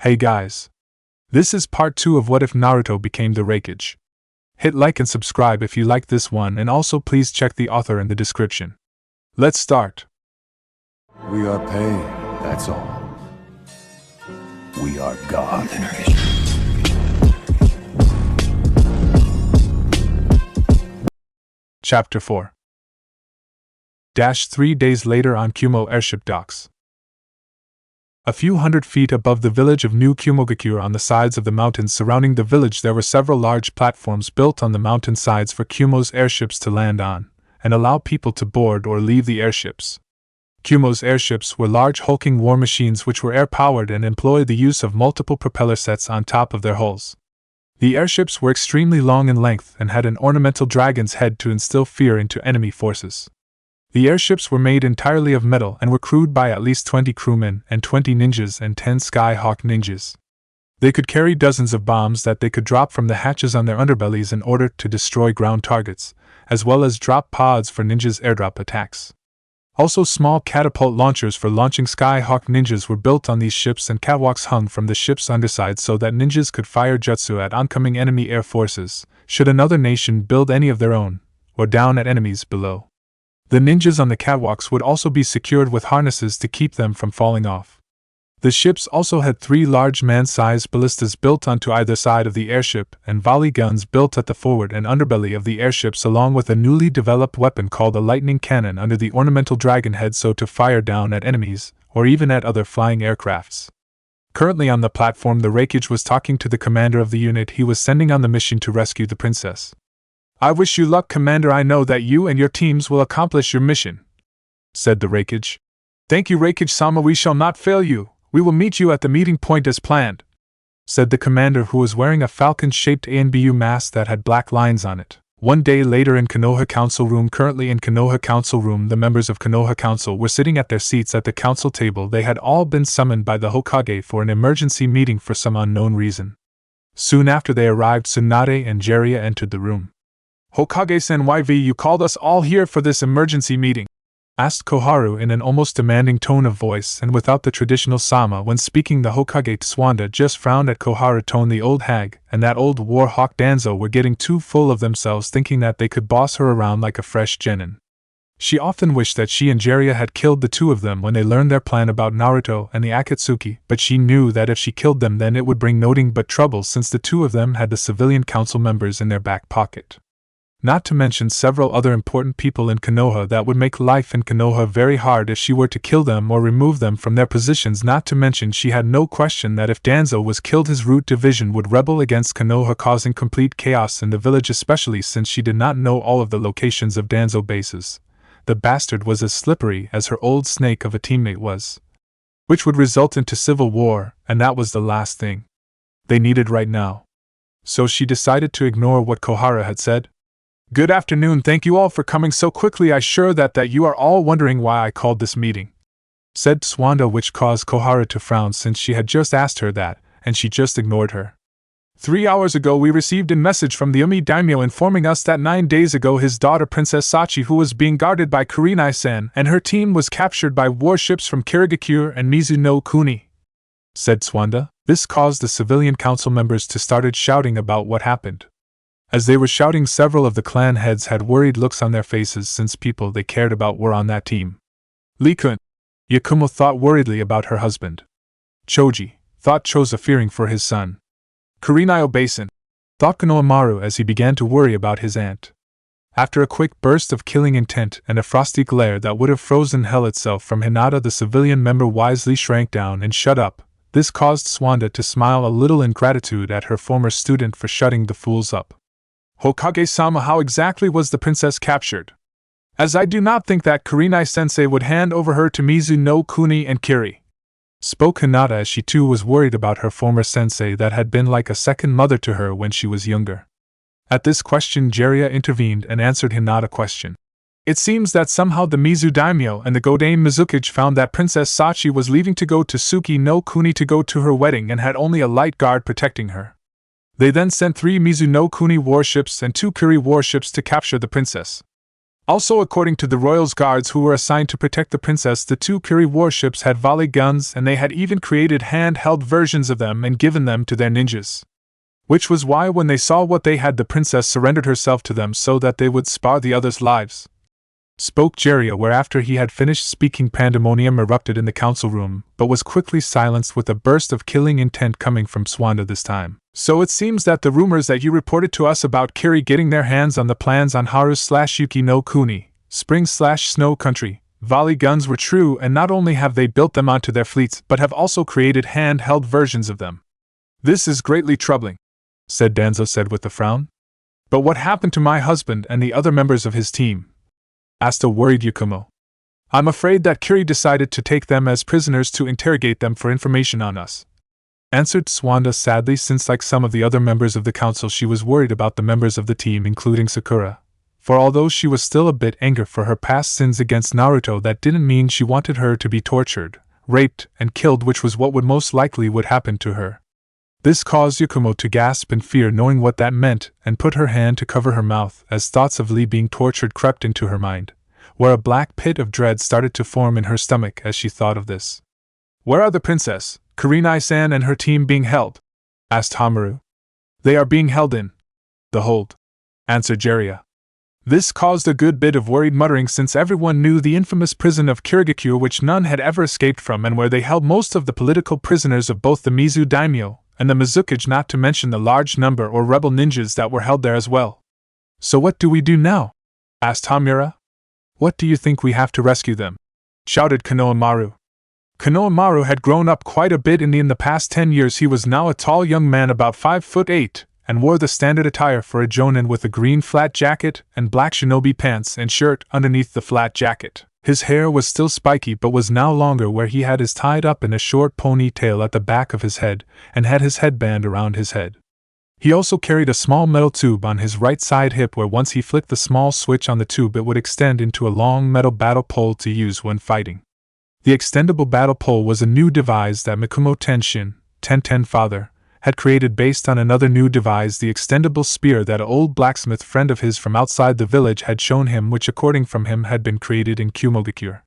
Hey guys! This is part 2 of What If Naruto Became the Raikage. Hit like and subscribe if you like this one, and also please check the author in the description. Let's start. We are pain, that's all. We are God. Chapter 4 3 days later on Kumo airship docks. A few hundred feet above the village of New Kumogakure, on the sides of the mountains surrounding the village, there were several large platforms built on the mountain sides for Kumo's airships to land on, and allow people to board or leave the airships. Kumo's airships were large hulking war machines which were air-powered and employed the use of multiple propeller sets on top of their hulls. The airships were extremely long in length and had an ornamental dragon's head to instill fear into enemy forces. The airships were made entirely of metal and were crewed by at least 20 crewmen and 20 ninjas and 10 Skyhawk ninjas. They could carry dozens of bombs that they could drop from the hatches on their underbellies in order to destroy ground targets, as well as drop pods for ninjas' airdrop attacks. Also, small catapult launchers for launching Skyhawk ninjas were built on these ships, and catwalks hung from the ship's underside so that ninjas could fire jutsu at oncoming enemy air forces, should another nation build any of their own, or down at enemies below. The ninjas on the catwalks would also be secured with harnesses to keep them from falling off. The ships also had 3 large man-sized ballistas built onto either side of the airship, and volley guns built at the forward and underbelly of the airships, along with a newly developed weapon called a lightning cannon under the ornamental dragon head, so to fire down at enemies, or even at other flying aircrafts. Currently on the platform, the Raikage was talking to the commander of the unit he was sending on the mission to rescue the princess. "I wish you luck, Commander. I know that you and your teams will accomplish your mission," said the Raikage. "Thank you, Raikage-sama. We shall not fail you. We will meet you at the meeting point as planned," said the commander, who was wearing a falcon-shaped ANBU mask that had black lines on it. One day later in Konoha Council Room. Currently in Konoha Council Room, the members of Konoha Council were sitting at their seats at the council table. They had all been summoned by the Hokage for an emergency meeting for some unknown reason. Soon after they arrived, Tsunade and Jiraiya entered the room. "Hokage-san, why you called us all here for this emergency meeting?" asked Koharu in an almost demanding tone of voice, and without the traditional sama when speaking. The Hokage Tsuwanda just frowned at Koharu tone. The old hag and that old war hawk Danzo were getting too full of themselves, thinking that they could boss her around like a fresh genin. She often wished that she and Jiraiya had killed the two of them when they learned their plan about Naruto and the Akatsuki, but she knew that if she killed them, then it would bring nothing but trouble, since the two of them had the civilian council members in their back pocket. Not to mention several other important people in Konoha that would make life in Konoha very hard if she were to kill them or remove them from their positions. Not to mention, she had no question that if Danzo was killed, his root division would rebel against Konoha, causing complete chaos in the village, especially since she did not know all of the locations of Danzo bases. The bastard was as slippery as her old snake of a teammate was, which would result into civil war, and that was the last thing they needed right now. So she decided to ignore what Koharu had said. "Good afternoon. Thank you all for coming so quickly. I'm sure that you are all wondering why I called this meeting," said Tsuwanda, which caused Koharu to frown, since she had just asked her that, and she just ignored her. 3 hours ago we received a message from the Umi Daimyo informing us that 9 days ago his daughter Princess Sachi, who was being guarded by Kurenai-san and her team, was captured by warships from Kirigakure and Mizuno Kuni," said Tsuwanda. This caused the civilian council members to started shouting about what happened. As they were shouting, several of the clan heads had worried looks on their faces, since people they cared about were on that team. Lee-kun, Yakumo thought worriedly about her husband. Choji thought Choza, fearing for his son. Kurenai Obasan thought Konohamaru as he began to worry about his aunt. After a quick burst of killing intent and a frosty glare that would have frozen hell itself from Hinata, the civilian member wisely shrank down and shut up. This caused Tsuwanda to smile a little in gratitude at her former student for shutting the fools up. "Hokage-sama, how exactly was the princess captured? As I do not think that Kurenai-sensei would hand over her to Mizuno Kuni and Kiri," spoke Hinata, as she too was worried about her former sensei that had been like a second mother to her when she was younger. At this question, Jiraiya intervened and answered Hinata's question. "It seems that somehow the Mizu Daimyo and the Godame Mizukage found that Princess Sachi was leaving to go to Suki no Kuni to go to her wedding and had only a light guard protecting her. They then sent 3 Mizuno Kuni warships and 2 Kiri warships to capture the princess. Also, according to the royals' guards who were assigned to protect the princess, the two Curie warships had volley guns, and they had even created handheld versions of them and given them to their ninjas. Which was why when they saw what they had, the princess surrendered herself to them so that they would spare the others' lives. Spoke Jiraiya, where after he had finished speaking, pandemonium erupted in the council room, but was quickly silenced with a burst of killing intent coming from Swanda this time. So it seems that the rumors that you reported to us about Kiri getting their hands on the plans on Haru/Yuki no Kuni, Spring/Snow Country, volley guns were true, and not only have they built them onto their fleets, but have also created handheld versions of them. This is greatly troubling, said Danzo said with a frown. But what happened to my husband and the other members of his team? Asked a worried Yakumo. I'm afraid that Kiri decided to take them as prisoners to interrogate them for information on us, answered Swanda sadly, since like some of the other members of the council she was worried about the members of the team, including Sakura. For although she was still a bit angry for her past sins against Naruto, that didn't mean she wanted her to be tortured, raped, and killed, which was what would most likely would happen to her. This caused Yakumo to gasp in fear, knowing what that meant, and put her hand to cover her mouth as thoughts of Lee being tortured crept into her mind, where a black pit of dread started to form in her stomach as she thought of this. Where are the princess, Kurenai-san, and her team being held? Asked Hamaru. They are being held in the hold, answered Jiraiya. This caused a good bit of worried muttering, since everyone knew the infamous prison of Kirigakure, which none had ever escaped from, and where they held most of the political prisoners of both the Mizu daimyo and the Mizukage, not to mention the large number or rebel ninjas that were held there as well. So what do we do now? Asked Hamura. What do you think we have to rescue them? Shouted Konohamaru. Konohamaru had grown up quite a bit in the past 10 years. He was now a tall young man about 5'8", and wore the standard attire for a jonin, with a green flat jacket and black shinobi pants and shirt underneath the flat jacket. His hair was still spiky but was now longer, where he had his tied up in a short ponytail at the back of his head and had his headband around his head. He also carried a small metal tube on his right side hip, where once he flicked the small switch on the tube it would extend into a long metal battle pole to use when fighting. The extendable battle pole was a new device that Mikumo Tenshin, Tenten father, had created based on another new device, the extendable spear that an old blacksmith friend of his from outside the village had shown him, which according from him had been created in Kumogakure.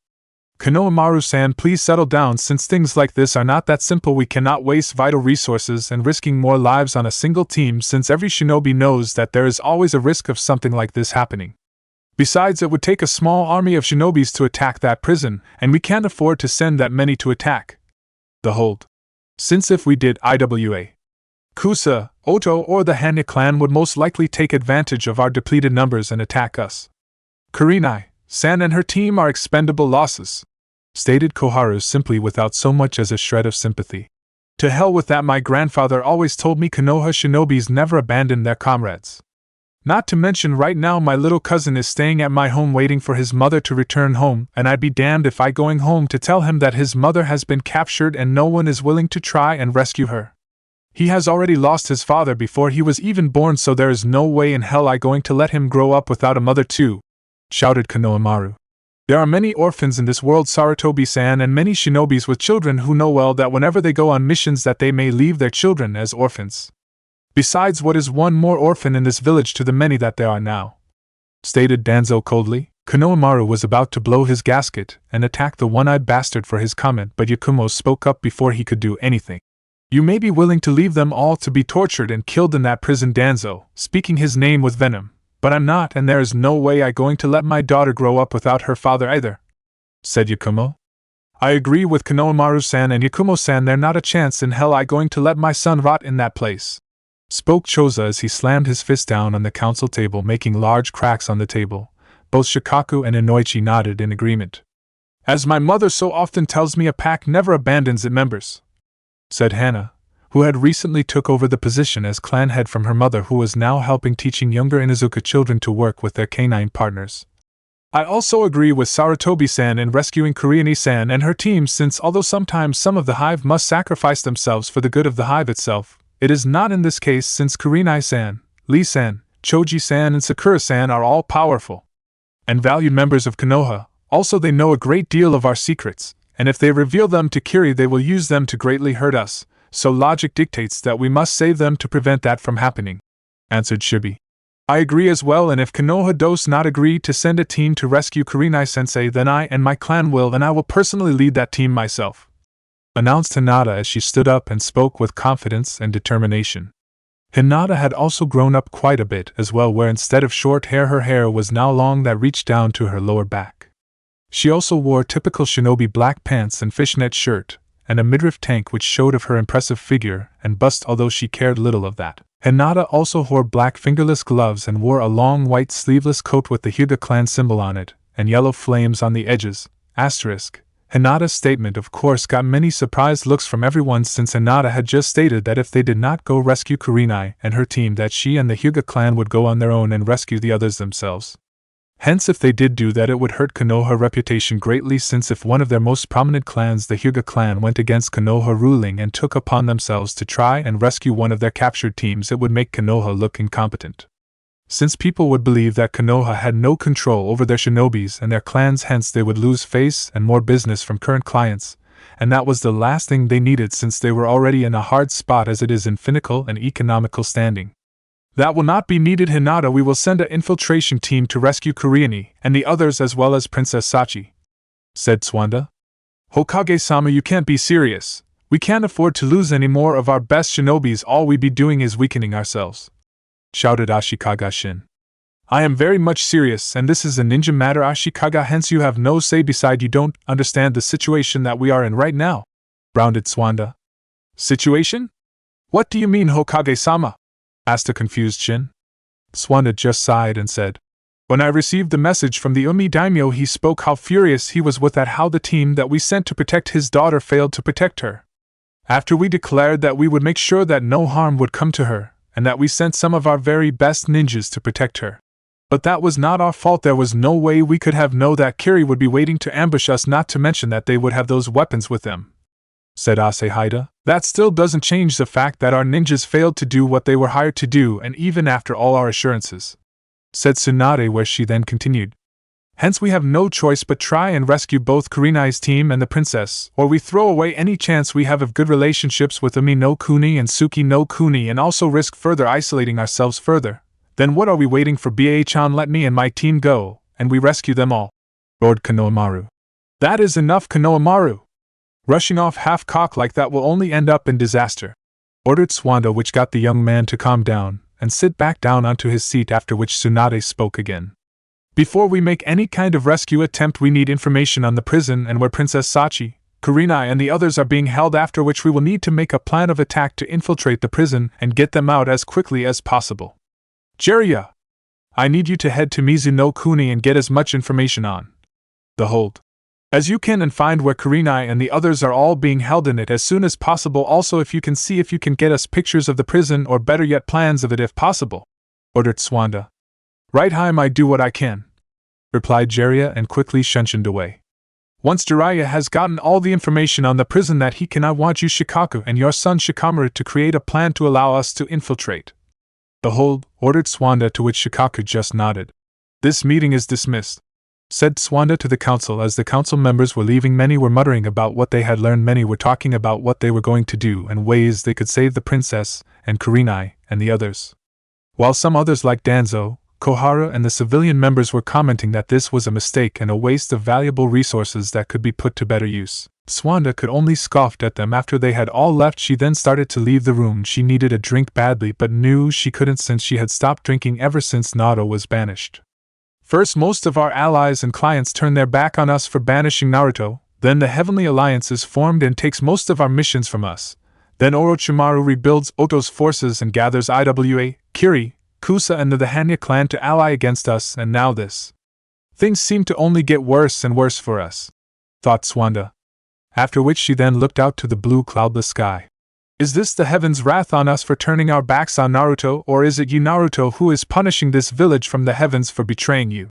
Konohamaru-san, please settle down, since things like this are not that simple. We cannot waste vital resources and risking more lives on a single team, since every shinobi knows that there is always a risk of something like this happening. Besides, it would take a small army of shinobis to attack that prison, and we can't afford to send that many to attack the hold. Since if we did, IWA, Kusa, Oto, or the Hanya clan would most likely take advantage of our depleted numbers and attack us. Kurenai-san and her team are expendable losses, stated Koharu simply, without so much as a shred of sympathy. To hell with that, my grandfather always told me Konoha shinobis never abandon their comrades. Not to mention right now my little cousin is staying at my home waiting for his mother to return home, and I'd be damned if I going home to tell him that his mother has been captured and no one is willing to try and rescue her. He has already lost his father before he was even born, so there is no way in hell I going to let him grow up without a mother too, shouted Konohamaru. There are many orphans in this world, Sarutobi-san, and many shinobis with children who know well that whenever they go on missions that they may leave their children as orphans. Besides, what is one more orphan in this village to the many that there are now? Stated Danzo coldly. Konohamaru was about to blow his gasket and attack the one-eyed bastard for his comment, but Yakumo spoke up before he could do anything. You may be willing to leave them all to be tortured and killed in that prison, Danzo, speaking his name with venom, but I'm not, and there is no way I going to let my daughter grow up without her father either, said Yakumo. I agree with Konohamaru-san and Yakumo-san, there not a chance in hell I going to let my son rot in that place, spoke Choza as he slammed his fist down on the council table, making large cracks on the table. Both Shikaku and Inoichi nodded in agreement. As my mother so often tells me, a pack never abandons its members, said Hana, who had recently took over the position as clan head from her mother, who was now helping teaching younger Inuzuka children to work with their canine partners. I also agree with Sarutobi-san in rescuing Kurenai-san and her team, since although sometimes some of the hive must sacrifice themselves for the good of the hive itself, it is not in this case, since Kurenai-san, Lee-san, Choji-san and Sakura-san are all powerful and valued members of Konoha. Also, they know a great deal of our secrets, and if they reveal them to Kiri they will use them to greatly hurt us, so logic dictates that we must save them to prevent that from happening, answered Shibi. I agree as well, and if Konoha does not agree to send a team to rescue Kurenai-sensei, then I and my clan will, and I will personally lead that team myself," announced Hinata as she stood up and spoke with confidence and determination. Hinata had also grown up quite a bit as well, where instead of short hair her hair was now long that reached down to her lower back. She also wore typical shinobi black pants and fishnet shirt, and a midriff tank which showed of her impressive figure and bust, although she cared little of that. Hinata also wore black fingerless gloves and wore a long white sleeveless coat with the Hyuga clan symbol on it, and yellow flames on the edges. Hinata's statement of course got many surprised looks from everyone, since Hinata had just stated that if they did not go rescue Kurenai and her team, that she and the Hyuga clan would go on their own and rescue the others themselves. Hence, if they did do that, it would hurt Konoha reputation greatly, since if one of their most prominent clans, the Hyuga clan, went against Konoha ruling and took upon themselves to try and rescue one of their captured teams, it would make Konoha look incompetent. Since people would believe that Konoha had no control over their shinobis and their clans, hence they would lose face and more business from current clients, and that was the last thing they needed, since they were already in a hard spot as it is in financial and economical standing. "That will not be needed, Hinata. We will send an infiltration team to rescue Kurenai and the others, as well as Princess Sachi," said Swanda. "Hokage-sama, you can't be serious. We can't afford to lose any more of our best shinobis. All we be doing is weakening ourselves," shouted Ashikaga Shin. "I am very much serious, and this is a ninja matter, Ashikaga, hence you have no say. Beside, you don't understand the situation that we are in right now," grounded Swanda. "Situation? What do you mean, Hokage-sama?" asked a confused Shin. Swanda just sighed and said, "When I received the message from the Umi daimyo, he spoke how furious he was with that, how the team that we sent to protect his daughter failed to protect her. After we declared that we would make sure that no harm would come to her, and that we sent some of our very best ninjas to protect her. But that was not our fault. There was no way we could have known that Kiri would be waiting to ambush us, not to mention that they would have those weapons with them," said Asehida. "That still doesn't change the fact that our ninjas failed to do what they were hired to do, and even after all our assurances," said Tsunade, where she then continued. "Hence we have no choice but try and rescue both Kurenai's team and the princess, or we throw away any chance we have of good relationships with Umi no Kuni and Suki no Kuni, and also risk further isolating ourselves further. Then what are we waiting for? Ba-chan, let me and my team go, and we rescue them all," roared Konohamaru. "That is enough, Konohamaru! Rushing off half-cocked like that will only end up in disaster," ordered Swanda, which got the young man to calm down and sit back down onto his seat, after which Tsunade spoke again. "Before we make any kind of rescue attempt, we need information on the prison and where Princess Sachi, Kurenai, and the others are being held, after which we will need to make a plan of attack to infiltrate the prison and get them out as quickly as possible. Jiraiya, I need you to head to Mizu no Kuni and get as much information on the hold as you can, and find where Kurenai and the others are all being held in it as soon as possible. Also, if you can see if you can get us pictures of the prison, or better yet plans of it if possible," ordered Swanda. "Right, Haim, I do what I can," replied Jiraiya, and quickly shunshined away. "Once Jiraiya has gotten all the information on the prison that he can, I want you, Shikaku, and your son Shikamaru, to create a plan to allow us to infiltrate the hold," ordered Swanda, to which Shikaku just nodded. "This meeting is dismissed," said Swanda to the council. As the council members were leaving, many were muttering about what they had learned, many were talking about what they were going to do and ways they could save the princess and Kurenai and the others, while some others like Danzo, Kohara, and the civilian members were commenting that this was a mistake and a waste of valuable resources that could be put to better use. Swanda could only scoff at them. After they had all left, she then started to leave the room. She needed a drink badly, but knew she couldn't, since she had stopped drinking ever since Naruto was banished. "First, most of our allies and clients turn their back on us for banishing Naruto. Then the Heavenly Alliance is formed and takes most of our missions from us. Then Orochimaru rebuilds Oto's forces and gathers Iwa, Kiri, Kusa, and the Hanya clan to ally against us, and now this. Things seem to only get worse and worse for us," thought Swanda. After which she then looked out to the blue cloudless sky. "Is this the heaven's wrath on us for turning our backs on Naruto, or is it you, Naruto, who is punishing this village from the heavens for betraying you?"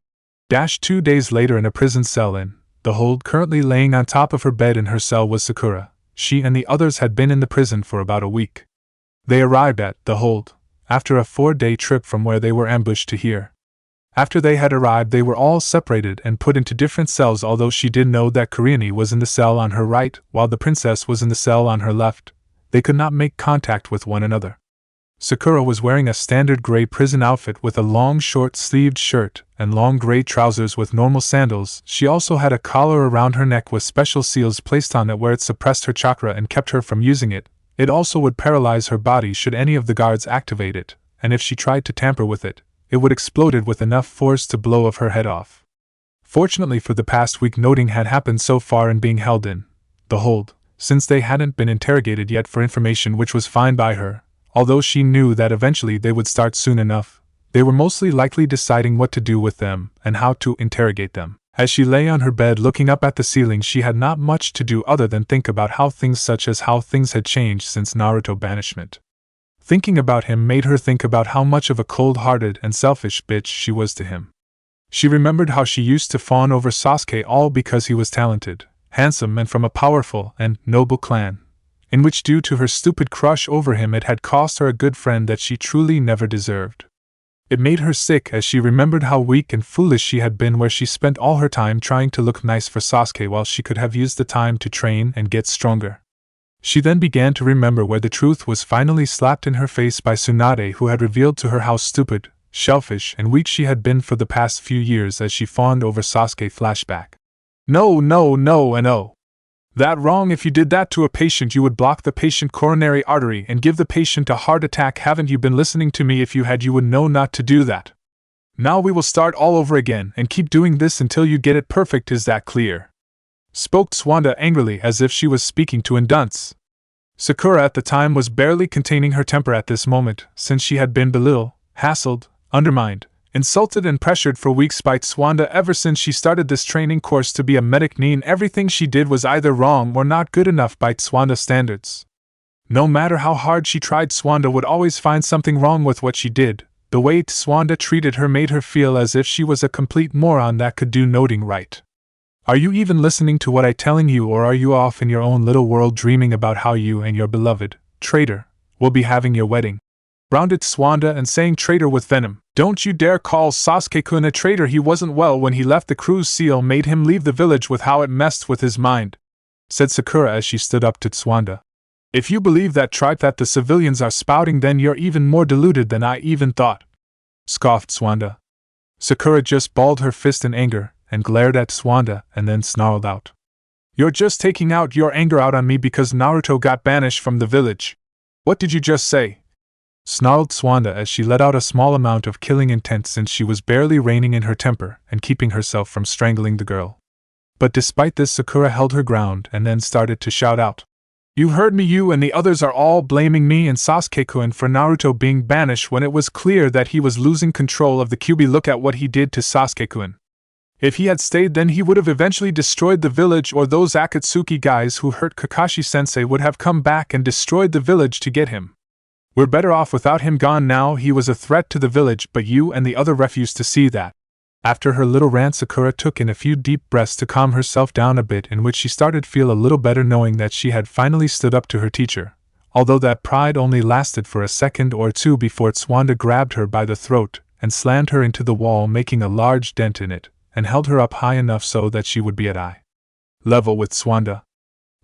2 days later, in a prison cell in the hold, currently laying on top of her bed in her cell, was Sakura. She and the others had been in the prison for about a week. They arrived at the hold after a 4-day trip from where they were ambushed to here. After they had arrived, they were all separated and put into different cells, although she did know that Kurenai was in the cell on her right, while the princess was in the cell on her left. They could not make contact with one another. Sakura was wearing a standard gray prison outfit with a long short-sleeved shirt and long gray trousers with normal sandals. She also had a collar around her neck with special seals placed on it where it suppressed her chakra and kept her from using it. It also would paralyze her body should any of the guards activate it, and if she tried to tamper with it, it would explode with enough force to blow her head off. Fortunately for the past week, nothing had happened so far in being held in the hold, since they hadn't been interrogated yet for information, which was fine by her. Although she knew that eventually they would start soon enough, they were mostly likely deciding what to do with them and how to interrogate them. As she lay on her bed looking up at the ceiling, she had not much to do other than think about how things had changed since Naruto banishment. Thinking about him made her think about how much of a cold-hearted and selfish bitch she was to him. She remembered how she used to fawn over Sasuke all because he was talented, handsome, and from a powerful and noble clan, in which due to her stupid crush over him it had cost her a good friend that she truly never deserved. It made her sick as she remembered how weak and foolish she had been, where she spent all her time trying to look nice for Sasuke while she could have used the time to train and get stronger. She then began to remember where the truth was finally slapped in her face by Tsunade, who had revealed to her how stupid, selfish, and weak she had been for the past few years as she fawned over Sasuke. Flashback. No, and oh. That wrong. If you did that to a patient, you would block the patient coronary artery and give the patient a heart attack. Haven't you been listening to me? If you had, you would know not to do that. Now we will start all over again and keep doing this until you get it perfect. Is that clear? Spoke Tsuwanda angrily, as if she was speaking to a dunce. Sakura at the time was barely containing her temper at this moment, since she had been belittled, hassled, undermined, insulted, and pressured for weeks by Tsuwanda ever since she started this training course to be a medic. Everything she did was either wrong or not good enough by Tsuwanda standards. No matter how hard she tried, Tsuwanda would always find something wrong with what she did. The way Tsuwanda treated her made her feel as if she was a complete moron that could do nothing right. Are you even listening to what I'm telling you, or are you off in your own little world dreaming about how you and your beloved traitor will be having your wedding? Grounded Tsuwanda and saying traitor with venom. Don't you dare call Sasuke-kun a traitor. He wasn't well when he left. The crew's seal made him leave the village with how it messed with his mind, said Sakura as she stood up to Tsuwanda. If you believe that tripe that the civilians are spouting, then you're even more deluded than I even thought, scoffed Tsuwanda. Sakura just balled her fist in anger and glared at Tsuwanda and then snarled out. You're just taking out your anger out on me because Naruto got banished from the village. What did you just say? Snarled Tsuwanda as she let out a small amount of killing intent, since she was barely reining in her temper and keeping herself from strangling the girl. But despite this, Sakura held her ground and then started to shout out. You heard me. You and the others are all blaming me and Sasuke-kun for Naruto being banished when it was clear that he was losing control of the Kyuubi. Look at what he did to Sasuke-kun. If he had stayed, then he would have eventually destroyed the village, or those Akatsuki guys who hurt Kakashi-sensei would have come back and destroyed the village to get him. We're better off without him gone now. He was a threat to the village, but you and the other refused to see that. After her little rant, Sakura took in a few deep breaths to calm herself down a bit, in which she started to feel a little better, knowing that she had finally stood up to her teacher, although that pride only lasted for a second or two before Tsuwanda grabbed her by the throat and slammed her into the wall, making a large dent in it, and held her up high enough so that she would be at eye level with Tsuwanda.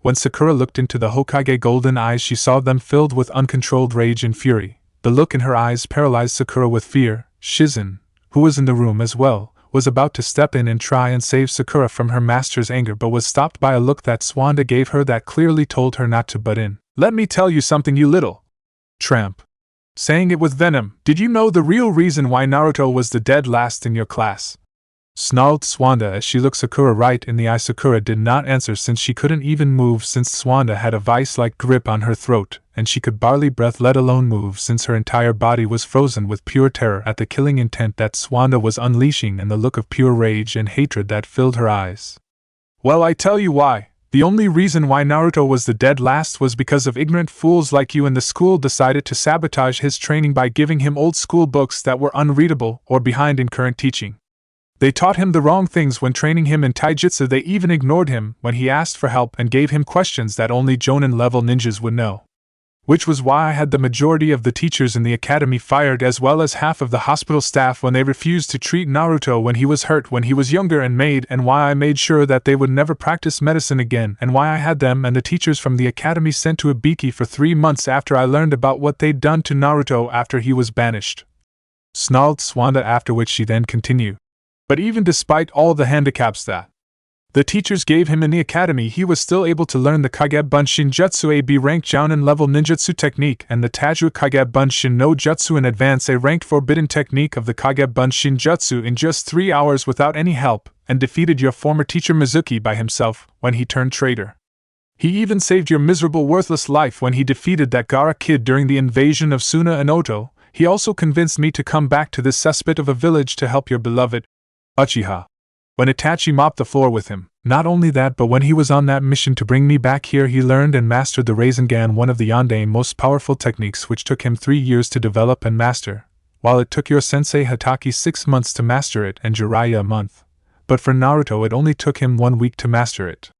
When Sakura looked into the Hokage golden eyes, she saw them filled with uncontrolled rage and fury. The look in her eyes paralyzed Sakura with fear. Shizen, who was in the room as well, was about to step in and try and save Sakura from her master's anger, but was stopped by a look that Tsuwanda gave her that clearly told her not to butt in. Let me tell you something, you little tramp. Saying it with venom. Did you know the real reason why Naruto was the dead last in your class? Snarled Tsuwanda as she looked Sakura right in the eye. Sakura did not answer, since she couldn't even move, since Tsuwanda had a vice-like grip on her throat, and she could barely breath, let alone move, since her entire body was frozen with pure terror at the killing intent that Tsuwanda was unleashing and the look of pure rage and hatred that filled her eyes. Well, I tell you why. The only reason why Naruto was the dead last was because of ignorant fools like you, and the school decided to sabotage his training by giving him old school books that were unreadable or behind in current teaching. They taught him the wrong things when training him in taijutsu. They even ignored him when he asked for help and gave him questions that only Jonin-level ninjas would know. Which was why I had the majority of the teachers in the academy fired as well as half of the hospital staff when they refused to treat Naruto when he was hurt when he was younger and why I made sure that they would never practice medicine again and why I had them and the teachers from the academy sent to Ibiki for 3 months after I learned about what they'd done to Naruto after he was banished. Snarled Suanda, after which she then continued. But even despite all the handicaps that the teachers gave him in the academy, he was still able to learn the Kagebun Shinjutsu A-B ranked Jounin level ninjutsu technique and the Tajuu Kagebun Shin no Jutsu, an advanced A ranked forbidden technique of the Kagebun Shinjutsu in just 3 hours without any help, and defeated your former teacher Mizuki by himself when he turned traitor. He even saved your miserable worthless life when he defeated that Gaara kid during the invasion of Suna and Oto. He also convinced me to come back to this cesspit of a village to help your beloved Uchiha. When Itachi mopped the floor with him. Not only that, but when he was on that mission to bring me back here, he learned and mastered the Rasengan, one of the Yondane's most powerful techniques, which took him 3 years to develop and master, while it took your sensei Hatake 6 months to master it and Jiraiya a month. But for Naruto it only took him 1 week to master it.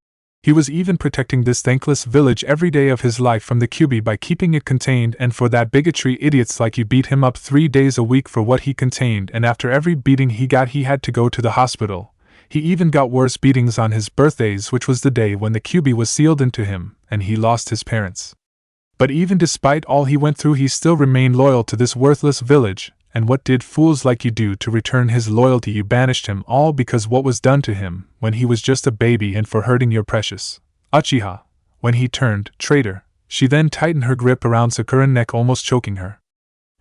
He was even protecting this thankless village every day of his life from the Kyuubi by keeping it contained, and for that bigotry idiots like you beat him up 3 days a week for what he contained, and after every beating he got he had to go to the hospital. He even got worse beatings on his birthdays, which was the day when the Kyuubi was sealed into him, and he lost his parents. But even despite all he went through, he still remained loyal to this worthless village, and what did fools like you do to return his loyalty? You banished him, all because what was done to him when he was just a baby and for hurting your precious Uchiha. When he turned traitor, she then tightened her grip around Sakura's neck, almost choking her.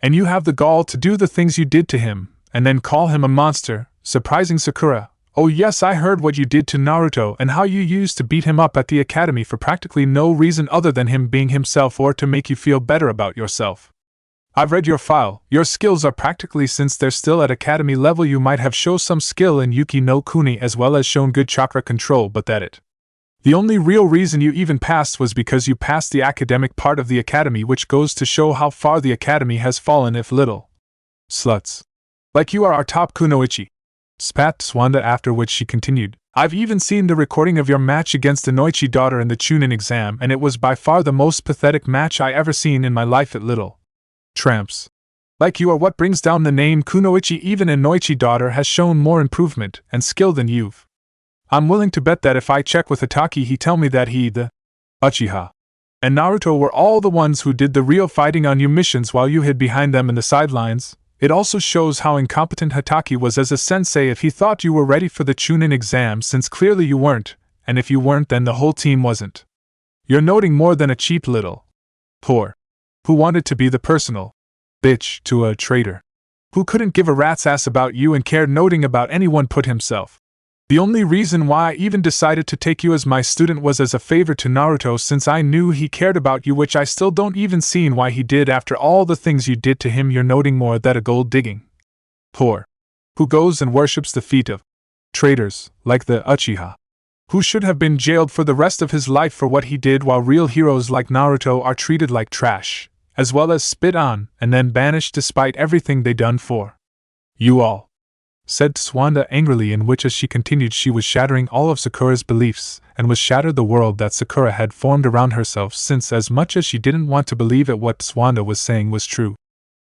And you have the gall to do the things you did to him, and then call him a monster, surprising Sakura. Oh yes, I heard what you did to Naruto and how you used to beat him up at the academy for practically no reason other than him being himself or to make you feel better about yourself. I've read your file. Your skills are practically, since they're still at academy level, you might have shown some skill in Yuki no Kuni as well as shown good chakra control, but that it. The only real reason you even passed was because you passed the academic part of the academy, which goes to show how far the academy has fallen, if little. Sluts. Like you are our top kunoichi. Spat Suanda, after which she continued. I've even seen the recording of your match against the Noichi daughter in the Chunin exam, and it was by far the most pathetic match I ever seen in my life at little. Tramps. Like you are what brings down the name kunoichi. Even a Noichi daughter has shown more improvement and skill than you've. I'm willing to bet that if I check with Hatake, he tell me that he, the Uchiha, and Naruto were all the ones who did the real fighting on your missions while you hid behind them in the sidelines. It also shows how incompetent Hatake was as a sensei if he thought you were ready for the Chunin exam, since clearly you weren't, and if you weren't then the whole team wasn't. You're noting more than a cheap little whore who wanted to be the personal bitch to a traitor who couldn't give a rat's ass about you and cared nothing about anyone put himself. The only reason why I even decided to take you as my student was as a favor to Naruto, since I knew he cared about you, which I still don't even see why he did after all the things you did to him. You're noting more that a gold-digging whore who goes and worships the feet of traitors like the Uchiha, who should have been jailed for the rest of his life for what he did, while real heroes like Naruto are treated like trash, as well as spit on and then banished despite everything they done for you all. Said Suanda angrily, in which as she continued she was shattering all of Sakura's beliefs, and was shattered the world that Sakura had formed around herself, since as much as she didn't want to believe it, what Suanda was saying was true.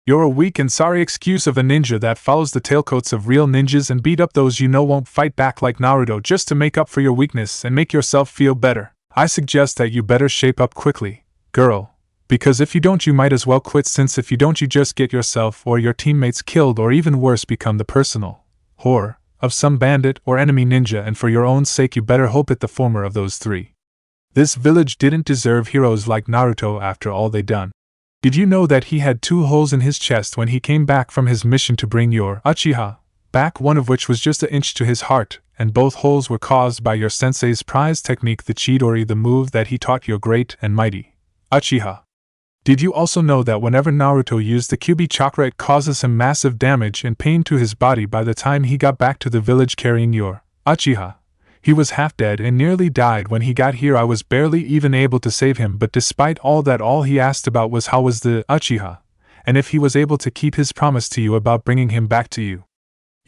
You're a weak and sorry excuse of a ninja that follows the tailcoats of real ninjas and beat up those you know won't fight back like Naruto just to make up for your weakness and make yourself feel better. I suggest that you better shape up quickly, girl, because if you don't you might as well quit, since if you don't you just get yourself or your teammates killed, or even worse, become the personal whore of some bandit or enemy ninja, and for your own sake you better hope it the former of those three. This village didn't deserve heroes like Naruto after all they done. Did you know that he had 2 holes in his chest when he came back from his mission to bring your Uchiha back, one of which was just an inch to his heart, and both holes were caused by your sensei's prized technique, the Chidori, the move that he taught your great and mighty Uchiha. Did you also know that whenever Naruto used the Kyuubi chakra it causes him massive damage and pain to his body? By the time he got back to the village carrying your Uchiha, he was half dead and nearly died. When he got here I was barely even able to save him, but despite all that, all he asked about was how was the Uchiha, and if he was able to keep his promise to you about bringing him back to you.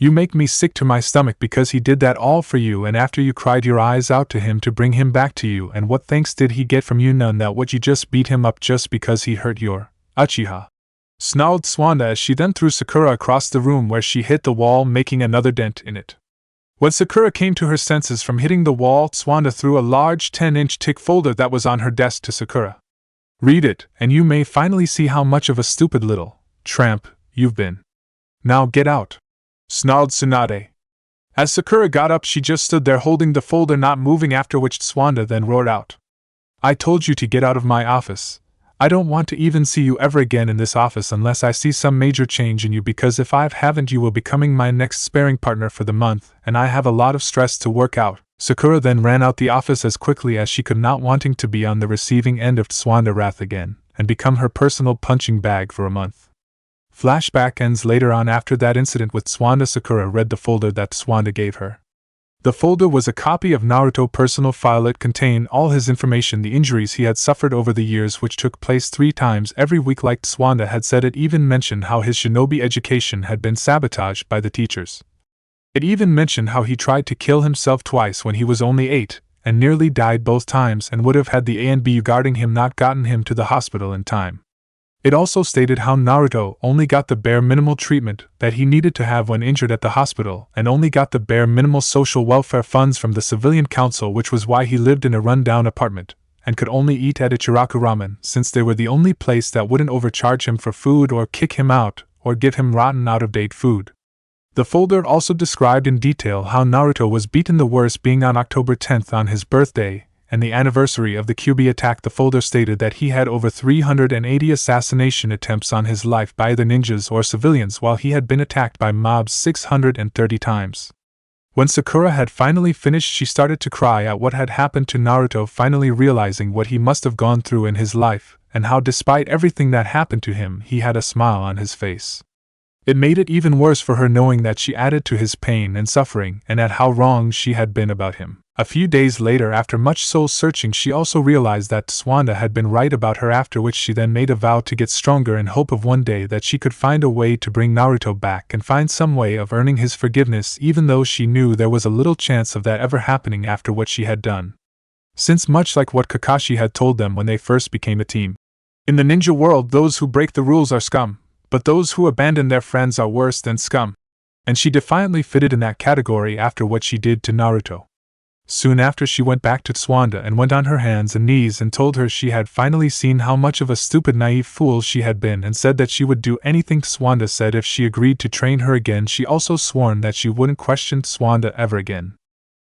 You make me sick to my stomach because he did that all for you, and after you cried your eyes out to him to bring him back to you, and what thanks did he get from you? None. That what you just beat him up just because he hurt your Uchiha. Snarled Suanda as she then threw Sakura across the room, where she hit the wall, making another dent in it. When Sakura came to her senses from hitting the wall, Suanda threw a large 10-inch thick folder that was on her desk to Sakura. Read it, and you may finally see how much of a stupid little tramp you've been. Now get out, snarled Tsunade. As Sakura got up, she just stood there holding the folder, not moving, after which Suanda then roared out. I told you to get out of my office. I don't want to even see you ever again in this office unless I see some major change in you, because if I haven't, you will be becoming my next sparring partner for the month, and I have a lot of stress to work out. Sakura then ran out the office as quickly as she could, not wanting to be on the receiving end of Suanda wrath again, and become her personal punching bag for a month. Flashback ends later on. After that incident with Suanda, Sakura read the folder that Suanda gave her. The folder was a copy of Naruto's personal file. It contained all his information, the injuries he had suffered over the years, which took place 3 times every week like Suanda had said. It even mentioned how his shinobi education had been sabotaged by the teachers. It even mentioned how he tried to kill himself twice when he was only 8, and nearly died both times, and would have had the ANBU guarding him not gotten him to the hospital in time. It also stated how Naruto only got the bare minimal treatment that he needed to have when injured at the hospital, and only got the bare minimal social welfare funds from the civilian council, which was why he lived in a run-down apartment, and could only eat at Ichiraku Ramen, since they were the only place that wouldn't overcharge him for food or kick him out, or give him rotten out-of-date food. The folder also described in detail how Naruto was beaten the worst, being on October 10th on his birthday, and the anniversary of the Kyuubi attack. The folder stated that he had over 380 assassination attempts on his life by either ninjas or civilians, while he had been attacked by mobs 630 times. When Sakura had finally finished, she started to cry at what had happened to Naruto, finally realizing what he must have gone through in his life, and how despite everything that happened to him, he had a smile on his face. It made it even worse for her knowing that she added to his pain and suffering, and at how wrong she had been about him. A few days later, after much soul-searching, she also realized that Suanda had been right about her, after which she then made a vow to get stronger in hope of one day that she could find a way to bring Naruto back and find some way of earning his forgiveness, even though she knew there was a little chance of that ever happening after what she had done. Since, much like what Kakashi had told them when they first became a team, in the ninja world those who break the rules are scum, but those who abandon their friends are worse than scum. And she defiantly fitted in that category after what she did to Naruto. Soon after, she went back to Suanda and went on her hands and knees and told her she had finally seen how much of a stupid, naive fool she had been, and said that she would do anything Suanda said if she agreed to train her again. She also sworn that she wouldn't question Suanda ever again.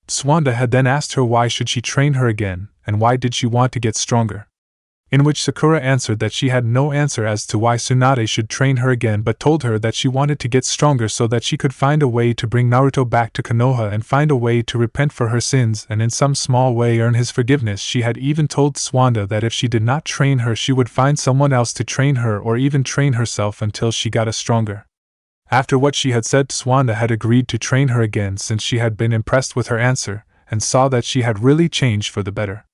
Suanda had then asked her why should she train her again, and why did she want to get stronger? In which Sakura answered that she had no answer as to why Tsunade should train her again, but told her that she wanted to get stronger so that she could find a way to bring Naruto back to Konoha and find a way to repent for her sins and in some small way earn his forgiveness. She had even told Suanda that if she did not train her, she would find someone else to train her, or even train herself until she got stronger. After what she had said, Suanda had agreed to train her again, since she had been impressed with her answer and saw that she had really changed for the better.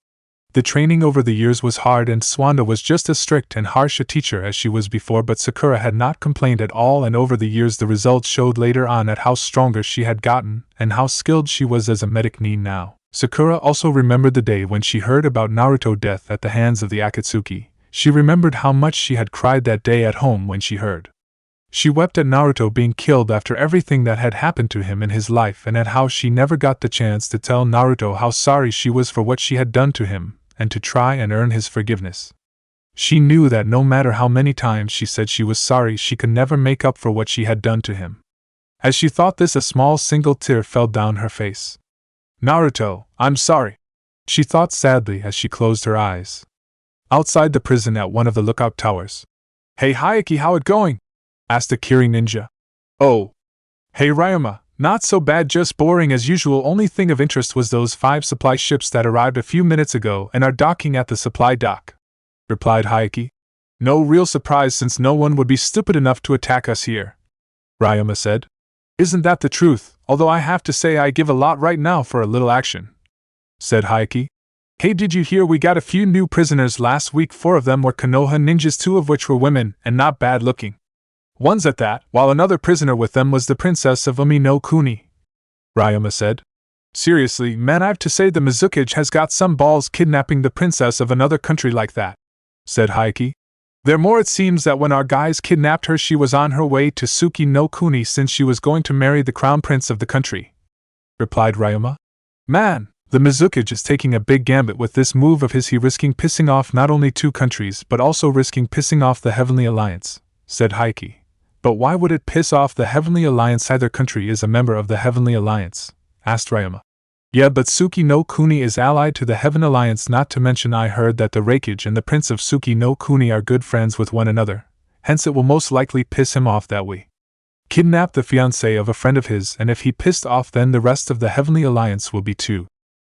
The training over the years was hard, and Suanda was just as strict and harsh a teacher as she was before, but Sakura had not complained at all, and over the years the results showed later on at how stronger she had gotten, and how skilled she was as a medic now. Sakura also remembered the day when she heard about Naruto's death at the hands of the Akatsuki. She remembered how much she had cried that day at home when she heard. She wept at Naruto being killed after everything that had happened to him in his life, and at how she never got the chance to tell Naruto how sorry she was for what she had done to him, and to try and earn his forgiveness. She knew that no matter how many times she said she was sorry, she could never make up for what she had done to him. As she thought this, a small single tear fell down her face. Naruto, I'm sorry, she thought sadly as she closed her eyes. Outside the prison at one of the lookout towers. Hey Hayaki, how it going? Asked a Kiri ninja. Oh. Hey Ryoma. Not so bad, just boring as usual. Only thing of interest was those 5 supply ships that arrived a few minutes ago and are docking at the supply dock, replied Hayaki. No real surprise, since no one would be stupid enough to attack us here, Ryoma said. Isn't that the truth, although I have to say I give a lot right now for a little action, said Hayaki. Hey, did you hear we got a few new prisoners last week? 4 of them were Konoha ninjas, 2 of which were women and not bad looking. One's at that, while another prisoner with them was the princess of Umi no Kuni, Ryoma said. Seriously, man, I've to say the Mizukage has got some balls kidnapping the princess of another country like that, said Hayaki. There more it seems that when our guys kidnapped her she was on her way to Suki no Kuni since she was going to marry the crown prince of the country, replied Ryoma. Man, the Mizukage is taking a big gambit with this move of his. He risking pissing off not only two countries but also risking pissing off the Heavenly Alliance, said Hayaki. But why would it piss off the Heavenly Alliance? Either country is a member of the Heavenly Alliance, asked Ryoma. Yeah, but Suki no Kuni is allied to the Heaven Alliance, not to mention I heard that the Raikage and the Prince of Suki no Kuni are good friends with one another, hence it will most likely piss him off that we kidnap the fiancée of a friend of his, and if he pissed off then the rest of the Heavenly Alliance will be too,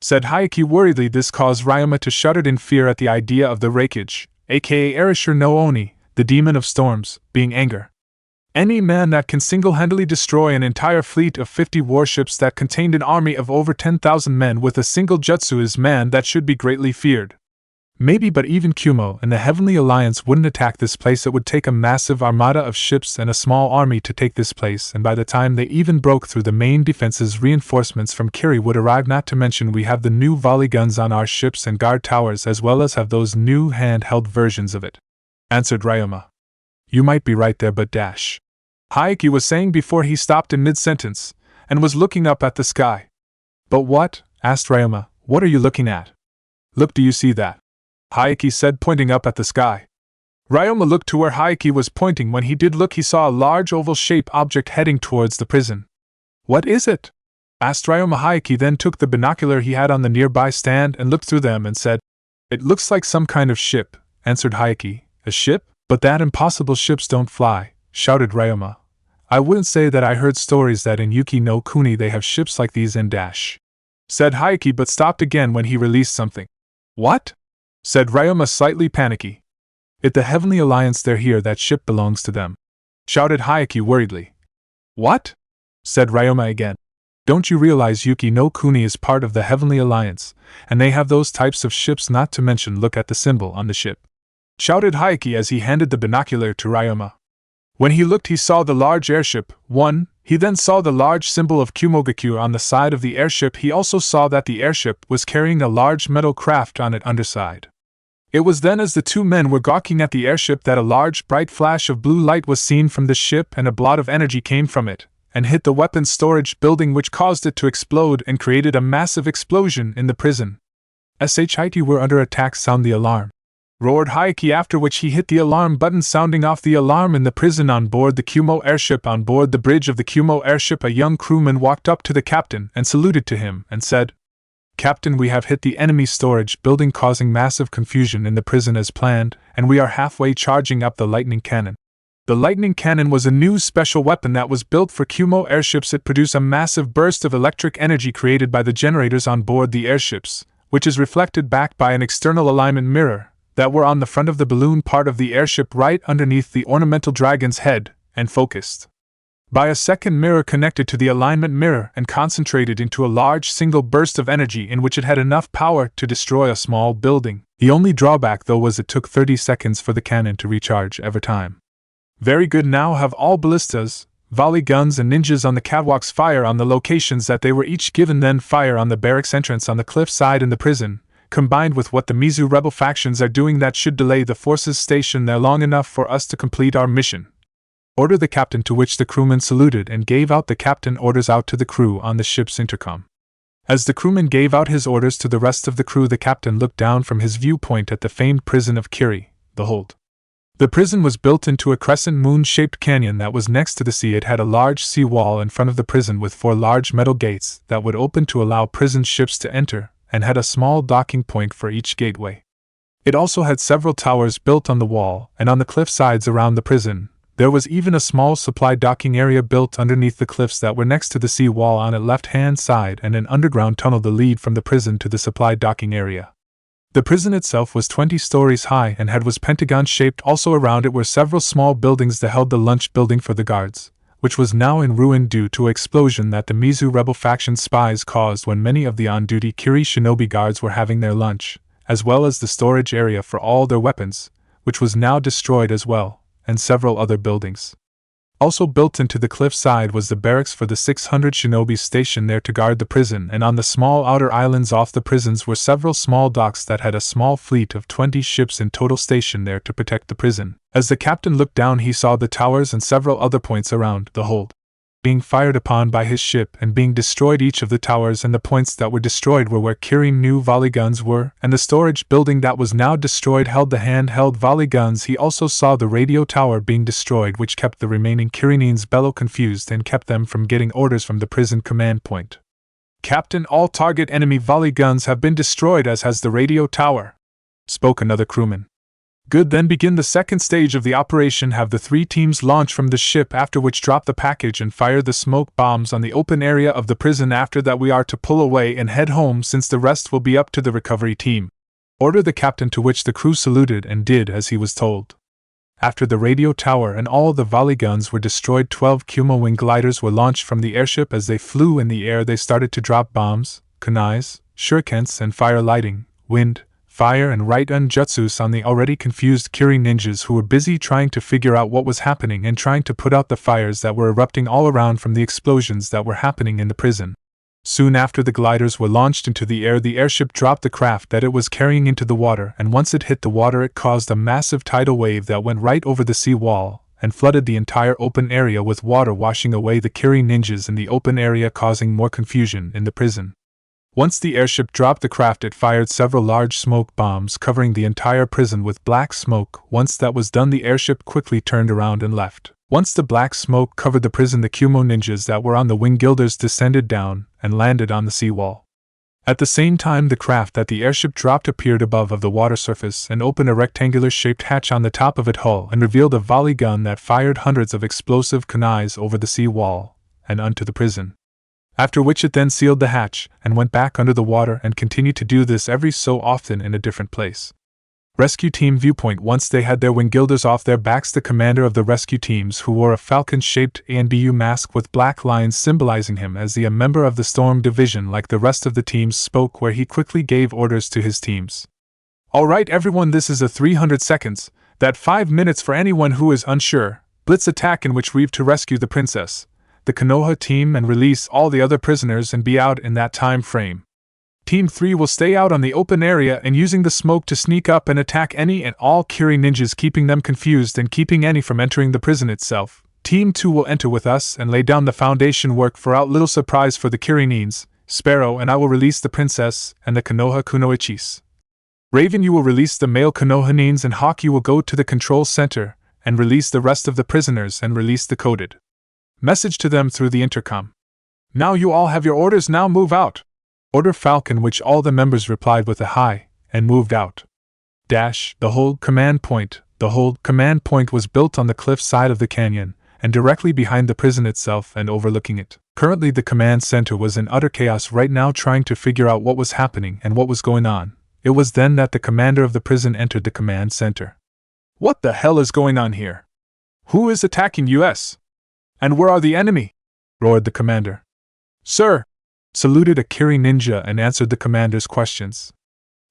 said Hayaki worriedly. This caused Ryoma to shudder in fear at the idea of the Raikage, aka Erishur no Oni, the demon of storms, being anger. Any man that can single-handedly destroy an entire fleet of 50 warships that contained an army of over 10,000 men with a single jutsu is man that should be greatly feared. Maybe, but even Kumo and the Heavenly Alliance wouldn't attack this place. It would take a massive armada of ships and a small army to take this place, and by the time they even broke through the main defenses, reinforcements from Kiri would arrive. Not to mention we have the new volley guns on our ships and guard towers, as well as have those new handheld versions of it, answered Ryoma. You might be right there, but dash, Hayaki was saying before he stopped in mid-sentence, and was looking up at the sky. But what? Asked Ryoma. What are you looking at? Look, do you see that? Hayaki said, pointing up at the sky. Ryoma looked to where Hayaki was pointing. When he did look, he saw a large oval-shaped object heading towards the prison. What is it? Asked Ryoma. Hayaki then took the binocular he had on the nearby stand and looked through them and said, It looks like some kind of ship, answered Hayaki. A ship? But that impossible, ships don't fly, shouted Ryoma. I wouldn't say that. I heard stories that in Yuki no Kuni they have ships like these in dash, said Hayaki, but stopped again when he released something. What? Said Ryoma, slightly panicky. It the Heavenly Alliance, they're here, that ship belongs to them, shouted Hayaki worriedly. What? Said Ryoma again. Don't you realize Yuki no Kuni is part of the Heavenly Alliance, and they have those types of ships? Not to mention look at the symbol on the ship, shouted Hayaki as he handed the binocular to Ryoma. When he looked, he saw the large airship, one. He then saw the large symbol of Kumogakure on the side of the airship. He also saw that the airship was carrying a large metal craft on its underside. It was then, as the two men were gawking at the airship, that a large bright flash of blue light was seen from the ship, and a blot of energy came from it, and hit the weapons storage building, which caused it to explode and created a massive explosion in the prison. "SHIT, we're under attack, sound the alarm," roared Hayaki, after which he hit the alarm button, sounding off the alarm in the prison on board the Kumo airship. On board the bridge of the Kumo airship, a young crewman walked up to the captain and saluted to him and said, "Captain, we have hit the enemy storage building, causing massive confusion in the prison as planned, and we are halfway charging up the lightning cannon." The lightning cannon was a new special weapon that was built for Kumo airships. It produced a massive burst of electric energy created by the generators on board the airships, which is reflected back by an external alignment mirror that were on the front of the balloon part of the airship right underneath the ornamental dragon's head, and focused by a second mirror connected to the alignment mirror and concentrated into a large single burst of energy in which it had enough power to destroy a small building. The only drawback though was it took 30 seconds for the cannon to recharge every time. Very good. Now have all ballistas, volley guns and ninjas on the catwalks fire on the locations that they were each given, then fire on the barracks entrance on the cliff side in the prison. Combined with what the Mizu rebel factions are doing, that should delay the forces stationed there long enough for us to complete our mission. Order the captain, to which the crewman saluted and gave out the captain orders out to the crew on the ship's intercom. As the crewman gave out his orders to the rest of the crew, the captain looked down from his viewpoint at the famed prison of Kiri, the hold. The prison was built into a crescent moon-shaped canyon that was next to the sea. It had a large sea wall in front of the prison with 4 large metal gates that would open to allow prison ships to enter, and had a small docking point for each gateway. It also had several towers built on the wall and on the cliff sides around the prison. There was even a small supply docking area built underneath the cliffs that were next to the sea wall on its left-hand side, and an underground tunnel to lead from the prison to the supply docking area. The prison itself was 20 stories high and was pentagon-shaped. Also around it were several small buildings that held the lunch building for the guards, which was now in ruin due to an explosion that the Mizu rebel faction spies caused when many of the on-duty Kiri shinobi guards were having their lunch, as well as the storage area for all their weapons, which was now destroyed as well, and several other buildings. Also built into the cliffside was the barracks for the 600 shinobi stationed there to guard the prison, and on the small outer islands off the prisons were several small docks that had a small fleet of 20 ships in total stationed there to protect the prison. As the captain looked down, he saw the towers and several other points around the hold being fired upon by his ship and being destroyed. Each of the towers and the points that were destroyed were where Kirin new volley guns were, and the storage building that was now destroyed held the handheld volley guns. He also saw the radio tower being destroyed, which kept the remaining Kirinins bellow confused and kept them from getting orders from the prison command point. "Captain, all target enemy volley guns have been destroyed, as has the radio tower," spoke another crewman. "Good, then begin the second stage of the operation. Have the 3 teams launch from the ship, after which drop the package and fire the smoke bombs on the open area of the prison. After that we are to pull away and head home, since the rest will be up to the recovery team," ordered the captain, to which the crew saluted and did as he was told. After the radio tower and all the volley guns were destroyed, 12 Kumo wing gliders were launched from the airship. As they flew in the air, they started to drop bombs, kunais, shurikens, and fire lighting, wind, fire, and right-on jutsus on the already confused Kirin ninjas, who were busy trying to figure out what was happening and trying to put out the fires that were erupting all around from the explosions that were happening in the prison. Soon after the gliders were launched into the airship dropped the craft that it was carrying into the water, and once it hit the water it caused a massive tidal wave that went right over the sea wall and flooded the entire open area with water, washing away the Kirin ninjas in the open area, causing more confusion in the prison. Once the airship dropped the craft, it fired several large smoke bombs covering the entire prison with black smoke. Once that was done, the airship quickly turned around and left. Once the black smoke covered the prison, the Kumo ninjas that were on the wing gilders descended down and landed on the seawall. At the same time, the craft that the airship dropped appeared above of the water surface and opened a rectangular-shaped hatch on the top of its hull and revealed a volley gun that fired hundreds of explosive kunais over the sea wall and onto the prison. After which it then sealed the hatch and went back under the water and continued to do this every so often in a different place. Rescue Team Viewpoint. Once they had their wing gilders off their backs, the commander of the rescue teams, who wore a falcon-shaped ANBU mask with black lines symbolizing him as a member of the Storm Division like the rest of the teams, spoke, where he quickly gave orders to his teams. "All right, everyone, this is a 300 seconds, that 5 minutes for anyone who is unsure. Blitz attack in which we've to rescue the princess, the Konoha team, and release all the other prisoners and be out in that time frame. Team 3 will stay out on the open area and using the smoke to sneak up and attack any and all Kirin ninjas, keeping them confused and keeping any from entering the prison itself. Team 2 will enter with us and lay down the foundation work for out little surprise for the Kirinins. Sparrow and I will release the princess and the Konoha Kunoichis. Raven, you will release the male Konohanins, and Hawk, you will go to the control center and release the rest of the prisoners and release the coded message to them through the intercom. Now you all have your orders, now move out. Order Falcon, which all the members replied with a hi, and moved out. The hold command point. The hold command point was built on the cliff side of the canyon, and directly behind the prison itself and overlooking it. Currently the command center was in utter chaos right now, trying to figure out what was happening and what was going on. It was then that the commander of the prison entered the command center. "What the hell is going on here? Who is attacking us? And where are the enemy?" roared the commander. "Sir," saluted a Kirin ninja and answered the commander's questions.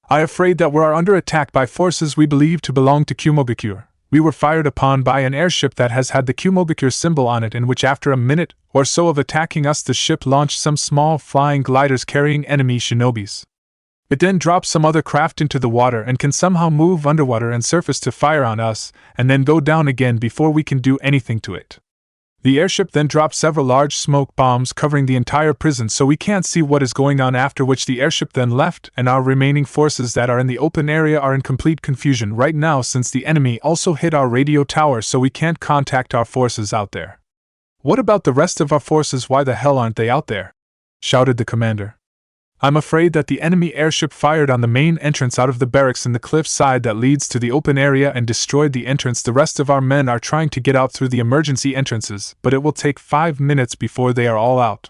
"I am afraid that we are under attack by forces we believe to belong to Kumogakure. We were fired upon by an airship that has had the Kumogakure symbol on it, in which after a minute or so of attacking us, the ship launched some small flying gliders carrying enemy shinobis. It then dropped some other craft into the water and can somehow move underwater and surface to fire on us, and then go down again before we can do anything to it. The airship then dropped several large smoke bombs covering the entire prison, so we can't see what is going on, after which the airship then left, and our remaining forces that are in the open area are in complete confusion right now, since the enemy also hit our radio tower, so we can't contact our forces out there." "What about the rest of our forces? Why the hell aren't they out there?" shouted the commander. "I'm afraid that the enemy airship fired on the main entrance out of the barracks in the cliff side that leads to the open area and destroyed the entrance. The rest of our men are trying to get out through the emergency entrances, but it will take 5 minutes before they are all out.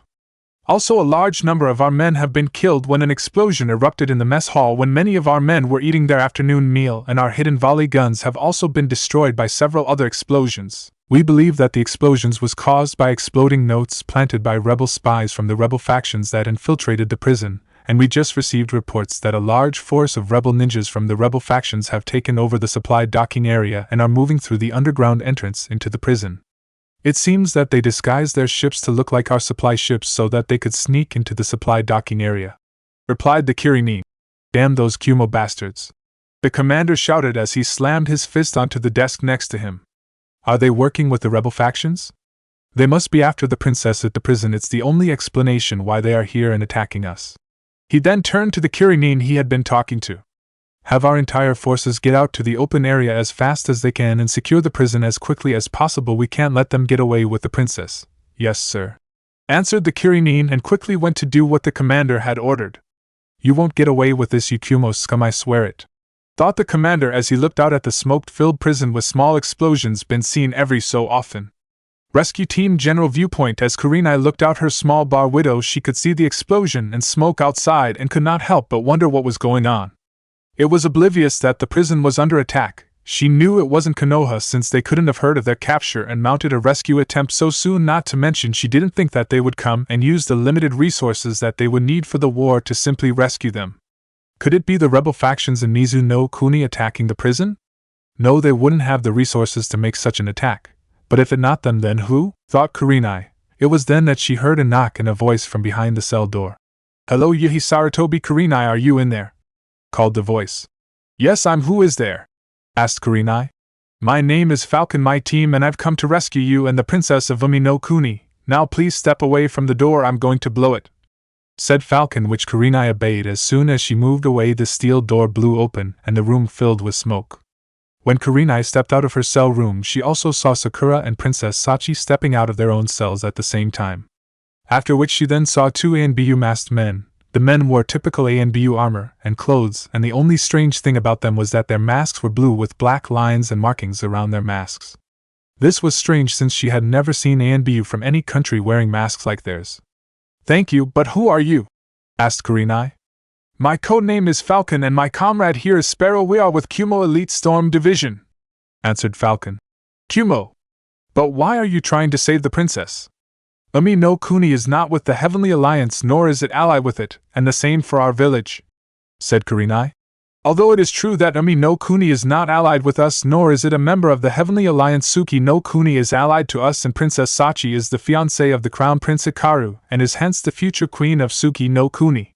Also, a large number of our men have been killed when an explosion erupted in the mess hall when many of our men were eating their afternoon meal, and our hidden volley guns have also been destroyed by several other explosions. We believe that the explosions was caused by exploding notes planted by rebel spies from the rebel factions that infiltrated the prison, and we just received reports that a large force of rebel ninjas from the rebel factions have taken over the supply docking area and are moving through the underground entrance into the prison. It seems that they disguised their ships to look like our supply ships so that they could sneak into the supply docking area," replied the Kirin. "Damn those Kumo bastards," the commander shouted as he slammed his fist onto the desk next to him. "Are they working with the rebel factions? They must be after the princess at the prison. It's the only explanation why they are here and attacking us." He then turned to the Kirin he had been talking to. "Have our entire forces get out to the open area as fast as they can and secure the prison as quickly as possible. We can't let them get away with the princess." "Yes, sir," answered the Kirin and quickly went to do what the commander had ordered. "You won't get away with this, you Kumo scum, I swear it," thought the commander as he looked out at the smoke-filled prison with small explosions been seen every so often. Rescue Team General Viewpoint. As Kurenai looked out her small bar window, she could see the explosion and smoke outside and could not help but wonder what was going on. It was oblivious that the prison was under attack. She knew it wasn't Konoha since they couldn't have heard of their capture and mounted a rescue attempt so soon, not to mention she didn't think that they would come and use the limited resources that they would need for the war to simply rescue them. Could it be the rebel factions in Mizu no Kuni attacking the prison? No, they wouldn't have the resources to make such an attack. But if it not them, then who? Thought Kurenai. It was then that she heard a knock and a voice from behind the cell door. "Hello, Yuhi Sarutobi Kurenai, are you in there?" called the voice. "Yes, I'm. Who is there?" asked Kurenai. "My name is Falcon, my team, and I've come to rescue you and the princess of Umi no Kuni. Now please step away from the door, I'm going to blow it," said Falcon, which Kurenai obeyed. As soon as she moved away, the steel door blew open and the room filled with smoke. When Kurenai stepped out of her cell room, she also saw Sakura and Princess Sachi stepping out of their own cells at the same time. After which she then saw two ANBU masked men. The men wore typical ANBU armor and clothes, and the only strange thing about them was that their masks were blue with black lines and markings around their masks. This was strange since she had never seen ANBU from any country wearing masks like theirs. "Thank you, but who are you?" asked Kurenai. "My codename is Falcon and my comrade here is Sparrow. We are with Kumo Elite Storm Division," answered Falcon. "Kumo? But why are you trying to save the princess? Umi no Kuni is not with the Heavenly Alliance, nor is it allied with it, and the same for our village," said Kurenai. "Although it is true that Umi no Kuni is not allied with us, nor is it a member of the Heavenly Alliance, Suki no Kuni is allied to us, and Princess Sachi is the fiancée of the Crown Prince Hikaru, and is hence the future queen of Suki no Kuni.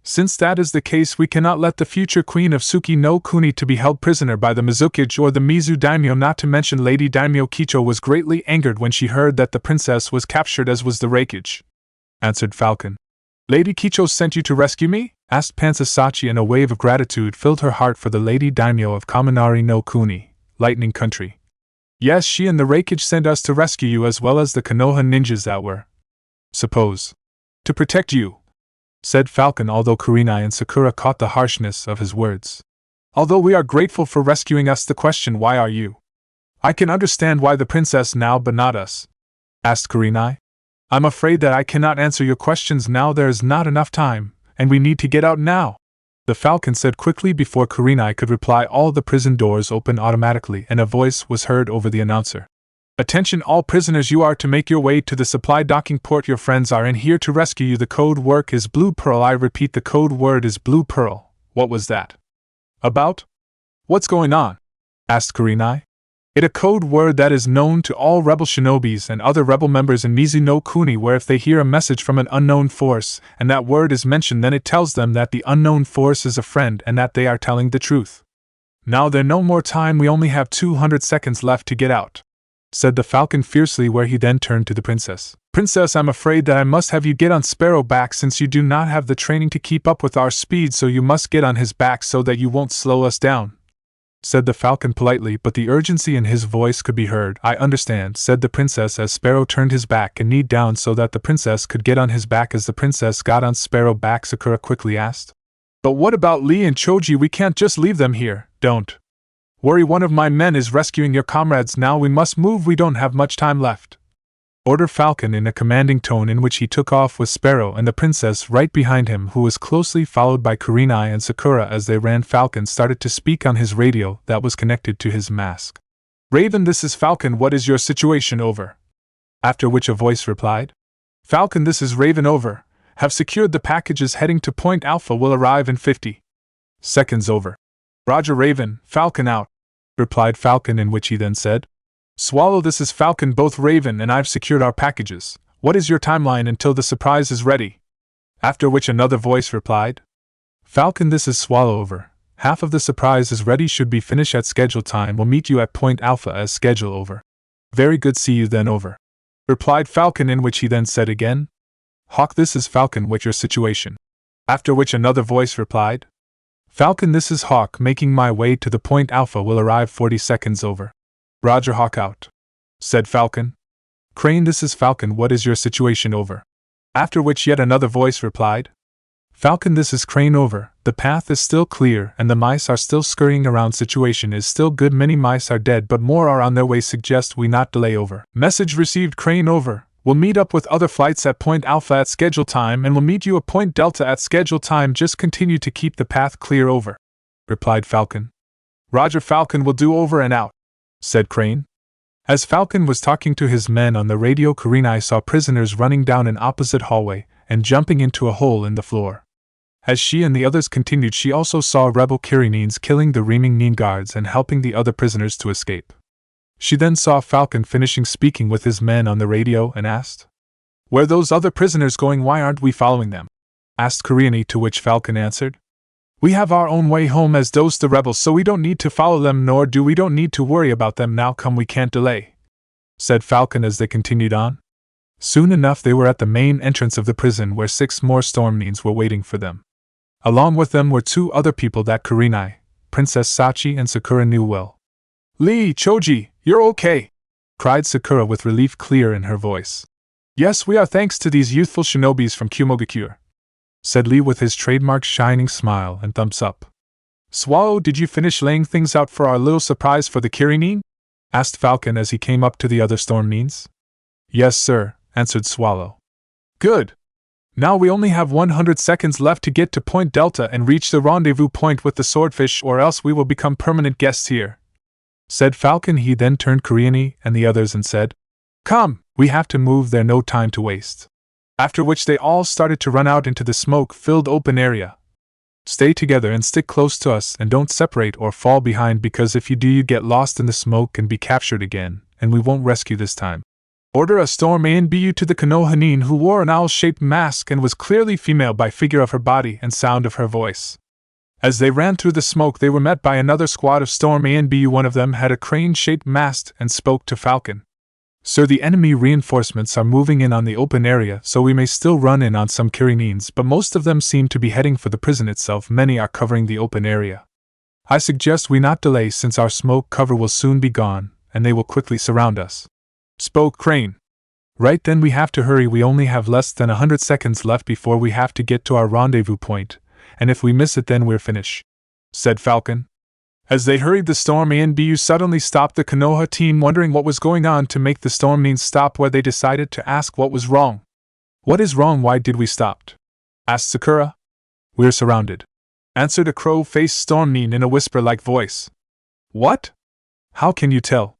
Since that is the case, we cannot let the future queen of Suki no Kuni to be held prisoner by the Mizukage or the Mizu daimyo. Not to mention Lady Daimyo Kicho was greatly angered when she heard that the princess was captured, as was the Raikage," answered Falcon. "Lady Kicho sent you to rescue me?" asked Princess Sachi, and a wave of gratitude filled her heart for the Lady Daimyo of Kaminari no Kuni, Lightning Country. "Yes, she and the Raikage sent us to rescue you, as well as the Konoha ninjas that were supposed to protect you," said Falcon, although Kurenai and Sakura caught the harshness of his words. "Although we are grateful for rescuing us, the question, why are you? I can understand why the princess now, but not us," asked Kurenai. "I'm afraid that I cannot answer your questions now. There is not enough time, and we need to get out now," the Falcon said quickly. Before Kurenai could reply, all the prison doors opened automatically and a voice was heard over the announcer. "Attention all prisoners, you are to make your way to the supply docking port. Your friends are in here to rescue you. The code word is Blue Pearl. I repeat, the code word is Blue Pearl." "What was that about? What's going on?" asked Kurenai. "It a code word that is known to all rebel shinobis and other rebel members in Mizu no Kuni, where if they hear a message from an unknown force, and that word is mentioned, then it tells them that the unknown force is a friend and that they are telling the truth. Now there's no more time, we only have 200 seconds left to get out," said the Falcon fiercely, where he then turned to the princess. "Princess, I'm afraid that I must have you get on Sparrow back since you do not have the training to keep up with our speed, so you must get on his back so that you won't slow us down," said the Falcon politely, but the urgency in his voice could be heard. "I understand," said the princess as Sparrow turned his back and kneed down so that the princess could get on his back. As the princess got on Sparrow back, Sakura quickly asked, "But what about Lee and Choji? We can't just leave them here." "Don't worry, one of my men is rescuing your comrades now. We must move, we don't have much time left," ordered Falcon in a commanding tone, in which he took off with Sparrow and the princess right behind him, who was closely followed by Kurenai and Sakura. As they ran, Falcon started to speak on his radio that was connected to his mask. "Raven, this is Falcon, what is your situation? Over." After which a voice replied, "Falcon, this is Raven, over. Have secured the packages heading to Point Alpha, will arrive in 50 seconds, over." "Roger, Raven, Falcon out," replied Falcon, in which he then said, Swallow, this is Falcon, both Raven and I've secured our packages. What is your timeline until the surprise is ready? After which another voice replied, Falcon, this is Swallow, over. Half of the surprise is ready, should be finished at schedule time. We'll meet you at Point Alpha as schedule, over. Very good, see you then, over. Replied Falcon, in which he then said again, Hawk, this is Falcon, with your situation. After which another voice replied, Falcon, this is Hawk, making my way to the Point Alpha, will arrive 40 seconds, over. Roger, Hawk, out. Said Falcon. Crane, this is Falcon, what is your situation, over. After which yet another voice replied, Falcon, this is Crane, over. The path is still clear and the mice are still scurrying around. Situation is still good. Many mice are dead but more are on their way. Suggest we not delay, over. Message received, Crane, over. We'll meet up with other flights at Point Alpha at schedule time and we'll meet you at Point Delta at schedule time. Just continue to keep the path clear, over. Replied Falcon. Roger, Falcon, will do, over and out. Said Crane. As Falcon was talking to his men on the radio, Kurenai saw prisoners running down an opposite hallway and jumping into a hole in the floor. As she and the others continued, she also saw rebel Kirinines killing the reaming Nin guards and helping the other prisoners to escape. She then saw Falcon finishing speaking with his men on the radio and asked, Where are those other prisoners going? Why aren't we following them? Asked Kurenai, to which Falcon answered, We have our own way home as those the rebels, so we don't need to follow them, nor do we don't need to worry about them now. Come, we can't delay. Said Falcon as they continued on. Soon enough they were at the main entrance of the prison where 6 more Stormnines were waiting for them. Along with them were 2 other people that Kurenai, Princess Sachi and Sakura knew well. Lee, Choji, you're okay, cried Sakura with relief clear in her voice. Yes, we are, thanks to these youthful shinobis from Kumogakure, said Lee with his trademark shining smile and thumbs up. Swallow, did you finish laying things out for our little surprise for the Kirinine? Asked Falcon as he came up to the other Stormnines. Yes, sir, answered Swallow. Good. Now we only have 100 seconds left to get to Point Delta and reach the rendezvous point with the swordfish, or else we will become permanent guests here, said Falcon. He then turned Kurenai and the others and said, Come, we have to move there, no time to waste. After which they all started to run out into the smoke-filled open area. Stay together and stick close to us and don't separate or fall behind, because if you do you get lost in the smoke and be captured again, and we won't rescue this time. Order a Storm ANBU to the Konoha Nin, who wore an owl-shaped mask and was clearly female by figure of her body and sound of her voice. As they ran through the smoke they were met by another squad of Storm ANBU. One of them had a crane-shaped mask and spoke to Falcon. Sir, the enemy reinforcements are moving in on the open area, so we may still run in on some Kirinines, but most of them seem to be heading for the prison itself. Many are covering the open area. I suggest we not delay, since our smoke cover will soon be gone, and they will quickly surround us. Spoke Crane. Right, then we have to hurry. We only have less than 100 seconds left before we have to get to our rendezvous point, and if we miss it then we're finished, said Falcon. As they hurried, the Storm ANBU suddenly stopped the Konoha team, wondering what was going on to make the Stormnines stop, where they decided to ask what was wrong. What is wrong? Why did we stop? Asked Sakura. We're surrounded, answered a crow-faced Stormnine in a whisper-like voice. What? How can you tell?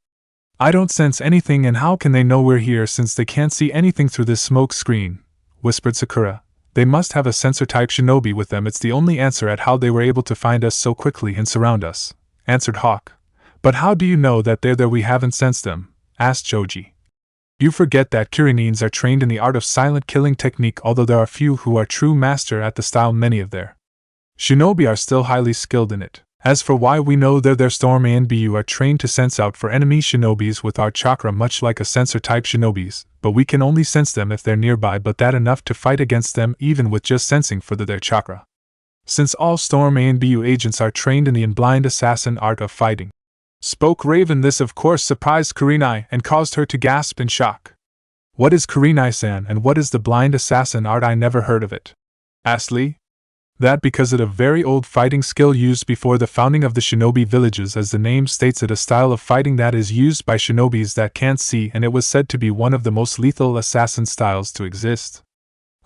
I don't sense anything, and how can they know we're here since they can't see anything through this smoke screen? Whispered Sakura. They must have a sensor-type shinobi with them. It's the only answer at how they were able to find us so quickly and surround us, answered Hawk. But how do you know that they're there? We haven't sensed them, asked Choji. You forget that Kirinines are trained in the art of silent killing technique, although there are few who are true master at the style. Many of their shinobi are still highly skilled in it. As for why we know their Storm ANBU are trained to sense out for enemy shinobis with our chakra, much like a sensor-type shinobis, but we can only sense them if they're nearby, but that enough to fight against them even with just sensing for their chakra. Since all Storm ANBU agents are trained in the blind assassin art of fighting. Spoke Raven. This of course surprised Kurenai and caused her to gasp in shock. What is Kurenai-san, and what is the blind assassin art? I never heard of it, asked Lee. That because it's a very old fighting skill used before the founding of the shinobi villages. As the name states, it a style of fighting that is used by shinobis that can't see, and it was said to be one of the most lethal assassin styles to exist.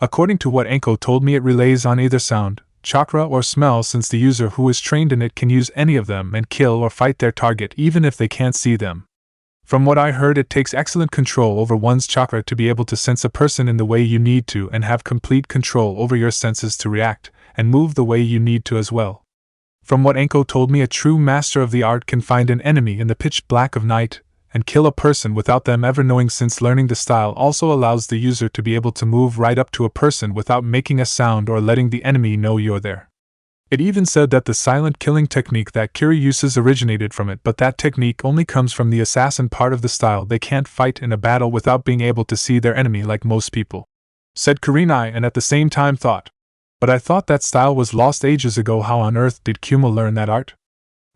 According to what Enko told me, it relays on either sound, chakra or smell, since the user who is trained in it can use any of them and kill or fight their target even if they can't see them. From what I heard, it takes excellent control over one's chakra to be able to sense a person in the way you need to and have complete control over your senses to react and move the way you need to as well. From what Enko told me, a true master of the art can find an enemy in the pitch black of night and kill a person without them ever knowing, since learning the style also allows the user to be able to move right up to a person without making a sound or letting the enemy know you're there. It even said that the silent killing technique that Kiri uses originated from it, but that technique only comes from the assassin part of the style. They can't fight in a battle without being able to see their enemy like most people. Said Kurenai, and at the same time thought, but I thought that style was lost ages ago. How on earth did Kumo learn that art?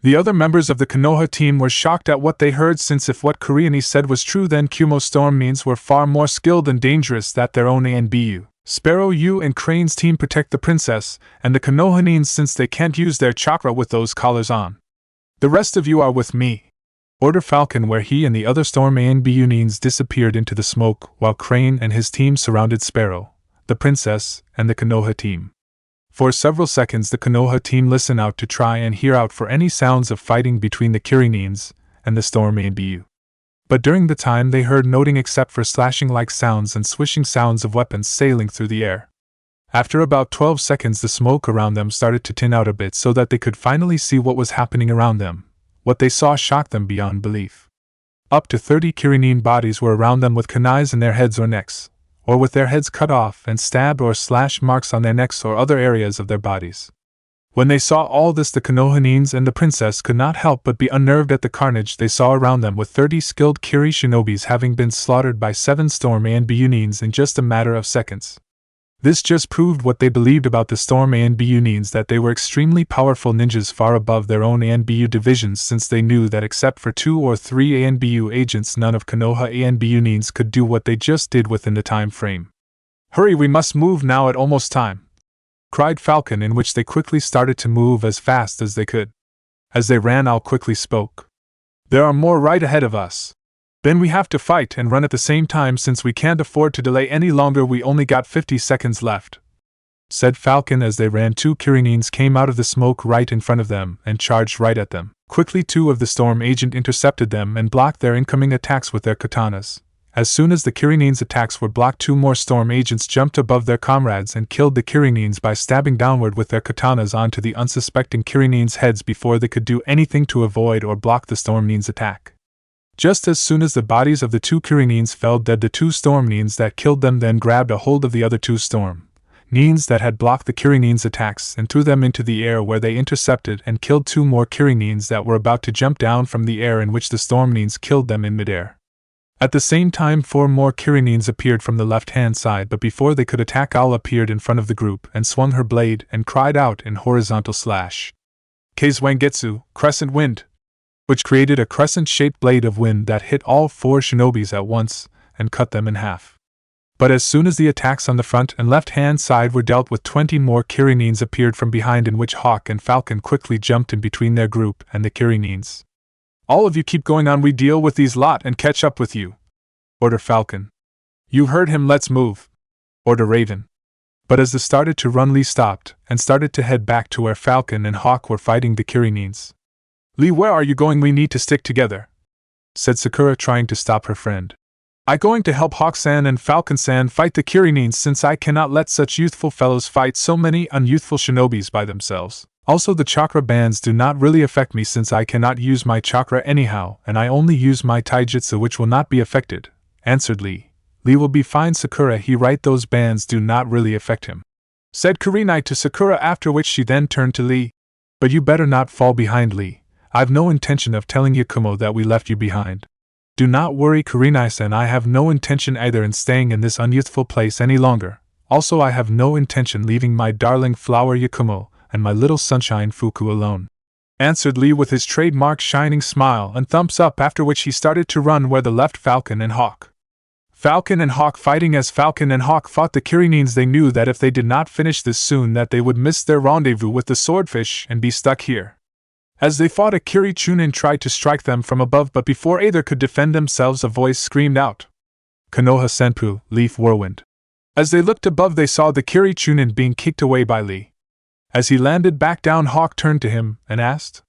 The other members of the Konoha team were shocked at what they heard, since if what Kurenai said was true, then Kumo's storm means were far more skilled and dangerous than their own ANBU. Sparrow, you and Crane's team protect the princess and the Konohanines, since they can't use their chakra with those collars on. The rest of you are with me. Order Falcon, where he and the other Storm ANBU disappeared into the smoke, while Crane and his team surrounded Sparrow, the princess, and the Konoha team. For several seconds the Konoha team listened out to try and hear out for any sounds of fighting between the Kirinines and the Storm ANBU. But during the time they heard nothing except for slashing-like sounds and swishing sounds of weapons sailing through the air. After about 12 seconds the smoke around them started to thin out a bit so that they could finally see what was happening around them. What they saw shocked them beyond belief. Up to 30 Kirinine bodies were around them with kunais in their heads or necks, or with their heads cut off and stabbed or slash marks on their necks or other areas of their bodies. When they saw all this, the Konohanines and the princess could not help but be unnerved at the carnage they saw around them, with 30 skilled Kiri shinobis having been slaughtered by 7 Storm ANBU in just a matter of seconds. This just proved what they believed about the Storm ANBU, that they were extremely powerful ninjas far above their own ANBU divisions, since they knew that except for 2 or 3 ANBU agents, none of Konoha ANBU could do what they just did within the time frame. Hurry, we must move now, at almost time, cried Falcon, in which they quickly started to move as fast as they could. As they ran, Al quickly spoke. There are more right ahead of us. Then we have to fight and run at the same time, since we can't afford to delay any longer. We only got 50 seconds left, said Falcon. As they ran, 2 Kirinines came out of the smoke right in front of them and charged right at them. Quickly 2 of the Storm agent intercepted them and blocked their incoming attacks with their katanas. As soon as the Kirinines' attacks were blocked, 2 more Storm agents jumped above their comrades and killed the Kirinines by stabbing downward with their katanas onto the unsuspecting Kirinines' heads before they could do anything to avoid or block the Stormnines' attack. Just as soon as the bodies of the 2 Kirinines fell dead, the 2 Stormnines that killed them then grabbed a hold of the other 2 Stormnines that had blocked the Kirinines' attacks and threw them into the air, where they intercepted and killed 2 more Kirinines that were about to jump down from the air, in which the Stormnines killed them in midair. At the same time 4 more Kirinines appeared from the left-hand side, but before they could attack, Al appeared in front of the group and swung her blade and cried out in horizontal slash Kazwangetsu, crescent wind, which created a crescent-shaped blade of wind that hit all 4 shinobis at once and cut them in half. But as soon as the attacks on the front and left-hand side were dealt with, 20 more Kirinines appeared from behind, in which Hawk and Falcon quickly jumped in between their group and the Kirinines. All of you keep going on, we deal with these lot and catch up with you, order Falcon. You heard him, let's move, order Raven. But as they started to run, Lee stopped and started to head back to where Falcon and Hawk were fighting the Kirinines. Lee, where are you going? We need to stick together, said Sakura, trying to stop her friend. I'm going to help Hawk-san and Falcon-san fight the Kirinines, since I cannot let such youthful fellows fight so many unyouthful shinobis by themselves. Also, the chakra bands do not really affect me, since I cannot use my chakra anyhow, and I only use my taijutsu, which will not be affected, answered Lee. Lee will be fine, Sakura. He right, those bands do not really affect him, said Kurenai to Sakura, after which she then turned to Lee. But you better not fall behind, Lee. I've no intention of telling Yakumo that we left you behind. Do not worry, Kurenai-san, I have no intention either in staying in this unyouthful place any longer. Also, I have no intention leaving my darling flower Yakumo and my little sunshine Fuku alone, answered Lee with his trademark shining smile and thumbs up, after which he started to run where the left Falcon and Hawk. Falcon and Hawk fighting. As Falcon and Hawk fought the Kirinines, they knew that if they did not finish this soon, that they would miss their rendezvous with the swordfish and be stuck here. As they fought, a Kiri Chunin tried to strike them from above, but before either could defend themselves, a voice screamed out, Konoha Senpu, Leaf Whirlwind. As they looked above, they saw the Kiri Chunin being kicked away by Lee. As he landed back down, Hawk turned to him and asked,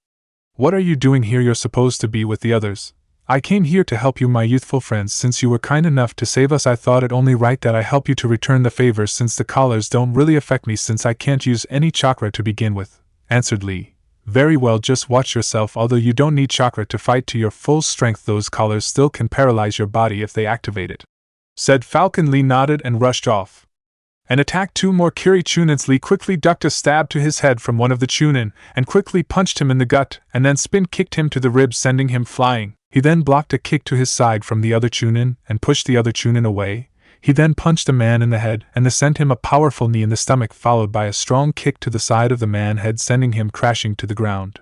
What are you doing here? You're supposed to be with the others. I came here to help you, my youthful friends. Since you were kind enough to save us, I thought it only right that I help you to return the favor, since the collars don't really affect me, since I can't use any chakra to begin with, answered Lee, Very well, just watch yourself. Although you don't need chakra to fight to your full strength, those collars still can paralyze your body if they activate it," said Falcon. Lee nodded and rushed off and attacked 2 more Kiri Chunins. Lee quickly ducked a stab to his head from one of the Chunin and quickly punched him in the gut, and then spin kicked him to the ribs, sending him flying. He then blocked a kick to his side from the other Chunin and pushed the other Chunin away. He then punched a man in the head and sent him a powerful knee in the stomach, followed by a strong kick to the side of the man's head, sending him crashing to the ground.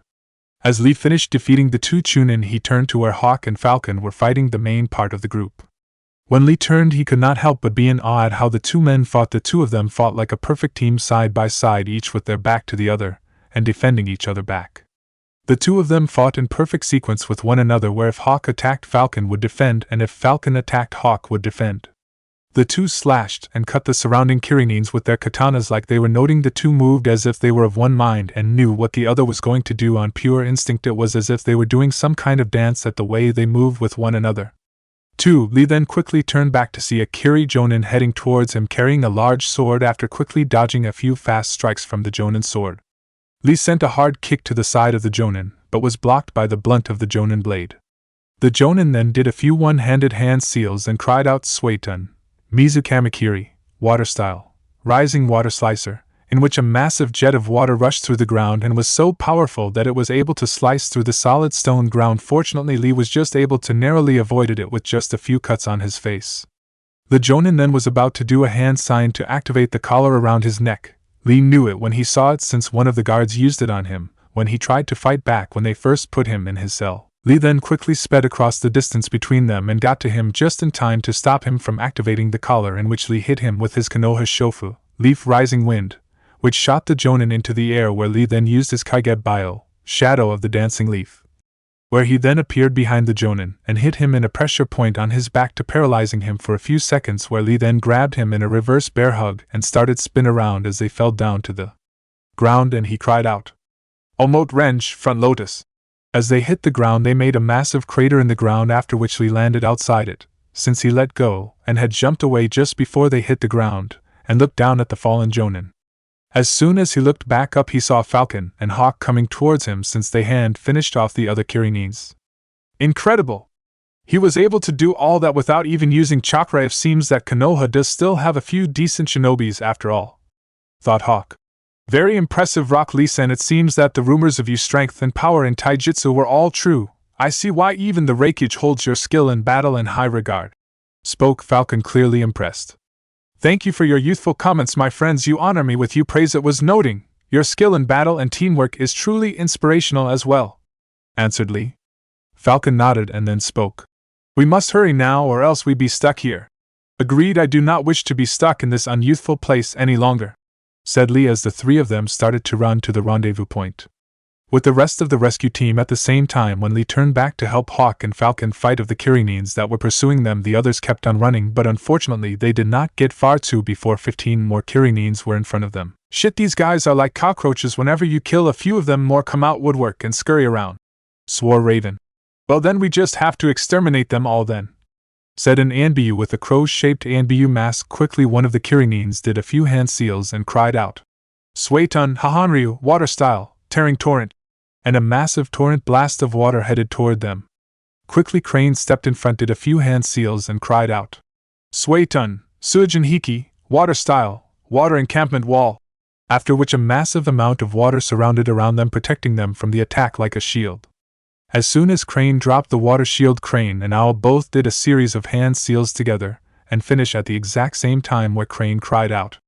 As Lee finished defeating the 2 Chunin, he turned to where Hawk and Falcon were fighting the main part of the group. When Lee turned, he could not help but be in awe at how the 2 men fought. The 2 of them fought like a perfect team, side by side, each with their back to the other, and defending each other back. The 2 of them fought in perfect sequence with one another, where if Hawk attacked, Falcon would defend, and if Falcon attacked, Hawk would defend. The 2 slashed and cut the surrounding Kirinins with their katanas like they were noting. The 2 moved as if they were of one mind and knew what the other was going to do on pure instinct. It was as if they were doing some kind of dance at the way they moved with one another. 2. Lee then quickly turned back to see a Kiri Jonin heading towards him carrying a large sword. After quickly dodging a few fast strikes from the Jonin sword, Lee sent a hard kick to the side of the Jonin, but was blocked by the blunt of the Jonin blade. The Jonin then did a few one-handed hand seals and cried out, "Suetun, Mizukamakiri, water style, rising water slicer," in which a massive jet of water rushed through the ground and was so powerful that it was able to slice through the solid stone ground. Fortunately, Lee was just able to narrowly avoid it with just a few cuts on his face. The Jonin then was about to do a hand sign to activate the collar around his neck. Lee knew it when he saw it, since one of the guards used it on him when he tried to fight back when they first put him in his cell. Lee then quickly sped across the distance between them and got to him just in time to stop him from activating the collar, in which Lee hit him with his Konoha Shofu, Leaf Rising Wind, which shot the Jonin into the air, where Lee then used his Kaige Bio, Shadow of the Dancing Leaf, where he then appeared behind the Jonin and hit him in a pressure point on his back to paralyzing him for a few seconds, where Lee then grabbed him in a reverse bear hug and started spin around as they fell down to the ground, and he cried out, "Omote Renge, Front Lotus." As they hit the ground, they made a massive crater in the ground, after which Lee landed outside it, since he let go and had jumped away just before they hit the ground, and looked down at the fallen Jonin. As soon as he looked back up, he saw Falcon and Hawk coming towards him, since they had finished off the other Kirinins. Incredible! He was able to do all that without even using chakra. It seems that Konoha does still have a few decent shinobis after all, thought Hawk. Very impressive, Rock Lee-san. It seems that the rumors of your strength and power in taijutsu were all true. I see why even the Raikage holds your skill in battle in high regard, spoke Falcon, clearly impressed. Thank you for your youthful comments, my friends. You honor me with your praise. It was noting. Your skill in battle and teamwork is truly inspirational as well, answered Lee. Falcon nodded and then spoke. We must hurry now, or else we be stuck here. Agreed. I do not wish to be stuck in this unyouthful place any longer, said Lee as the 3 of them started to run to the rendezvous point with the rest of the rescue team. At the same time, when Lee turned back to help Hawk and Falcon fight of the Kirinins that were pursuing them, the others kept on running, but unfortunately they did not get far too before 15 more Kirinins were in front of them. Shit, these guys are like cockroaches. Whenever you kill a few of them, more come out woodwork and scurry around, swore Raven. Well, then we just have to exterminate them all then, said an Anbu with a crow-shaped Anbu mask. Quickly one of the Kirinins did a few hand seals and cried out, "Suetun, Hahanryu, water style, tearing torrent," and a massive torrent blast of water headed toward them. Quickly Crane stepped in front, did a few hand seals and cried out, "Suetun, Suijin Hiki, water style, water encampment wall," after which a massive amount of water surrounded around them, protecting them from the attack like a shield. As soon as Crane dropped the water shield, Crane and Owl both did a series of hand seals together, and finish at the exact same time, where Crane cried out,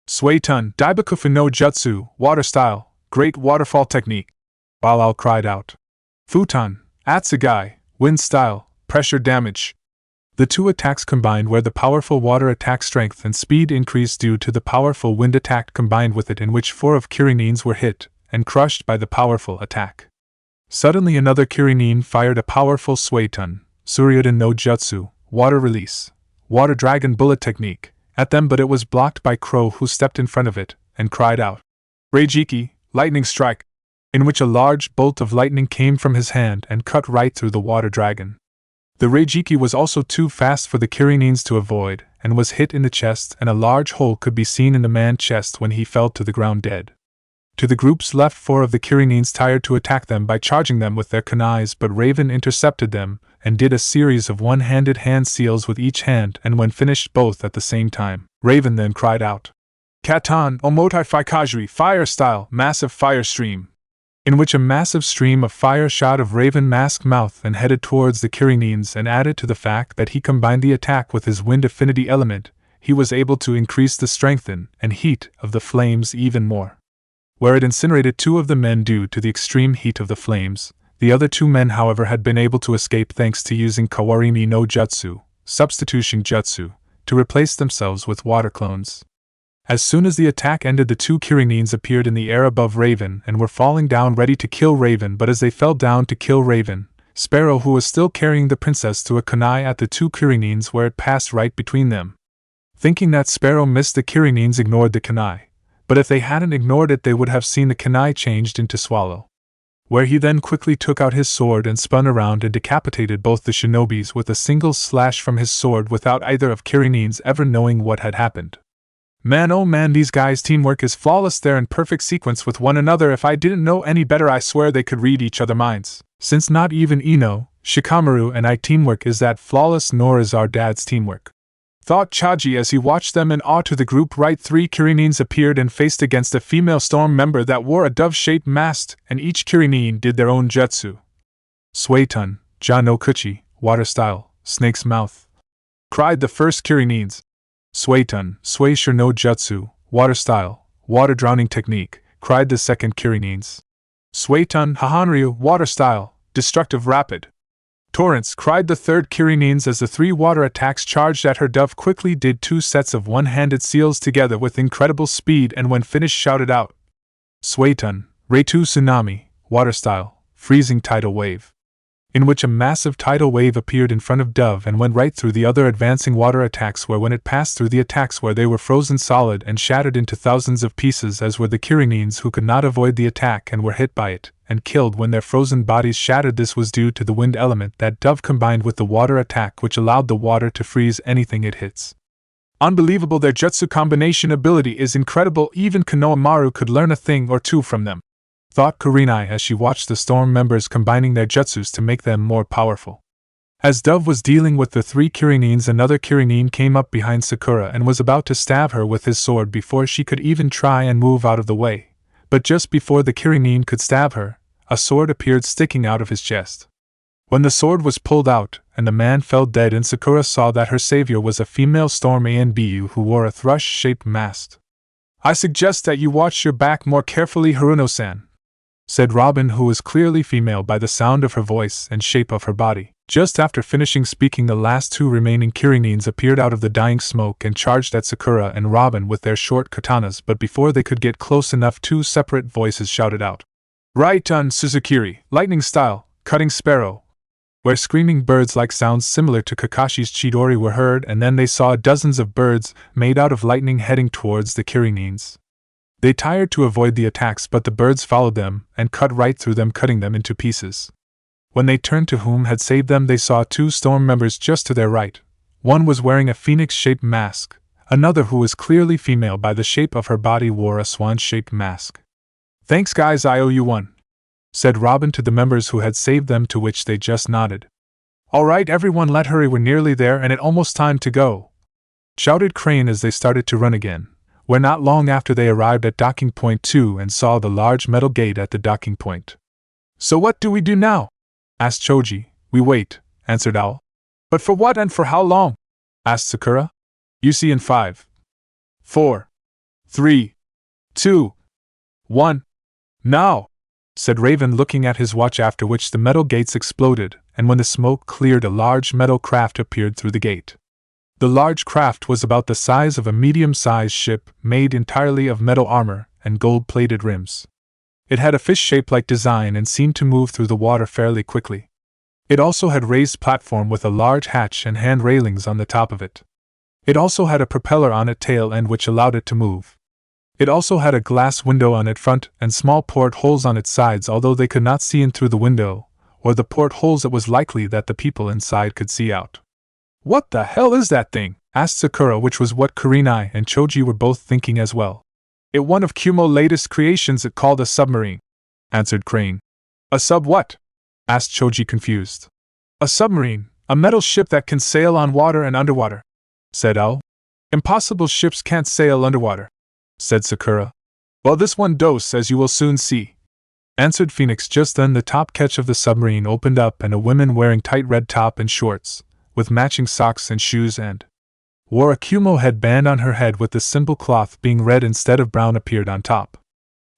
"Suetun, Daibakufu no Jutsu, water style, great waterfall technique," while Owl cried out, "Futon, Atsugai, wind style, pressure damage." The 2 attacks combined, where the powerful water attack strength and speed increased due to the powerful wind attack combined with it, in which 4 of Kirinins were hit and crushed by the powerful attack. Suddenly another Kirinin fired a powerful Suetun, Suryuden no Jutsu, water release, water dragon bullet technique, at them, but it was blocked by Crow, who stepped in front of it and cried out, "Reijiki, lightning strike," in which a large bolt of lightning came from his hand and cut right through the water dragon. The Reijiki was also too fast for the Kirinins to avoid, and was hit in the chest, and a large hole could be seen in the man's chest when he fell to the ground dead. To the group's left, 4 of the Kirinins tried to attack them by charging them with their kunais, but Raven intercepted them and did a series of one-handed hand seals with each hand, and when finished both at the same time, Raven then cried out, Katan Omotai Faikajiri Fire Style Massive Fire Stream, in which a massive stream of fire shot of Raven masked mouth and headed towards the Kirinins, and added to the fact that he combined the attack with his wind affinity element, he was able to increase the strength and heat of the flames even more. Where it incinerated 2 of the men due to the extreme heat of the flames, the other 2 men, however, had been able to escape thanks to using Kawarimi no Jutsu, substitution jutsu, to replace themselves with water clones. As soon as the attack ended, the 2 Kirinins appeared in the air above Raven and were falling down ready to kill Raven, but as they fell down to kill Raven, Sparrow, who was still carrying the princess, threw a kunai at the 2 Kirinins where it passed right between them. Thinking that Sparrow missed, the Kirinins ignored the kunai, but if they hadn't ignored it they would have seen the kunai changed into Swallow, where he then quickly took out his sword and spun around and decapitated both the shinobis with a single slash from his sword without either of Kirinins ever knowing what had happened. Man, oh man, these guys' teamwork is flawless. They're in perfect sequence with one another. If I didn't know any better, I swear they could read each other's minds. Since not even Ino, Shikamaru and I teamwork is that flawless, nor is our dad's teamwork, thought Chaji as he watched them in awe. To the group right, 3 Kirinins appeared and faced against a female storm member that wore a dove-shaped mask, and each Kirinin did their own jutsu. Suetun, Ja no Kuchi, water style, snake's mouth, cried the first Kirinins. Suetun, Sueshur no Jutsu, water style, water drowning technique, cried the second Kirinins. Suetun, Hahanryu, water style, destructive rapid torrents, cried the third Kirinins as the 3 water attacks charged at her. Dove quickly did 2 sets of one-handed seals together with incredible speed, and when finished shouted out, Suetun, Reitu Tsunami, water style, freezing tidal wave, in which a massive tidal wave appeared in front of Dove and went right through the other advancing water attacks, where when it passed through the attacks where they were frozen solid and shattered into thousands of pieces, as were the Kirinins who could not avoid the attack and were hit by it and killed when their frozen bodies shattered. This was due to the wind element that Dove combined with the water attack, which allowed the water to freeze anything it hits. Unbelievable, their jutsu combination ability is incredible. Even Konoha Maru could learn a thing or two from them, thought Kurenai as she watched the storm members combining their jutsus to make them more powerful. As Dove was dealing with the 3 Kirinins, another Kirinin came up behind Sakura and was about to stab her with his sword before she could even try and move out of the way. But just before the Kirinin could stab her, a sword appeared sticking out of his chest. When the sword was pulled out and the man fell dead, and Sakura saw that her savior was a female storm Anbu who wore a thrush-shaped mask. I suggest that you watch your back more carefully, Haruno-san, said Robin, who was clearly female by the sound of her voice and shape of her body. Just after finishing speaking, the last 2 remaining Kirinins appeared out of the dying smoke and charged at Sakura and Robin with their short katanas, but before they could get close enough, 2 separate voices shouted out, Right-un Suzukiri, lightning style, cutting sparrow, where screaming birds-like sounds similar to Kakashi's Chidori were heard, and then they saw dozens of birds made out of lightning heading towards the Kirinins. They tried to avoid the attacks, but the birds followed them and cut right through them, cutting them into pieces. When they turned to whom had saved them, they saw 2 storm members just to their right. One was wearing a phoenix-shaped mask. Another, who was clearly female by the shape of her body, wore a swan-shaped mask. Thanks guys, I owe you one, said Robin to the members who had saved them, to which they just nodded. Alright everyone, let hurry, we're nearly there and it almost time to go, shouted Crane as they started to run again, where not long after they arrived at docking point 2 and saw the large metal gate at the docking point. So what do we do now? Asked Choji. We wait, answered Owl. But for what and for how long? Asked Sakura. You see in 5, 4, 3, 2, 1. Now, said Raven, looking at his watch, after which the metal gates exploded, and when the smoke cleared, a large metal craft appeared through the gate. The large craft was about the size of a medium-sized ship, made entirely of metal armor and gold-plated rims. It had a fish-shape-like design and seemed to move through the water fairly quickly. It also had raised platform with a large hatch and hand railings on the top of it. It also had a propeller on its tail end which allowed it to move. It also had a glass window on its front and small portholes on its sides. Although they could not see in through the window or the portholes, it was likely that the people inside could see out. What the hell is that thing? Asked Sakura, which was what Kurenai and Choji were both thinking as well. It one of Kumo's latest creations it called a submarine, answered Crane. A sub what? Asked Choji confused. A submarine, a metal ship that can sail on water and underwater, said Ao. Impossible ships can't sail underwater, said Sakura. Well, this one does, as you will soon see, answered Phoenix. Just then the top catch of the submarine opened up and a woman wearing tight red top and shorts, with matching socks and shoes and wore a Kumo headband on her head with the simple cloth being red instead of brown appeared on top.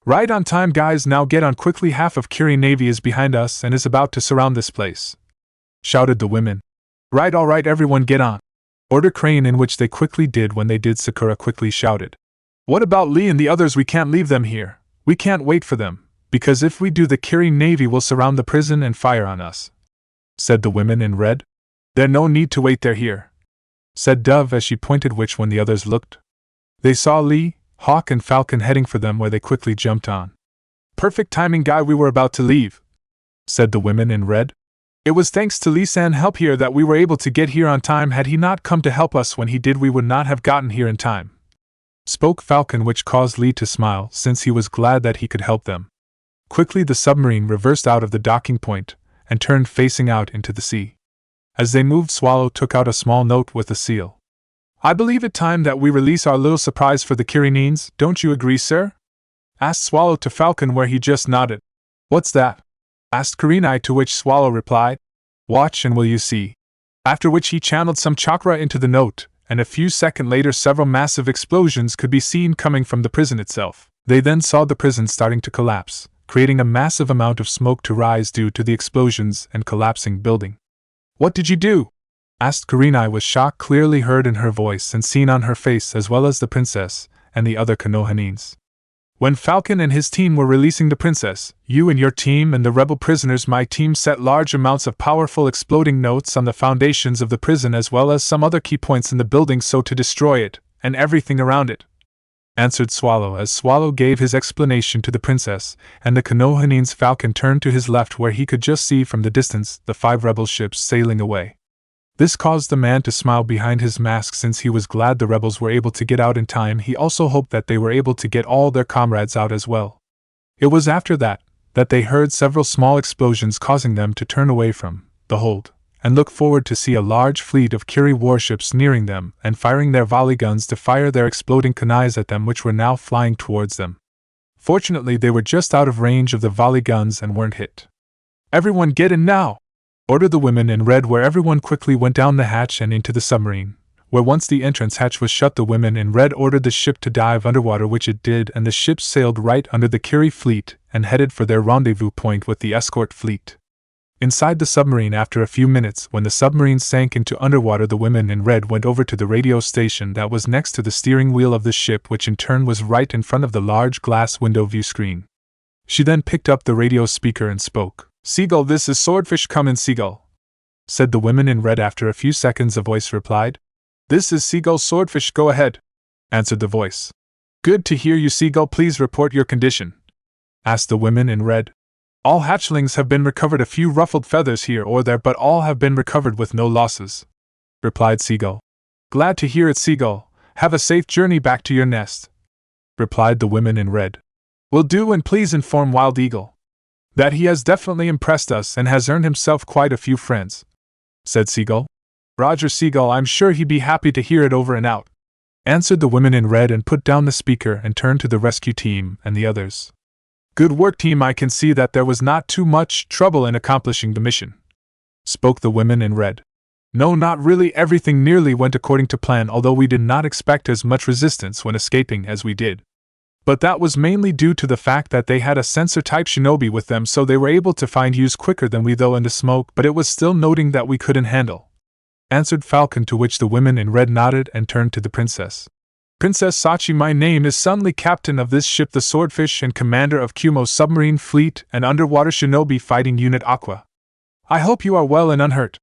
Right on time, guys, now get on quickly. Half of Kiri Navy is behind us and is about to surround this place, shouted the women. Right, all right, everyone get on. Order Crane, in which they quickly did. When they did, Sakura quickly shouted. What about Lee and the others? We can't leave them here. We can't wait for them, because if we do the Kiri Navy will surround the prison and fire on us, said the women in red. There's no need to wait, they're here, said Dove as she pointed, which when the others looked, they saw Lee, Hawk and Falcon heading for them, where they quickly jumped on. Perfect timing, guy, we were about to leave, said the women in red. It was thanks to Lee-san help here that we were able to get here on time. Had he not come to help us when he did, we would not have gotten here in time, spoke Falcon, which caused Lee to smile since he was glad that he could help them. Quickly the submarine reversed out of the docking point and turned facing out into the sea. As they moved, Swallow took out a small note with a seal. I believe it time that we release our little surprise for the Kirinines, don't you agree, sir? Asked Swallow to Falcon, where he just nodded. What's that? Asked Kurenai, to which Swallow replied, Watch and will you see. After which he channeled some chakra into the note, and a few seconds later several massive explosions could be seen coming from the prison itself. They then saw the prison starting to collapse, creating a massive amount of smoke to rise due to the explosions and collapsing building. What did you do? Asked Kurenai, with shock clearly heard in her voice and seen on her face, as well as the princess and the other Konohanines. When Falcon and his team were releasing the princess, you and your team and the rebel prisoners, my team set large amounts of powerful exploding notes on the foundations of the prison as well as some other key points in the building so to destroy it and everything around it, answered Swallow as Swallow gave his explanation to the princess and the Konohanines. Falcon turned to his left, where he could just see from the distance the 5 rebel ships sailing away. This caused the man to smile behind his mask since he was glad the rebels were able to get out in time. He also hoped that they were able to get all their comrades out as well. It was after that they heard several small explosions, causing them to turn away from the hold and look forward to see a large fleet of Kiri warships nearing them and firing their volley guns to fire their exploding kunais at them, which were now flying towards them. Fortunately, they were just out of range of the volley guns and weren't hit. Everyone get in now! Ordered the women in red, where everyone quickly went down the hatch and into the submarine, where once the entrance hatch was shut, the women in red ordered the ship to dive underwater, which it did, and the ship sailed right under the Kiri fleet and headed for their rendezvous point with the escort fleet. Inside the submarine, after a few minutes, when the submarine sank into underwater, the women in red went over to the radio station that was next to the steering wheel of the ship, which in turn was right in front of the large glass window view screen. She then picked up the radio speaker and spoke. Seagull, this is Swordfish, come in, Seagull, said the women in red. After a few seconds a voice replied. This is Seagull, Swordfish, go ahead, answered the voice. Good to hear you, Seagull, please report your condition, asked the women in red. All hatchlings have been recovered, a few ruffled feathers here or there, but all have been recovered with no losses, replied Seagull. Glad to hear it, Seagull, have a safe journey back to your nest, replied the women in red. Will do, and please inform Wild Eagle that he has definitely impressed us and has earned himself quite a few friends, said Seagull. Roger, Seagull, I'm sure he'd be happy to hear it, over and out, answered the women in red and put down the speaker and turned to the rescue team and the others. Good work, team, I can see that there was not too much trouble in accomplishing the mission, spoke the women in red. No, not really, everything nearly went according to plan, although we did not expect as much resistance when escaping as we did. But that was mainly due to the fact that they had a sensor-type shinobi with them, so they were able to find use quicker than we, though in the smoke, but it was still noting that we couldn't handle, answered Falcon, to which the women in red nodded and turned to the princess. Princess Sachi, my name is Sunli, captain of this ship, the Swordfish, and commander of Kumo's submarine fleet and underwater shinobi fighting unit Aqua. I hope you are well and unhurt,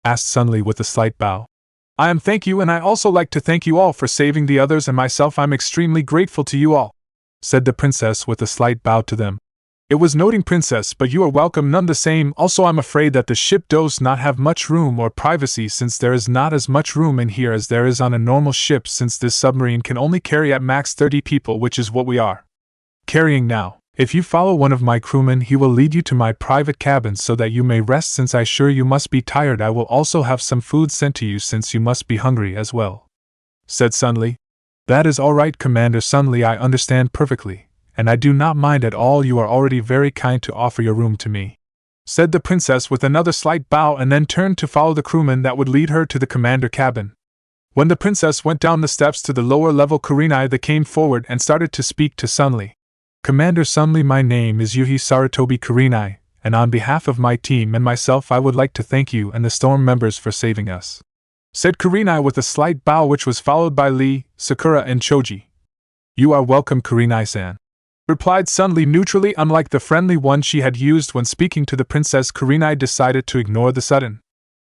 asked Sunli with a slight bow. I am, thank you, and I also like to thank you all for saving the others and myself. I'm extremely grateful to you all, said the princess with a slight bow to them. It was noting, Princess, but you are welcome none the same. Also, I'm afraid that the ship does not have much room or privacy, since there is not as much room in here as there is on a normal ship, since this submarine can only carry at max 30 people, which is what we are carrying now. If you follow one of my crewmen, he will lead you to my private cabin so that you may rest, since I sure you must be tired. I will also have some food sent to you, since you must be hungry as well," said Sunli. "That is all right, Commander Sunli, I understand perfectly, and I do not mind at all. You are already very kind to offer your room to me," said the princess with another slight bow, and then turned to follow the crewman that would lead her to the commander cabin. When the princess went down the steps to the lower level, Kurenai came forward and started to speak to Sunli. "Commander Sunli, my name is Yuhi Sarutobi Kurenai, and on behalf of my team and myself I would like to thank you and the Storm members for saving us," said Kurenai with a slight bow, which was followed by Lee, Sakura and Choji. "You are welcome, Kurenai-san," replied Sunli neutrally. Unlike the friendly one she had used when speaking to the princess, Kurenai decided to ignore the sudden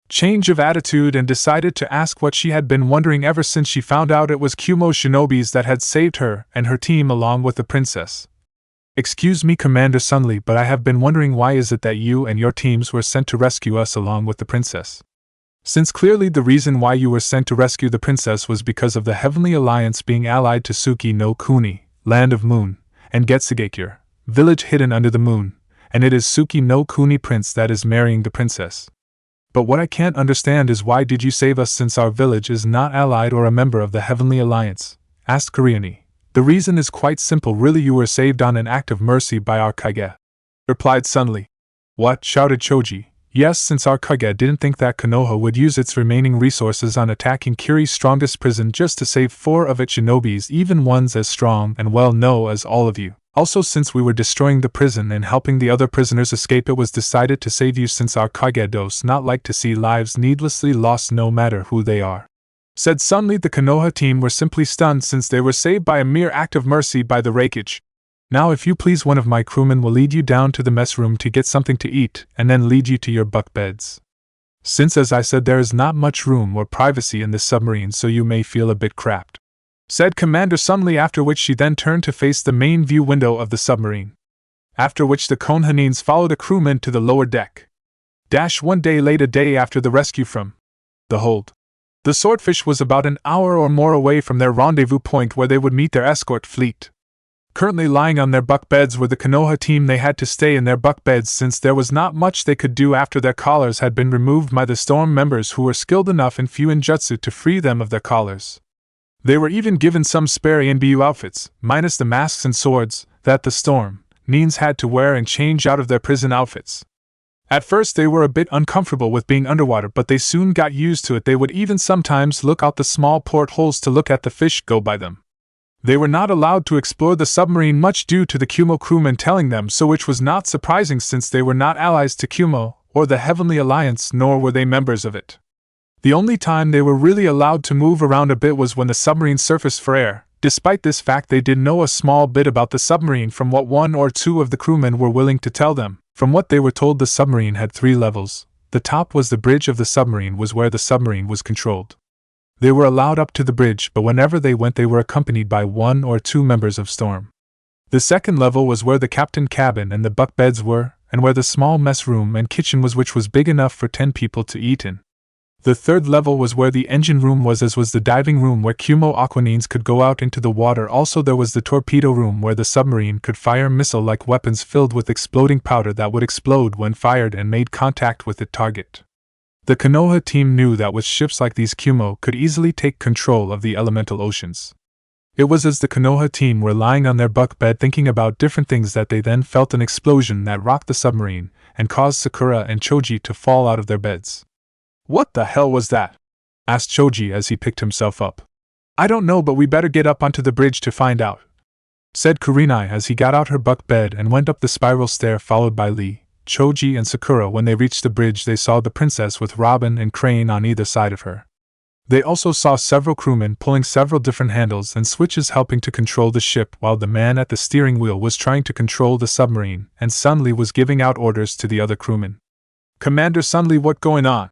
change of attitude and decided to ask what she had been wondering ever since she found out it was Kumo's shinobis that had saved her and her team along with the princess. "Excuse me, Commander Sunli, but I have been wondering, why is it that you and your teams were sent to rescue us along with the princess? Since clearly the reason why you were sent to rescue the princess was because of the Heavenly Alliance being allied to Suki no Kuni, Land of Moon, and Getsugekure, village hidden under the moon, and it is Suki no Kuni prince that is marrying the princess. But what I can't understand is, why did you save us since our village is not allied or a member of the Heavenly Alliance?" asked Kurenai. "The reason is quite simple, really. You were saved on an act of mercy by our Kage," replied Sunli. "What?" shouted Choji. "Yes, since our Kage didn't think that Konoha would use its remaining resources on attacking Kiri's strongest prison just to save 4 of its shinobis, even ones as strong and well-known as all of you. Also, since we were destroying the prison and helping the other prisoners escape, it was decided to save you, since our Kage does not like to see lives needlessly lost, no matter who they are," said Sunli. The Konoha team were simply stunned, since they were saved by a mere act of mercy by the Raikage. "Now, if you please, one of my crewmen will lead you down to the mess room to get something to eat, and then lead you to your bunk beds. Since, as I said, there is not much room or privacy in this submarine, so you may feel a bit cramped," said Commander Sunli, after which she then turned to face the main view window of the submarine. After which the Konohanins followed a crewman to the lower deck. One day late, a day after the rescue from the hold, the Swordfish was about an hour or more away from their rendezvous point where they would meet their escort fleet. Currently lying on their bunk beds were the Konoha team. They had to stay in their bunk beds since there was not much they could do after their collars had been removed by the Storm members, who were skilled enough in Fuinjutsu to free them of their collars. They were even given some spare Inbu outfits, minus the masks and swords, that the Storm Nins had to wear and change out of their prison outfits. At first they were a bit uncomfortable with being underwater, but they soon got used to it. They would even sometimes look out the small portholes to look at the fish go by them. They were not allowed to explore the submarine much due to the Kumo crewmen telling them so, which was not surprising since they were not allies to Kumo or the Heavenly Alliance, nor were they members of it. The only time they were really allowed to move around a bit was when the submarine surfaced for air. Despite this fact, they did know a small bit about the submarine from what 1 or 2 of the crewmen were willing to tell them. From what they were told, the submarine had 3 levels. The top was the bridge of the submarine, was where the submarine was controlled. They were allowed up to the bridge, but whenever they went they were accompanied by 1 or 2 members of Storm. The second level was where the captain cabin and the bunk beds were, and where the small mess room and kitchen was, which was big enough for 10 people to eat in. The third level was where the engine room was, as was the diving room where Kumo Aquanines could go out into the water. Also there was the torpedo room where the submarine could fire missile-like weapons filled with exploding powder that would explode when fired and made contact with its target. The Konoha team knew that with ships like these, Kumo could easily take control of the elemental oceans. It was as the Konoha team were lying on their bunk bed thinking about different things that they then felt an explosion that rocked the submarine and caused Sakura and Choji to fall out of their beds. "What the hell was that?" asked Choji as he picked himself up. "I don't know, but we better get up onto the bridge to find out," said Kurenai as he got out her bunk bed and went up the spiral stair, followed by Lee, Choji and Sakura. When they reached the bridge they saw the princess with Robin and Crane on either side of her. They also saw several crewmen pulling several different handles and switches helping to control the ship, while the man at the steering wheel was trying to control the submarine, and Sunli was giving out orders to the other crewmen. "Commander Sunli, what going on?"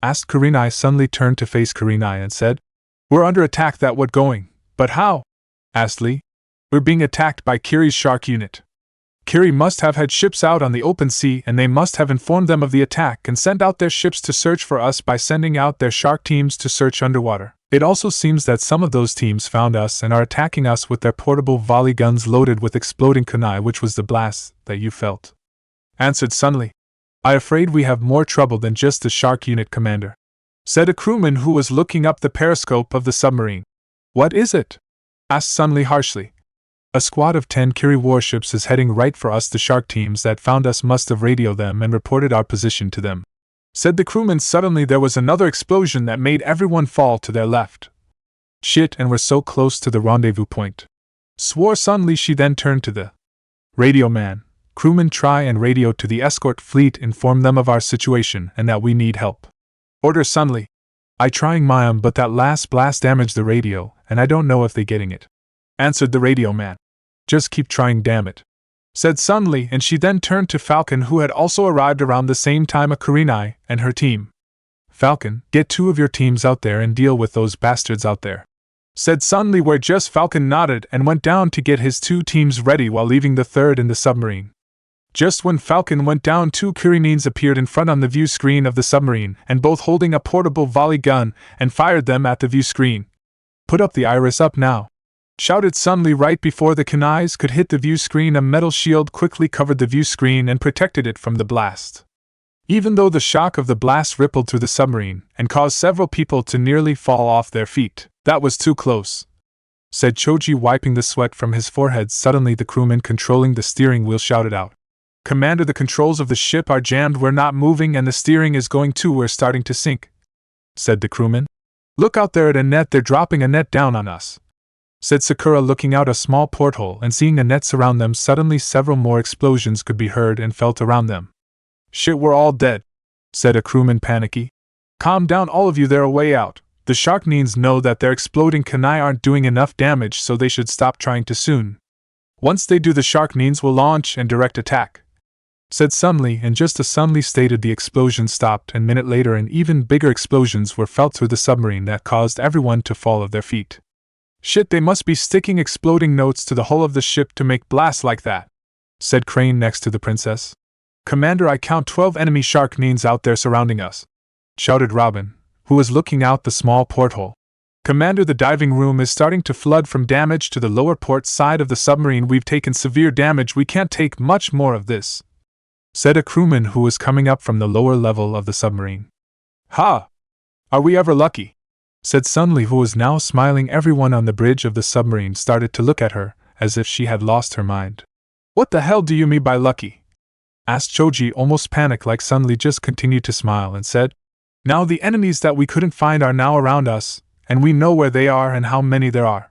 asked Kurenai. Sunli turned to face Kurenai and said, "We're under attack. That what going? But how?" asked Lee. "We're being attacked by Kiri's shark unit," Kiri must have had ships out on the open sea, and they must have informed them of the attack and sent out their ships to search for us by sending out their shark teams to search underwater. It also seems that some of those teams found us and are attacking us with their portable volley guns loaded with exploding kunai, which was the blast that you felt. Answered Sunli. I'm afraid we have more trouble than just the shark unit, Commander, said a crewman who was looking up the periscope of the submarine. What is it? Asked Sunli harshly. A squad of 10 Kiri warships is heading right for us. The shark teams that found us must have radioed them and reported our position to them, said the crewman. Suddenly there was another explosion that made everyone fall to their left. Shit, and we're so close to the rendezvous point, swore Sunli. She then turned to the radio man. Crewmen, try and radio to the escort fleet, inform them of our situation and that we need help. Order, Sunli. I trying Mayam, but that last blast damaged the radio, and I don't know if they getting it, answered the radio man. Just keep trying, damn it, said Sunli, and she then turned to Falcon, who had also arrived around the same time as Kurenai and her team. Falcon, get 2 of your teams out there and deal with those bastards out there, said Sunli, where just Falcon nodded and went down to get his 2 teams ready while leaving the 3rd in the submarine. Just when Falcon went down, 2 Kurenins appeared in front on the view screen of the submarine, and both holding a portable volley gun, and fired them at the view screen. Put up the iris up now, shouted Sunli right before the kunais could hit the view screen. A metal shield quickly covered the view screen and protected it from the blast. Even though the shock of the blast rippled through the submarine and caused several people to nearly fall off their feet, that was too close, said Choji, wiping the sweat from his forehead. Suddenly the crewman controlling the steering wheel shouted out, Commander, the controls of the ship are jammed. We're not moving and the steering is going too. We're starting to sink, said the crewman. Look out there at a net. They're dropping a net down on us, said Sakura, looking out a small porthole and seeing a net surround them. Suddenly several more explosions could be heard and felt around them. Shit, we're all dead, said a crewman, panicky. Calm down all of you, they're a way out. The sharknines know that their exploding kunai aren't doing enough damage, so they should stop trying too soon. Once they do, the sharknines will launch and direct attack, said Sunli, and just as Sunli stated, the explosion stopped, and a minute later and even bigger explosions were felt through the submarine that caused everyone to fall off their feet. Shit, they must be sticking exploding notes to the hull of the ship to make blasts like that, said Crane next to the princess. Commander, I count 12 enemy sharknines out there surrounding us, shouted Robin, who was looking out the small porthole. Commander, the diving room is starting to flood from damage to the lower port side of the submarine. We've taken severe damage. We can't take much more of this, said a crewman who was coming up from the lower level of the submarine. Ha! Are we ever lucky, said Sunli, who was now smiling. Everyone on the bridge of the submarine started to look at her, as if she had lost her mind. What the hell do you mean by lucky? Asked Choji, almost panicked like. Sunli just continued to smile and said, Now the enemies that we couldn't find are now around us, and we know where they are and how many there are.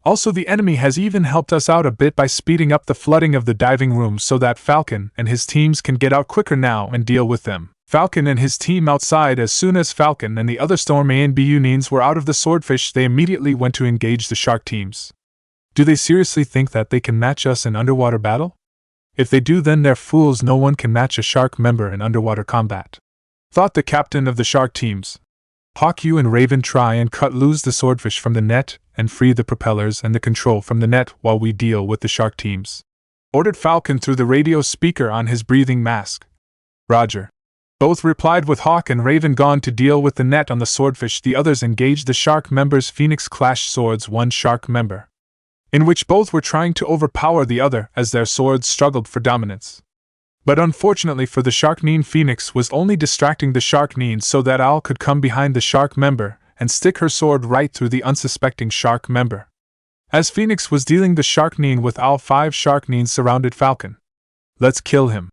Also, the enemy has even helped us out a bit by speeding up the flooding of the diving room so that Falcon and his teams can get out quicker now and deal with them. Falcon and his team outside. As soon as Falcon and the other Storm A and B units were out of the swordfish, they immediately went to engage the shark teams. Do they seriously think that they can match us in underwater battle? If they do, then they're fools. No one can match a shark member in underwater combat, thought the captain of the shark teams. Hawk, you and Raven try and cut loose the swordfish from the net and free the propellers and the control from the net while we deal with the shark teams, ordered Falcon through the radio speaker on his breathing mask. Roger. Both replied, with Hawk and Raven gone to deal with the net on the swordfish. The others engaged the shark members. Phoenix clashed swords, one shark member, in which both were trying to overpower the other as their swords struggled for dominance. But unfortunately for the Sharknine, Phoenix was only distracting the Sharknine so that Owl could come behind the shark member and stick her sword right through the unsuspecting shark member. As Phoenix was dealing the Sharknine with Owl, 5 Sharknines surrounded Falcon. Let's kill him,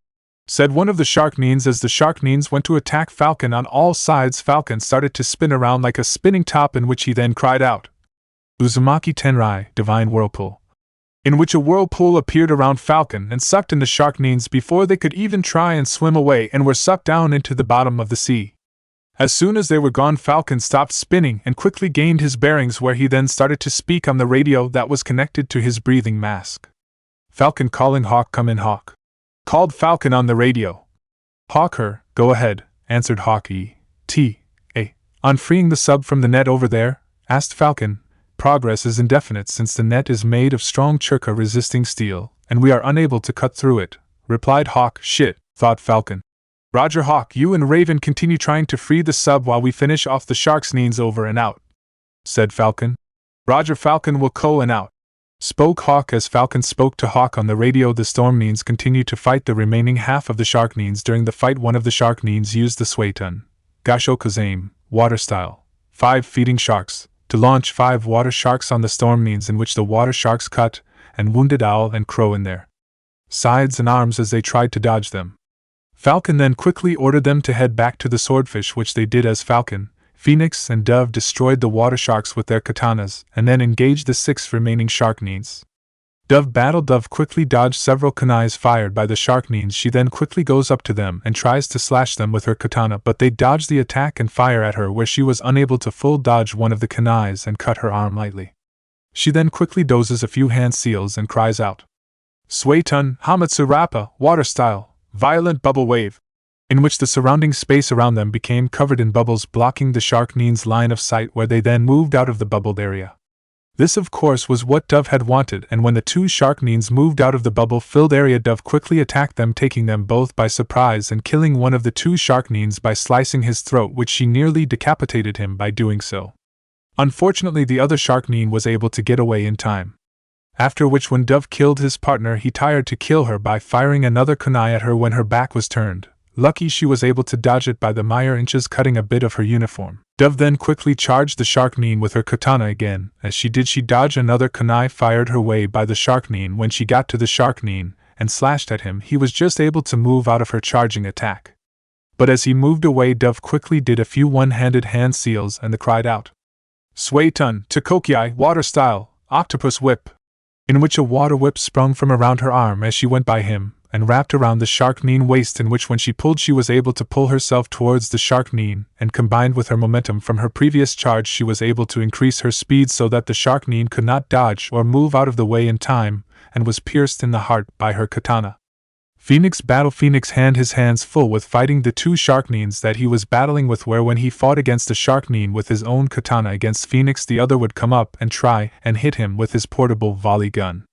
said one of the Sharknines. As the Sharknines went to attack Falcon on all sides, Falcon started to spin around like a spinning top, in which he then cried out, Uzumaki Tenrai, Divine Whirlpool, in which a whirlpool appeared around Falcon and sucked in the Sharknines before they could even try and swim away, and were sucked down into the bottom of the sea. As soon as they were gone, Falcon stopped spinning and quickly gained his bearings, where he then started to speak on the radio that was connected to his breathing mask. Falcon calling Hawk. Come in, Hawk, called Falcon on the radio. Hawk, her, go ahead, answered Hawk. On freeing the sub from the net over there, asked Falcon, progress is indefinite since the net is made of strong churka-resisting steel, and we are unable to cut through it, replied Hawk. Shit, thought Falcon. Roger Hawk, you and Raven continue trying to free the sub while we finish off the sharks. Needs over and out, said Falcon. Roger. Falcon will go and out, spoke Hawk. As Falcon spoke to Hawk on the radio, the Storm Neens continued to fight the remaining half of the Shark Neens. During the fight, one of the Shark Neens used the Suetun, Gashoka's aim, water style, 5 feeding sharks, to launch 5 water sharks on the Storm Neens, in which the water sharks cut and wounded Owl and Crow in their sides and arms as they tried to dodge them. Falcon then quickly ordered them to head back to the swordfish, which they did as Falcon, Phoenix, and Dove destroyed the water sharks with their katanas and then engaged the 6 remaining Shark Neens. Dove battled. Dove quickly dodged several kunais fired by the Shark Neens. She then quickly goes up to them and tries to slash them with her katana, but they dodge the attack and fire at her, where she was unable to full dodge one of the kunais and cut her arm lightly. She then quickly dozes a few hand seals and cries out, Suetun, Hamatsu Rappa, water style, violent bubble wave, in which the surrounding space around them became covered in bubbles, blocking the Shark Neens' line of sight, where they then moved out of the bubbled area. This, of course, was what Dove had wanted, and when the 2 Shark Neens moved out of the bubble-filled area, Dove quickly attacked them, taking them both by surprise and killing one of the 2 Shark Neens by slicing his throat, which she nearly decapitated him by doing so. Unfortunately, the other Shark Neen was able to get away in time. After which, when Dove killed his partner, he tried to kill her by firing another kunai at her when her back was turned. Lucky she was able to dodge it by the mere inches, cutting a bit of her uniform. Dove then quickly charged the Shark Neen with her katana again. As she did, she dodged another kunai fired her way by the Shark Neen. When she got to the Shark Neen and slashed at him, he was just able to move out of her charging attack. But as he moved away, Dove quickly did a few one-handed hand seals and cried out, Suetun, Tokokiai, water style, octopus whip, in which a water whip sprung from around her arm as she went by him, and wrapped around the Shark Neen waist, in which when she pulled she was able to pull herself towards the Shark Neen, and combined with her momentum from her previous charge she was able to increase her speed so that the Shark Neen could not dodge or move out of the way in time, and was pierced in the heart by her katana. Phoenix battle. Phoenix had his hands full with fighting the 2 Shark Neens that he was battling with, where when he fought against the Shark Neen with his own katana against Phoenix, the other would come up and try and hit him with his portable volley gun.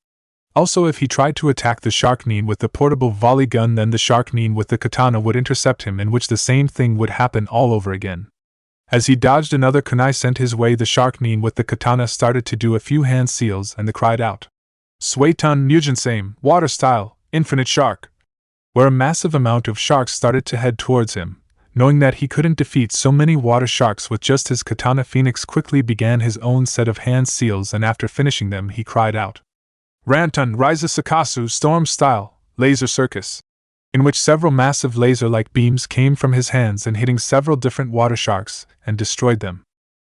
Also, if he tried to attack the Shark Neen with the portable volley gun, then the Shark Neen with the katana would intercept him, in which the same thing would happen all over again. As he dodged another kunai sent his way, the Shark Neen with the katana started to do a few hand seals and cried out, Suetun Mujinsame, water style, infinite shark, where a massive amount of sharks started to head towards him. Knowing that he couldn't defeat so many water sharks with just his katana, Phoenix quickly began his own set of hand seals, and after finishing them he cried out, Rantun Ryza Sakasu Storm Style, Laser Circus, in which several massive laser-like beams came from his hands and hitting several different water sharks and destroyed them.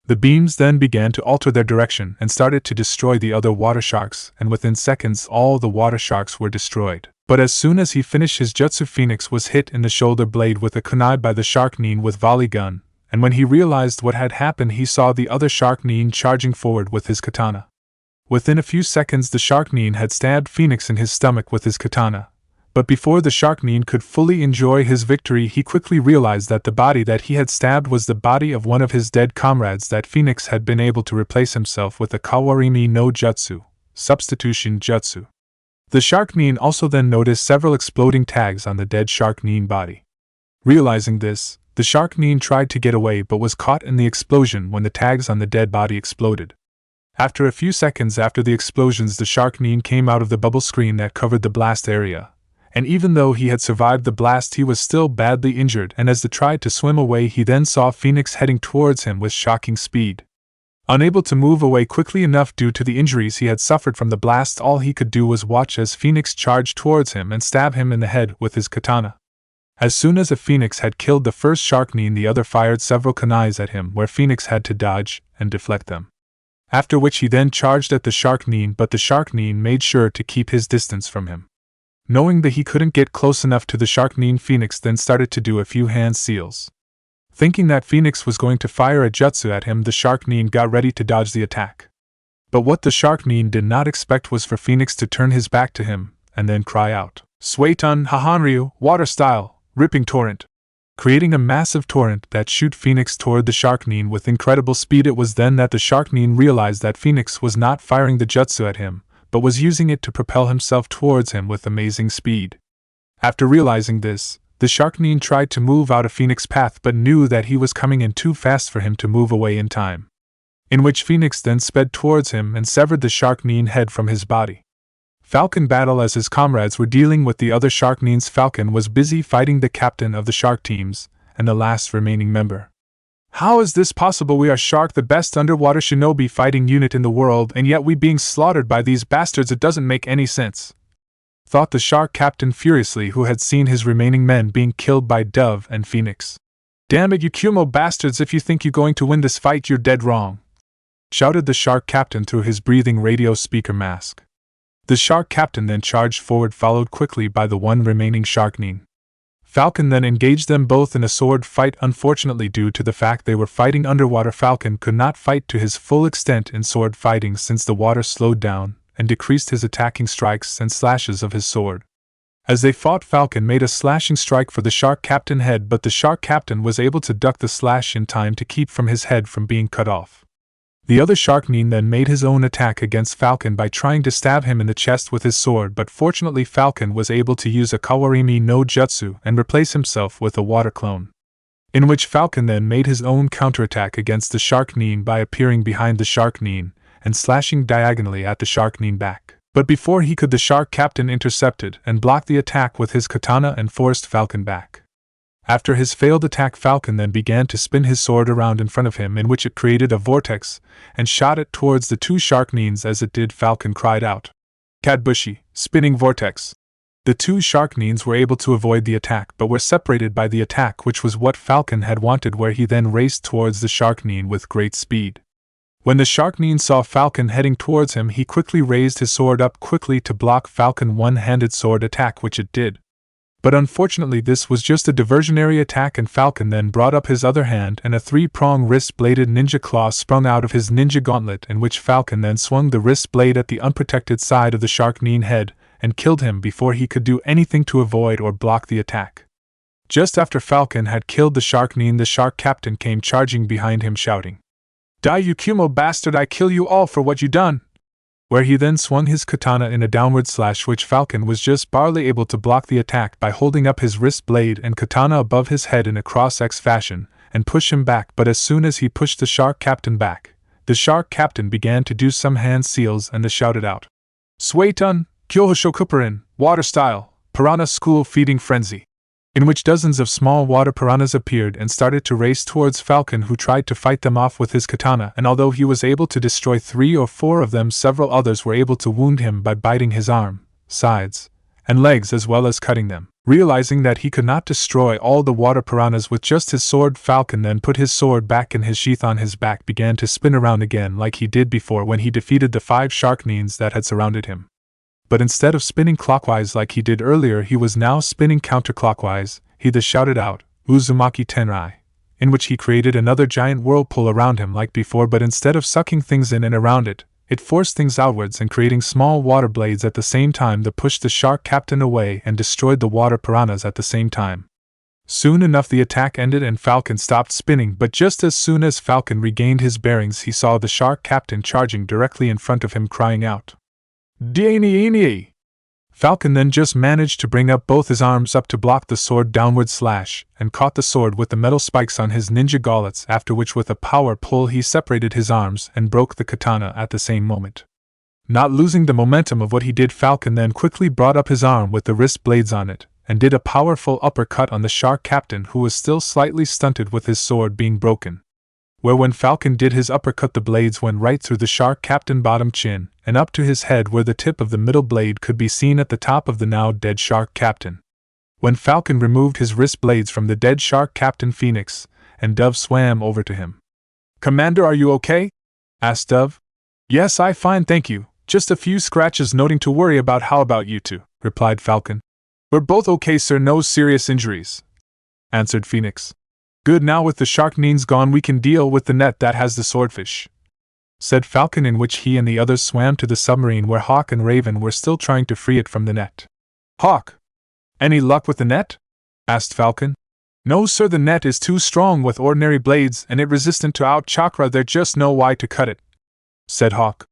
The beams then began to alter their direction and started to destroy the other water sharks, and within seconds all the water sharks were destroyed. But as soon as he finished his jutsu, Phoenix was hit in the shoulder blade with a kunai by the Shark Neen with volley gun, and when he realized what had happened he saw the other Shark Neen charging forward with his katana. Within a few seconds the Shark Neen had stabbed Phoenix in his stomach with his katana. But before the Shark Neen could fully enjoy his victory, he quickly realized that the body that he had stabbed was the body of one of his dead comrades, that Phoenix had been able to replace himself with a Kawarimi no Jutsu, substitution jutsu. The Shark Neen also then noticed several exploding tags on the dead Shark Neen body. Realizing this, the Shark Neen tried to get away but was caught in the explosion when the tags on the dead body exploded. After a few seconds after the explosions, the Shark Neen came out of the bubble screen that covered the blast area. And even though he had survived the blast, he was still badly injured, and as he tried to swim away, he then saw Phoenix heading towards him with shocking speed. Unable to move away quickly enough due to the injuries he had suffered from the blast, all he could do was watch as Phoenix charged towards him and stab him in the head with his katana. As soon as a Phoenix had killed the first Shark Neen, the other fired several kunais at him, where Phoenix had to dodge and deflect them. After which he then charged at the Shark Neen, but the Shark Neen made sure to keep his distance from him. Knowing that he couldn't get close enough to the Shark Neen, Phoenix then started to do a few hand seals. Thinking that Phoenix was going to fire a jutsu at him, the Shark Neen got ready to dodge the attack. But what the Shark Neen did not expect was for Phoenix to turn his back to him, and then cry out, Suetun Hahanryu, water style, ripping torrent, creating a massive torrent that shoot Phoenix toward the Sharknin with incredible speed. It was then that the Sharknin realized that Phoenix was not firing the jutsu at him, but was using it to propel himself towards him with amazing speed. After realizing this, the Sharknin tried to move out of Phoenix's path but knew that he was coming in too fast for him to move away in time. In which Phoenix then sped towards him and severed the Sharknin head from his body. Falcon battle. As his comrades were dealing with the other Sharknins, Falcon was busy fighting the captain of the shark teams, and the last remaining member. How is this possible? We are Shark, the best underwater shinobi fighting unit in the world, and yet we being slaughtered by these bastards. It doesn't make any sense, thought the shark captain furiously, who had seen his remaining men being killed by Dove and Phoenix. Damn it, you Kumo bastards, if you think you're going to win this fight, you're dead wrong, shouted the shark captain through his breathing radio speaker mask. The shark captain then charged forward, followed quickly by the one remaining Sharknin. Falcon then engaged them both in a sword fight. Unfortunately, due to the fact they were fighting underwater, Falcon could not fight to his full extent in sword fighting since the water slowed down and decreased his attacking strikes and slashes of his sword. As they fought, Falcon made a slashing strike for the shark captain head, but the shark captain was able to duck the slash in time to keep from his head from being cut off. The other Sharknin then made his own attack against Falcon by trying to stab him in the chest with his sword, but fortunately Falcon was able to use a Kawarimi no Jutsu and replace himself with a water clone. In which Falcon then made his own counterattack against the Sharknin by appearing behind the Sharknin and slashing diagonally at the Sharknin back. But before he could, the shark captain intercepted and blocked the attack with his katana and forced Falcon back. After his failed attack, Falcon then began to spin his sword around in front of him, in which it created a vortex, and shot it towards the two Sharknins. As it did, Falcon cried out, "Kadbushi, spinning vortex!" The two Sharknins were able to avoid the attack but were separated by the attack, which was what Falcon had wanted, where he then raced towards the Sharknin with great speed. When the Sharknin saw Falcon heading towards him, he quickly raised his sword up quickly to block Falcon's one-handed sword attack, which it did. But unfortunately this was just a diversionary attack, and Falcon then brought up his other hand and a three-pronged wrist-bladed ninja claw sprung out of his ninja gauntlet, in which Falcon then swung the wrist blade at the unprotected side of the Sharknin head and killed him before he could do anything to avoid or block the attack. Just after Falcon had killed the Sharknin, the shark captain came charging behind him shouting, "Die, you Kumo bastard, I kill you all for what you done!" Where he then swung his katana in a downward slash, which Falcon was just barely able to block the attack by holding up his wrist blade and katana above his head in a cross-X fashion, and push him back. But as soon as he pushed the shark captain back, the shark captain began to do some hand seals and shouted out, "Suetun, Kyohoshokuparin, water style, piranha school feeding frenzy," in which dozens of small water piranhas appeared and started to race towards Falcon, who tried to fight them off with his katana, and although he was able to destroy 3 or 4 of them, several others were able to wound him by biting his arm, sides, and legs, as well as cutting them. Realizing that he could not destroy all the water piranhas with just his sword, Falcon then put his sword back in his sheath on his back, began to spin around again like he did before when he defeated the 5 Sharknins that had surrounded him. But instead of spinning clockwise like he did earlier, he was now spinning counterclockwise. He thus shouted out, "Uzumaki Tenrai," in which he created another giant whirlpool around him like before, but instead of sucking things in and around it, it forced things outwards and creating small water blades at the same time that pushed the shark captain away and destroyed the water piranhas at the same time. Soon enough the attack ended and Falcon stopped spinning, but just as soon as Falcon regained his bearings, he saw the shark captain charging directly in front of him, crying out, "Diani!" Falcon then just managed to bring up both his arms up to block the sword downward slash, and caught the sword with the metal spikes on his ninja gauntlets, after which with a power pull he separated his arms and broke the katana at the same moment. Not losing the momentum of what he did, Falcon then quickly brought up his arm with the wrist blades on it, and did a powerful uppercut on the shark captain, who was still slightly stunted with his sword being broken. Where when Falcon did his uppercut, the blades went right through the shark captain bottom chin, and up to his head, where the tip of the middle blade could be seen at the top of the now dead shark captain. When Falcon removed his wrist blades from the dead shark captain, Phoenix and Dove swam over to him. "Commander, are you okay?" asked Dove. "Yes, I fine, thank you. Just a few scratches, nothing to worry about. How about you two?" replied Falcon. "We're both okay, sir, no serious injuries," answered Phoenix. "Good, now with the Sharknins gone we can deal with the net that has the swordfish," said Falcon, in which he and the others swam to the submarine where Hawk and Raven were still trying to free it from the net. "Hawk, any luck with the net?" asked Falcon. No sir, the net is too strong with ordinary blades and it resistant to out chakra, there's just no way to cut it, said Hawk.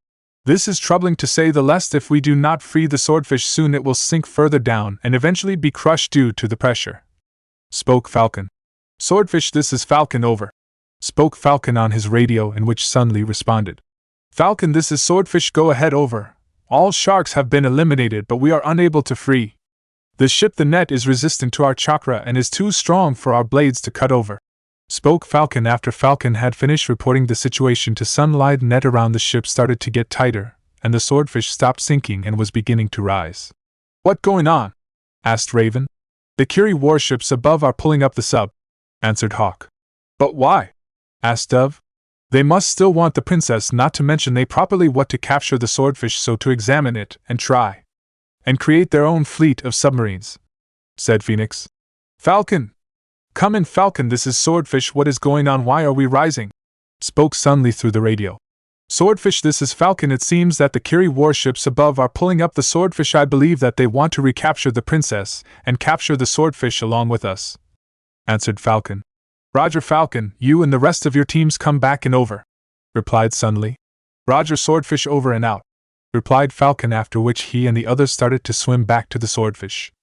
This is troubling to say the least. If we do not free the swordfish soon it will sink further down and eventually be crushed due to the pressure, spoke Falcon. Swordfish, this is Falcon, over, spoke Falcon on his radio, in which Sunli responded. Falcon, this is Swordfish, go ahead, over. All sharks have been eliminated but we are unable to free the ship. The net is resistant to our chakra and is too strong for our blades to cut over, spoke Falcon. After Falcon had finished reporting the situation to Sunlight, the net around the ship started to get tighter, and the swordfish stopped sinking and was beginning to rise. What going on? Asked Raven. The Curie warships above are pulling up the sub, answered Hawk. But why? Asked Dove. They must still want the princess, not to mention they properly want to capture the swordfish, so to examine it and try and create their own fleet of submarines, said Phoenix. Falcon! Come in, Falcon, this is Swordfish, what is going on, why are we rising? Spoke Sunli through the radio. Swordfish, this is Falcon, it seems that the Curie warships above are pulling up the swordfish. I believe that they want to recapture the princess and capture the swordfish along with us, answered Falcon. Roger, Falcon, you and the rest of your teams come back and over, replied Sunli. Roger, Swordfish, over and out, replied Falcon, after which he and the others started to swim back to the swordfish.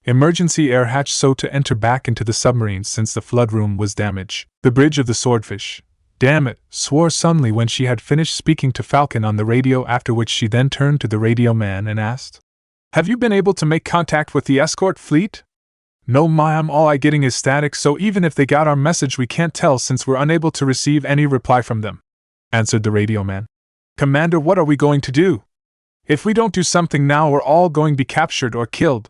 Emergency air hatch so to enter back into the submarine since the flood room was damaged. The bridge of the swordfish. Damn it, swore Sunli when she had finished speaking to Falcon on the radio, after which she then turned to the radio man and asked, Have you been able to make contact with the escort fleet? No ma'am, all I getting is static, so even if they got our message we can't tell since we're unable to receive any reply from them, answered the radio man. Commander, what are we going to do? If we don't do something now we're all going to be captured or killed,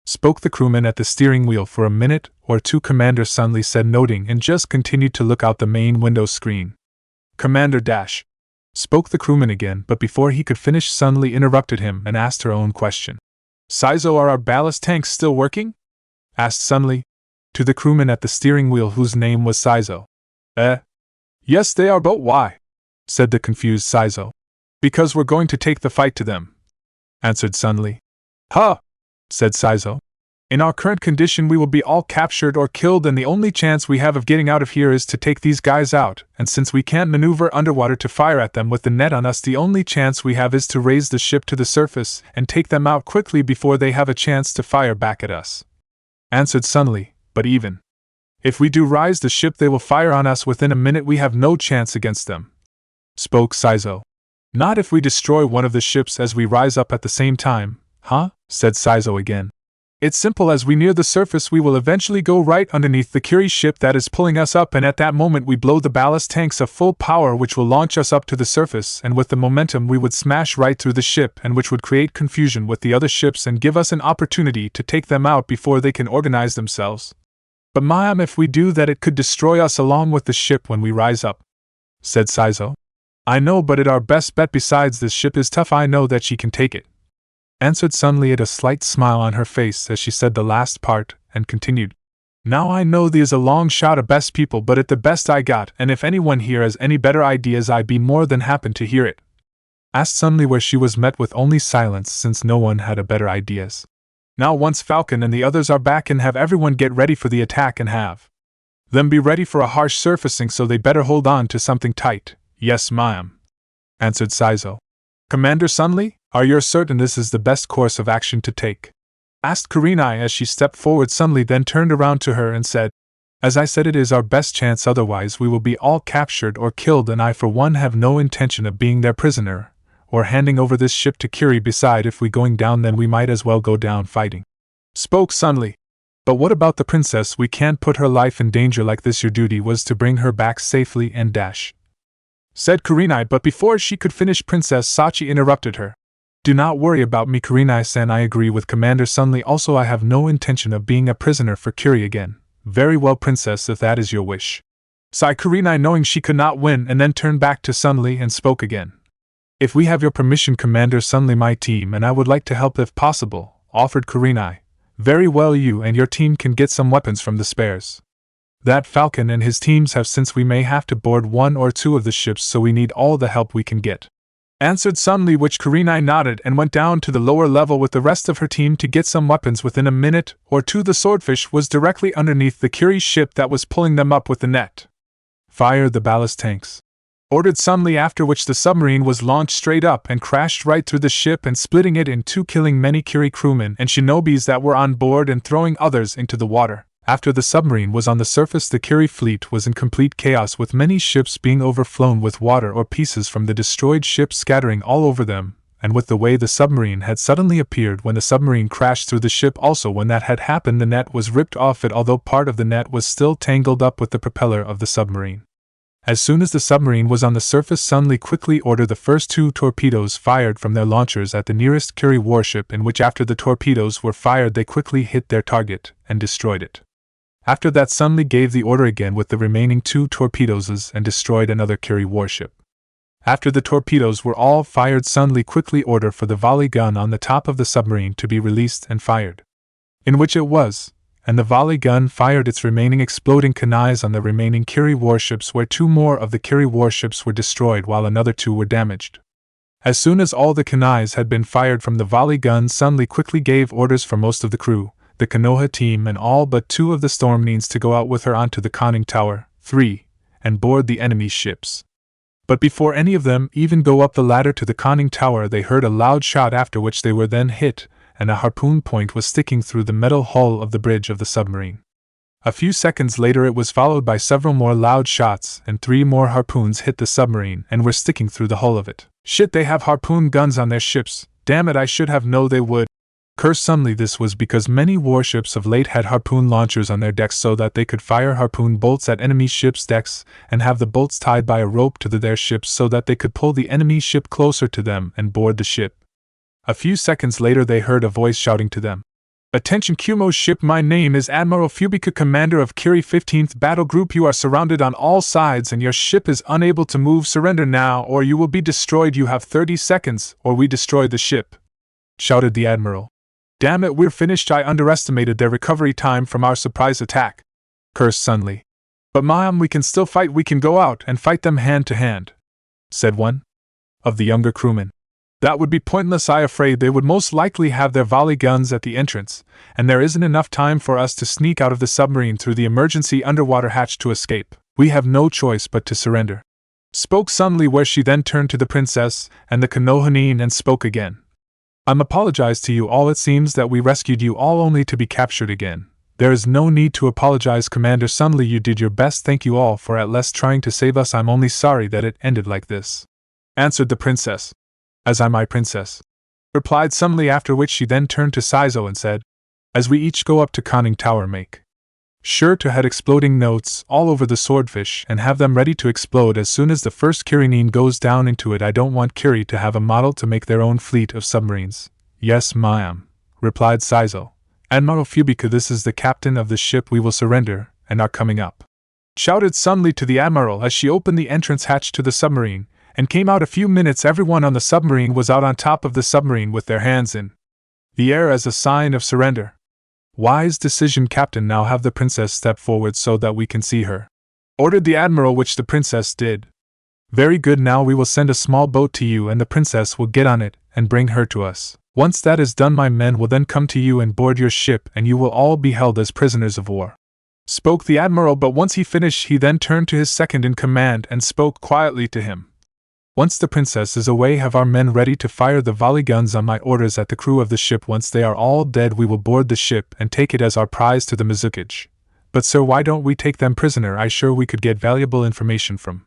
spoke the crewman at the steering wheel. For a minute or two, Commander, Sunli said, noting, and just continued to look out the main window screen. Commander Dash, spoke the crewman again, but before he could finish Sunli interrupted him and asked her own question. Saizo, are our ballast tanks still working? Asked Sunli, to the crewman at the steering wheel whose name was Saizo. Yes they are, but why? Said the confused Saizo. Because we're going to take the fight to them, answered Sunli. Huh, said Saizo. In our current condition we will be all captured or killed, and the only chance we have of getting out of here is to take these guys out, and since we can't maneuver underwater to fire at them with the net on us, the only chance we have is to raise the ship to the surface and take them out quickly before they have a chance to fire back at us, answered Sunli. But even if we do rise the ship, they will fire on us within a minute. We have no chance against them, spoke Saizo. Not if we destroy one of the ships as we rise up at the same time, huh? Said Saizo again. It's simple. As we near the surface we will eventually go right underneath the Curie ship that is pulling us up, and at that moment we blow the ballast tanks of full power, which will launch us up to the surface, and with the momentum we would smash right through the ship, and which would create confusion with the other ships and give us an opportunity to take them out before they can organize themselves. But ma'am, if we do that it could destroy us along with the ship when we rise up, said Saizo. I know, but it our best bet. Besides, this ship is tough. I know that she can take it, answered Sunli, at a slight smile on her face as she said the last part, and continued. Now I know there's a long shot of best people, but at the best I got, and if anyone here has any better ideas I'd be more than happy to hear it, asked Sunli, where she was met with only silence since no one had a better ideas. Now once Falcon and the others are back, and have everyone get ready for the attack and have them be ready for a harsh surfacing, so they better hold on to something tight. Yes, ma'am, answered Saizo. Commander Sunli, are you certain this is the best course of action to take? Asked Kurenai as she stepped forward. Sunli then turned around to her and said, As I said, it is our best chance, otherwise we will be all captured or killed, and I for one have no intention of being their prisoner, or handing over this ship to Curie. Beside, if we going down then we might as well go down fighting, spoke Sunli. But what about the princess? We can't put her life in danger like this. Your duty was to bring her back safely and dash, said Kurenai, but before she could finish Princess Sachi interrupted her. Do not worry about me, Kurenai-san, I agree with Commander Sunli. Also, I have no intention of being a prisoner for Curie again. Very well, Princess, if that is your wish, sighed Kurenai, knowing she could not win, and then turned back to Sunli and spoke again. If we have your permission, Commander Sunli, my team and I would like to help if possible, offered Kurenai. Very well, you and your team can get some weapons from the spares that Falcon and his teams have, since we may have to board one or two of the ships, so we need all the help we can get, answered Sunli, which Kurenai nodded and went down to the lower level with the rest of her team to get some weapons. Within a minute or two the swordfish was directly underneath the Kiri's ship that was pulling them up with the net. Fire the ballast tanks, ordered Sunli, after which the submarine was launched straight up and crashed right through the ship and splitting it in two, killing many Kiri crewmen and shinobis that were on board and throwing others into the water. After the submarine was on the surface, the Kiri fleet was in complete chaos, with many ships being overflown with water or pieces from the destroyed ships scattering all over them, and with the way the submarine had suddenly appeared when the submarine crashed through the ship. Also, when that had happened, the net was ripped off it, although part of the net was still tangled up with the propeller of the submarine. As soon as the submarine was on the surface, Sunli quickly ordered the first 2 torpedoes fired from their launchers at the nearest Kiri warship, in which after the torpedoes were fired they quickly hit their target and destroyed it. After that, Sunli gave the order again with the remaining 2 torpedoes and destroyed another Kiri warship. After the torpedoes were all fired, Sunli quickly ordered for the volley gun on the top of the submarine to be released and fired. In which it was, and the volley gun fired its remaining exploding kunais on the remaining Kiri warships, where 2 more of the Kiri warships were destroyed while another 2 were damaged. As soon as all the kunais had been fired from the volley gun, Sunli quickly gave orders for most of the crew, the Konoha team and all but 2 of the storm neens to go out with her onto the conning tower, 3, and board the enemy's ships. But before any of them even go up the ladder to the conning tower, they heard a loud shot, after which they were then hit, and a harpoon point was sticking through the metal hull of the bridge of the submarine. A few seconds later it was followed by several more loud shots, and 3 more harpoons hit the submarine and were sticking through the hull of it. Shit, they have harpoon guns on their ships. Damn it, I should have known they would. Cursed Sunli. This was because many warships of late had harpoon launchers on their decks so that they could fire harpoon bolts at enemy ships' decks and have the bolts tied by a rope to their ships so that they could pull the enemy ship closer to them and board the ship. A few seconds later they heard a voice shouting to them, "Attention Kumo's ship, my name is Admiral Fubika, commander of Kiri 15th Battle Group. You are surrounded on all sides and your ship is unable to move. Surrender now or you will be destroyed. You have 30 seconds or we destroy the ship," shouted the Admiral. "Damn it, we're finished. I underestimated their recovery time from our surprise attack," cursed Sunli. "But ma'am, we can still fight. We can go out and fight them hand to hand," said one of the younger crewmen. "That would be pointless. I'm afraid they would most likely have their volley guns at the entrance, and there isn't enough time for us to sneak out of the submarine through the emergency underwater hatch to escape. We have no choice but to surrender," spoke Sunli, where she then turned to the princess and the Konoha and spoke again. "I'm apologize to you all. It seems that we rescued you all only to be captured again. There is no need to apologize, Commander Sunli. You did your best. Thank you all for at least trying to save us. I'm only sorry that it ended like this," answered the princess. "As I, my princess," replied Sunli, after which she then turned to Saizo and said, "As we each go up to conning tower, make sure to head exploding notes all over the swordfish and have them ready to explode as soon as the first Kirinine goes down into it. I don't want Kiri to have a model to make their own fleet of submarines." "Yes, ma'am," replied Saizo. "Admiral Fubika, this is the captain of the ship. We will surrender and are coming up," shouted Sunli to the Admiral as she opened the entrance hatch to the submarine and came out. A few minutes everyone on the submarine was out on top of the submarine with their hands in the air as a sign of surrender. "Wise decision, Captain. Now have the princess step forward so that we can see her," ordered the Admiral, which the princess did. "Very good. Now we will send a small boat to you and the princess will get on it and bring her to us. Once that is done, my men will then come to you and board your ship and you will all be held as prisoners of war," spoke the Admiral. But once he finished he then turned to his second in command and spoke quietly to him. "Once the princess is away, have our men ready to fire the volley guns on my orders at the crew of the ship. Once they are all dead we will board the ship and take it as our prize to the Mizukage. But sir, why don't we take them prisoner? I sure we could get valuable information from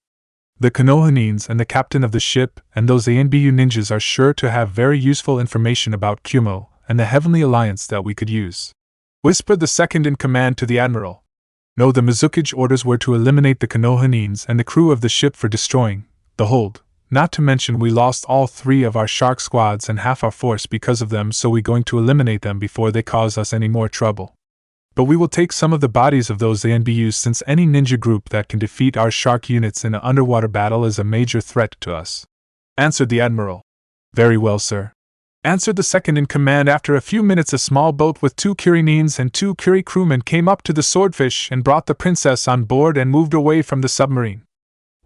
the Konoha and the captain of the ship, and those ANBU ninjas are sure to have very useful information about Kumo and the Heavenly Alliance that we could use," whispered the second in command to the Admiral. No, the Mizukage orders were to eliminate the Konoha and the crew of the ship for destroying the hold. Not to mention we lost all 3 of our shark squads and half our force because of them, so we're going to eliminate them before they cause us any more trouble. But we will take some of the bodies of those ANBUs, since any ninja group that can defeat our shark units in an underwater battle is a major threat to us," answered the Admiral. "Very well, sir," answered the second in command. After a few minutes a small boat with 2 Kirinines and 2 Kiri crewmen came up to the swordfish and brought the princess on board and moved away from the submarine.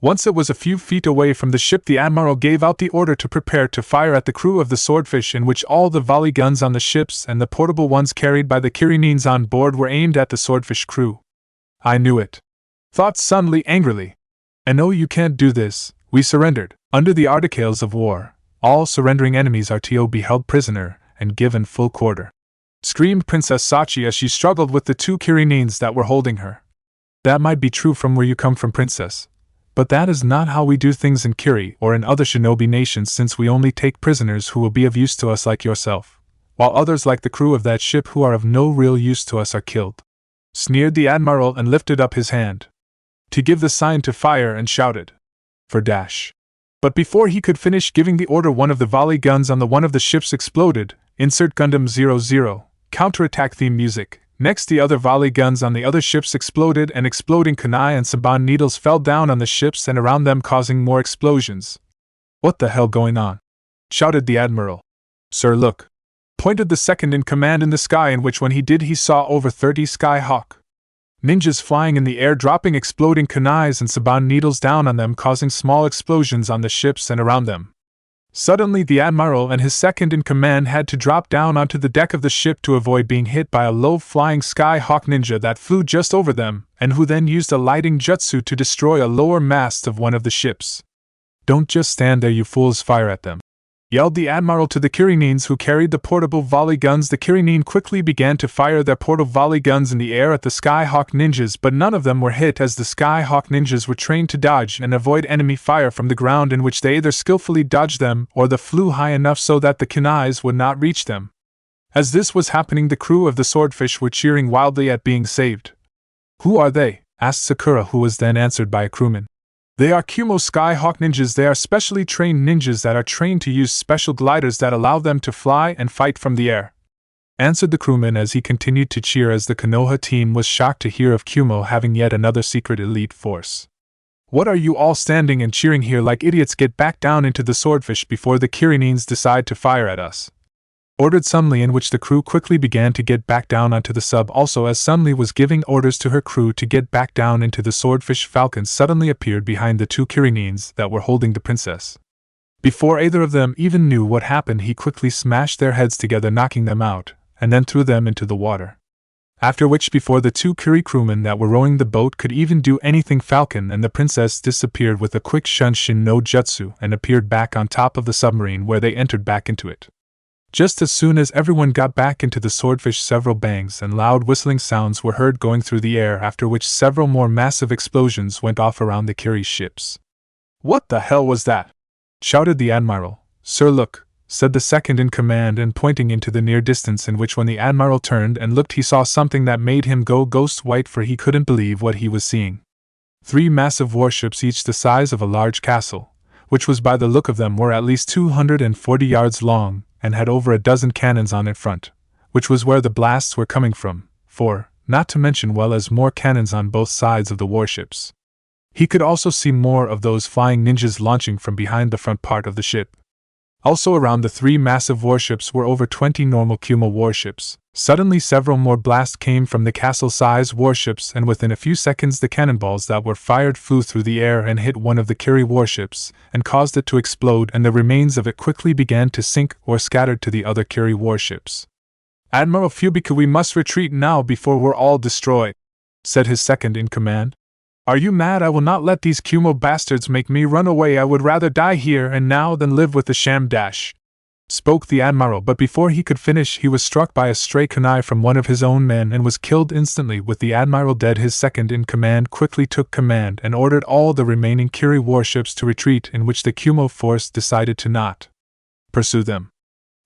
Once it was a few feet away from the ship, the Admiral gave out the order to prepare to fire at the crew of the Swordfish, in which all the volley guns on the ships and the portable ones carried by the Kirinines on board were aimed at the Swordfish crew. I knew it, thought Sun Li angrily. And no, you can't do this. We surrendered. Under the articles of war, all surrendering enemies are to be held prisoner and given full quarter, screamed Princess Sachi as she struggled with the two Kirinines that were holding her. That might be true from where you come from, Princess, but that is not how we do things in Kiri or in other shinobi nations, since we only take prisoners who will be of use to us, like yourself, while others like the crew of that ship who are of no real use to us are killed. Sneered the Admiral and lifted up his hand to give the sign to fire and shouted for dash. But before he could finish giving the order, one of the volley guns on the one of the ships exploded. Insert Gundam 00, counterattack theme music. Next, the other volley guns on the other ships exploded, and exploding kunai and saban needles fell down on the ships and around them, causing more explosions. What the hell going on? Shouted the Admiral. Sir, look. Pointed the second in command in the sky, in which when he did he saw over 30 Skyhawk ninjas flying in the air, dropping exploding kunais and saban needles down on them, causing small explosions on the ships and around them. Suddenly the Admiral and his second in command had to drop down onto the deck of the ship to avoid being hit by a low-flying Skyhawk ninja that flew just over them, and who then used a lighting jutsu to destroy a lower mast of one of the ships. Don't just stand there, you fools, fire at them, yelled the Admiral to the Kirinines who carried the portable volley guns. The Kirinine quickly began to fire their portable volley guns in the air at the Skyhawk ninjas, but none of them were hit, as the Skyhawk ninjas were trained to dodge and avoid enemy fire from the ground, in which they either skillfully dodged them or they flew high enough so that the kunais would not reach them. As this was happening, the crew of the Swordfish were cheering wildly at being saved. Who are they? Asked Sakura, who was then answered by a crewman. They are Kumo Skyhawk ninjas. They are specially trained ninjas that are trained to use special gliders that allow them to fly and fight from the air, answered the crewman as he continued to cheer, as the Konoha team was shocked to hear of Kumo having yet another secret elite force. What are you all standing and cheering here like idiots? Get back down into the Swordfish before the Kirinines decide to fire at us, ordered Sun Li, in which the crew quickly began to get back down onto the sub. Also, as Sun Li was giving orders to her crew to get back down into the Swordfish, Falcon suddenly appeared behind the two Kirinines that were holding the princess. Before either of them even knew what happened, he quickly smashed their heads together, knocking them out, and then threw them into the water. After which, before the two Kiri crewmen that were rowing the boat could even do anything, Falcon and the princess disappeared with a quick Shunshin no Jutsu and appeared back on top of the submarine, where they entered back into it. Just as soon as everyone got back into the Swordfish, several bangs and loud whistling sounds were heard going through the air, after which several more massive explosions went off around the Kiri ships. What the hell was that? Shouted the Admiral. Sir, look, said the second in command, and pointing into the near distance, in which when the Admiral turned and looked he saw something that made him go ghost white, for he couldn't believe what he was seeing. 3 massive warships, each the size of a large castle, which was by the look of them were at least 240 yards long, and had over a dozen cannons on it front, which was where the blasts were coming from, not to mention well as more cannons on both sides of the warships. He could also see more of those flying ninjas launching from behind the front part of the ship. Also around the 3 massive warships were over 20 normal Kumo warships. Suddenly several more blasts came from the castle-sized warships, and within a few seconds the cannonballs that were fired flew through the air and hit one of the Kiri warships, and caused it to explode, and the remains of it quickly began to sink or scattered to the other Kiri warships. Admiral Fubiku, we must retreat now before we're all destroyed, said his second in command. Are you mad? I will not let these Kumo bastards make me run away. I would rather die here and now than live with the sham dash, spoke the Admiral, but before he could finish he was struck by a stray kunai from one of his own men and was killed instantly. With the Admiral dead, his second in command quickly took command and ordered all the remaining Kiri warships to retreat, in which the Kumo force decided to not pursue them.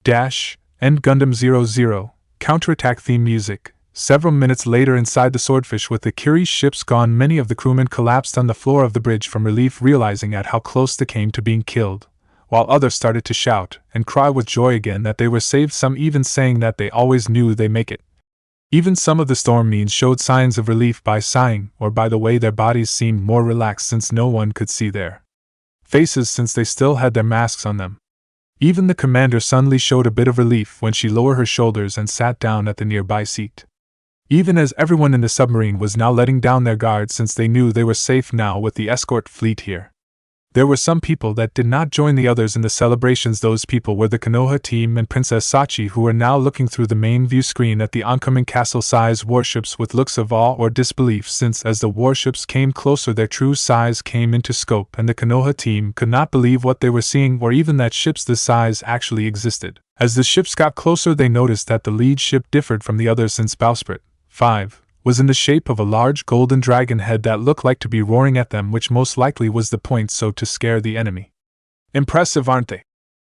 End Gundam 00, counterattack theme music. Several minutes later, inside the Swordfish, with the Kiri ships gone, many of the crewmen collapsed on the floor of the bridge from relief, realizing at how close they came to being killed, while others started to shout and cry with joy again that they were saved, some even saying that they always knew they'd make it. Even some of the storm means showed signs of relief by sighing, or by the way their bodies seemed more relaxed, since no one could see their faces since they still had their masks on them. Even the commander Sun Li showed a bit of relief when she lowered her shoulders and sat down at the nearby seat. even as everyone in the submarine was now letting down their guard since they knew they were safe now with the escort fleet here. There were some people that did not join the others in the celebrations. Those people were the Konoha team and Princess Sachi, who were now looking through the main view screen at the oncoming castle-sized warships with looks of awe or disbelief, since as the warships came closer their true size came into scope and the Konoha team could not believe what they were seeing or even that ships this size actually existed. As the ships got closer they noticed that the lead ship differed from the others since Bowsprit 5 was in the shape of a large golden dragon head that looked like to be roaring at them, which most likely was the point so to scare the enemy. "Impressive, aren't they?"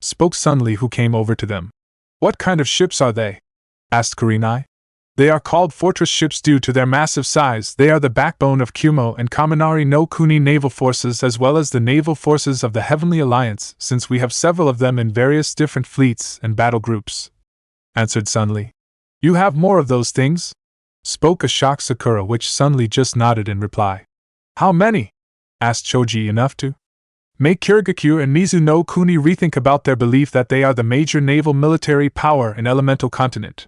spoke Sunli, who came over to them. "What kind of ships are they?" asked Kurenai. "They are called fortress ships due to their massive size. They are the backbone of Kumo and Kaminari no Kuni naval forces as well as the naval forces of the Heavenly Alliance, since we have several of them in various different fleets and battle groups," answered Sunli. "You have more of those things?" spoke a shocked Sakura, which Sunli just nodded in reply. "How many?" asked Choji. "Enough to make Kirigakure and Mizu no Kuni rethink about their belief that they are the major naval military power in Elemental Continent,"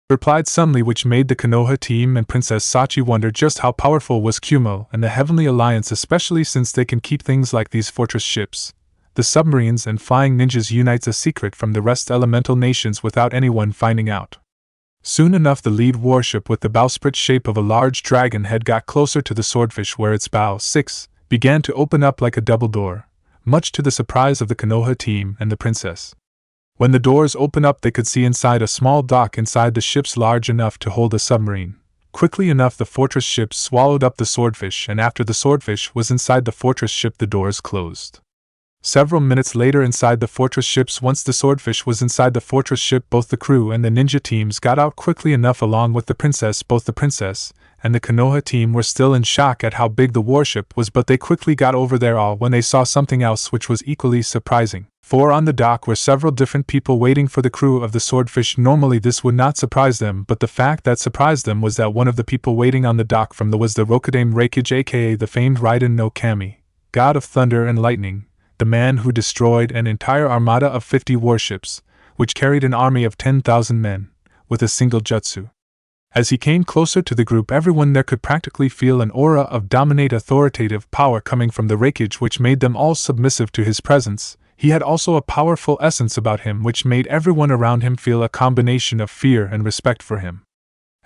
replied Sunli, which made the Konoha team and Princess Sachi wonder just how powerful was Kumo and the Heavenly Alliance, especially since they can keep things like these fortress ships, the submarines and flying ninjas unites a secret from the rest elemental nations without anyone finding out. Soon enough the lead warship with the bowsprit shape of a large dragon head got closer to the swordfish, where its bow 6 began to open up like a double door, much to the surprise of the Konoha team and the princess. When the doors opened up they could see inside a small dock inside the ships large enough to hold a submarine. Quickly enough the fortress ship swallowed up the swordfish, and after the swordfish was inside the fortress ship the doors closed. Several minutes later inside the fortress ships, once the swordfish was inside the fortress ship, both the crew and the ninja teams got out quickly enough along with the princess. Both the princess and the Konoha team were still in shock at how big the warship was, but they quickly got over their awe when they saw something else which was equally surprising. For on the dock were several different people waiting for the crew of the swordfish. Normally this would not surprise them, but the fact that surprised them was that one of the people waiting on the dock was the Rokudame Raikage, aka the famed Raiden no Kami, god of thunder and lightning, the man who destroyed an entire armada of 50 warships, which carried an army of 10,000 men, with a single jutsu. As he came closer to the group, everyone there could practically feel an aura of dominate authoritative power coming from the Raikage, which made them all submissive to his presence. He had also a powerful essence about him which made everyone around him feel a combination of fear and respect for him.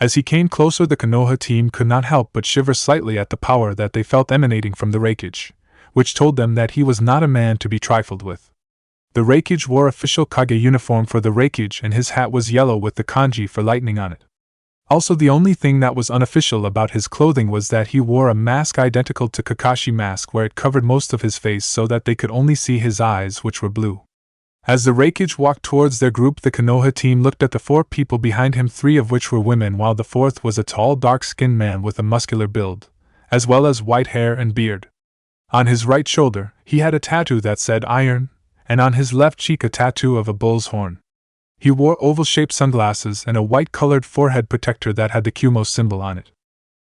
As he came closer the Konoha team could not help but shiver slightly at the power that they felt emanating from the Raikage, which told them that he was not a man to be trifled with. The Raikage wore official Kage uniform for the Raikage, and his hat was yellow with the kanji for lightning on it. Also the only thing that was unofficial about his clothing was that he wore a mask identical to Kakashi mask, where it covered most of his face so that they could only see his eyes, which were blue. As the Raikage walked towards their group, the Konoha team looked at the 4 people behind him, 3 of which were women, while the 4th was a tall dark-skinned man with a muscular build, as well as white hair and beard. On his right shoulder, he had a tattoo that said iron, and on his left cheek a tattoo of a bull's horn. He wore oval-shaped sunglasses and a white-colored forehead protector that had the Kumo symbol on it.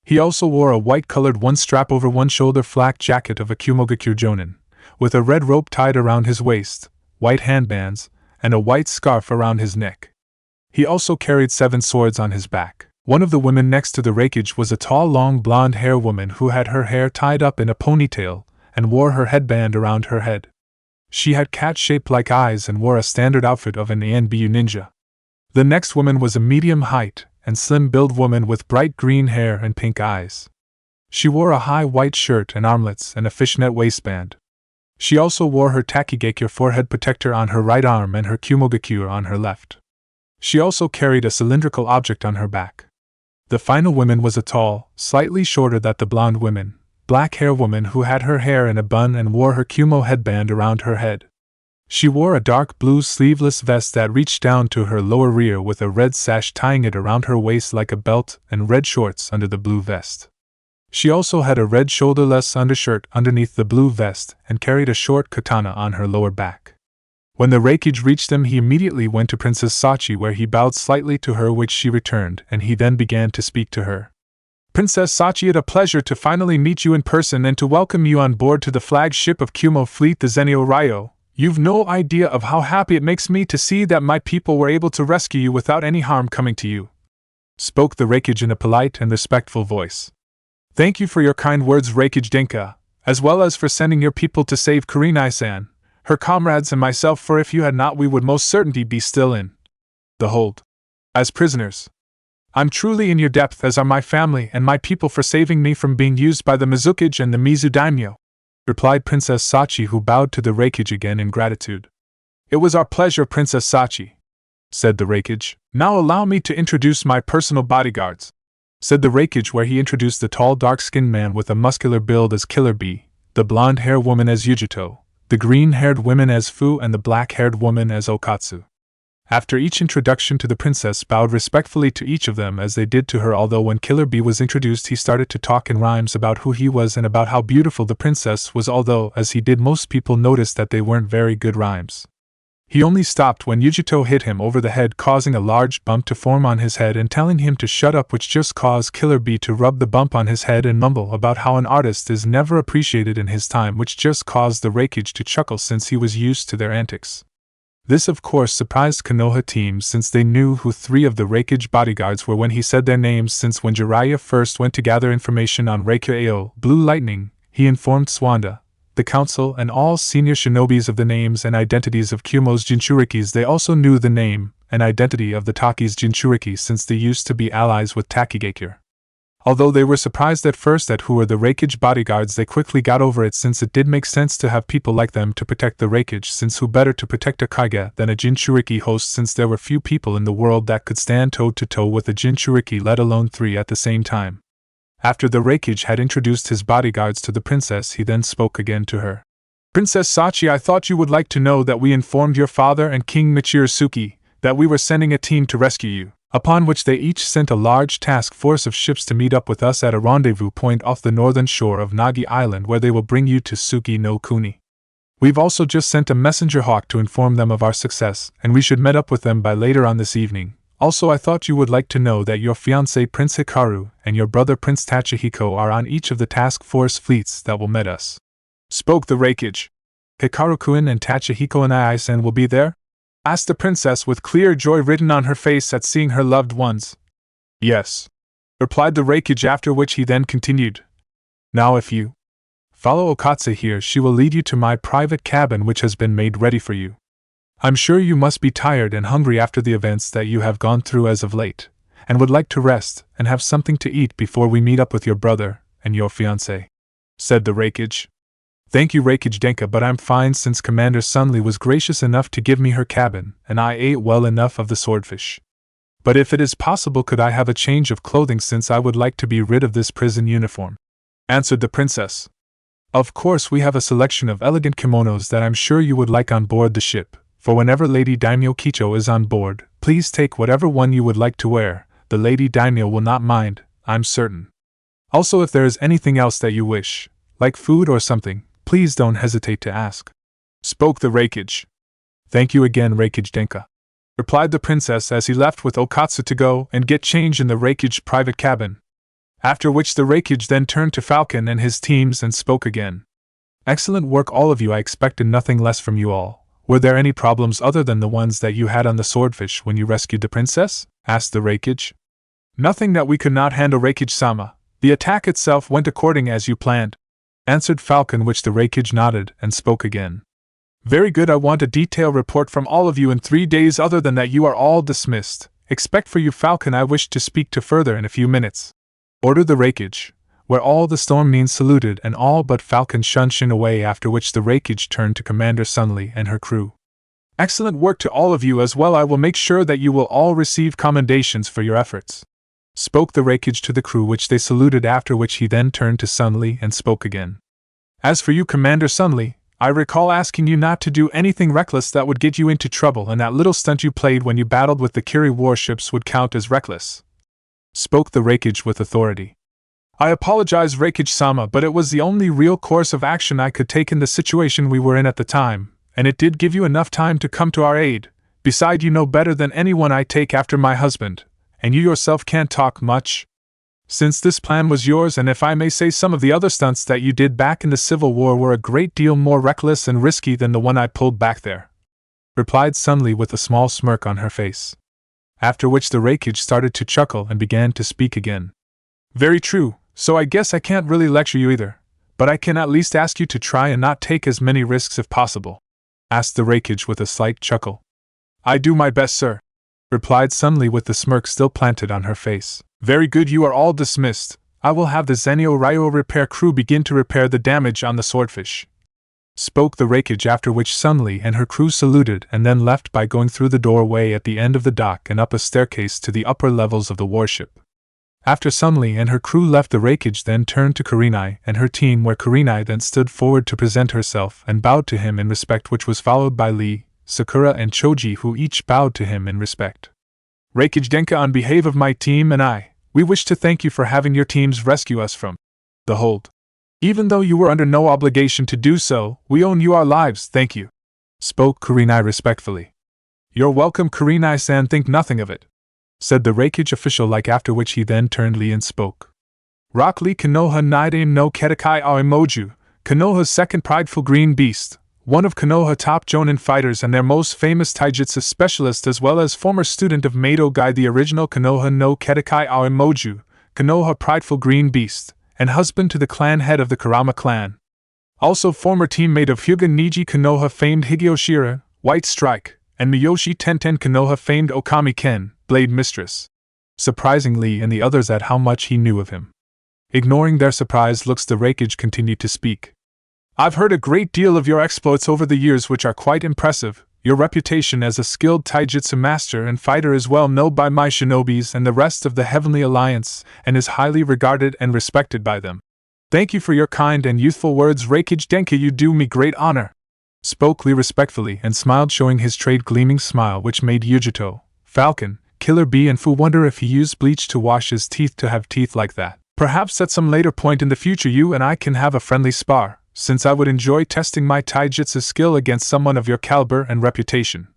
He also wore a white-colored one-strap over one-shoulder flak jacket of a Kumogakure Jonin, with a red rope tied around his waist, white handbands, and a white scarf around his neck. He also carried 7 swords on his back. One of the women next to the Raikage was a tall, long blonde-haired woman who had her hair tied up in a ponytail and wore her headband around her head. She had cat-shaped like eyes and wore a standard outfit of an ANBU ninja. The next woman was a medium-height and slim-build woman with bright green hair and pink eyes. She wore a high white shirt and armlets and a fishnet waistband. She also wore her Takigakure forehead protector on her right arm and her Kumogakure on her left. She also carried a cylindrical object on her back. The final woman was a tall, slightly shorter than the blonde woman, black-haired woman who had her hair in a bun and wore her Kumo headband around her head. She wore a dark blue sleeveless vest that reached down to her lower rear with a red sash tying it around her waist like a belt, and red shorts under the blue vest. She also had a red shoulderless undershirt underneath the blue vest and carried a short katana on her lower back. When the Raikage reached them, he immediately went to Princess Sachi, where he bowed slightly to her, which she returned, and he then began to speak to her. "Princess Sachi, it's a pleasure to finally meet you in person and to welcome you on board to the flagship of Kumo fleet, the Zenio Ryo. You've no idea of how happy it makes me to see that my people were able to rescue you without any harm coming to you." spoke the Raikage in a polite and respectful voice. Thank you for your kind words, Raikage Denka, as well as for sending your people to save Kurenai-san, her comrades and myself, for if you had not we would most certainly be still in the hold as prisoners. I'm truly in your depth, as are my family and my people, for saving me from being used by the Mizukage and the Mizu Daimyo, replied Princess Sachi, who bowed to the Raikage again in gratitude. It was our pleasure, Princess Sachi, said the Raikage. Now allow me to introduce my personal bodyguards, said the Raikage, where he introduced the tall dark-skinned man with a muscular build as Killer Bee, the blonde-haired woman as Yujito, the green-haired woman as Fu, and the black-haired woman as Okatsu. After each introduction to the princess bowed respectfully to each of them as they did to her, although when Killer Bee was introduced he started to talk in rhymes about who he was and about how beautiful the princess was, although, as he did, most people noticed that they weren't very good rhymes. He only stopped when Yujito hit him over the head, causing a large bump to form on his head and telling him to shut up, which just caused Killer Bee to rub the bump on his head and mumble about how an artist is never appreciated in his time, which just caused the Raikage to chuckle since he was used to their antics. This of course surprised Konoha team, since they knew who 3 of the Raikage bodyguards were when he said their names, since when Jiraiya first went to gather information on Raikage Blue Lightning, he informed Swanda, the council, and all senior shinobis of the names and identities of Kumo's Jinchurikis. They also knew the name and identity of the Taki's Jinchuriki, since they used to be allies with Takigakure. Although they were surprised at first at who were the Raikage bodyguards, they quickly got over it, since it did make sense to have people like them to protect the Raikage, since who better to protect a Kage than a Jinchuriki host, since there were few people in the world that could stand toe-to-toe with a Jinchuriki, let alone 3 at the same time. After the Raikage had introduced his bodyguards to the princess, he then spoke again to her. Princess Sachi, I thought you would like to know that we informed your father and King Michirusuke that we were sending a team to rescue you, upon which they each sent a large task force of ships to meet up with us at a rendezvous point off the northern shore of Nagi Island, where they will bring you to Suki no Kuni. We've also just sent a messenger hawk to inform them of our success, and we should meet up with them by later on this evening. Also, I thought you would like to know that your fiancé Prince Hikaru and your brother Prince Tachihiko are on each of the task force fleets that will meet us, spoke the Raikage. Hikaru-kun and Tachihiko and Ai-san will be there? Asked the princess with clear joy written on her face at seeing her loved ones. Yes, replied the Raikage, after which he then continued. Now if you follow Okatsu here, she will lead you to my private cabin, which has been made ready for you. I'm sure you must be tired and hungry after the events that you have gone through as of late, and would like to rest and have something to eat before we meet up with your brother and your fiancé, said the Raikage. Thank you, Raikage Denka, but I'm fine, since Commander Sunli was gracious enough to give me her cabin, and I ate well enough of the swordfish. But if it is possible, could I have a change of clothing, since I would like to be rid of this prison uniform? Answered the princess. Of course, we have a selection of elegant kimonos that I'm sure you would like on board the ship, for whenever Lady Daimyo Kicho is on board, please take whatever one you would like to wear. The Lady Daimyo will not mind, I'm certain. Also, if there is anything else that you wish, like food or something, please don't hesitate to ask, spoke the Raikage. Thank you again, Raikage Denka, replied the princess as he left with Okatsu to go and get change in the Raikage private cabin. After which the Raikage then turned to Falcon and his teams and spoke again. Excellent work, all of you. I expected nothing less from you all. Were there any problems other than the ones that you had on the swordfish when you rescued the princess? Asked the Raikage. Nothing that we could not handle, Raikage-sama. The attack itself went according as you planned, answered Falcon, which the Raikage nodded and spoke again. Very good, I want a detailed report from all of you in 3 days. Other than that, you are all dismissed. Expect for you, Falcon, I wish to speak to further in a few minutes, ordered the Raikage, where all the storm means saluted and all but Falcon shunshin away, after which the Raikage turned to Commander Sunli and her crew. Excellent work to all of you as well. I will make sure that you will all receive commendations for your efforts, spoke the Raikage to the crew, which they saluted, after which he then turned to Sunli and spoke again. As for you, Commander Sunli, I recall asking you not to do anything reckless that would get you into trouble, and that little stunt you played when you battled with the Kiri warships would count as reckless, spoke the Raikage with authority. I apologize, Raikage-sama, but it was the only real course of action I could take in the situation we were in at the time, and it did give you enough time to come to our aid. Beside, you know better than anyone I take after my husband, and you yourself can't talk much. Since this plan was yours, and if I may say, some of the other stunts that you did back in the Civil War were a great deal more reckless and risky than the one I pulled back there, replied Sunli with a small smirk on her face. After which the Raikage started to chuckle and began to speak again. Very true, so I guess I can't really lecture you either, but I can at least ask you to try and not take as many risks if possible, asked the Raikage with a slight chuckle. I do my best, sir, replied Sun Li with the smirk still planted on her face. Very good, you are all dismissed. I will have the Zenio Ryo repair crew begin to repair the damage on the swordfish, spoke the Raikage, after which Sun Li and her crew saluted and then left by going through the doorway at the end of the dock and up a staircase to the upper levels of the warship. After Sun Li and her crew left, the Raikage then turned to Kurenai and her team, where Kurenai then stood forward to present herself and bowed to him in respect, which was followed by Lee, Sakura and Choji, who each bowed to him in respect. Raikage Denka, on behalf of my team and I, we wish to thank you for having your teams rescue us from the hold. Even though you were under no obligation to do so, we owe you our lives, thank you, spoke Kurenai respectfully. You're welcome, Kurenai-san, think nothing of it, said the Raikage official, after which he then turned Lee and spoke. Rock Lee Konoha Naide no Kedakai Aoimoju, Konoha's second prideful green beast, one of Konoha top Jonin fighters and their most famous taijutsu specialist, as well as former student of Mado Gai, the original Konoha no Kedakai Aoimoju, Konoha prideful green beast, and husband to the clan head of the Kurama clan. Also former teammate of Hyuga Niji Konoha famed Higioshira, White Strike, and Miyoshi Tenten Konoha famed Okami Ken, Blade Mistress. Surprising Lee and the others at how much he knew of him. Ignoring their surprised looks, the Raikage continued to speak. I've heard a great deal of your exploits over the years, which are quite impressive. Your reputation as a skilled taijutsu master and fighter is well known by my shinobis and the rest of the Heavenly Alliance, and is highly regarded and respected by them. Thank you for your kind and youthful words, Raikage Denka, you do me great honor, spoke Lee respectfully and smiled, showing his trade gleaming smile, which made Yujito, Falcon, Killer Bee and Fu wonder if he used bleach to wash his teeth to have teeth like that. Perhaps at some later point in the future you and I can have a friendly spar, since I would enjoy testing my taijutsu skill against someone of your caliber and reputation,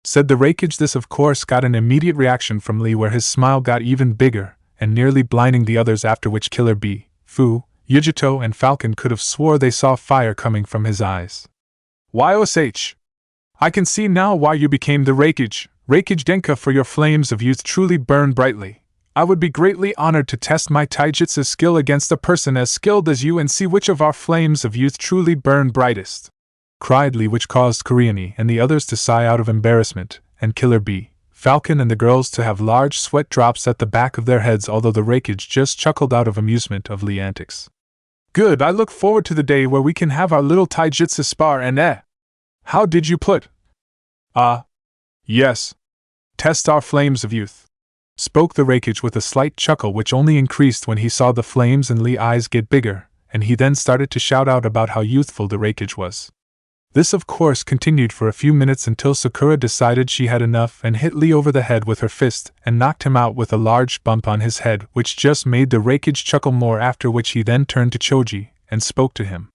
said the Raikage. This of course got an immediate reaction from Lee, where his smile got even bigger and nearly blinding the others, after which Killer Bee, Fu, Yujito and Falcon could have swore they saw fire coming from his eyes. YOSH! I can see now why you became the Raikage Denka, for your flames of youth truly burn brightly. I would be greatly honored to test my taijutsu skill against a person as skilled as you and see which of our flames of youth truly burn brightest, cried Lee, which caused Kurenai and the others to sigh out of embarrassment, and Killer Bee, Falcon and the girls to have large sweat drops at the back of their heads, although the Raikage just chuckled out of amusement of Lee antics. Good, I look forward to the day where we can have our little taijutsu spar and how did you put? Yes. Test our flames of youth, spoke the Raikage with a slight chuckle, which only increased when he saw the flames in Lee's eyes get bigger, and he then started to shout out about how youthful the Raikage was. This of course continued for a few minutes until Sakura decided she had enough and hit Lee over the head with her fist and knocked him out with a large bump on his head, which just made the Raikage chuckle more, after which he then turned to Choji and spoke to him.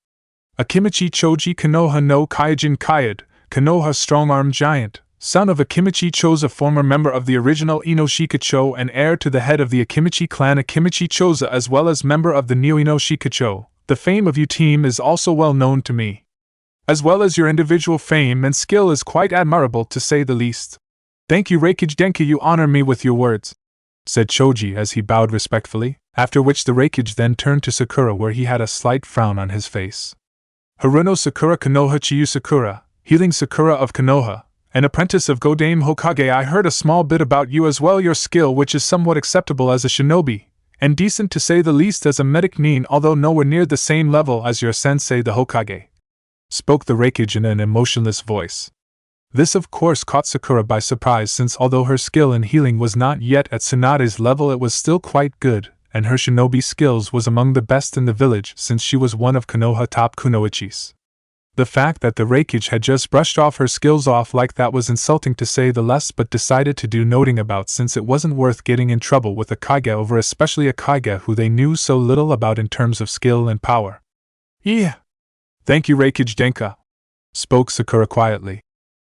Akimichi Choji Konoha no Kaijin Kayad, Konoha strong-armed giant, son of Akimichi Choza, former member of the original Ino-Shikacho and heir to the head of the Akimichi clan Akimichi Choza, as well as member of the Neo-Ino-Shikacho. The fame of your team is also well known to me, as well as your individual fame and skill is quite admirable, to say the least. Thank you, Raikage Denka, you honor me with your words, said Choji as he bowed respectfully, after which the Raikage then turned to Sakura, where he had a slight frown on his face. Haruno Sakura Konoha Chiyu Sakura, Healing Sakura of Konoha, an apprentice of Godame Hokage. I heard a small bit about you as well, your skill which is somewhat acceptable as a shinobi, and decent to say the least as a medic nin, although nowhere near the same level as your sensei the Hokage, spoke the Raikage in an emotionless voice. This of course caught Sakura by surprise, since although her skill in healing was not yet at Tsunade's level, it was still quite good, and her shinobi skills was among the best in the village, since she was one of Konoha top kunoichis. The fact that the Raikage had just brushed off her skills off like that was insulting to say the least, but decided to do noting about, since it wasn't worth getting in trouble with a Kage over, especially a Kage who they knew so little about in terms of skill and power. Yeah. Thank you, Raikage Denka, spoke Sakura quietly.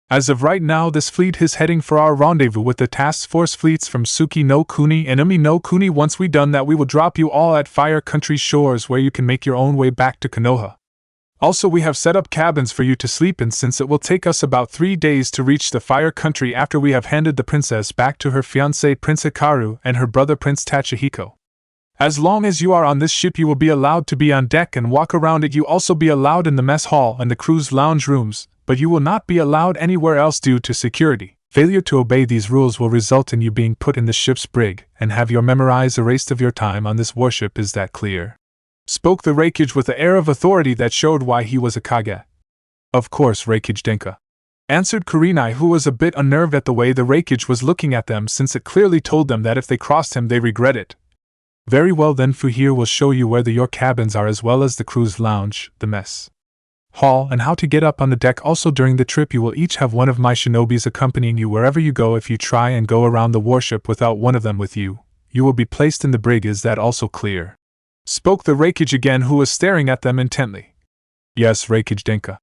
As of right now, this fleet is heading for our rendezvous with the task force fleets from Suki no Kuni and Umi no Kuni. Once we done that, we will drop you all at Fire Country shores, where you can make your own way back to Konoha. Also, we have set up cabins for you to sleep in since it will take us about 3 days to reach the Fire Country after we have handed the princess back to her fiancé Prince Hikaru and her brother Prince Tachihiko. As long as you are on this ship, you will be allowed to be on deck and walk around it. You also be allowed in the mess hall and the crew's lounge rooms, but you will not be allowed anywhere else due to security. Failure to obey these rules will result in you being put in the ship's brig and have your memories erased of your time on this warship. Is that clear? Spoke the Raikage with the air of authority that showed why he was a Kage. Of course, Raikage Denka, answered Kurenai, who was a bit unnerved at the way the Raikage was looking at them since it clearly told them that if they crossed him they regret it. Very well then, Fuhir will show you where your cabins are as well as the crew's lounge, the mess hall, and how to get up on the deck. Also during the trip you will each have one of my shinobis accompanying you wherever you go. If you try and go around the warship without one of them with you, you will be placed in the brig. Is that also clear? Spoke the Raikage again, who was staring at them intently. Yes, Raikage Denka,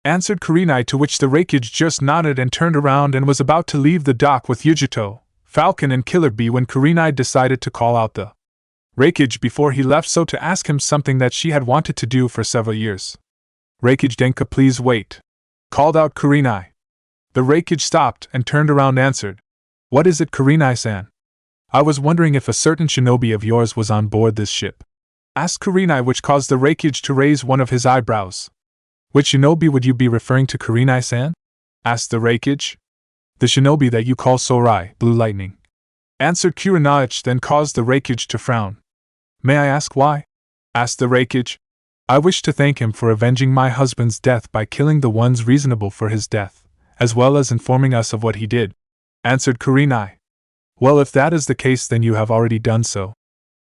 answered Kurenai, to which the Raikage just nodded and turned around and was about to leave the dock with Yujito, Falcon and Killer Bee when Kurenai decided to call out the Raikage before he left so to ask him something that she had wanted to do for several years. Raikage Denka, please wait, called out Kurenai. The Raikage stopped and turned around answered. What is it, Kurenai-san? I was wondering if a certain shinobi of yours was on board this ship, asked Kurenai, which caused the Raikage to raise one of his eyebrows. Which shinobi would you be referring to, Kurenai-san? Asked the Raikage. The shinobi that you call Sorai, Blue Lightning, answered Kurenai, then caused the Raikage to frown. May I ask why? Asked the Raikage. I wish to thank him for avenging my husband's death by killing the ones reasonable for his death, as well as informing us of what he did, answered Kurenai. Well, if that is the case, then you have already done so,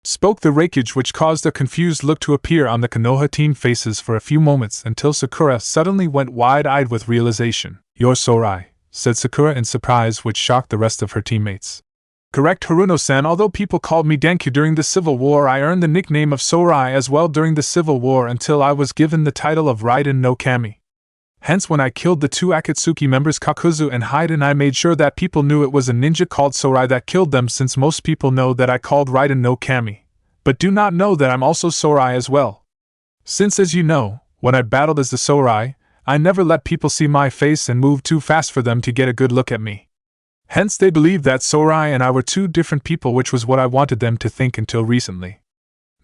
spoke the Raikage, which caused a confused look to appear on the Konoha team faces for a few moments until Sakura suddenly went wide-eyed with realization. You're Sorai, said Sakura in surprise, which shocked the rest of her teammates. Correct, Haruno-san. Although people called me Denkyu during the Civil War, I earned the nickname of Sorai as well during the Civil War until I was given the title of Raiden no Kami. Hence, when I killed the 2 Akatsuki members Kakuzu and Haiden, I made sure that people knew it was a ninja called Sorai that killed them, since most people know that I called Raiden no Kami, but do not know that I'm also Sorai as well. Since, as you know, when I battled as the Sorai, I never let people see my face and moved too fast for them to get a good look at me. Hence they believed that Sorai and I were 2 different people, which was what I wanted them to think until recently.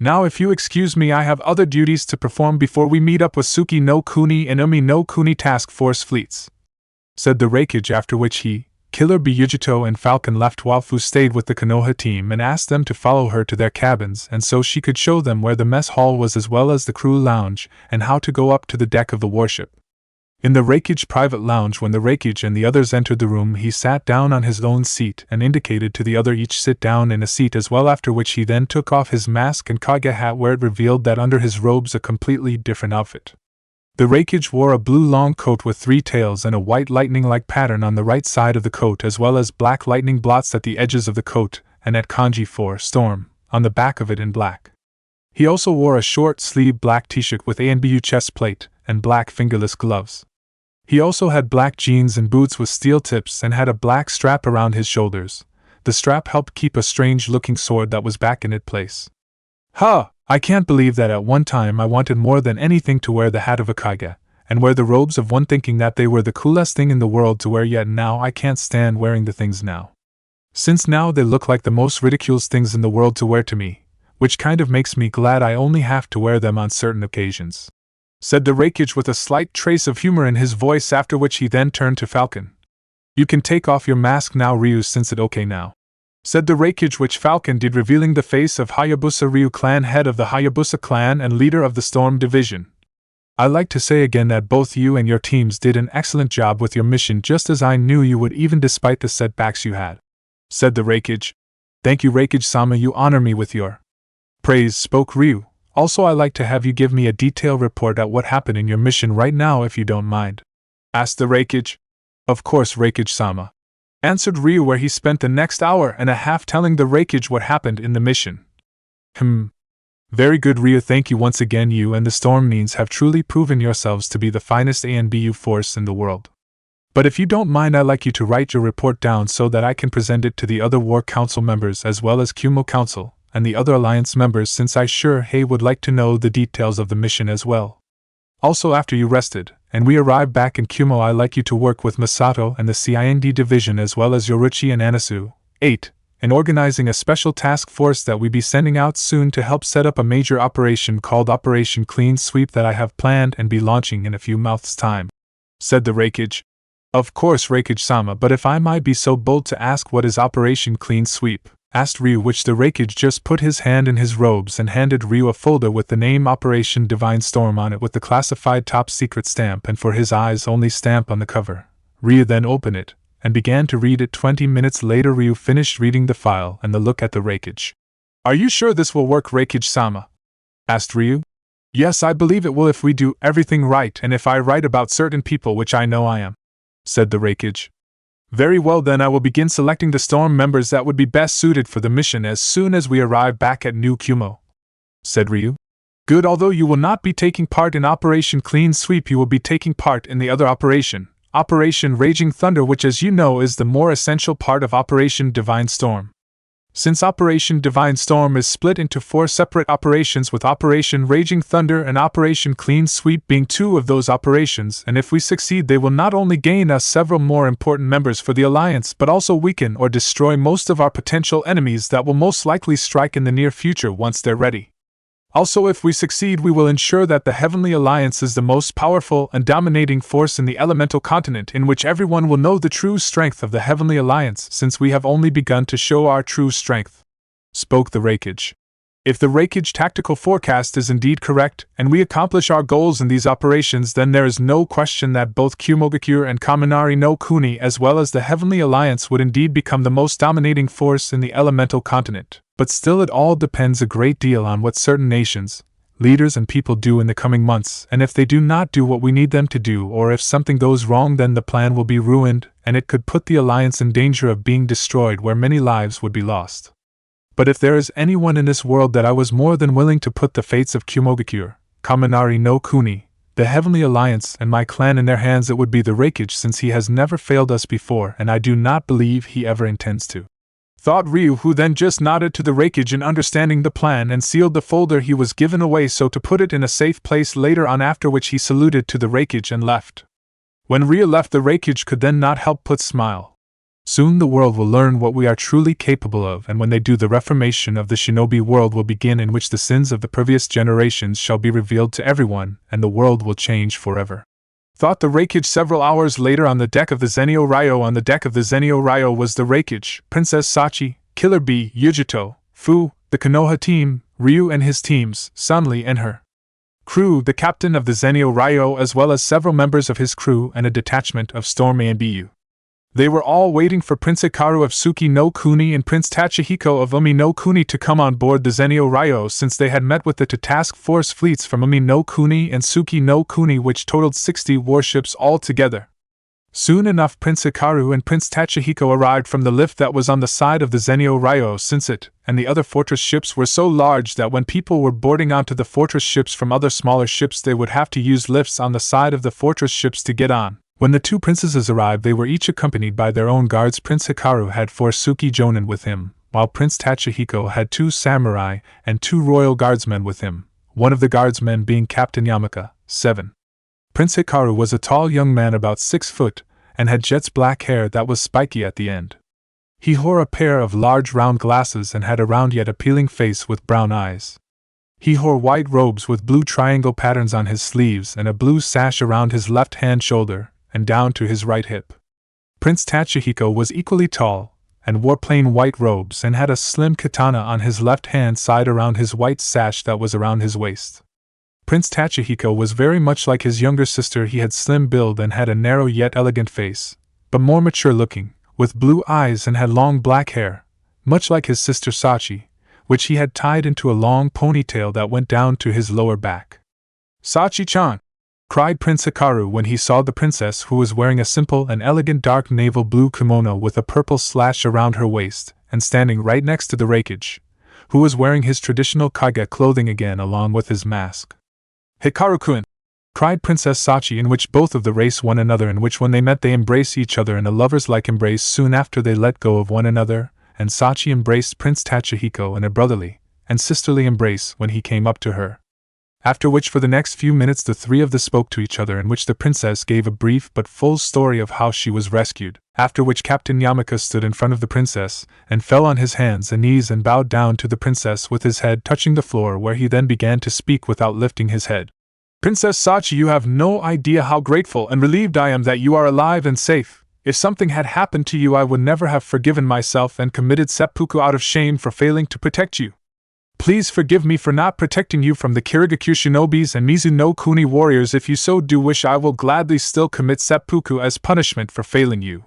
Now if you excuse me, I have other duties to perform before we meet up with Suki no Kuni and Umi no Kuni task force fleets, said the Raikage, after which he, Killer Bee, Yujito and Falcon left while Fu stayed with the Konoha team and asked them to follow her to their cabins and so she could show them where the mess hall was as well as the crew lounge and how to go up to the deck of the warship. In the Raikage private lounge, when the Raikage and the others entered the room, he sat down on his own seat and indicated to the other each sit down in a seat as well, after which he then took off his mask and Kage hat, where it revealed that under his robes a completely different outfit. The Raikage wore a blue long coat with 3 tails and a white lightning-like pattern on the right side of the coat, as well as black lightning blots at the edges of the coat and at kanji for storm on the back of it in black. He also wore a short-sleeved black t-shirt with ANBU chest plate and black fingerless gloves. He also had black jeans and boots with steel tips and had a black strap around his shoulders. The strap helped keep a strange-looking sword that was back in its place. Ha! I can't believe that at one time I wanted more than anything to wear the hat of a Kage, and wear the robes of one, thinking that they were the coolest thing in the world to wear, yet now I can't stand wearing the things now. Since now they look like the most ridiculous things in the world to wear to me, which kind of makes me glad I only have to wear them on certain occasions, said the Raikage with a slight trace of humor in his voice, after which he then turned to Falcon. You can take off your mask now, Ryu, since it's okay now, said the Raikage, which Falcon did, revealing the face of Hayabusa Ryu, clan head of the Hayabusa clan and leader of the Storm Division. I'd like to say again that both you and your teams did an excellent job with your mission, just as I knew you would, even despite the setbacks you had, said the Raikage. Thank you, Raikage-sama, you honor me with your praise, spoke Ryu. Also, I'd like to have you give me a detailed report at what happened in your mission right now, if you don't mind, asked the Raikage. Of course, Raikage-sama, answered Ryu, where he spent the next hour and a half telling the Raikage what happened in the mission. Very good, Ryu, thank you once again. You and the Storm Means have truly proven yourselves to be the finest ANBU force in the world. But if you don't mind, I'd like you to write your report down so that I can present it to the other War Council members as well as Kumo Council and the other Alliance members, since I sure would like to know the details of the mission as well. Also after you rested, and we arrive back in Kumo, I like you to work with Masato and the CIND division as well as Yoruchi and Anasu. 8. In organizing a special task force that we be sending out soon to help set up a major operation called Operation Clean Sweep that I have planned and be launching in a few months' time, said the Raikage. Of course, Raikage-sama, but if I might be so bold to ask, what is Operation Clean Sweep? Asked Ryu, which the Raikage just put his hand in his robes and handed Ryu a folder with the name Operation Divine Storm on it with the classified top secret stamp and for his eyes only stamp on the cover. Ryu then opened it and began to read it. 20 minutes later Ryu finished reading the file and the look at the Raikage. Are you sure this will work, Raikage-sama? Asked Ryu. Yes, I believe it will if we do everything right and if I write about certain people, which I know I am, said the Raikage. Very well, then I will begin selecting the storm members that would be best suited for the mission as soon as we arrive back at New Kumo, said Ryu. Good, although you will not be taking part in Operation Clean Sweep, you will be taking part in the other operation, Operation Raging Thunder, which, as you know, is the more essential part of Operation Divine Storm. Since Operation Divine Storm is split into 4 separate operations, with Operation Raging Thunder and Operation Clean Sweep being 2 of those operations, and if we succeed they will not only gain us several more important members for the Alliance but also weaken or destroy most of our potential enemies that will most likely strike in the near future once they're ready. Also, if we succeed, we will ensure that the Heavenly Alliance is the most powerful and dominating force in the elemental continent, in which everyone will know the true strength of the Heavenly Alliance, since we have only begun to show our true strength, spoke the Raikage. If the Raikage tactical forecast is indeed correct, and we accomplish our goals in these operations, then there is no question that both Kumogakure and Kaminari no Kuni as well as the Heavenly Alliance would indeed become the most dominating force in the elemental continent. But still, it all depends a great deal on what certain nations, leaders and people do in the coming months, and if they do not do what we need them to do, or if something goes wrong, then the plan will be ruined, and it could put the Alliance in danger of being destroyed, where many lives would be lost. But if there is anyone in this world that I was more than willing to put the fates of Kumogakure, Kaminari no Kuni, the Heavenly Alliance, and my clan in their hands, it would be the Raikage, since he has never failed us before, and I do not believe he ever intends to. Thought Ryu, who then just nodded to the Raikage in understanding the plan and sealed the folder he was given away so to put it in a safe place later on, after which he saluted to the Raikage and left. When Ryu left, the Raikage could then not help but smile. Soon the world will learn what we are truly capable of, and when they do, the reformation of the shinobi world will begin, in which the sins of the previous generations shall be revealed to everyone, and the world will change forever. Thought the Raikage several hours later on the deck of the Zenio Ryo. On the deck of the Zenio Ryo was the Raikage, Princess Sachi, Killer Bee, Yujito, Fu, the Konoha team, Ryu and his teams, Sunli and her crew, the captain of the Zenio Ryo, as well as several members of his crew and a detachment of Storm Ambu. They were all waiting for Prince Hikaru of Suki no Kuni and Prince Tachihiko of Umi no Kuni to come on board the Zenio Ryo, since they had met with the task force fleets from Umi no Kuni and Suki no Kuni, which totaled 60 warships altogether. Soon enough Prince Hikaru and Prince Tachihiko arrived from the lift that was on the side of the Zenio Ryo, since it and the other fortress ships were so large that when people were boarding onto the fortress ships from other smaller ships, they would have to use lifts on the side of the fortress ships to get on. When the 2 princesses arrived, they were each accompanied by their own guards. Prince Hikaru had 4 Suki Jonin with him, while Prince Tachihiko had 2 samurai and 2 royal guardsmen with him, one of the guardsmen being Captain Yamaka. 7. Prince Hikaru was a tall young man about 6 foot, and had jet black hair that was spiky at the end. He wore a pair of large round glasses and had a round yet appealing face with brown eyes. He wore white robes with blue triangle patterns on his sleeves and a blue sash around his left-hand shoulder and down to his right hip. Prince Tachihiko was equally tall, and wore plain white robes and had a slim katana on his left-hand side around his white sash that was around his waist. Prince Tachihiko was very much like his younger sister. He had slim build and had a narrow yet elegant face, but more mature-looking, with blue eyes, and had long black hair, much like his sister Sachi, which he had tied into a long ponytail that went down to his lower back. "Sachi-chan!" cried Prince Hikaru when he saw the princess, who was wearing a simple and elegant dark naval blue kimono with a purple slash around her waist, and standing right next to the Raikage, who was wearing his traditional kage clothing again along with his mask. "Hikaru-kun!" cried Princess Sachi, in which both of the race one another, in which when they met they embrace each other in a lovers-like embrace soon after they let go of one another, and Sachi embraced Prince Tachihiko in a brotherly and sisterly embrace when he came up to her. After which for the next few minutes the three of them spoke to each other, in which the princess gave a brief but full story of how she was rescued, after which Captain Yamaka stood in front of the princess, and fell on his hands and knees and bowed down to the princess with his head touching the floor, where he then began to speak without lifting his head. Princess Sachi, you have no idea how grateful and relieved I am that you are alive and safe. If something had happened to you, I would never have forgiven myself and committed seppuku out of shame for failing to protect you. Please forgive me for not protecting you from the Kirigakure shinobis and Mizu no Kuni warriors. If you so do wish, I will gladly still commit seppuku as punishment for failing you,"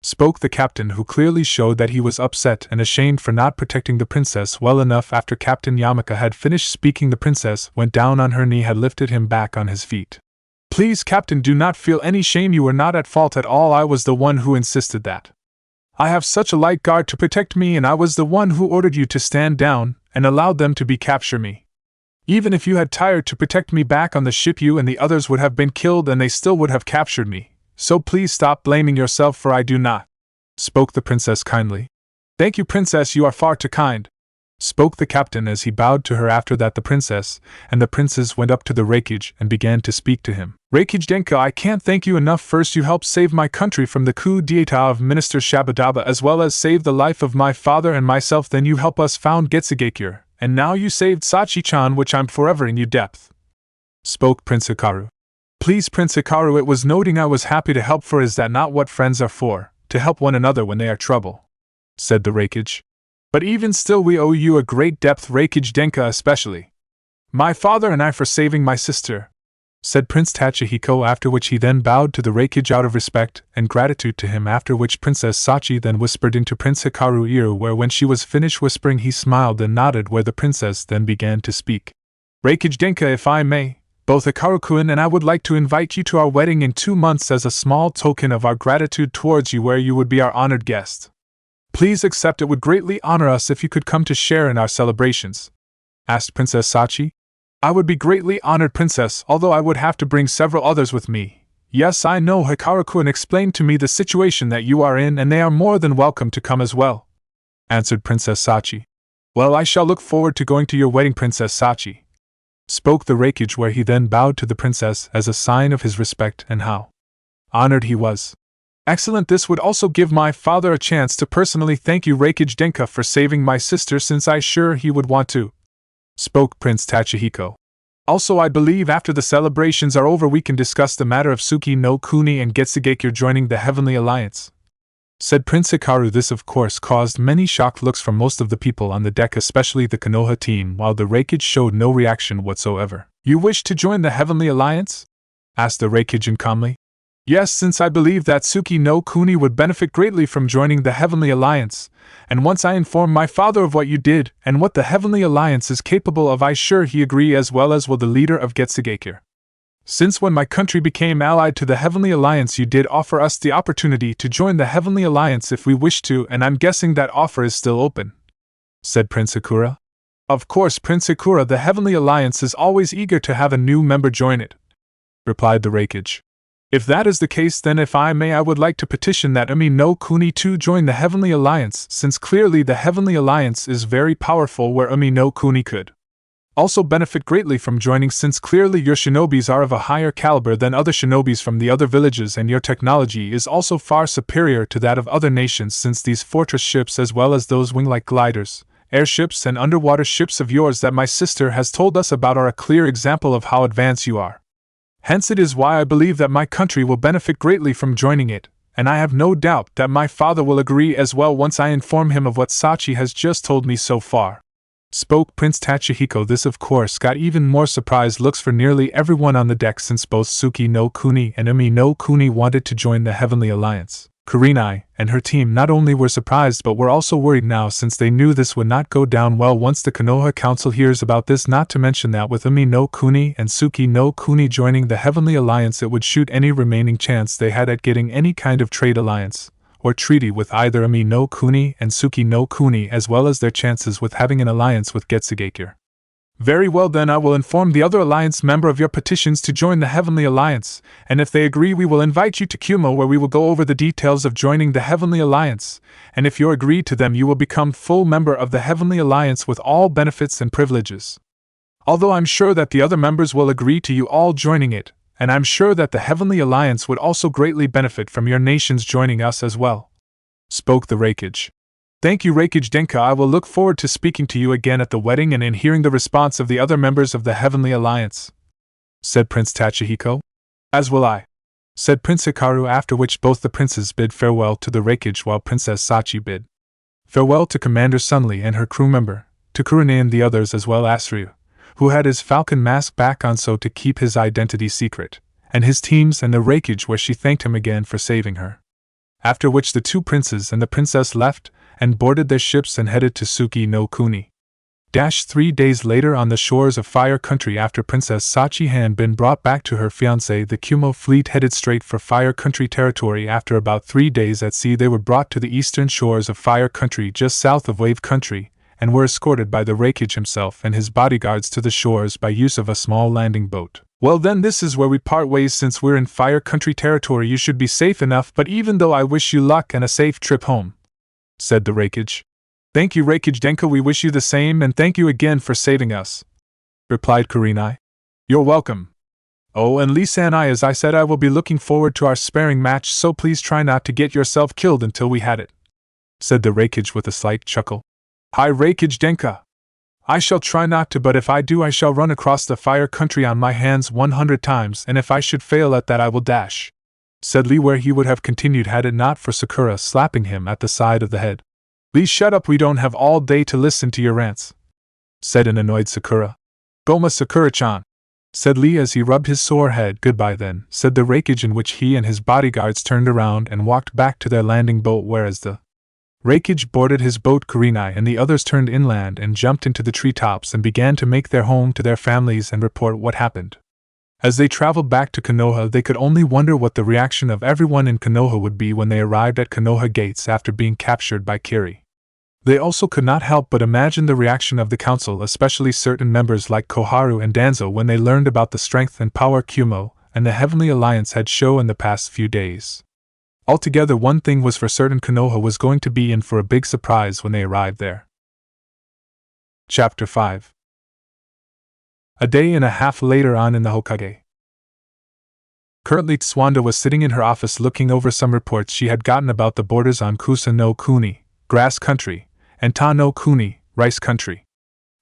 spoke the captain, who clearly showed that he was upset and ashamed for not protecting the princess well enough. After Captain Yamaka had finished speaking, the princess went down on her knee, had lifted him back on his feet. "Please, Captain, do not feel any shame. You were not at fault at all. I was the one who insisted that. I have such a light guard to protect me, and I was the one who ordered you to stand down and allowed them to capture me. Even if you had tired to protect me back on the ship, you and the others would have been killed and they still would have captured me. So please stop blaming yourself, for I do not," spoke the princess kindly. "Thank you, princess, you are far too kind," spoke the captain as he bowed to her. After that the princess and the princes went up to the Raikage and began to speak to him. "Raikage Denka, I can't thank you enough. First, you helped save my country from the coup d'etat of Minister Shabadaba, as well as save the life of my father and myself. Then you helped us found Getsugekure, and now you saved Sachi-chan, which I'm forever in your debt," spoke Prince Hikaru. "Please, Prince Hikaru, it was noting I was happy to help, for is that not what friends are for, to help one another when they are trouble?" said the Raikage. "But even still we owe you a great debt, Raikage Denka, especially my father and I, for saving my sister," said Prince Tachihiko, after which he then bowed to the Raikage out of respect and gratitude to him, after which Princess Sachi then whispered into Prince Hikaru's ear, where when she was finished whispering he smiled and nodded, where the princess then began to speak. "Raikage Denka, if I may, both Hikaru-kun and I would like to invite you to our wedding in 2 months as a small token of our gratitude towards you, where you would be our honored guest. Please accept. It would greatly honor us if you could come to share in our celebrations," asked Princess Sachi. "I would be greatly honored, princess, although I would have to bring several others with me. Yes, I know Hikaru-kun explained to me the situation that you are in, and they are more than welcome to come as well," answered Princess Sachi. "Well, I shall look forward to going to your wedding, Princess Sachi," spoke the Raikage, where he then bowed to the princess as a sign of his respect and how honored he was. "Excellent. This would also give my father a chance to personally thank you, Raikage Denka, for saving my sister, since I sure he would want to," spoke Prince Tachihiko. "Also, I believe after the celebrations are over we can discuss the matter of Suki no Kuni and Getsugekure joining the Heavenly Alliance," said Prince Hikaru. This of course caused many shocked looks from most of the people on the deck, especially the Konoha team, while the Raikage showed no reaction whatsoever. "You wish to join the Heavenly Alliance?" asked the Raikage calmly. "Yes, since I believe that Suki no Kuni would benefit greatly from joining the Heavenly Alliance, and once I inform my father of what you did and what the Heavenly Alliance is capable of, I sure he agree, as well as will the leader of Getsugekure. Since when my country became allied to the Heavenly Alliance, you did offer us the opportunity to join the Heavenly Alliance if we wish to, and I'm guessing that offer is still open," said Prince Sakura. "Of course, Prince Sakura, the Heavenly Alliance is always eager to have a new member join it," replied the Raikage. "If that is the case, then if I may, I would like to petition that Umi no Kuni too join the Heavenly Alliance, since clearly the Heavenly Alliance is very powerful, where Umi no Kuni could also benefit greatly from joining, since clearly your shinobis are of a higher caliber than other shinobis from the other villages, and your technology is also far superior to that of other nations, since these fortress ships, as well as those wing-like gliders, airships and underwater ships of yours that my sister has told us about, are a clear example of how advanced you are. Hence it is why I believe that my country will benefit greatly from joining it, and I have no doubt that my father will agree as well once I inform him of what Sachi has just told me so far," spoke Prince Tachihiko. This of course got even more surprised looks for nearly everyone on the deck, since both Suki no Kuni and Umi no Kuni wanted to join the Heavenly Alliance. Kurenai and her team not only were surprised but were also worried now, since they knew this would not go down well once the Konoha Council hears about this, not to mention that with Umi no Kuni and Suki no Kuni joining the Heavenly Alliance, it would shoot any remaining chance they had at getting any kind of trade alliance or treaty with either Umi no Kuni and Suki no Kuni, as well as their chances with having an alliance with Getsugekure. "Very well, then I will inform the other alliance member of your petitions to join the Heavenly Alliance, and if they agree we will invite you to Kumo, where we will go over the details of joining the Heavenly Alliance, and if you agree to them you will become full member of the Heavenly Alliance with all benefits and privileges." Although I'm sure that the other members will agree to you all joining it, and I'm sure that the Heavenly Alliance would also greatly benefit from your nations joining us as well," spoke the Raikage. "Thank you, Raikage Denka. I will look forward to speaking to you again at the wedding and in hearing the response of the other members of the Heavenly Alliance," said Prince Tachihiko. "As will I," said Prince Hikaru, after which both the princes bid farewell to the Raikage while Princess Sachi bid farewell to Commander Sunli and her crew member, to Kurine and the others, as well as Ryu, who had his falcon mask back on so to keep his identity secret, and his teams and the Raikage, where she thanked him again for saving her. After which the two princes and the princess left and boarded their ships and headed to Suki no Kuni. 3 days later, on the shores of Fire Country, after Princess Sachi had been brought back to her fiancé, the Kumo fleet headed straight for Fire Country territory. After about 3 days at sea, they were brought to the eastern shores of Fire Country, just south of Wave Country, and were escorted by the Raikage himself and his bodyguards to the shores by use of a small landing boat. "Well then, this is where we part ways. Since we're in Fire Country territory, you should be safe enough, but even though I wish you luck and a safe trip home," said the Raikage. "Thank you, Raikage Denka, we wish you the same, and thank you again for saving us," replied Kurenai. "You're welcome. Oh, and Lee-san, as I said, I will be looking forward to our sparring match, so please try not to get yourself killed until we had it," said the Raikage with a slight chuckle. "Hi, Raikage Denka. I shall try not to, but if I do, I shall run across the Fire Country on my hands 100 times, and if I should fail at that, I will dash," said Lee, where he would have continued had it not for Sakura slapping him at the side of the head. "Lee, shut up, we don't have all day to listen to your rants," said an annoyed Sakura. "Goma, Sakura-chan," said Lee as he rubbed his sore head. "Goodbye then," said the Raikage, in which he and his bodyguards turned around and walked back to their landing boat, whereas the Raikage boarded his boat. Kurenai and the others turned inland and jumped into the treetops and began to make their home to their families and report what happened. As they traveled back to Konoha, they could only wonder what the reaction of everyone in Konoha would be when they arrived at Konoha gates after being captured by Kiri. They also could not help but imagine the reaction of the council, especially certain members like Koharu and Danzo, when they learned about the strength and power Kumo and the Heavenly Alliance had shown in the past few days. Altogether, one thing was for certain: Konoha was going to be in for a big surprise when they arrived there. Chapter 5. A day and a half later on in the Hokage. Currently, Tswanda was sitting in her office looking over some reports she had gotten about the borders on Kusa no Kuni, Grass Country, and Ta no Kuni, Rice Country.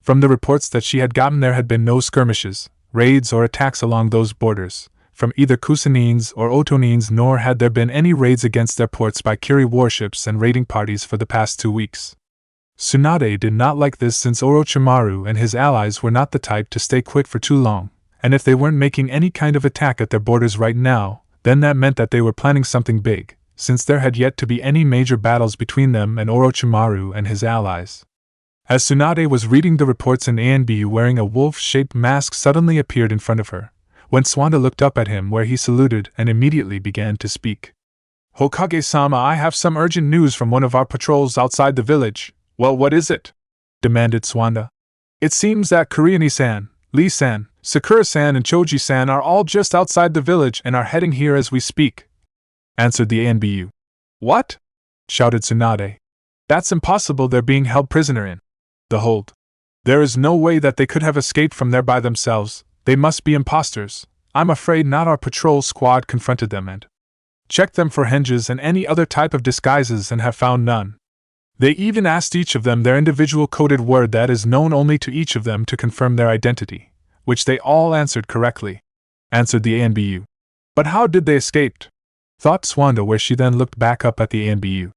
From the reports that she had gotten, there had been no skirmishes, raids, or attacks along those borders, from either Kusanins or Otonins, nor had there been any raids against their ports by Kiri warships and raiding parties for the past 2 weeks. Tsunade did not like this, since Orochimaru and his allies were not the type to stay quick for too long, and if they weren't making any kind of attack at their borders right now, then that meant that they were planning something big, since there had yet to be any major battles between them and Orochimaru and his allies. As Tsunade was reading the reports, an ANBU wearing a wolf-shaped mask suddenly appeared in front of her, when Tswanda looked up at him, where he saluted and immediately began to speak. "Hokage-sama, I have some urgent news from one of our patrols outside the village." "Well, what is it?" demanded Tswanda. "It seems that Kuriani-san, Lee-san, Sakura-san, and Choji-san are all just outside the village and are heading here as we speak," answered the ANBU. "What?" shouted Tsunade. "That's impossible, they're being held prisoner in the hold. There is no way that they could have escaped from there by themselves. They must be imposters. I'm afraid not. Our patrol squad confronted them and checked them for henges and any other type of disguises and have found none. They even asked each of them their individual coded word that is known only to each of them to confirm their identity, which they all answered correctly," answered the ANBU. "But how did they escape?" thought Tswanda, where she then looked back up at the ANBU.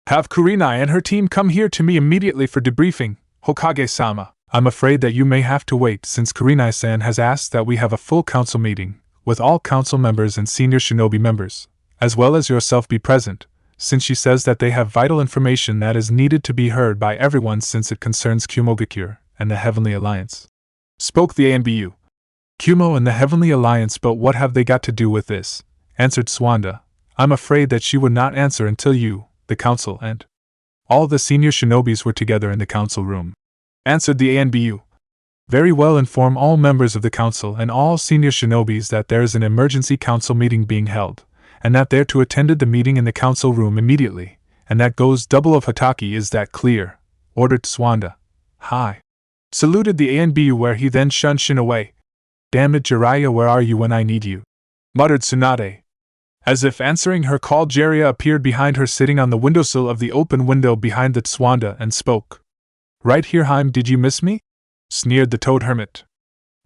"Have Kurenai and her team come here to me immediately for debriefing, Hokage-sama. I'm afraid that you may have to wait, since Kurenai-san has asked that we have a full council meeting, with all council members and senior shinobi members, as well as yourself, be present, since she says that they have vital information that is needed to be heard by everyone, since it concerns Kumogakure and the Heavenly Alliance," spoke the ANBU. "Kumo and the Heavenly Alliance, but what have they got to do with this?" answered Tswanda. "I'm afraid that she would not answer until you, the council, and all the senior shinobis were together in the council room," answered the ANBU. "Very well, inform all members of the council and all senior shinobis that there is an emergency council meeting being held, and that they're to attend the meeting in the council room immediately, and that goes double of Hataki. Is that clear?" ordered Tswanda. "Hi. Saluted the ANBU where he then shunned Shin away. Damn it, Jiraiya, where are you when I need you? Muttered Tsunade. As if answering her call, Jiraiya appeared behind her, sitting on the windowsill of the open window behind the Tswanda, and spoke. Right here, Haim, did you miss me? Sneered the Toad Hermit.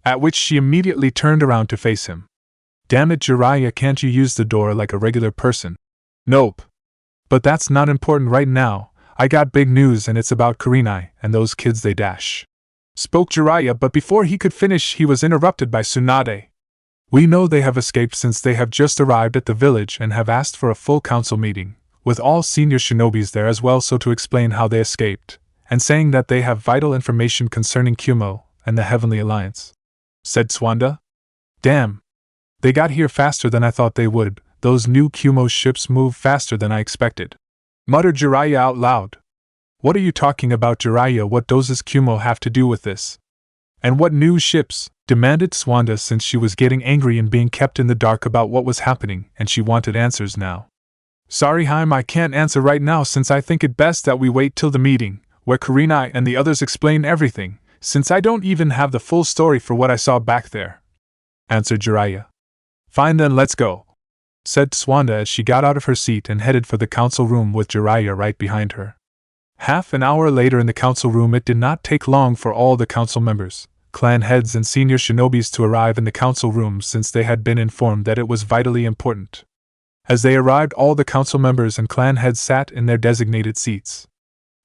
At which she immediately turned around to face him. Damn it, Jiraiya, can't you use the door like a regular person? Nope. But that's not important right now. I got big news, and it's about Kurenai and those kids they dash. Spoke Jiraiya, but before he could finish he was interrupted by Tsunade. We know they have escaped since they have just arrived at the village and have asked for a full council meeting, with all senior shinobis there as well, so to explain how they escaped, and saying that they have vital information concerning Kumo and the Heavenly Alliance. Said Tswanda. Damn. They got here faster than I thought they would. Those new Kumo ships move faster than I expected. Muttered Jiraiya out loud. What are you talking about, Jiraiya? What does Kumo have to do with this? And what new ships? Demanded Tswanda, since she was getting angry and being kept in the dark about what was happening, and she wanted answers now. Sorry, Haim, I can't answer right now, since I think it best that we wait till the meeting, where Kurenai and the others explain everything, since I don't even have the full story for what I saw back there. Answered Jiraiya. Fine then, let's go. Said Tswanda as she got out of her seat and headed for the council room with Jiraiya right behind her. Half an hour later in the council room, it did not take long for all the council members, clan heads and senior shinobis to arrive in the council room, since they had been informed that it was vitally important. As they arrived, all the council members and clan heads sat in their designated seats.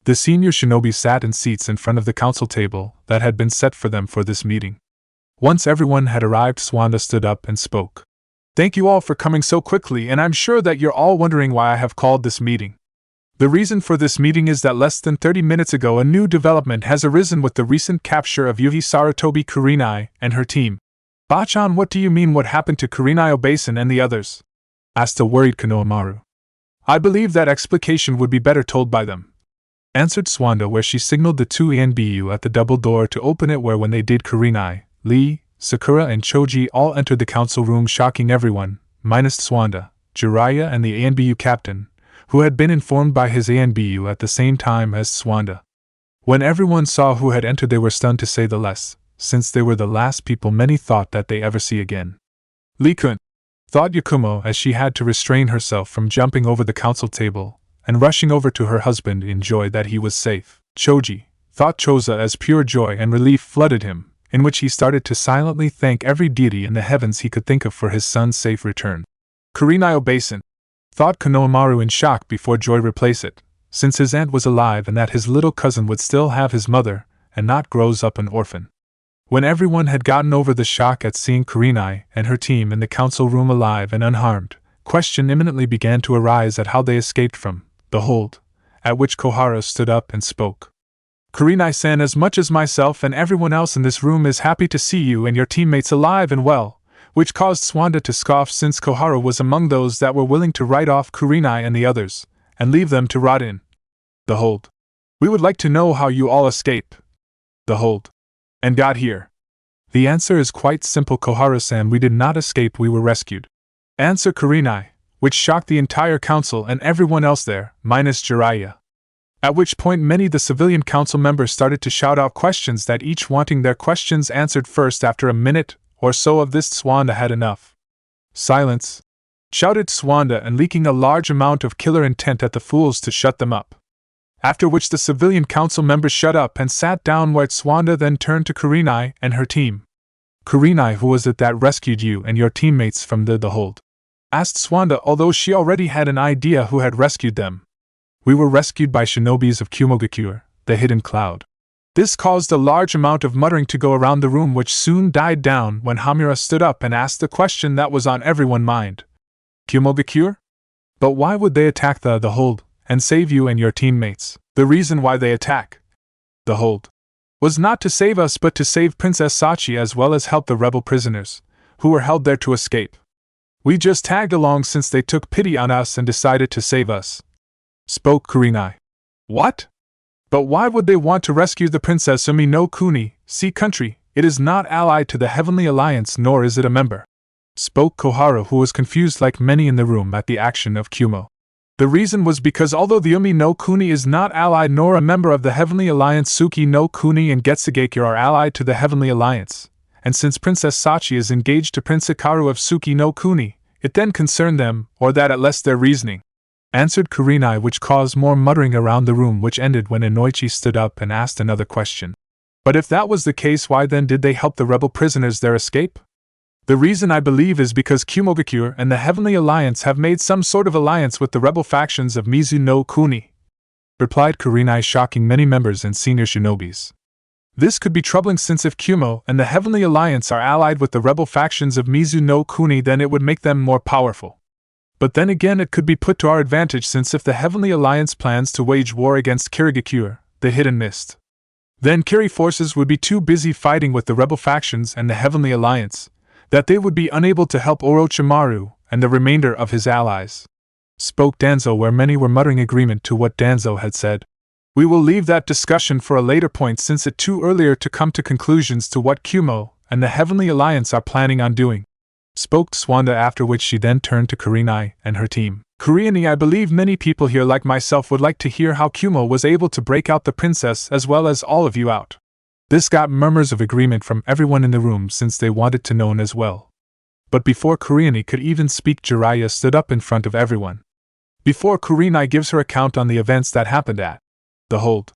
The senior shinobi sat in seats in front of the council table that had been set for them for this meeting. Once everyone had arrived, Tswanda stood up and spoke. Thank you all for coming so quickly, and I'm sure that you're all wondering why I have called this meeting. The reason for this meeting is that less than 30 minutes ago a new development has arisen with the recent capture of Yuhi Sarutobi Kurenai and her team. Bachan, what do you mean, what happened to Kurenai Obasan and the others? Asked the worried Konohamaru. I believe that explication would be better told by them. Answered Tswanda, where she signaled the two ANBU at the double door to open it, where when they did, Kurenai, Lee, Sakura and Choji all entered the council room, shocking everyone, minus Tswanda, Jiraiya and the ANBU captain, who had been informed by his ANBU at the same time as Tswanda. When everyone saw who had entered, they were stunned to say the less, since they were the last people many thought that they ever see again. Lee-kun, thought Yakumo, as she had to restrain herself from jumping over the council table and rushing over to her husband in joy that he was safe. Choji, thought Choza, as pure joy and relief flooded him, in which he started to silently thank every deity in the heavens he could think of for his son's safe return. Kurenai Obasan, thought Konohamaru in shock before joy replaced it, since his aunt was alive and that his little cousin would still have his mother and not grows up an orphan. When everyone had gotten over the shock at seeing Kurenai and her team in the council room alive and unharmed, question imminently began to arise at how they escaped from the hold, at which Kohara stood up and spoke. Kurenai-san, as much as myself and everyone else in this room is happy to see you and your teammates alive and well, which caused Tswanda to scoff, since Kohara was among those that were willing to write off Kurenai and the others, and leave them to rot in the hold. We would like to know how you all escaped the hold and got here. The answer is quite simple, Kohara-san, we did not escape, we were rescued. Answer Kurenai, which shocked the entire council and everyone else there, minus Jiraiya. At which point many the civilian council members started to shout out questions, that each wanting their questions answered first. After a minute or so of this, Tswanda had enough. Silence! Shouted Tswanda, and leaking a large amount of killer intent at the fools to shut them up. After which the civilian council members shut up and sat down, where Tswanda then turned to Kurenai and her team. Kurenai, who was it that rescued you and your teammates from the hold? Asked Tswanda, although she already had an idea who had rescued them. We were rescued by shinobis of Kumogakure, the hidden cloud. This caused a large amount of muttering to go around the room, which soon died down when Hamura stood up and asked the question that was on everyone's mind. Kumogakure? But why would they attack the hold and save you and your teammates? The reason why they attack the hold was not to save us, but to save Princess Sachi, as well as help the rebel prisoners who were held there to escape. We just tagged along since they took pity on us and decided to save us. Spoke Kurenai. What? But why would they want to rescue the Princess Umi no Kuni, Sea Country? It is not allied to the Heavenly Alliance, nor is it a member. Spoke Kohara, who was confused like many in the room at the action of Kumo. The reason was because although the Umi no Kuni is not allied nor a member of the Heavenly Alliance, Suki no Kuni and Getsugeki are allied to the Heavenly Alliance, and since Princess Sachi is engaged to Prince Hikaru of Suki no Kuni, it then concerned them, or that at least their reasoning, answered Kurenai, which caused more muttering around the room, which ended when Inoichi stood up and asked another question. But if that was the case, why then did they help the rebel prisoners their escape? The reason, I believe, is because Kumogakure and the Heavenly Alliance have made some sort of alliance with the rebel factions of Mizu no Kuni, replied Kurenai, shocking many members and senior shinobis. This could be troubling, since if Kumo and the Heavenly Alliance are allied with the rebel factions of Mizu no Kuni, then it would make them more powerful. But then again, it could be put to our advantage, since if the Heavenly Alliance plans to wage war against Kirigakure, the Hidden Mist, then Kiri forces would be too busy fighting with the rebel factions and the Heavenly Alliance, that they would be unable to help Orochimaru and the remainder of his allies, spoke Danzo, where many were muttering agreement to what Danzo had said. We will leave that discussion for a later point, since it's too earlier to come to conclusions to what Kumo and the Heavenly Alliance are planning on doing, spoke Swanda, after which she then turned to Kurenai and her team. Kurenai, I believe many people here like myself would like to hear how Kumo was able to break out the princess as well as all of you out. This got murmurs of agreement from everyone in the room, since they wanted to know as well. But before Kurenai could even speak, Jiraiya stood up in front of everyone. Before Kurenai gives her account on the events that happened at the hold,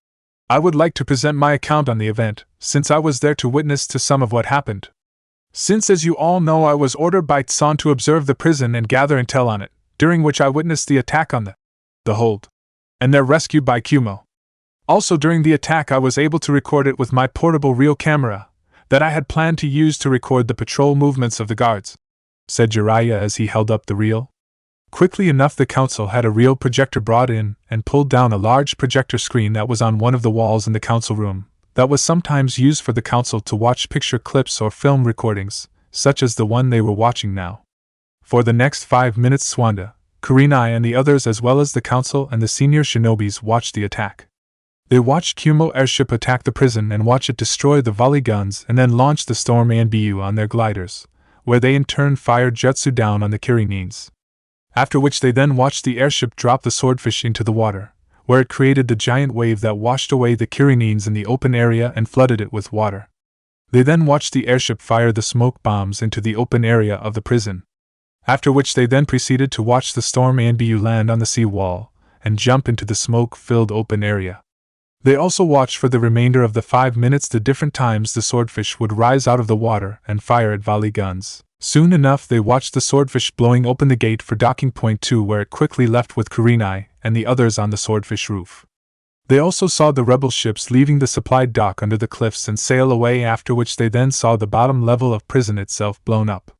I would like to present my account on the event, since I was there to witness to some of what happened. Since, as you all know, I was ordered by Tson to observe the prison and gather intel on it, during which I witnessed the attack on the hold, and their rescue by Kumo. Also during the attack, I was able to record it with my portable reel camera that I had planned to use to record the patrol movements of the guards, said Jiraiya as he held up the reel. Quickly enough, the council had a reel projector brought in and pulled down a large projector screen that was on one of the walls in the council room, that was sometimes used for the council to watch picture clips or film recordings, such as the one they were watching now. For the next 5 minutes, Swanda, Kurenai and the others, as well as the council and the senior shinobis, watched the attack. They watched Kumo airship attack the prison and watch it destroy the volley guns and then launch the Storm Anbu on their gliders, where they in turn fired jutsu down on the Kirinins. After which they then watched the airship drop the swordfish into the water, where it created the giant wave that washed away the Kirinins in the open area and flooded it with water. They then watched the airship fire the smoke bombs into the open area of the prison. After which they then proceeded to watch the Storm Anbu land on the sea wall and jump into the smoke-filled open area. They also watched for the remainder of the 5 minutes the different times the swordfish would rise out of the water and fire at volley guns. Soon enough, they watched the swordfish blowing open the gate for docking point 2, where it quickly left with Kurenai and the others on the swordfish roof. They also saw the rebel ships leaving the supply dock under the cliffs and sail away, after which they then saw the bottom level of prison itself blown up,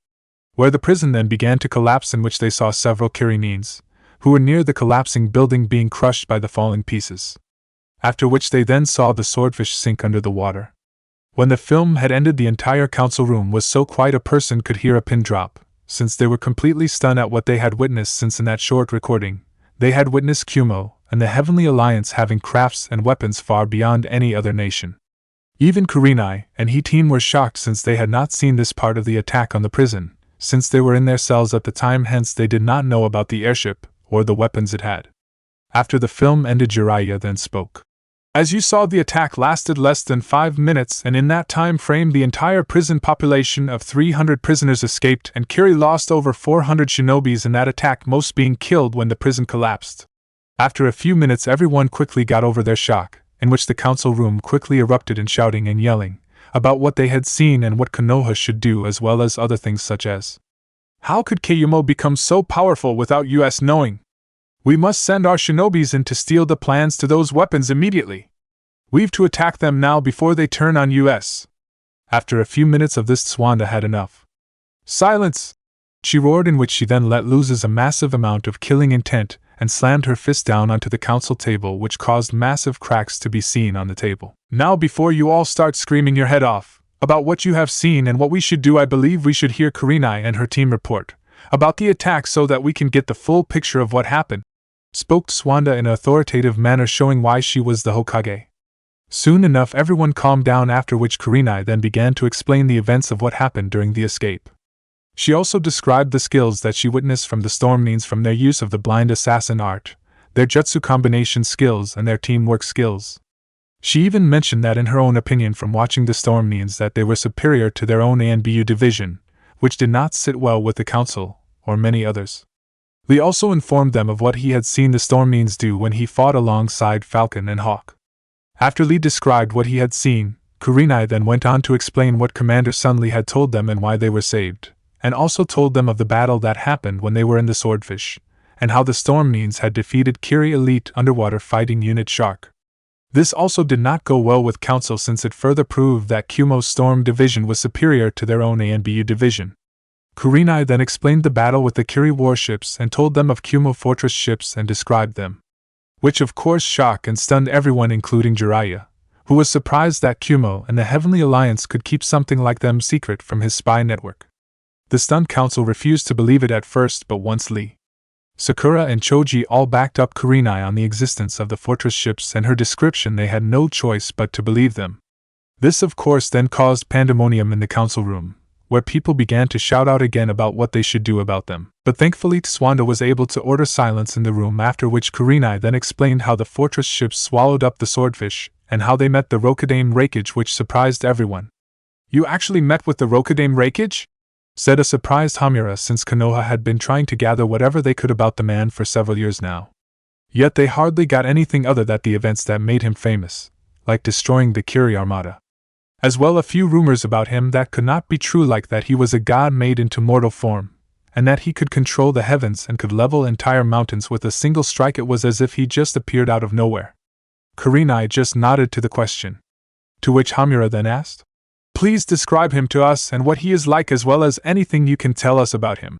where the prison then began to collapse, in which they saw several Kirinins, who were near the collapsing building, being crushed by the falling pieces. After which they then saw the swordfish sink under the water. When the film had ended, the entire council room was so quiet a person could hear a pin drop, since they were completely stunned at what they had witnessed, since in that short recording, they had witnessed Kumo and the Heavenly Alliance having crafts and weapons far beyond any other nation. Even Kurenai and he team were shocked, since they had not seen this part of the attack on the prison, since they were in their cells at the time, hence they did not know about the airship or the weapons it had. After the film ended, Jiraiya then spoke. As you saw, the attack lasted less than 5 minutes, and in that time frame the entire prison population of 300 prisoners escaped, and Kiri lost over 400 shinobis in that attack, most being killed when the prison collapsed. After a few minutes, everyone quickly got over their shock, in which the council room quickly erupted in shouting and yelling about what they had seen and what Konoha should do, as well as other things such as, how could Kayumo become so powerful without us knowing? We must send our shinobis in to steal the plans to those weapons immediately. We've to attack them now before they turn on us. After a few minutes of this, Swanda had enough. Silence! She roared, in which she then let loose a massive amount of killing intent and slammed her fist down onto the council table, which caused massive cracks to be seen on the table. Now, before you all start screaming your head off about what you have seen and what we should do, I believe we should hear Kurenai and her team report about the attack so that we can get the full picture of what happened, spoke Swanda in an authoritative manner, showing why she was the Hokage. Soon enough, everyone calmed down, after which Kurenai then began to explain the events of what happened during the escape. She also described the skills that she witnessed from the storm ninjas from their use of the blind assassin art, their jutsu combination skills, and their teamwork skills. She even mentioned that in her own opinion from watching the storm ninjas that they were superior to their own ANBU division, which did not sit well with the council, or many others. Lee also informed them of what he had seen the storm ninjas do when he fought alongside Falcon and Hawk. After Lee described what he had seen, Kurenai then went on to explain what Commander Sun Lee had told them and why they were saved, and also told them of the battle that happened when they were in the Swordfish, and how the storm ninjas had defeated Kiri Elite Underwater Fighting Unit Shark. This also did not go well with Council since it further proved that Kumo's Storm Division was superior to their own ANBU division. Kurenai then explained the battle with the Kiri warships and told them of Kumo Fortress ships and described them, which of course shocked and stunned everyone including Jiraiya, who was surprised that Kumo and the Heavenly Alliance could keep something like them secret from his spy network. The stunned council refused to believe it at first, but once Lee, Sakura and Choji all backed up Kurenai on the existence of the fortress ships and her description, they had no choice but to believe them. This of course then caused pandemonium in the council room, where people began to shout out again about what they should do about them. But thankfully Swanda was able to order silence in the room, after which Kurenai then explained how the fortress ships swallowed up the swordfish, and how they met the Rokudaime Raikage, which surprised everyone. "You actually met with the Rokudaime Raikage?" said a surprised Hamura, since Konoha had been trying to gather whatever they could about the man for several years now. Yet they hardly got anything other than the events that made him famous, like destroying the Kiri Armada. As well a few rumors about him that could not be true, like that he was a god made into mortal form, and that he could control the heavens and could level entire mountains with a single strike. It was as if he just appeared out of nowhere. Kurenai just nodded to the question, to which Hamura then asked, "Please describe him to us and what he is like, as well as anything you can tell us about him."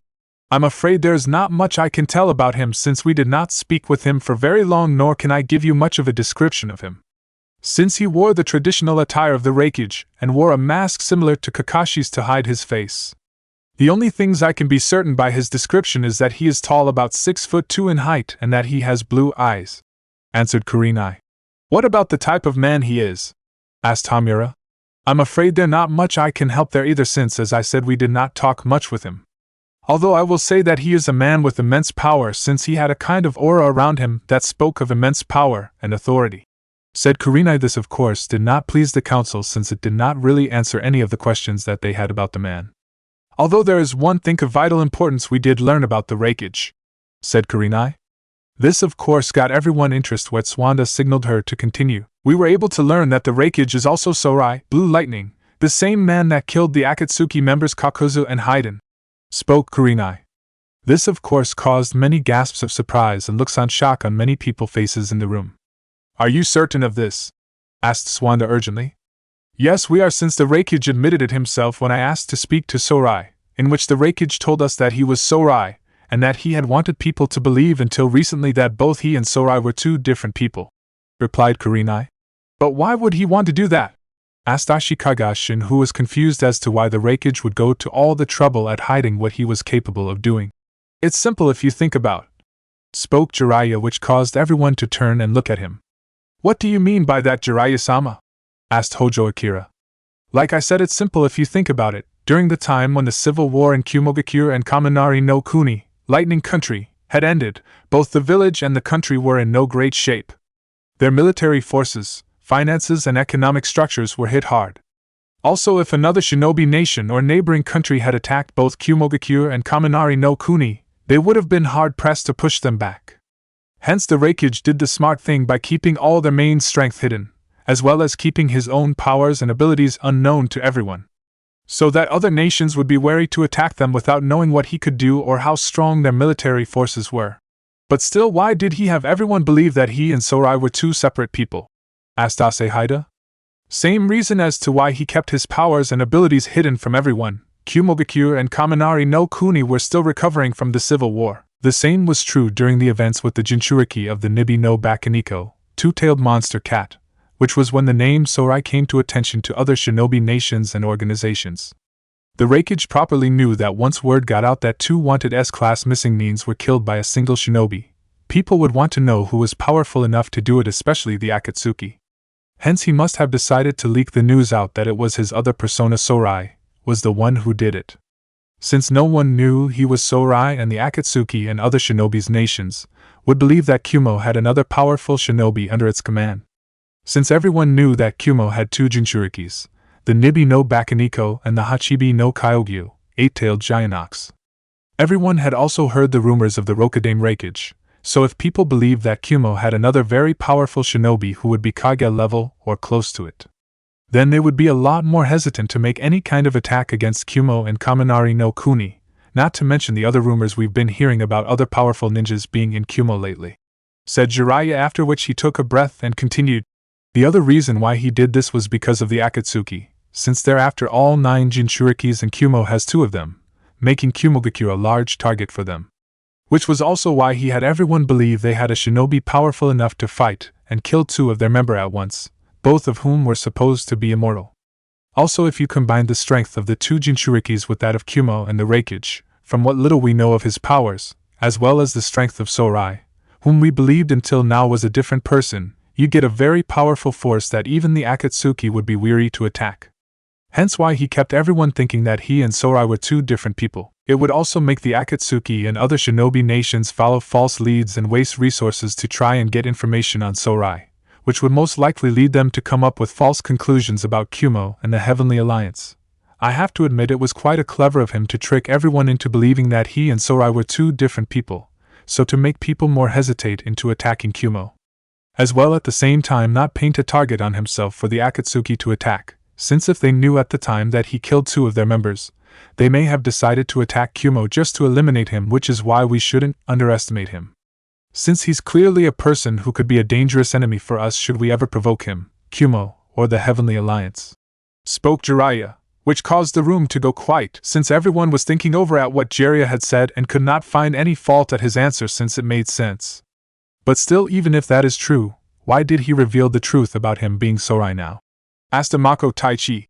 "I'm afraid there's not much I can tell about him, since we did not speak with him for very long, nor can I give you much of a description of him. Since he wore the traditional attire of the Raikage, and wore a mask similar to Kakashi's to hide his face. The only things I can be certain by his description is that he is tall, about 6'2" in height, and that he has blue eyes," answered Kurenai. "What about the type of man he is?" asked Hamura. "I'm afraid there's not much I can help there either, since, as I said, we did not talk much with him. Although I will say that he is a man with immense power, since he had a kind of aura around him that spoke of immense power and authority," said Kurenai. This of course did not please the council, since it did not really answer any of the questions that they had about the man. "Although there is one thing of vital importance we did learn about the Raikage," said Kurenai. This of course got everyone interest, when Swanda signaled her to continue. "We were able to learn that the Raikage is also Sorai, Blue Lightning, the same man that killed the Akatsuki members Kakuzu and Haiden," spoke Kurenai. This of course caused many gasps of surprise and looks on shock on many people's faces in the room. "Are you certain of this?" asked Swanda urgently. "Yes, we are, since the Raikage admitted it himself when I asked to speak to Sorai, in which the Raikage told us that he was Sorai, and that he had wanted people to believe until recently that both he and Sorai were two different people," replied Kurenai. "But why would he want to do that?" asked Ashikaga-shin, who was confused as to why the Raikage would go to all the trouble at hiding what he was capable of doing. "It's simple if you think about it," spoke Jiraiya, which caused everyone to turn and look at him. "What do you mean by that, Jiraiya-sama?" asked Hojo Akira. "Like I said, it's simple if you think about it. During the time when the civil war in Kumogakure and Kaminari no Kuni, Lightning Country, had ended, both the village and the country were in no great shape. Their military forces, finances and economic structures were hit hard. Also, if another shinobi nation or neighboring country had attacked both Kumogakure and Kaminari no Kuni, they would have been hard-pressed to push them back. Hence the Raikage did the smart thing by keeping all their main strength hidden, as well as keeping his own powers and abilities unknown to everyone, so that other nations would be wary to attack them without knowing what he could do or how strong their military forces were." "But still, why did he have everyone believe that he and Sorai were two separate people?" asked Asehida. "Same reason as to why he kept his powers and abilities hidden from everyone. Kumogakure and Kaminari no Kuni were still recovering from the civil war. The same was true during the events with the Jinchuriki of the Nibi no Bakaniko, two-tailed monster cat, which was when the name Sorai came to attention to other shinobi nations and organizations. The Raikage properly knew that once word got out that two wanted S-class missing ninjas were killed by a single shinobi, people would want to know who was powerful enough to do it, especially the Akatsuki. Hence he must have decided to leak the news out that it was his other persona, Sorai, was the one who did it. Since no one knew he was Sorai, and the Akatsuki and other shinobi's nations would believe that Kumo had another powerful shinobi under its command. Since everyone knew that Kumo had two Jinchurikis, the Nibi no Bakaniko and the Hachibi no Kyogyu, eight-tailed giant ox. Everyone had also heard the rumors of the Rokudame Raikage, so if people believed that Kumo had another very powerful shinobi who would be Kage level or close to it, then they would be a lot more hesitant to make any kind of attack against Kumo and Kaminari no Kuni, not to mention the other rumors we've been hearing about other powerful ninjas being in Kumo lately," said Jiraiya, after which he took a breath and continued. The other reason why he did this was because of the Akatsuki, since they're after all 9 Jinchurikis and Kumo has 2 of them, making Kumogakure a large target for them. Which was also why he had everyone believe they had a shinobi powerful enough to fight and kill 2 of their members at once, both of whom were supposed to be immortal. Also, if you combine the strength of the 2 Jinchurikis with that of Kumo and the Raikage, from what little we know of his powers, as well as the strength of Sorai, whom we believed until now was a different person, you get a very powerful force that even the Akatsuki would be weary to attack. Hence why he kept everyone thinking that he and Sorai were 2 different people. It would also make the Akatsuki and other shinobi nations follow false leads and waste resources to try and get information on Sorai, which would most likely lead them to come up with false conclusions about Kumo and the Heavenly Alliance. I have to admit it was quite a clever of him to trick everyone into believing that he and Sorai were 2 different people, so to make people more hesitate into attacking Kumo. As well at the same time not paint a target on himself for the Akatsuki to attack, since if they knew at the time that he killed 2 of their members, they may have decided to attack Kumo just to eliminate him, which is why we shouldn't underestimate him. Since he's clearly a person who could be a dangerous enemy for us should we ever provoke him, Kumo, or the Heavenly Alliance," spoke Jiraiya, which caused the room to go quiet since everyone was thinking over at what Jiraiya had said and could not find any fault at his answer since it made sense. But still, even if that is true, why did he reveal the truth about him being Sorai now? Asked Amako Taichi.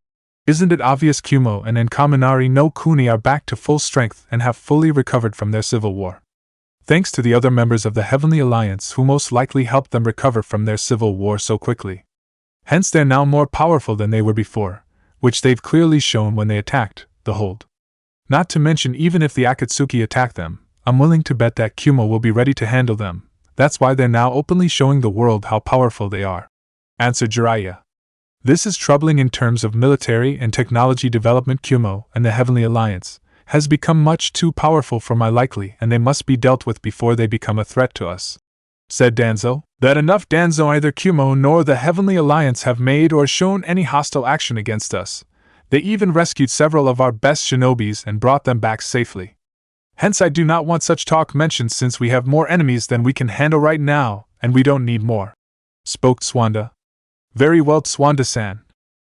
Isn't it obvious Kumo and Kaminari no Kuni are back to full strength and have fully recovered from their civil war? Thanks to the other members of the Heavenly Alliance who most likely helped them recover from their civil war so quickly. Hence they're now more powerful than they were before, which they've clearly shown when they attacked the hold. Not to mention, even if the Akatsuki attack them, I'm willing to bet that Kumo will be ready to handle them. That's why they're now openly showing the world how powerful they are," answered Jiraiya. This is troubling in terms of military and technology development. Kumo and the Heavenly Alliance has become much too powerful for my liking, and they must be dealt with before they become a threat to us," said Danzo. "That enough, Danzo. Neither Kumo nor the Heavenly Alliance have made or shown any hostile action against us. They even rescued several of our best shinobis and brought them back safely. Hence I do not want such talk mentioned since we have more enemies than we can handle right now, and we don't need more," spoke Swanda. "Very well, Swanda-san,"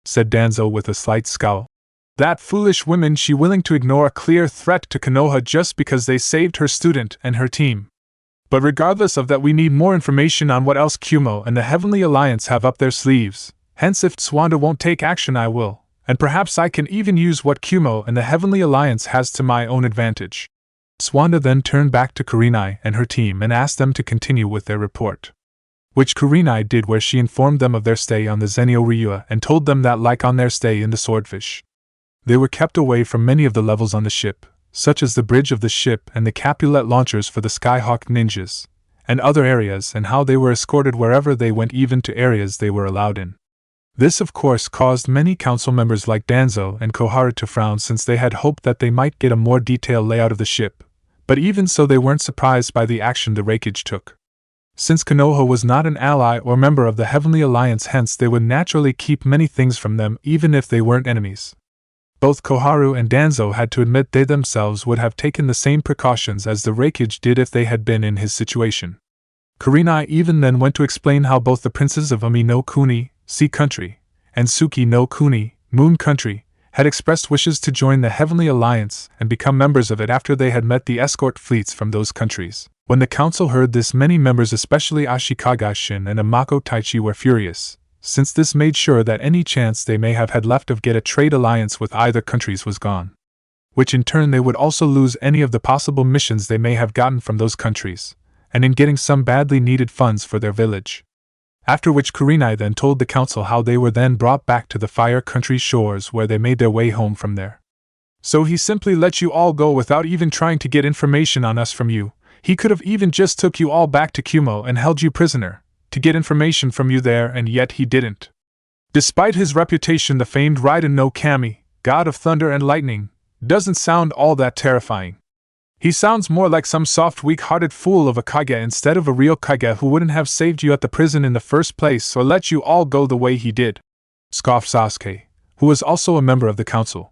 said Danzo with a slight scowl. "That foolish woman, she willing to ignore a clear threat to Konoha just because they saved her student and her team. But regardless of that, we need more information on what else Kumo and the Heavenly Alliance have up their sleeves. Hence if Swanda won't take action, I will, and perhaps I can even use what Kumo and the Heavenly Alliance has to my own advantage." Swanda then turned back to Kurenai and her team and asked them to continue with their report, which Kurenai did, where she informed them of their stay on the Zenio Ryua and told them that, like on their stay in the Swordfish, they were kept away from many of the levels on the ship, such as the bridge of the ship and the Capulet launchers for the Skyhawk ninjas, and other areas, and how they were escorted wherever they went, even to areas they were allowed in. This of course caused many council members like Danzo and Koharu to frown, since they had hoped that they might get a more detailed layout of the ship, but even so they weren't surprised by the action the Raikage took. Since Konoha was not an ally or member of the Heavenly Alliance, hence they would naturally keep many things from them even if they weren't enemies. Both Koharu and Danzo had to admit they themselves would have taken the same precautions as the Raikage did if they had been in his situation. Kurenai even then went to explain how both the princes of Umi no Kuni, Sea Country, and Suki no Kuni, Moon Country, had expressed wishes to join the Heavenly Alliance and become members of it after they had met the escort fleets from those countries. When the council heard this, many members, especially Ashikaga-shin and Amako Taichi, were furious, since this made sure that any chance they may have had left of get a trade alliance with either countries was gone, which in turn they would also lose any of the possible missions they may have gotten from those countries, and in getting some badly needed funds for their village. After which Kurenai then told the council how they were then brought back to the Fire Country shores, where they made their way home from there. So he simply let you all go without even trying to get information on us from you. He could have even just took you all back to Kumo and held you prisoner, to get information from you there, and yet he didn't. Despite his reputation, the famed Raiden no Kami, god of thunder and lightning, doesn't sound all that terrifying. He sounds more like some soft, weak-hearted fool of a kage instead of a real kage who wouldn't have saved you at the prison in the first place or let you all go the way he did, scoffed Sasuke, who was also a member of the council.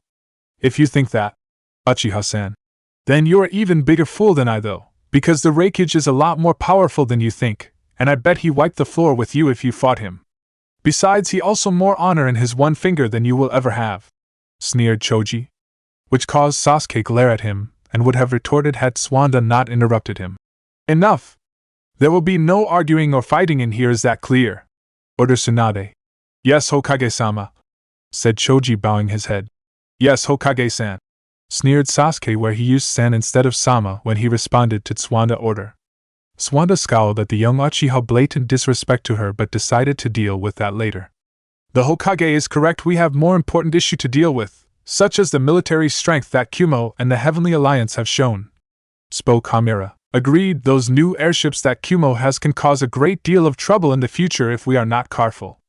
If you think that, Uchiha-san, then you're an even bigger fool than I though, because the Raikage is a lot more powerful than you think, and I bet he wiped the floor with you if you fought him. Besides, he also more honor in his one finger than you will ever have, sneered Choji, which caused Sasuke glare at him, and would have retorted had Swanda not interrupted him. Enough! There will be no arguing or fighting in here, is that clear? Ordered Tsunade. Yes, Hokage-sama, said Choji, bowing his head. Yes, Hokage-san, sneered Sasuke, where he used san instead of sama when he responded to Swanda order. Swanda scowled at the young Uchiha blatant disrespect to her but decided to deal with that later. The Hokage is correct, we have more important issue to deal with, such as the military strength that Kumo and the Heavenly Alliance have shown, spoke Hamira. Agreed, those new airships that Kumo has can cause a great deal of trouble in the future if we are not careful.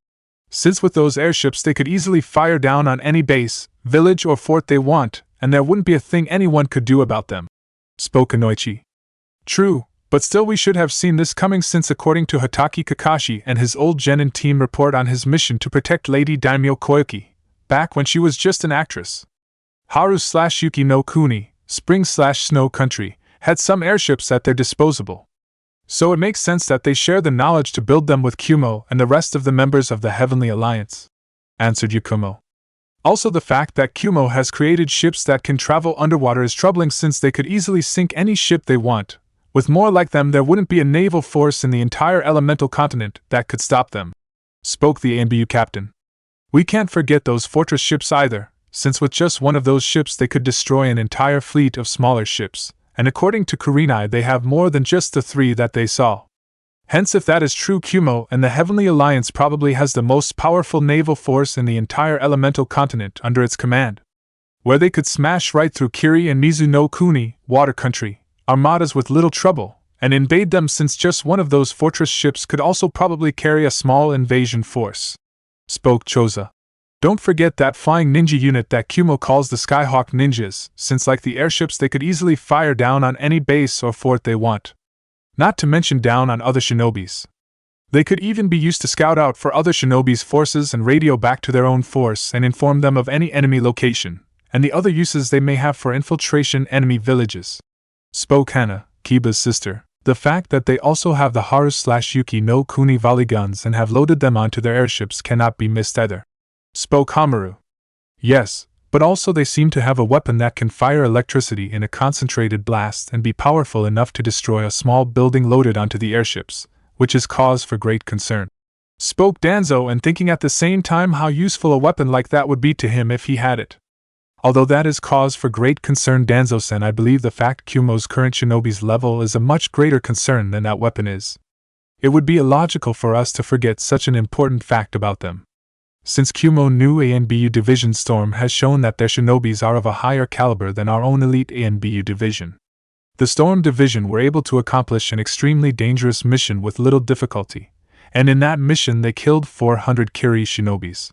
Since with those airships they could easily fire down on any base, village or fort they want, and there wouldn't be a thing anyone could do about them, spoke Inoichi. True, but still we should have seen this coming, since according to Hatake Kakashi and his old genin team report on his mission to protect Lady Daimyo Koyuki, back when she was just an actress, Haru/Yuki no Kuni, Spring/Snow Country, had some airships at their disposal. So it makes sense that they share the knowledge to build them with Kumo and the rest of the members of the Heavenly Alliance, answered Yakumo. Also, the fact that Kumo has created ships that can travel underwater is troubling, since they could easily sink any ship they want. With more like them, there wouldn't be a naval force in the entire elemental continent that could stop them, spoke the ANBU captain. We can't forget those fortress ships either, since with just one of those ships they could destroy an entire fleet of smaller ships, and according to Kurenai they have more than just the 3 that they saw. Hence, if that is true, Kumo and the Heavenly Alliance probably has the most powerful naval force in the entire elemental continent under its command, where they could smash right through Kiri and Mizu no Kuni, water country, armadas with little trouble, and invade them, since just one of those fortress ships could also probably carry a small invasion force, spoke Choza. Don't forget that flying ninja unit that Kumo calls the Skyhawk Ninjas, since like the airships they could easily fire down on any base or fort they want. Not to mention down on other shinobis. They could even be used to scout out for other shinobi's forces and radio back to their own force and inform them of any enemy location, and the other uses they may have for infiltration enemy villages, spoke Hana, Kiba's sister. The fact that they also have the Haru/Yuki no Kuni volley guns and have loaded them onto their airships cannot be missed either, spoke Hamaru. Yes, but also they seem to have a weapon that can fire electricity in a concentrated blast and be powerful enough to destroy a small building loaded onto the airships, which is cause for great concern, spoke Danzo, and thinking at the same time how useful a weapon like that would be to him if he had it. Although that is cause for great concern, Danzo-sen, I believe the fact Kumo's current shinobi's level is a much greater concern than that weapon is. It would be illogical for us to forget such an important fact about them, since Kumo new ANBU Division Storm has shown that their shinobis are of a higher caliber than our own elite ANBU Division. The Storm Division were able to accomplish an extremely dangerous mission with little difficulty, and in that mission they killed 400 Kiri shinobis.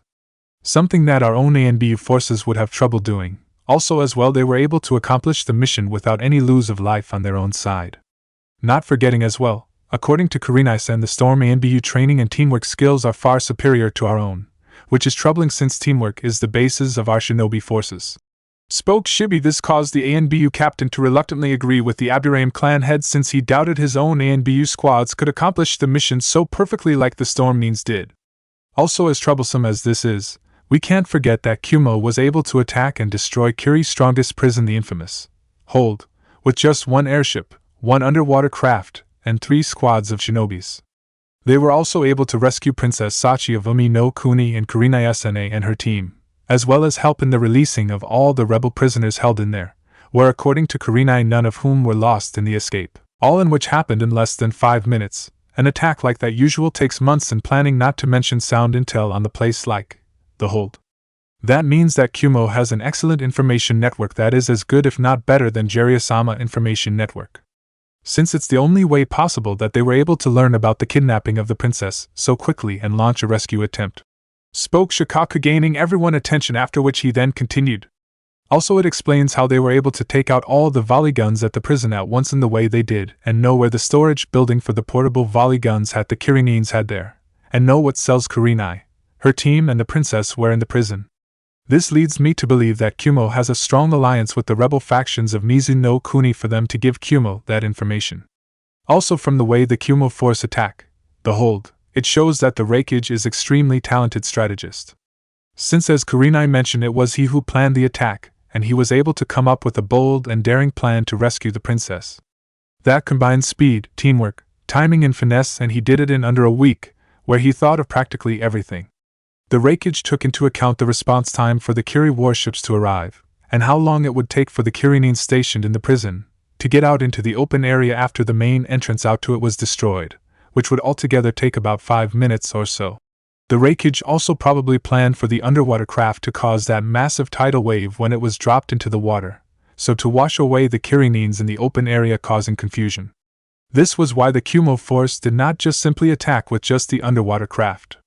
Something that our own ANBU forces would have trouble doing. Also as well, they were able to accomplish the mission without any lose of life on their own side. Not forgetting as well, according to Kurenai-sen, the Storm ANBU training and teamwork skills are far superior to our own, which is troubling since teamwork is the basis of our shinobi forces, spoke Shibi. This caused the ANBU captain to reluctantly agree with the Aburaim clan head, since he doubted his own ANBU squads could accomplish the mission so perfectly like the Storm Means did. Also, as troublesome as this is, we can't forget that Kumo was able to attack and destroy Kiri's strongest prison, the infamous Hold, with just 1 airship, 1 underwater craft, and 3 squads of shinobis. They were also able to rescue Princess Sachi of Umi no Kuni and Kurenai Sna and her team, as well as help in the releasing of all the rebel prisoners held in there, where according to Kurenai none of whom were lost in the escape, all in which happened in less than 5 minutes. An attack like that usual takes months in planning, not to mention sound intel on the place like the Hold. That means that Kumo has an excellent information network that is as good if not better than Jiraiya-sama Information Network. Since it's the only way possible that they were able to learn about the kidnapping of the princess so quickly and launch a rescue attempt. Spoke Shikaku, gaining everyone's attention, after which he then continued. Also, it explains how they were able to take out all the volley guns at the prison at once in the way they did, and know where the storage building for the portable volley guns the Kirinins had there, and know what cells Kurenai, her team, and the princess were in the prison. This leads me to believe that Kumo has a strong alliance with the rebel factions of Mizu no Kuni for them to give Kumo that information. Also, from the way the Kumo force attack, the hold, it shows that the Raikage is extremely talented strategist. Since, as Kurenai mentioned, it was he who planned the attack, and he was able to come up with a bold and daring plan to rescue the princess. That combined speed, teamwork, timing, and finesse, and he did it in under a week, where he thought of practically everything. The Raikage took into account the response time for the Kiri warships to arrive, and how long it would take for the Kirinins stationed in the prison to get out into the open area after the main entrance out to it was destroyed, which would altogether take about 5 minutes or so. The Raikage also probably planned for the underwater craft to cause that massive tidal wave when it was dropped into the water, so to wash away the Kirinins in the open area, causing confusion. This was why the Kumo force did not just simply attack with just the underwater craft.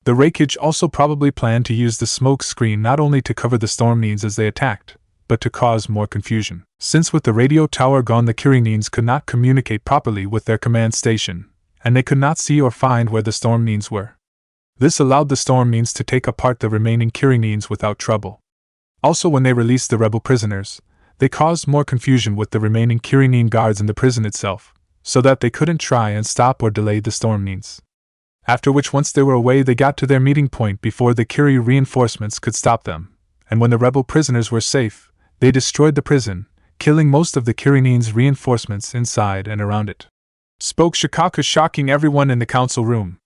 The Raikage also probably planned to use the smoke screen not only to cover the Stormnins as they attacked, but to cause more confusion. Since with the radio tower gone, the Kirinins could not communicate properly with their command station, and they could not see or find where the Stormnins were. This allowed the Stormnins to take apart the remaining Kirinins without trouble. Also, when they released the rebel prisoners, they caused more confusion with the remaining Kirinin guards in the prison itself, so that they couldn't try and stop or delay the Stormnins. After which, once they were away, they got to their meeting point before the Kiri reinforcements could stop them, and when the rebel prisoners were safe, they destroyed the prison, killing most of the Kirinins' reinforcements inside and around it. Spoke Shikaku, shocking everyone in the council room.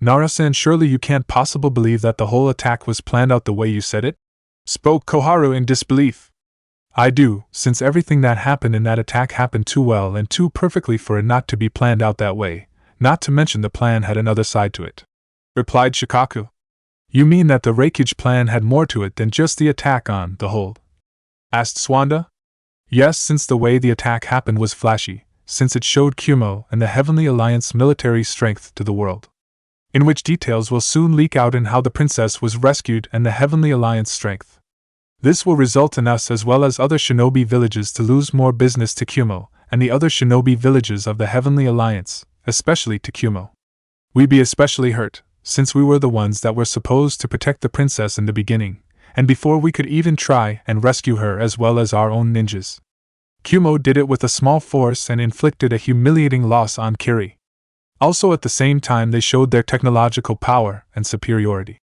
Narasa, and surely you can't possibly believe that the whole attack was planned out the way you said it? Spoke Koharu in disbelief. I do, since everything that happened in that attack happened too well and too perfectly for it not to be planned out that way, not to mention the plan had another side to it, replied Shikaku. You mean that the Raikage plan had more to it than just the attack on the hold? Asked Swanda. Yes, since the way the attack happened was flashy, since it showed Kumo and the Heavenly Alliance military strength to the world, in which details will soon leak out in how the princess was rescued and the Heavenly Alliance strength. This will result in us as well as other shinobi villages to lose more business to Kumo and the other shinobi villages of the Heavenly Alliance, especially to Kumo. We be especially hurt, since we were the ones that were supposed to protect the princess in the beginning, and before we could even try and rescue her as well as our own ninjas. Kumo did it with a small force and inflicted a humiliating loss on Kiri. Also, at the same time, they showed their technological power and superiority,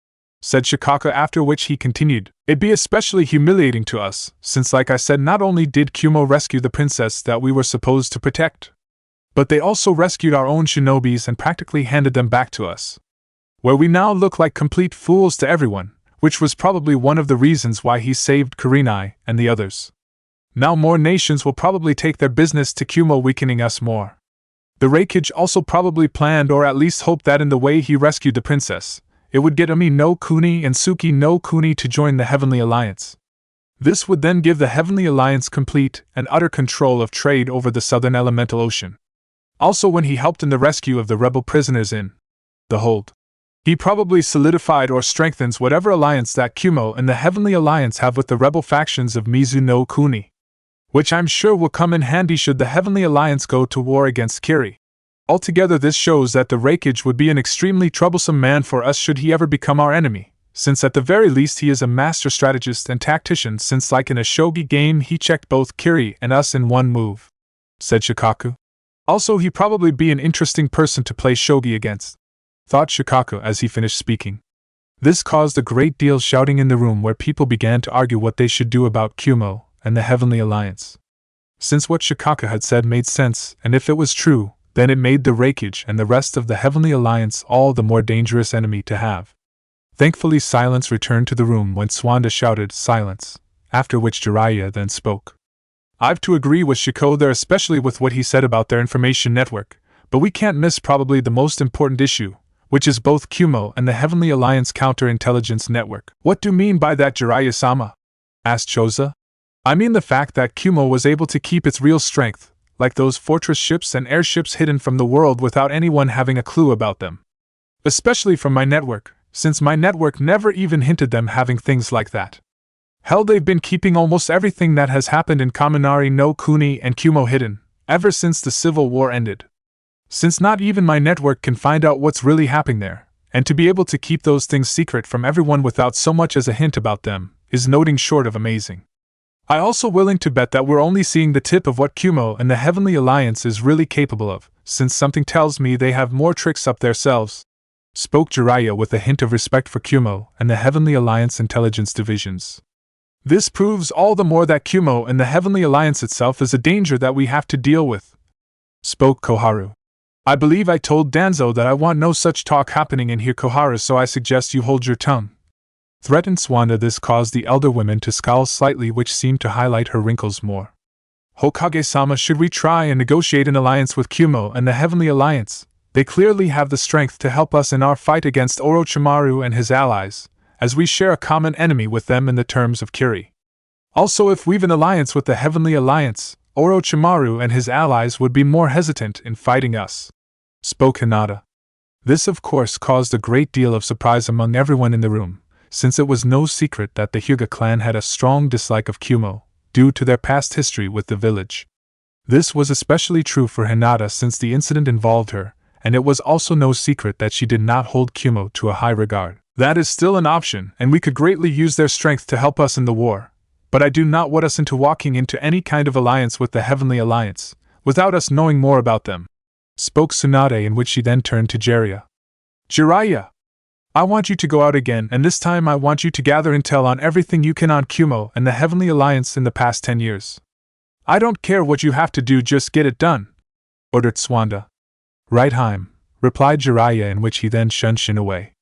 said Shikaku, after which he continued, It'd be especially humiliating to us, since like I said, not only did Kumo rescue the princess that we were supposed to protect, but they also rescued our own shinobis and practically handed them back to us, where we now look like complete fools to everyone, which was probably one of the reasons why he saved Kurenai and the others. Now more nations will probably take their business to Kumo, weakening us more. The Raikage also probably planned, or at least hoped, that in the way he rescued the princess, it would get Ami no Kuni and Suki no Kuni to join the Heavenly Alliance. This would then give the Heavenly Alliance complete and utter control of trade over the Southern Elemental Ocean. Also, when he helped in the rescue of the rebel prisoners in the hold, he probably solidified or strengthens whatever alliance that Kumo and the Heavenly Alliance have with the rebel factions of Mizu no Kuni, which I'm sure will come in handy should the Heavenly Alliance go to war against Kiri. Altogether, this shows that the Raikage would be an extremely troublesome man for us should he ever become our enemy, since at the very least he is a master strategist and tactician, since like in a shogi game he checked both Kiri and us in one move, said Shikaku. Also, he probably be an interesting person to play shogi against, thought Shikaku as he finished speaking. This caused a great deal shouting in the room, where people began to argue what they should do about Kumo and the Heavenly Alliance. Since what Shikaku had said made sense, and if it was true, then it made the Raikage and the rest of the Heavenly Alliance all the more dangerous enemy to have. Thankfully, silence returned to the room when Swanda shouted, Silence, after which Jiraiya then spoke. I've to agree with Shiko there, especially with what he said about their information network, but we can't miss probably the most important issue, which is both Kumo and the Heavenly Alliance Counterintelligence Network. What do you mean by that, Jiraiya-sama? Asked Choza. I mean the fact that Kumo was able to keep its real strength, like those fortress ships and airships hidden from the world without anyone having a clue about them. Especially from my network, since my network never even hinted them having things like that. Hell, they've been keeping almost everything that has happened in Kaminari no Kuni and Kumo hidden, ever since the Civil War ended. Since not even my network can find out what's really happening there, and to be able to keep those things secret from everyone without so much as a hint about them, is nothing short of amazing. I also willing to bet that we're only seeing the tip of what Kumo and the Heavenly Alliance is really capable of, since something tells me they have more tricks up their selves. Spoke Jiraiya with a hint of respect for Kumo and the Heavenly Alliance intelligence divisions. This proves all the more that Kumo and the Heavenly Alliance itself is a danger that we have to deal with. Spoke Koharu. I believe I told Danzo that I want no such talk happening in here, Koharu, so I suggest you hold your tongue. Threatened Swanda. This caused the elder woman to scowl slightly, which seemed to highlight her wrinkles more. Hokage-sama, should we try and negotiate an alliance with Kumo and the Heavenly Alliance? They clearly have the strength to help us in our fight against Orochimaru and his allies, as we share a common enemy with them in the terms of Kiri. Also, if we've an alliance with the Heavenly Alliance, Orochimaru and his allies would be more hesitant in fighting us. Spoke Hinata. This of course caused a great deal of surprise among everyone in the room, since it was no secret that the Hyuga clan had a strong dislike of Kumo, due to their past history with the village. This was especially true for Hinata since the incident involved her, and it was also no secret that she did not hold Kumo to a high regard. That is still an option, and we could greatly use their strength to help us in the war, but I do not want us into walking into any kind of alliance with the Heavenly Alliance, without us knowing more about them. Spoke Tsunade, in which she then turned to Jiraiya. Jiraiya! I want you to go out again, and this time I want you to gather intel on everything you can on Kumo and the Heavenly Alliance in the past 10 years. I don't care what you have to do, just get it done, ordered Swanda. Right, Heim, replied Jiraiya, in which he then shunned Shin away.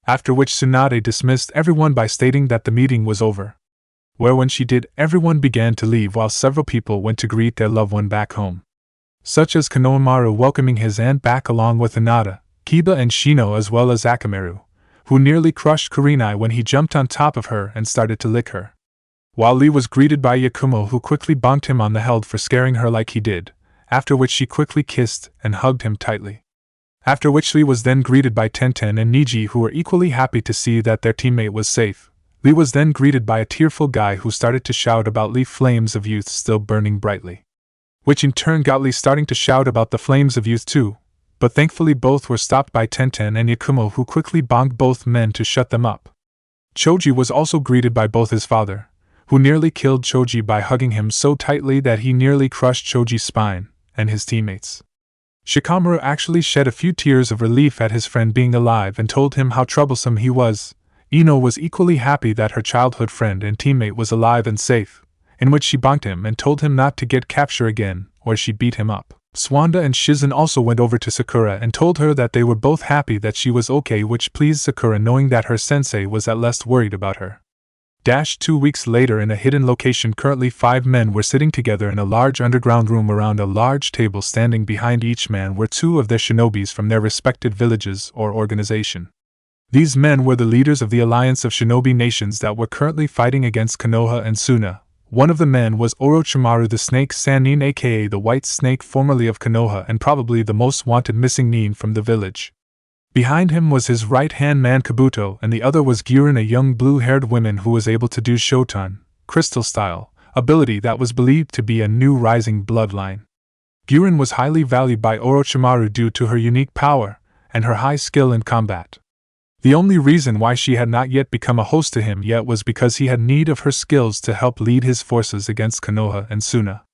After which Tsunade dismissed everyone by stating that the meeting was over. Where when she did, everyone began to leave while several people went to greet their loved one back home. Such as Konohamaru welcoming his aunt back along with Hinata, Kiba and Shino, as well as Akamaru, who nearly crushed Kurenai when he jumped on top of her and started to lick her. While Lee was greeted by Yakumo, who quickly bonked him on the head for scaring her like he did, after which she quickly kissed and hugged him tightly. After which Lee was then greeted by Tenten and Niji, who were equally happy to see that their teammate was safe. Lee was then greeted by a tearful Guy who started to shout about Lee flames of youth still burning brightly. Which in turn got Lee starting to shout about the flames of youth too, but thankfully both were stopped by Tenten and Yakumo, who quickly bonked both men to shut them up. Choji was also greeted by both his father, who nearly killed Choji by hugging him so tightly that he nearly crushed Choji's spine, and his teammates. Shikamaru actually shed a few tears of relief at his friend being alive and told him how troublesome he was. Ino was equally happy that her childhood friend and teammate was alive and safe, in which she bonked him and told him not to get captured again, or she beat him up. Swanda and Shizen also went over to Sakura and told her that they were both happy that she was okay, which pleased Sakura, knowing that her sensei was at least worried about her. 2 weeks later, in a hidden location, currently 5 men were sitting together in a large underground room around a large table. Standing behind each man were 2 of their shinobis from their respected villages or organization. These men were the leaders of the alliance of shinobi nations that were currently fighting against Konoha and Suna. One of the men was Orochimaru the Snake Sannin, aka the White Snake, formerly of Konoha and probably the most wanted missing nin from the village. Behind him was his right-hand man Kabuto, and the other was Guren, a young blue-haired woman who was able to do Shotan, crystal style, ability that was believed to be a new rising bloodline. Guren was highly valued by Orochimaru due to her unique power and her high skill in combat. The only reason why she had not yet become a host to him yet was because he had need of her skills to help lead his forces against Konoha and Suna.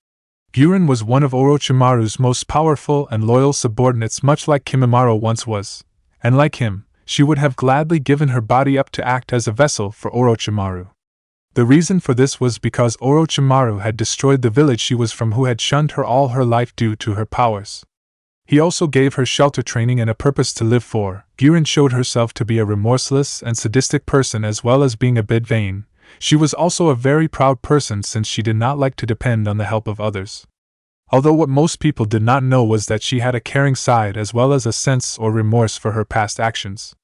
Guren was one of Orochimaru's most powerful and loyal subordinates, much like Kimimaro once was, and like him, she would have gladly given her body up to act as a vessel for Orochimaru. The reason for this was because Orochimaru had destroyed the village she was from, who had shunned her all her life due to her powers. He also gave her shelter, training, and a purpose to live for. Guren showed herself to be a remorseless and sadistic person, as well as being a bit vain. She was also a very proud person, since she did not like to depend on the help of others. Although what most people did not know was that she had a caring side as well as a sense or remorse for her past actions.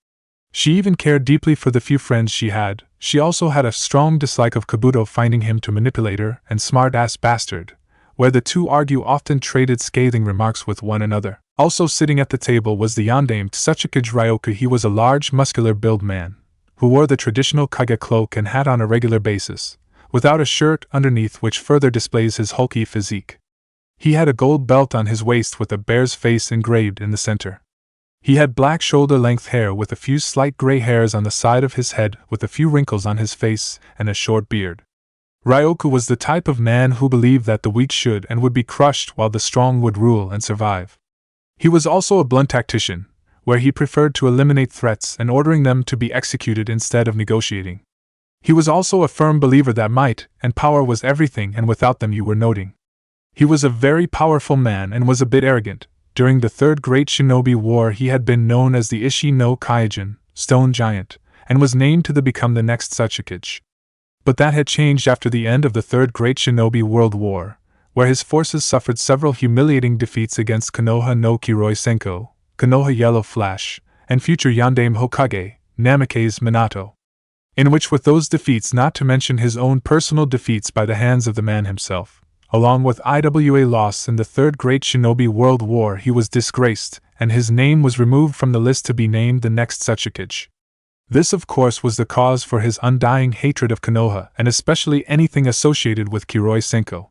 She even cared deeply for the few friends she had. She also had a strong dislike of Kabuto, finding him to manipulator and smart-ass bastard, where the two often traded scathing remarks with one another. Also sitting at the table was the yandere Tsuchikage Ryoku. He was a large, muscular-built man, who wore the traditional kage cloak and hat on a regular basis, without a shirt underneath, which further displays his hulky physique. He had a gold belt on his waist with a bear's face engraved in the center. He had black shoulder-length hair with a few slight gray hairs on the side of his head, with a few wrinkles on his face, and a short beard. Ryoku was the type of man who believed that the weak should and would be crushed while the strong would rule and survive. He was also a blunt tactician, where he preferred to eliminate threats and ordering them to be executed instead of negotiating. He was also a firm believer that might and power was everything, and without them you were nothing. He was a very powerful man and was a bit arrogant. During the Third Great Shinobi War he had been known as the Ishi no Kaijin, Stone Giant, and was named to become the next Tsuchikage. But that had changed after the end of the Third Great Shinobi World War, where his forces suffered several humiliating defeats against Konoha no Kiroi Senko, Konoha Yellow Flash, and future Yandere Hokage, Namikaze Minato. In which, with those defeats, not to mention his own personal defeats by the hands of the man himself, along with IWA loss in the Third Great Shinobi World War, he was disgraced, and his name was removed from the list to be named the next Tsuchikage. This, of course, was the cause for his undying hatred of Konoha, and especially anything associated with Kiroi Senko.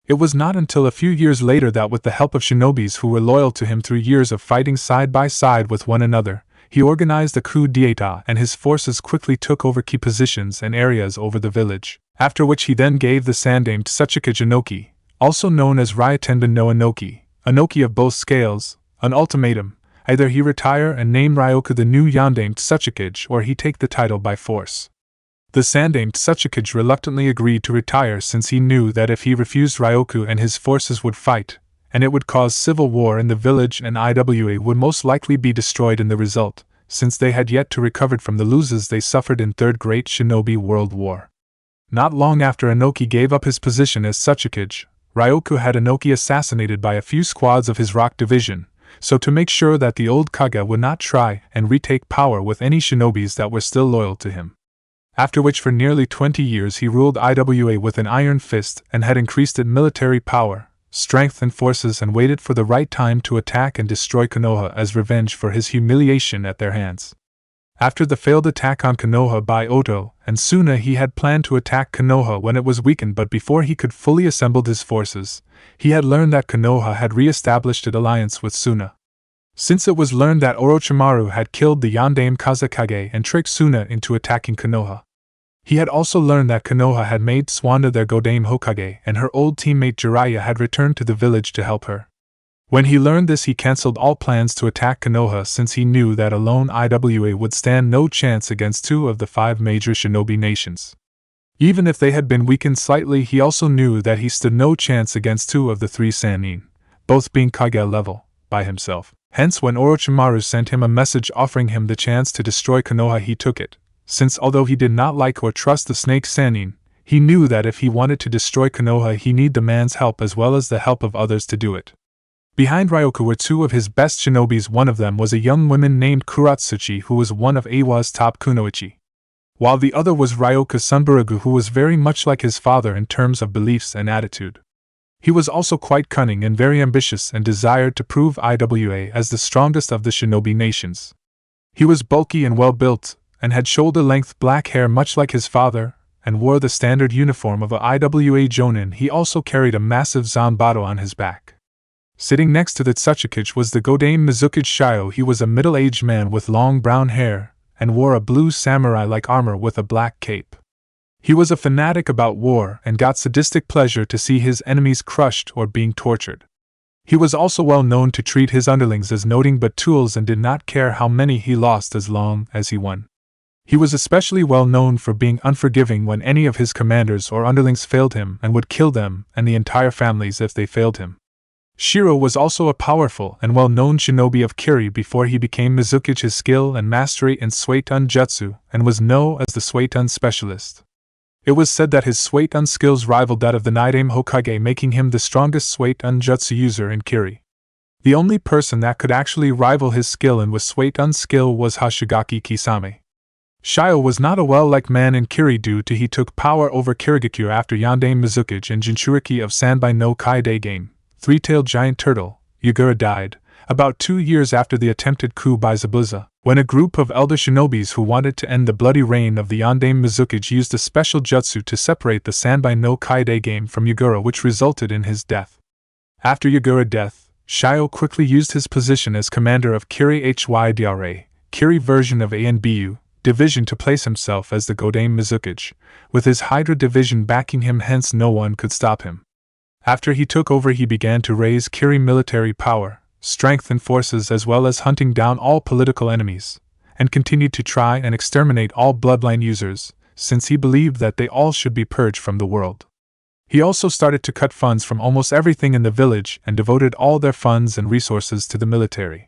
It was not until a few years later that, with the help of shinobis who were loyal to him through years of fighting side by side with one another, he organized a coup d'état and his forces quickly took over key positions and areas over the village, after which he then gave the sandaime Tsuchikage Inoki, also known as Ryotenbin no Inoki, Inoki of both scales, an ultimatum: either he retire and name Ryoku the new yandere Tsuchikage, or he take the title by force. The sandaime Tsuchikage reluctantly agreed to retire, since he knew that if he refused, Ryoku and his forces would fight, and it would cause civil war in the village, and IWA would most likely be destroyed in the result, since they had yet to recover from the losses they suffered in Third Great Shinobi World War. Not long after Inoki gave up his position as Tsuchikage, Ryoku had Inoki assassinated by a few squads of his rock division, so to make sure that the old Kage would not try and retake power with any shinobis that were still loyal to him. After which for nearly 20 years he ruled IWA with an iron fist and had increased its military power, strength and forces, and waited for the right time to attack and destroy Konoha as revenge for his humiliation at their hands. After the failed attack on Konoha by Oto and Suna, he had planned to attack Konoha when it was weakened, but before he could fully assemble his forces, he had learned that Konoha had re-established its alliance with Suna. Since it was learned that Orochimaru had killed the yandere Kazekage and tricked Suna into attacking Konoha. He had also learned that Konoha had made Suwanda their Godame Hokage, and her old teammate Jiraiya had returned to the village to help her. When he learned this, he cancelled all plans to attack Konoha, since he knew that alone IWA would stand no chance against 2 of the 5 major shinobi nations. Even if they had been weakened slightly, he also knew that he stood no chance against 2 of the 3 Sannin, both being Kage level, by himself. Hence, when Orochimaru sent him a message offering him the chance to destroy Konoha, he took it, since although he did not like or trust the Snake Sannin, he knew that if he wanted to destroy Konoha he needed the man's help as well as the help of others to do it. Behind Ryoku were 2 of his best shinobis. One of them was a young woman named Kuratsuchi, who was one of Awa's top kunoichi, while the other was Ryoku Sunbaragu, who was very much like his father in terms of beliefs and attitude. He was also quite cunning and very ambitious and desired to prove IWA as the strongest of the shinobi nations. He was bulky and well-built, and had shoulder-length black hair much like his father, and wore the standard uniform of a IWA Jonin. He also carried a massive zanbato on his back. Sitting next to the Tsuchikage was the Godame Mizukage Shio. He was a middle-aged man with long brown hair, and wore a blue samurai-like armor with a black cape. He was a fanatic about war and got sadistic pleasure to see his enemies crushed or being tortured. He was also well known to treat his underlings as nothing but tools and did not care how many he lost as long as he won. He was especially well known for being unforgiving when any of his commanders or underlings failed him, and would kill them and the entire families if they failed him. Shiro was also a powerful and well-known shinobi of Kiri before he became Mizukage. His skill and mastery in Suetun Jutsu, and was known as the Suetun Specialist. It was said that his Suiton skills rivaled that of the Nidaime Hokage, making him the strongest Suiton jutsu user in Kiri. The only person that could actually rival his skill in with Suiton skill was Hoshigaki Kisame. Shio was not a well-liked man in Kiri due to he took power over Kirigakure after Yondaime Mizukage and Jinchuriki of Sanbai no Kaide game, Three-Tailed Giant Turtle, Yagura died, about 2 years after the attempted coup by Zabuza, when a group of elder shinobis who wanted to end the bloody reign of the Yondaime Mizukage used a special jutsu to separate the Sanbai no Kaide game from Yagura, which resulted in his death. After Yagura's death, Shio quickly used his position as commander of Kiri Hydra, Kiri version of ANBU, division to place himself as the Godaime Mizukage, with his Hydra division backing him, hence no one could stop him. After he took over, he began to raise Kiri military power, strength and forces, as well as hunting down all political enemies, and continued to try and exterminate all bloodline users, since he believed that they all should be purged from the world. He also started to cut funds from almost everything in the village and devoted all their funds and resources to the military.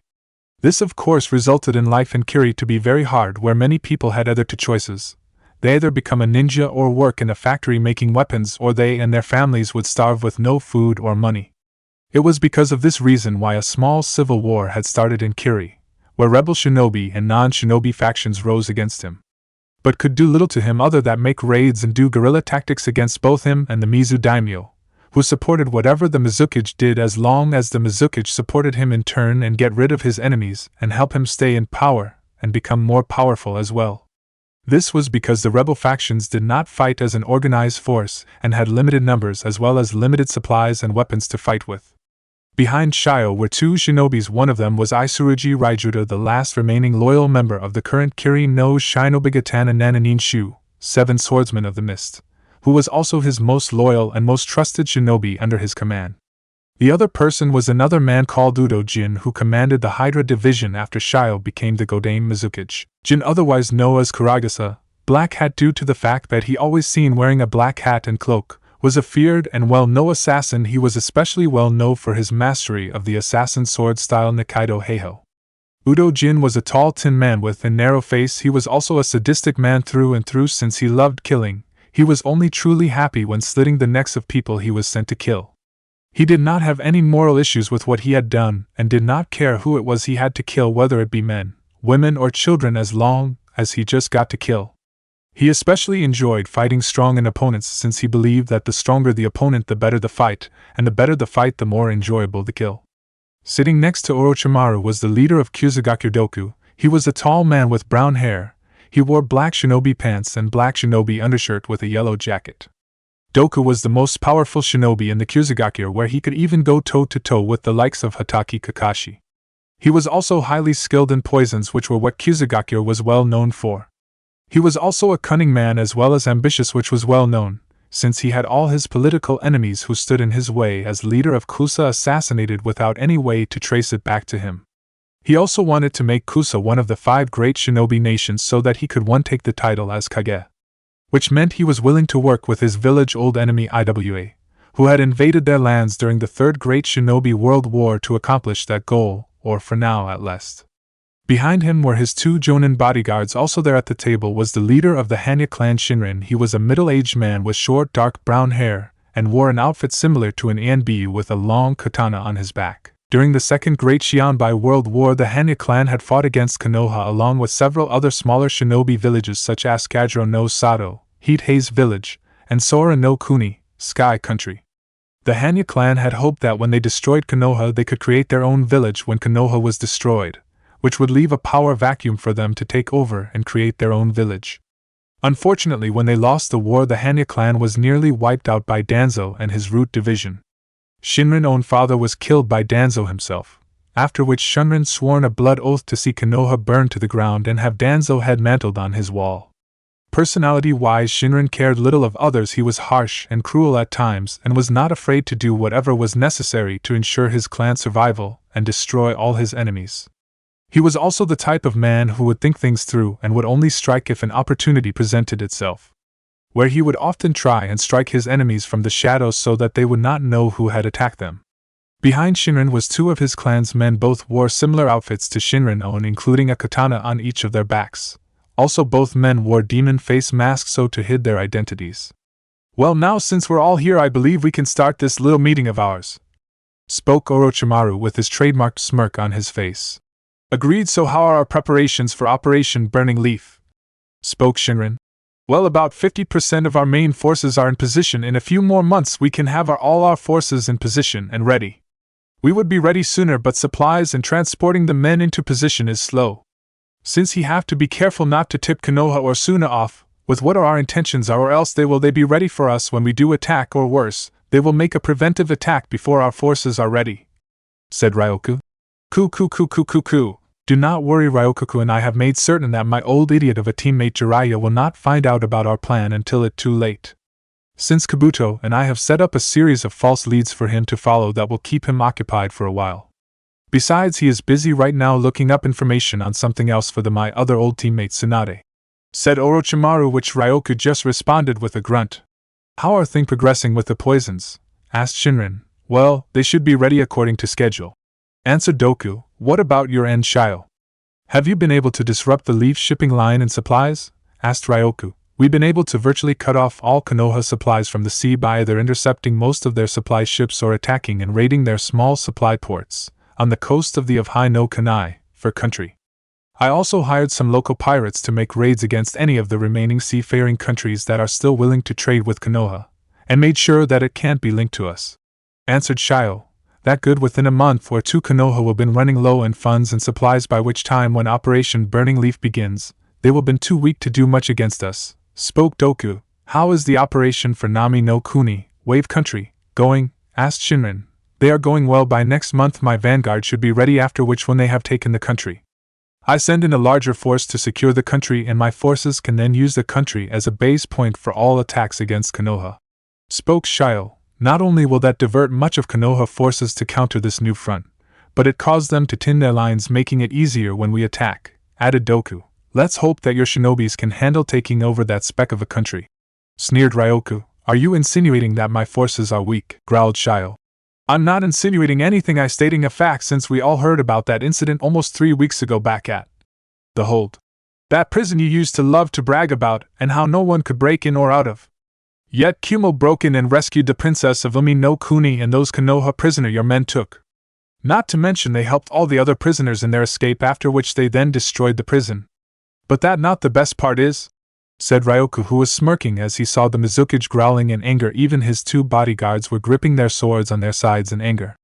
This of course resulted in life in Kiri to be very hard, where many people had other two choices. They either become a ninja or work in a factory making weapons, or they and their families would starve with no food or money. It was because of this reason why a small civil war had started in Kiri, where rebel shinobi and non-shinobi factions rose against him, but could do little to him other than make raids and do guerrilla tactics against both him and the Mizu daimyo, who supported whatever the Mizukage did as long as the Mizukage supported him in turn, and get rid of his enemies and help him stay in power and become more powerful as well. This was because the rebel factions did not fight as an organized force and had limited numbers as well as limited supplies and weapons to fight with. Behind Shio were two shinobis. One of them was Isurugi Raijuta, the last remaining loyal member of the current Kiri no Shinobigatana Nananin Shu, 7 Swordsmen of the Mist, who was also his most loyal and most trusted shinobi under his command. The other person was another man called Udo Jin, who commanded the Hydra division after Shio became the Godaime Mizukage. Jin, otherwise known as Kuragasa, Black Hat, due to the fact that he always seen wearing a black hat and cloak, was a feared and well-known assassin. He was especially well known for his mastery of the assassin sword style Nikaido Heiho. Udo Jin was a tall tin man with a narrow face. He was also a sadistic man through and through, since he loved killing. He was only truly happy when slitting the necks of people he was sent to kill. He did not have any moral issues with what he had done, and did not care who it was he had to kill, whether it be men, women, or children, as long as he just got to kill. He especially enjoyed fighting strong opponents, since he believed that the stronger the opponent, the better the fight, and the better the fight, the more enjoyable the kill. Sitting next to Orochimaru was the leader of Kyuzugaku Doku. He was a tall man with brown hair. He wore black shinobi pants and black shinobi undershirt with a yellow jacket. Doku was the most powerful shinobi in the Kyuzugaku, where he could even go toe-to-toe with the likes of Hatake Kakashi. He was also highly skilled in poisons, which were what Kyuzugaku was well known for. He was also a cunning man as well as ambitious, which was well known, since he had all his political enemies who stood in his way as leader of Kusa assassinated without any way to trace it back to him. He also wanted to make Kusa one of the 5 great shinobi nations so that he could one take the title as Kage, which meant he was willing to work with his village old enemy Iwa, who had invaded their lands during the 3rd Great Shinobi World War to accomplish that goal, or for now at least. Behind him were his 2 Jonin bodyguards. Also there at the table was the leader of the Hanya clan, Shinrin. He was a middle-aged man with short dark brown hair, and wore an outfit similar to an Anbu with a long katana on his back. During the 2nd Great Xianbai World War, the Hanya clan had fought against Konoha along with several other smaller shinobi villages such as Kajiro no Sato, Heat Haze Village, and Sora no Kuni, Sky Country. The Hanya clan had hoped that when they destroyed Konoha they could create their own village when Konoha was destroyed, which would leave a power vacuum for them to take over and create their own village. Unfortunately, when they lost the war, the Hanya clan was nearly wiped out by Danzo and his root division. Shinrin's own father was killed by Danzo himself, after which Shunrin sworn a blood oath to see Konoha burned to the ground and have Danzo head mantled on his wall. Personality-wise, Shinrin cared little of others. He was harsh and cruel at times and was not afraid to do whatever was necessary to ensure his clan's survival and destroy all his enemies. He was also the type of man who would think things through and would only strike if an opportunity presented itself, where he would often try and strike his enemies from the shadows so that they would not know who had attacked them. Behind Shinrin was 2 of his clan's men. Both wore similar outfits to Shinrin's own, including a katana on each of their backs. Also both men wore demon face masks so to hide their identities. Well, now since we're all here, I believe we can start this little meeting of ours, spoke Orochimaru with his trademarked smirk on his face. Agreed, so how are our preparations for Operation Burning Leaf? Spoke Shinran. Well, about 50% of our main forces are in position. In a few more months we can have all our forces in position and ready. We would be ready sooner, but supplies and transporting the men into position is slow. Since he have to be careful not to tip Konoha or Suna off with what our intentions are, or else they be ready for us when we do attack, or worse, they will make a preventive attack before our forces are ready, said Ryoku. Ku. Do not worry, Ryoku, and I have made certain that my old idiot of a teammate Jiraiya will not find out about our plan until it's too late. Since Kabuto and I have set up a series of false leads for him to follow that will keep him occupied for a while. Besides, he is busy right now looking up information on something else for my other old teammate Tsunade, said Orochimaru, which Ryoku just responded with a grunt. How are things progressing with the poisons? Asked Shinran. Well, they should be ready according to schedule, answered Doku. What about your end, Shio? Have you been able to disrupt the leaf shipping line and supplies? Asked Ryoku. We've been able to virtually cut off all Konoha supplies from the sea by either intercepting most of their supply ships or attacking and raiding their small supply ports on the coast of the High no Kanai, for country. I also hired some local pirates to make raids against any of the remaining seafaring countries that are still willing to trade with Konoha, and made sure that it can't be linked to us, answered Shio. That good, within a month or two Konoha will be running low in funds and supplies, by which time when Operation Burning Leaf begins, they will be too weak to do much against us, spoke Doku. How is the operation for Nami no Kuni, Wave Country, going? Asked Shinran. They are going well. By next month my vanguard should be ready, after which when they have taken the country, I send in a larger force to secure the country, and my forces can then use the country as a base point for all attacks against Konoha, spoke Shio. Not only will that divert much of Konoha forces to counter this new front, but it caused them to thin their lines, making it easier when we attack, added Doku. Let's hope that your shinobis can handle taking over that speck of a country, sneered Ryoku. Are you insinuating that my forces are weak? Growled Shio. I'm not insinuating anything, I'm stating a fact, since we all heard about that incident almost 3 weeks ago back at the hold. That prison you used to love to brag about, and how no one could break in or out of. Yet Kumo broke in and rescued the princess of Umi no Kuni and those Konoha prisoner your men took. Not to mention they helped all the other prisoners in their escape, after which they then destroyed the prison. But that not the best part is, said Ryoku, who was smirking as he saw the Mizukage growling in anger. Even his 2 bodyguards were gripping their swords on their sides in anger.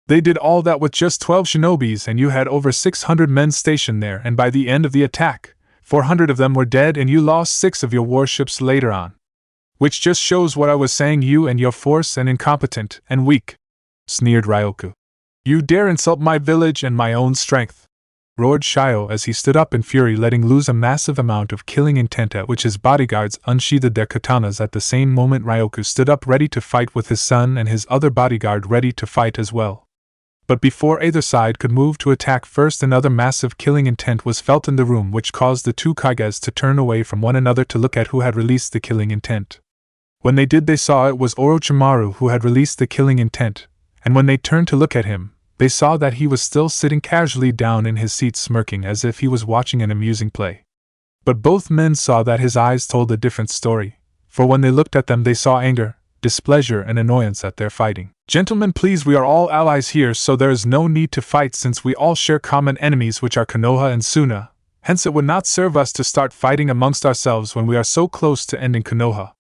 They did all that with just 12 shinobis, and you had over 600 men stationed there, and by the end of the attack, 400 of them were dead, and you lost 6 of your warships later on. Which just shows what I was saying, you and your force and incompetent and weak, sneered Ryoku. You dare insult my village and my own strength, roared Shio as he stood up in fury, letting loose a massive amount of killing intent, at which his bodyguards unsheathed their katanas. At the same moment Ryoku stood up ready to fight with his son and his other bodyguard ready to fight as well. But before either side could move to attack first, another massive killing intent was felt in the room, which caused the 2 Kages to turn away from one another to look at who had released the killing intent. When they did, they saw it was Orochimaru who had released the killing intent, and when they turned to look at him, they saw that he was still sitting casually down in his seat, smirking as if he was watching an amusing play. But both men saw that his eyes told a different story, for when they looked at them they saw anger, displeasure and annoyance at their fighting. Gentlemen, please, we are all allies here, so there is no need to fight, since we all share common enemies, which are Konoha and Suna. Hence it would not serve us to start fighting amongst ourselves when we are so close to ending Konoha.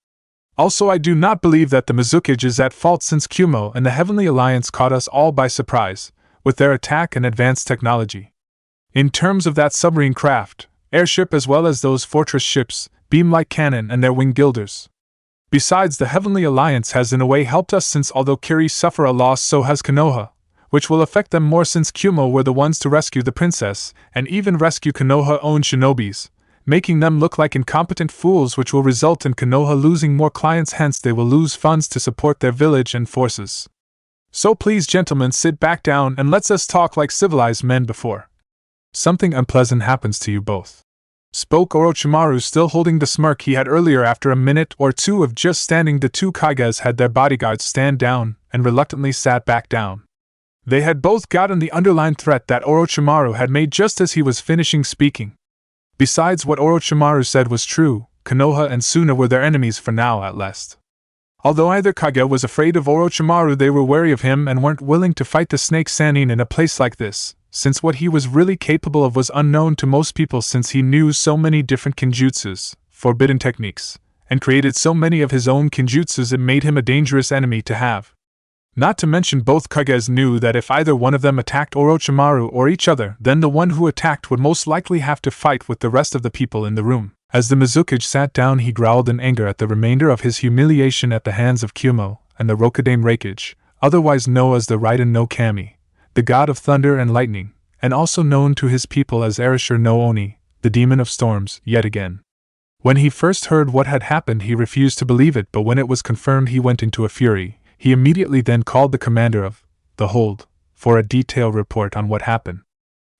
Also, I do not believe that the Mizukage is at fault, since Kumo and the Heavenly Alliance caught us all by surprise with their attack and advanced technology. In terms of that submarine craft, airship, as well as those fortress ships, beam-like cannon and their wing gilders. Besides, the Heavenly Alliance has in a way helped us, since although Kiri suffer a loss, so has Konoha, which will affect them more, since Kumo were the ones to rescue the princess and even rescue Konoha-owned shinobis, making them look like incompetent fools, which will result in Konoha losing more clients, hence they will lose funds to support their village and forces. So please, gentlemen, sit back down and let's us talk like civilized men before something unpleasant happens to you both, spoke Orochimaru, still holding the smirk he had earlier. After a minute or two of just standing, the 2 Kages had their bodyguards stand down and reluctantly sat back down. They had both gotten the underlined threat that Orochimaru had made just as he was finishing speaking. Besides, what Orochimaru said was true, Konoha and Suna were their enemies for now at least. Although either Kage was afraid of Orochimaru, they were wary of him and weren't willing to fight the Snake Sannin in a place like this, since what he was really capable of was unknown to most people, since he knew so many different kinjutsus, forbidden techniques, and created so many of his own kinjutsus. It made him a dangerous enemy to have. Not to mention, both Kages knew that if either one of them attacked Orochimaru or each other, then the one who attacked would most likely have to fight with the rest of the people in the room. As the Mizukage sat down, he growled in anger at the remainder of his humiliation at the hands of Kumo and the Rokudaime Raikage, otherwise known as the Raiden no Kami, the god of thunder and lightning, and also known to his people as Erashur no Oni, the demon of storms, yet again. When he first heard what had happened, he refused to believe it, but when it was confirmed, he went into a fury. He immediately then called the commander of the hold for a detailed report on what happened.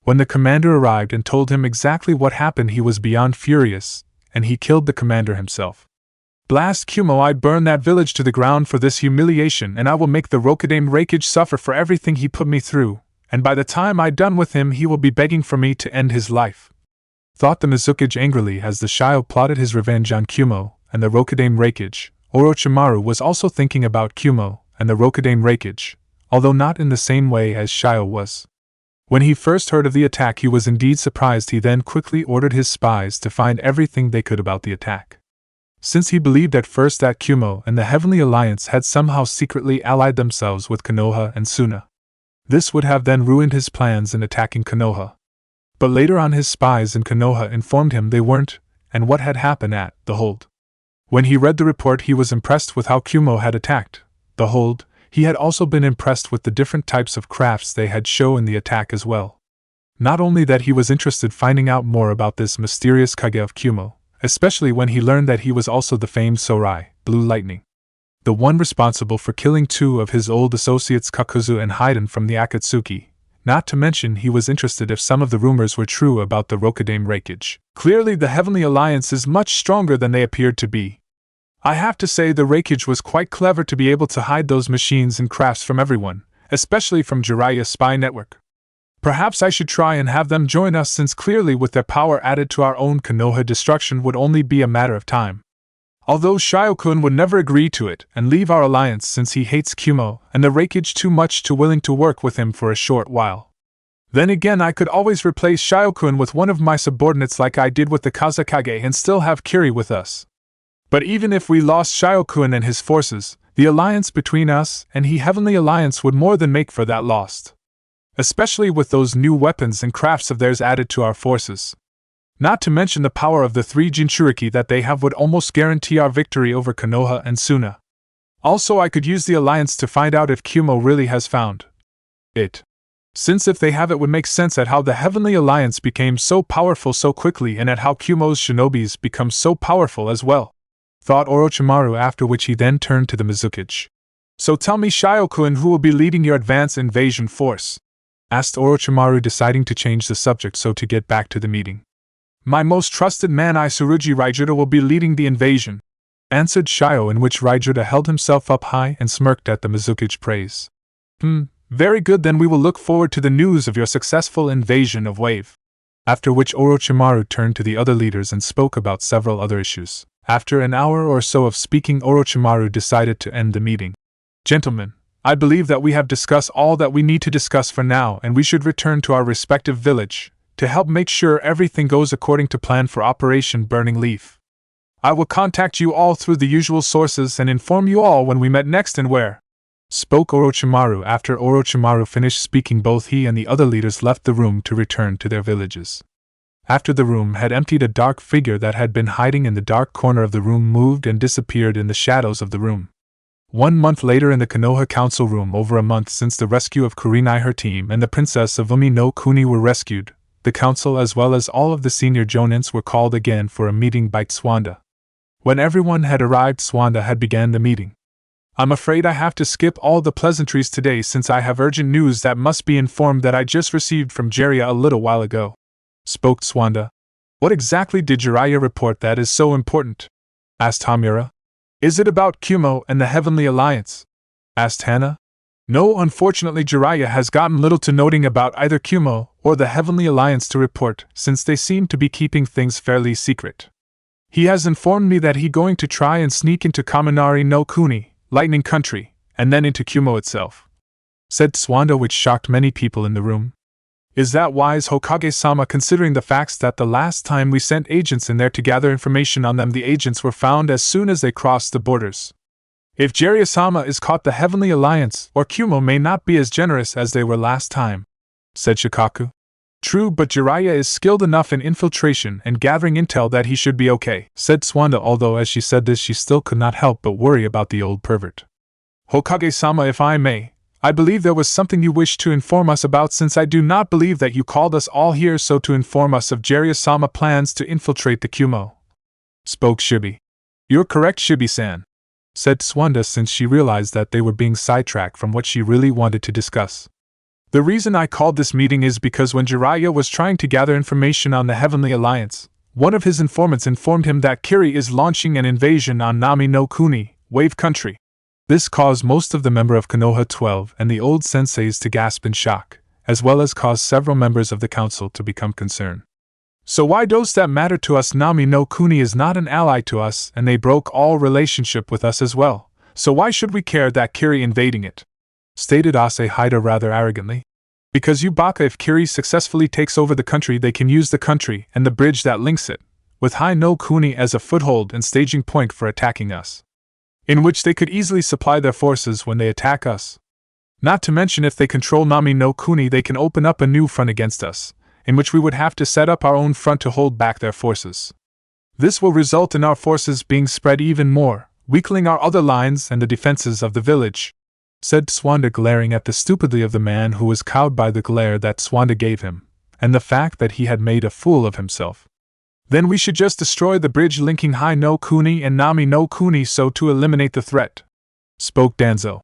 When the commander arrived and told him exactly what happened, he was beyond furious, and he killed the commander himself. Blast Kumo, I burn that village to the ground for this humiliation, and I will make the Rokudaime Raikage suffer for everything he put me through, and by the time I'm done with him, he will be begging for me to end his life. Thought the Mizukage angrily as the Shio plotted his revenge on Kumo and the Rokudaime Raikage. Orochimaru was also thinking about Kumo and the Rokudaime Raikage, although not in the same way as Shio was. When he first heard of the attack, he was indeed surprised. He then quickly ordered his spies to find everything they could about the attack. Since he believed at first that Kumo and the Heavenly Alliance had somehow secretly allied themselves with Konoha and Suna. This would have then ruined his plans in attacking Konoha. But later on, his spies in Konoha informed him they weren't, and what had happened at the hold. When he read the report, he was impressed with how Kumo had attacked the hold. He had also been impressed with the different types of crafts they had shown in the attack as well. Not only that, he was interested finding out more about this mysterious Kage of Kumo, especially when he learned that he was also the famed Sorai, Blue Lightning, the one responsible for killing two of his old associates Kakuzu and Haiden from the Akatsuki. Not to mention, he was interested if some of the rumors were true about the Rokudaime Raikage. Clearly the Heavenly Alliance is much stronger than they appeared to be. I have to say, the Raikage was quite clever to be able to hide those machines and crafts from everyone, especially from Jiraiya's spy network. Perhaps I should try and have them join us, since clearly with their power added to our own Konoha, destruction would only be a matter of time. Although Shio-kun would never agree to it and leave our alliance, since he hates Kumo and the Raikage too much to willing to work with him for a short while. Then again, I could always replace Shio-kun with one of my subordinates like I did with the Kazekage and still have Kiri with us. But even if we lost Shio-kun and his forces, the alliance between us and the Heavenly Alliance would more than make for that lost. Especially with those new weapons and crafts of theirs added to our forces. Not to mention the power of the 3 Jinchuriki that they have would almost guarantee our victory over Konoha and Suna. Also, I could use the alliance to find out if Kumo really has found it. Since if they have, it would make sense at how the Heavenly Alliance became so powerful so quickly, and at how Kumo's shinobis become so powerful as well. Thought Orochimaru, after which he then turned to the Mizukage. So tell me, Shio-kun, who will be leading your advance invasion force? Asked Orochimaru, deciding to change the subject so to get back to the meeting. My most trusted man Tsurugi Raijuda will be leading the invasion, answered Shio, in which Raijuda held himself up high and smirked at the Mizukage praise. Very good, then we will look forward to the news of your successful invasion of Wave. After which Orochimaru turned to the other leaders and spoke about several other issues. After an hour or so of speaking, Orochimaru decided to end the meeting. Gentlemen, I believe that we have discussed all that we need to discuss for now, and we should return to our respective village to help make sure everything goes according to plan for Operation Burning Leaf. I will contact you all through the usual sources and inform you all when we met next and where. Spoke Orochimaru. After Orochimaru finished speaking, both he and the other leaders left the room to return to their villages. After the room had emptied, a dark figure that had been hiding in the dark corner of the room moved and disappeared in the shadows of the room. 1 month later, in the Konoha Council Room, over a month since the rescue of Kurenai, her team, and the Princess of Umi no Kuni were rescued, the council as well as all of the senior jonins were called again for a meeting by Swanda. When everyone had arrived, Swanda had began the meeting. I'm afraid I have to skip all the pleasantries today, since I have urgent news that must be informed that I just received from Jiraiya a little while ago. Spoke Swanda. What exactly did Jiraiya report that is so important? Asked Hamura. Is it about Kumo and the Heavenly Alliance? Asked Hana. No, unfortunately Jiraiya has gotten little to noting about either Kumo or the Heavenly Alliance to report, since they seem to be keeping things fairly secret. He has informed me that he going to try and sneak into Kaminari no Kuni, Lightning Country, and then into Kumo itself," said Tsuwanda, which shocked many people in the room. "Is that wise, Hokage-sama, considering the facts that the last time we sent agents in there to gather information on them, the agents were found as soon as they crossed the borders? If Jiraiya-sama is caught, the Heavenly Alliance or Kumo may not be as generous as they were last time," said Shikaku. "True, but Jiraiya is skilled enough in infiltration and gathering intel that he should be okay," said Tsuwanda, although as she said this she still could not help but worry about the old pervert. "Hokage-sama, if I may, I believe there was something you wished to inform us about, since I do not believe that you called us all here so to inform us of Jiraiya-sama plans to infiltrate the Kumo," spoke Shibi. "You're correct, Shibi-san," said Tsuwanda, since she realized that they were being sidetracked from what she really wanted to discuss. "The reason I called this meeting is because when Jiraiya was trying to gather information on the Heavenly Alliance, one of his informants informed him that Kiri is launching an invasion on Nami no Kuni, Wave Country. This caused most of the members of Konoha 12 and the old senseis to gasp in shock, as well as caused several members of the council to become concerned. So why does that matter to us? Nami no Kuni is not an ally to us, and they broke all relationship with us as well, so why should we care that Kiri invading it?" stated Asahida rather arrogantly. "Because Yubaka, if Kiri successfully takes over the country, they can use the country and the bridge that links it, with Hai no Kuni as a foothold and staging point for attacking us, in which they could easily supply their forces when they attack us. Not to mention, if they control Nami no Kuni, they can open up a new front against us, in which we would have to set up our own front to hold back their forces. This will result in our forces being spread even more, weakening our other lines and the defenses of the village," said Tsuwanda, glaring at the stupidity of the man who was cowed by the glare that Tsuwanda gave him, and the fact that he had made a fool of himself. "Then we should just destroy the bridge linking Hai no Kuni and Nami no Kuni so to eliminate the threat," spoke Danzo.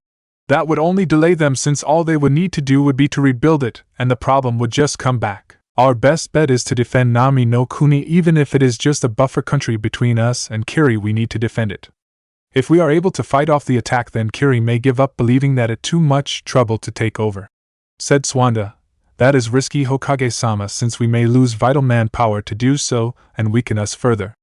"That would only delay them, since all they would need to do would be to rebuild it, and the problem would just come back. Our best bet is to defend Nami no Kuni, even if it is just a buffer country between us and Kiri. We need to defend it. If we are able to fight off the attack, then Kiri may give up, believing that it's too much trouble to take over," said Tsuwanda. "That is risky, Hokage-sama, since we may lose vital manpower to do so and weaken us further,"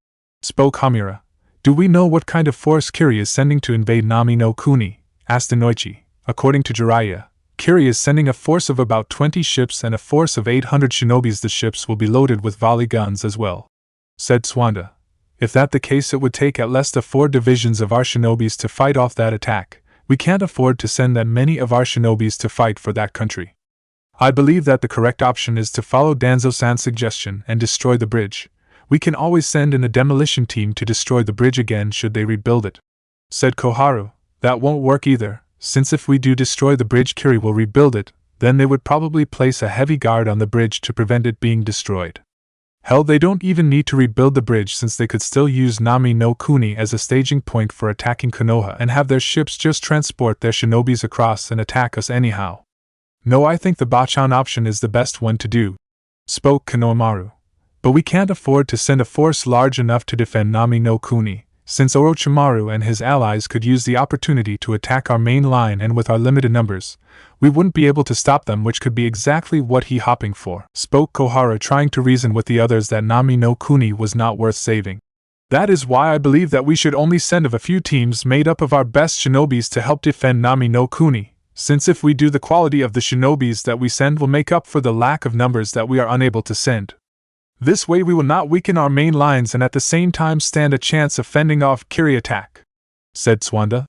spoke Hamura. "Do we know what kind of force Kiri is sending to invade Nami no Kuni?" asked Inoichi. "According to Jiraiya, Kiri is sending a force of about 20 ships and a force of 800 shinobis. The ships will be loaded with volley guns as well," said Tsuwanda. "If that the case, it would take at least 4 divisions of our shinobis to fight off that attack. We can't afford to send that many of our shinobis to fight for that country. I believe that the correct option is to follow Danzo-san's suggestion and destroy the bridge. We can always send in a demolition team to destroy the bridge again should they rebuild it," said Koharu. "That won't work either, since if we do destroy the bridge, Kiri will rebuild it, then they would probably place a heavy guard on the bridge to prevent it being destroyed. Hell, they don't even need to rebuild the bridge, since they could still use Nami no Kuni as a staging point for attacking Konoha and have their ships just transport their shinobis across and attack us anyhow. No, I think the Bachan option is the best one to do," spoke Konohamaru. "But we can't afford to send a force large enough to defend Nami no Kuni, since Orochimaru and his allies could use the opportunity to attack our main line, and with our limited numbers, we wouldn't be able to stop them, which could be exactly what he hopping for," spoke Koharu, trying to reason with the others that Nami no Kuni was not worth saving. "That is why I believe that we should only send a few teams made up of our best shinobis to help defend Nami no Kuni, since if we do, the quality of the shinobis that we send will make up for the lack of numbers that we are unable to send. This way we will not weaken our main lines and at the same time stand a chance of fending off Kiri attack," said Tsuwanda.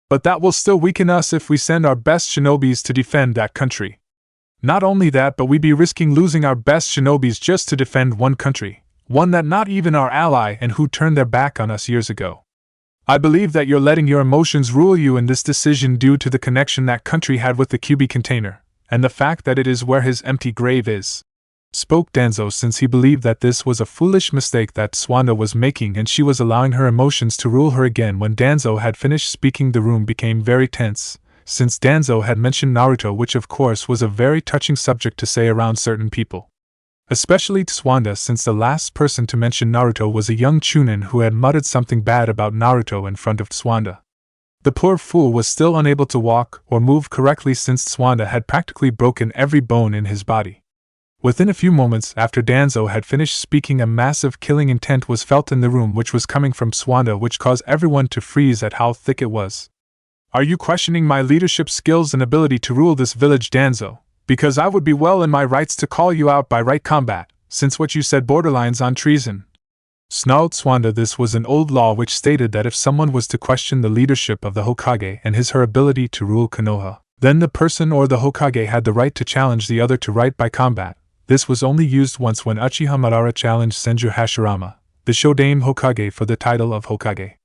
"But that will still weaken us if we send our best shinobis to defend that country. Not only that, but we'd be risking losing our best shinobis just to defend one country, one that not even our ally and who turned their back on us years ago. I believe that you're letting your emotions rule you in this decision due to the connection that country had with the QB container, and the fact that it is where his empty grave is," spoke Danzo, since he believed that this was a foolish mistake that Tsuwanda was making and she was allowing her emotions to rule her again. When Danzo had finished speaking, the room became very tense, since Danzo had mentioned Naruto, which of course was a very touching subject to say around certain people. Especially Tsuwanda, since the last person to mention Naruto was a young Chunin who had muttered something bad about Naruto in front of Tsuwanda. The poor fool was still unable to walk or move correctly since Swanda had practically broken every bone in his body. Within a few moments after Danzo had finished speaking, a massive killing intent was felt in the room, which was coming from Swanda, which caused everyone to freeze at how thick it was. Are you questioning my leadership skills and ability to rule this village, Danzo? Because I would be well in my rights to call you out by right combat, since what you said borderlines on treason. Snarled Swanda. This was an old law which stated that if someone was to question the leadership of the Hokage and her ability to rule Konoha, then the person or the Hokage had the right to challenge the other to right by combat. This was only used once when Uchiha Madara challenged Senju Hashirama, the Shodaime Hokage, for the title of Hokage.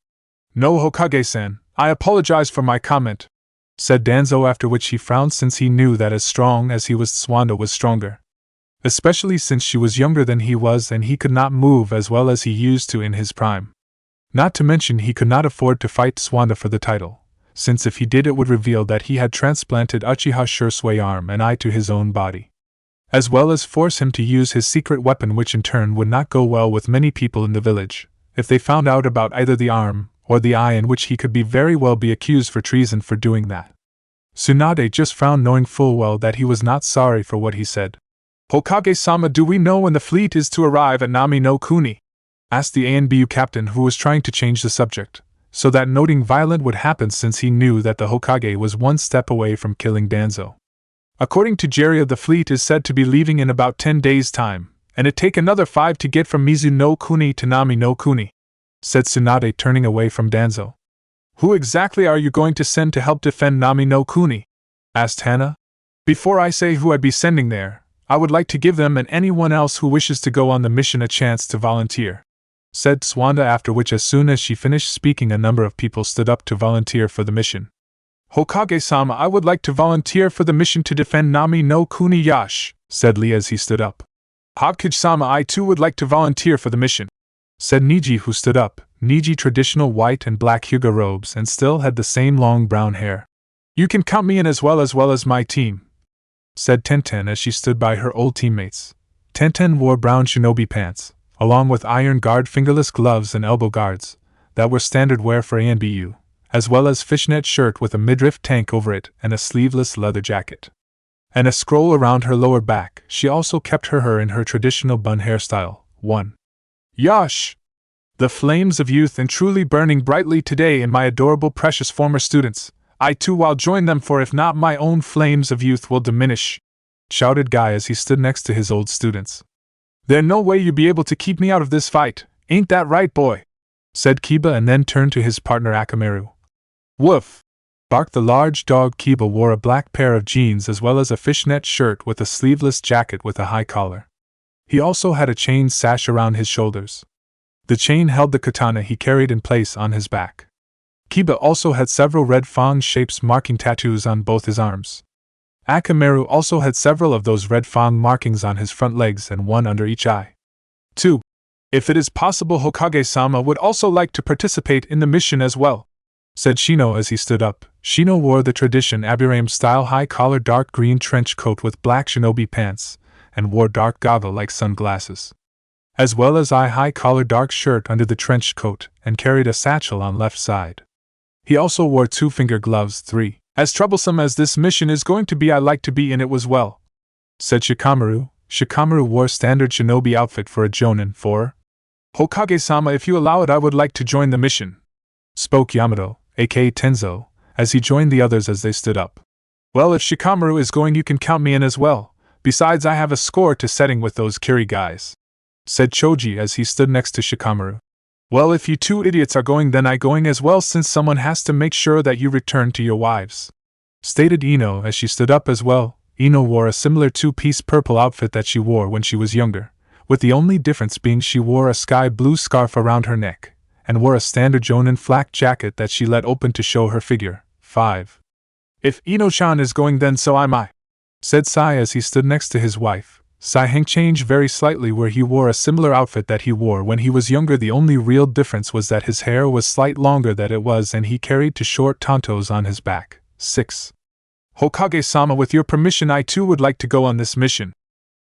No, Hokage-san, I apologize for my comment, said Danzo, after which he frowned since he knew that as strong as he was, Swanda was stronger. Especially since she was younger than he was and he could not move as well as he used to in his prime. Not to mention he could not afford to fight Swanda for the title, since if he did it would reveal that he had transplanted Uchiha Shursui arm and eye to his own body, as well as force him to use his secret weapon, which in turn would not go well with many people in the village, if they found out about either the arm or the eye, in which he could very well be accused for treason for doing that. Tsunade just frowned, knowing full well that he was not sorry for what he said. Hokage-sama, do we know when the fleet is to arrive at Nami no Kuni? Asked the ANBU captain, who was trying to change the subject, so that nothing violent would happen, since he knew that the Hokage was one step away from killing Danzo. According to Jiraiya, the fleet is said to be leaving in about 10 days' time, and it take another 5 to get from Mizu no Kuni to Nami no Kuni, said Tsunade, turning away from Danzo. Who exactly are you going to send to help defend Nami no Kuni? Asked Hana. Before I say who I'd be sending there, I would like to give them and anyone else who wishes to go on the mission a chance to volunteer, said Swanda, after which as soon as she finished speaking a number of people stood up to volunteer for the mission. Hokage-sama, I would like to volunteer for the mission to defend Nami no Kuni. Yash, said Lee as he stood up. Hokage-sama, I too would like to volunteer for the mission, said Niji, who stood up. Niji traditional white and black Hyuga robes and still had the same long brown hair. You can count me in as well as my team, said Tenten as she stood by her old teammates. Tenten wore brown shinobi pants, along with iron guard fingerless gloves and elbow guards, that were standard wear for ANBU, as well as fishnet shirt with a midriff tank over it and a sleeveless leather jacket, and a scroll around her lower back. She also kept her hair in her traditional bun hairstyle. 1. Yash! The flames of youth and truly burning brightly today in my adorable precious former students. I too will join them, for if not, my own flames of youth will diminish, shouted Guy as he stood next to his old students. There's no way you be able to keep me out of this fight, ain't that right, boy? Said Kiba, and then turned to his partner Akamaru. Woof! Barked the large dog. Kiba wore a black pair of jeans as well as a fishnet shirt with a sleeveless jacket with a high collar. He also had a chain sash around his shoulders. The chain held the katana he carried in place on his back. Kiba also had several red fang shapes marking tattoos on both his arms. Akamaru also had several of those red fang markings on his front legs and one under each eye. 2. If it is possible, Hokage-sama would also like to participate in the mission as well, said Shino as he stood up. Shino wore the tradition Aburame-style high-collar dark green trench coat with black shinobi pants, and wore dark goggle-like sunglasses, as well as a high-collar dark shirt under the trench coat, and carried a satchel on left side. He also wore 2-finger gloves. 3. As troublesome as this mission is going to be, I like to be in it as well, said Shikamaru. Shikamaru wore standard shinobi outfit for a jonin. 4. Hokage-sama, if you allow it, I would like to join the mission, spoke Yamato, aka Tenzo, as he joined the others as they stood up. Well, if Shikamaru is going, you can count me in as well. Besides, I have a score to setting with those Kiri guys, said Choji as he stood next to Shikamaru. Well, if you two idiots are going, then I going as well, since someone has to make sure that you return to your wives, stated Ino as she stood up as well. Ino wore a similar 2-piece purple outfit that she wore when she was younger, with the only difference being she wore a sky blue scarf around her neck, and wore a standard jonin flak jacket that she let open to show her figure. 5. If Ino-chan is going, then so am I, said Sai as he stood next to his wife. Sai Heng changed very slightly, where he wore a similar outfit that he wore when he was younger. The only real difference was that his hair was slight longer than it was, and he carried 2 short tantos on his back. 6. Hokage-sama, with your permission, I too would like to go on this mission,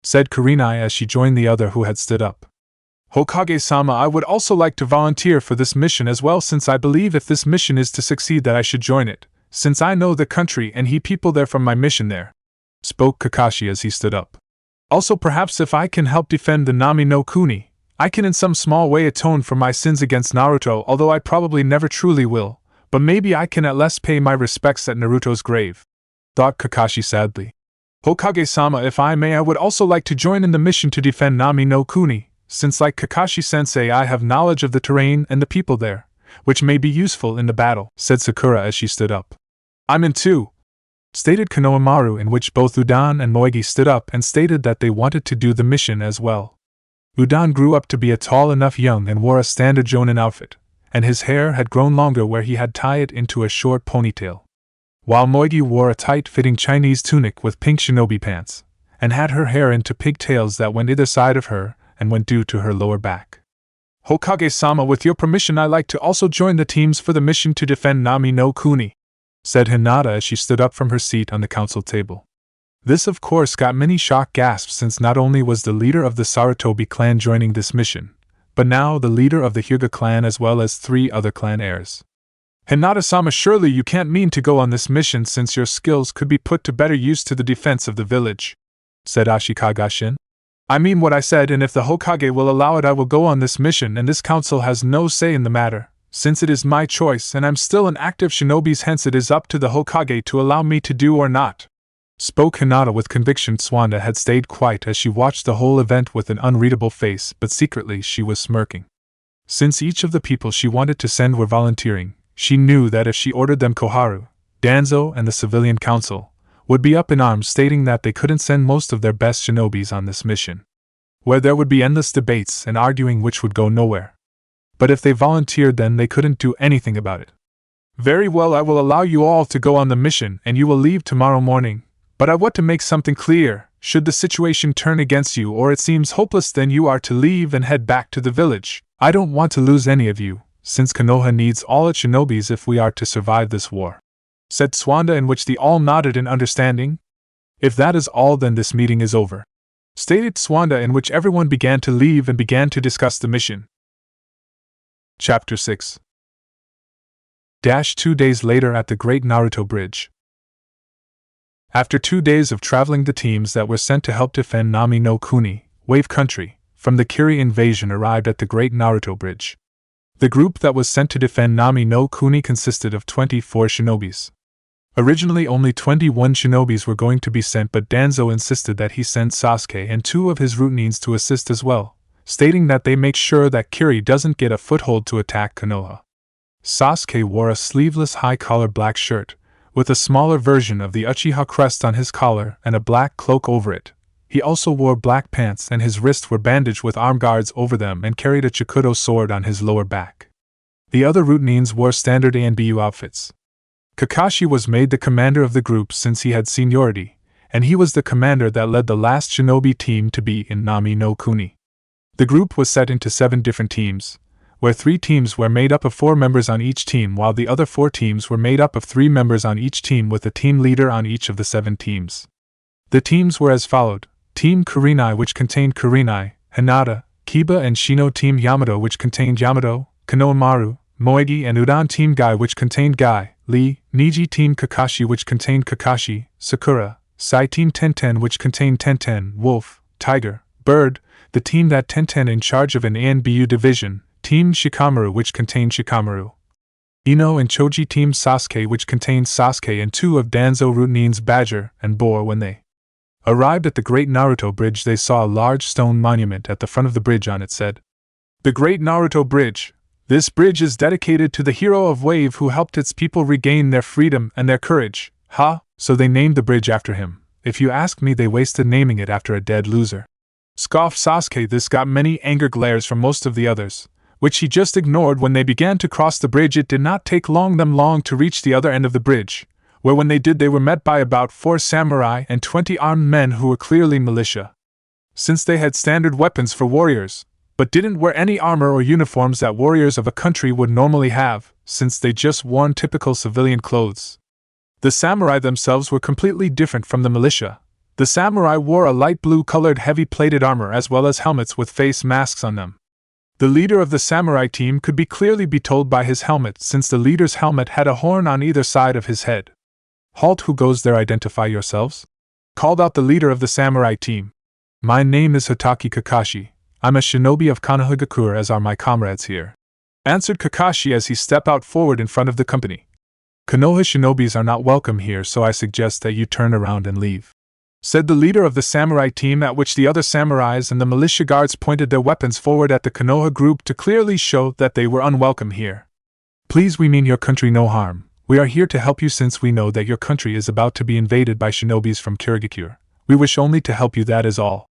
said Kurenai as she joined the other who had stood up. Hokage-sama, I would also like to volunteer for this mission as well, since I believe if this mission is to succeed that I should join it, since I know the country and people there from my mission there," spoke Kakashi as he stood up. "Also, perhaps if I can help defend the Nami no Kuni, I can in some small way atone for my sins against Naruto, although I probably never truly will, but maybe I can at least pay my respects at Naruto's grave," thought Kakashi sadly. "Hokage-sama, if I may, I would also like to join in the mission to defend Nami no Kuni, since like Kakashi-sensei I have knowledge of the terrain and the people there, which may be useful in the battle," said Sakura as she stood up. "I'm in too," stated Konohamaru, in which both Udan and Moegi stood up and stated that they wanted to do the mission as well. Udan grew up to be a tall enough young and wore a standard jonin outfit, and his hair had grown longer where he had tied it into a short ponytail, while Moegi wore a tight-fitting Chinese tunic with pink shinobi pants, and had her hair into pigtails that went either side of her and went due to her lower back. "Hokage-sama, with your permission I like to also join the teams for the mission to defend Nami no Kuni," said Hinata as she stood up from her seat on the council table. This of course got many shocked gasps, since not only was the leader of the Sarutobi clan joining this mission, but now the leader of the Hyuga clan as well as 3 other clan heirs. "Hinata-sama, surely you can't mean to go on this mission, since your skills could be put to better use to the defense of the village," said Ashikaga-shin. "I mean what I said, and if the Hokage will allow it I will go on this mission, and this council has no say in the matter, since it is my choice and I'm still an active shinobi, hence it is up to the Hokage to allow me to do or not," spoke Hinata with conviction. Swanda had stayed quiet as she watched the whole event with an unreadable face, but secretly she was smirking. Since each of the people she wanted to send were volunteering, she knew that if she ordered them, Koharu, Danzo, and the civilian council would be up in arms, stating that they couldn't send most of their best shinobis on this mission, where there would be endless debates and arguing which would go nowhere. But if they volunteered, then they couldn't do anything about it. "Very well, I will allow you all to go on the mission and you will leave tomorrow morning, but I want to make something clear. Should the situation turn against you or it seems hopeless, then you are to leave and head back to the village. I don't want to lose any of you, since Konoha needs all its shinobis if we are to survive this war," said Swanda, in which they all nodded in understanding. "If that is all, then this meeting is over," stated Swanda, in which everyone began to leave and began to discuss the mission. Chapter 6. 2 days later at the Great Naruto Bridge. After 2 days of traveling, the teams that were sent to help defend Nami no Kuni, Wave Country, from the Kiri invasion arrived at the Great Naruto Bridge. The group that was sent to defend Nami no Kuni consisted of 24 shinobis. Originally only 21 shinobis were going to be sent, but Danzo insisted that he send Sasuke and 2 of his routines to assist as well, stating that they make sure that Kiri doesn't get a foothold to attack Konoha. Sasuke wore a sleeveless high-collar black shirt, with a smaller version of the Uchiha crest on his collar and a black cloak over it. He also wore black pants and his wrists were bandaged with arm guards over them and carried a Chikudo sword on his lower back. The other routines wore standard ANBU outfits. Kakashi was made the commander of the group since he had seniority, and he was the commander that led the last shinobi team to be in Nami no Kuni. The group was set into 7 different teams, where 3 teams were made up of 4 members on each team, while the other 4 teams were made up of 3 members on each team with a team leader on each of the 7 teams. The teams were as followed: Team Kurenai, which contained Kurenai, Hinata, Kiba and Shino; Team Yamato, which contained Yamato, Konohamaru, Moegi and Udan; Team Gai, which contained Gai, Lee, Niji; Team Kakashi, which contained Kakashi, Sakura, Sai; Team Tenten, which contained Tenten, Wolf, Tiger, Bird; the team that Tenten in charge of an ANBU division; Team Shikamaru, which contained Shikamaru, Ino and Choji; Team Sasuke, which contained Sasuke and 2 of Danzo routines, Badger and Boar. When they arrived at the Great Naruto Bridge, they saw a large stone monument at the front of the bridge. On it said, "The Great Naruto Bridge. This bridge is dedicated to the hero of Wave who helped its people regain their freedom and their courage." So they named the bridge after him. If you ask me, they wasted naming it after a dead loser, scoffed Sasuke. This got many anger glares from most of the others, which he just ignored. When they began to cross the bridge, it did not take them long to reach the other end of the bridge, where when they did, they were met by about 4 samurai and 20 armed men who were clearly militia, since they had standard weapons for warriors, but didn't wear any armor or uniforms that warriors of a country would normally have, since they just wore typical civilian clothes. The samurai themselves were completely different from the militia. The samurai wore a light blue-colored heavy-plated armor as well as helmets with face masks on them. The leader of the samurai team could be clearly be told by his helmet, since the leader's helmet had a horn on either side of his head. Halt, who goes there? Identify yourselves? Called out the leader of the samurai team. My name is Hitaki Kakashi. I'm a shinobi of Konoha, as are my comrades here, answered Kakashi as he stepped out forward in front of the company. Konoha shinobis are not welcome here, so I suggest that you turn around and leave, said the leader of the samurai team, at which the other samurais and the militia guards pointed their weapons forward at the Konoha group to clearly show that they were unwelcome here. Please, we mean your country no harm. We are here to help you since we know that your country is about to be invaded by shinobis from Kirigakure. We wish only to help you, that is all,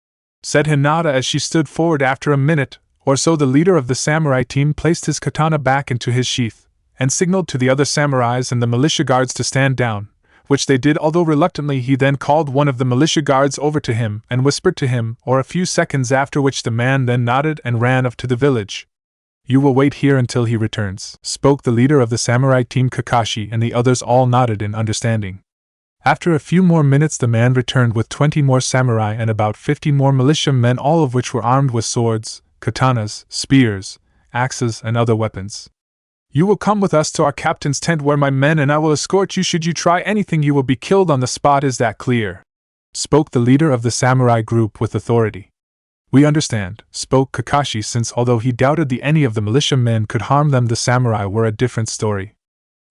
said Hinata as she stood forward. After a minute or so, the leader of the samurai team placed his katana back into his sheath and signaled to the other samurais and the militia guards to stand down, which they did, although reluctantly. He then called one of the militia guards over to him and whispered to him, or a few seconds after which the man then nodded and ran off to the village. You will wait here until he returns, spoke the leader of the samurai team, Kakashi, and the others all nodded in understanding. After a few more minutes, the man returned with 20 more samurai and about 50 more militia men, all of which were armed with swords, katanas, spears, axes, and other weapons. You will come with us to our captain's tent, where my men and I will escort you. Should you try anything, you will be killed on the spot. Is that clear? Spoke the leader of the samurai group with authority. We understand, spoke Kakashi, since although he doubted any of the militia men could harm them, the samurai were a different story.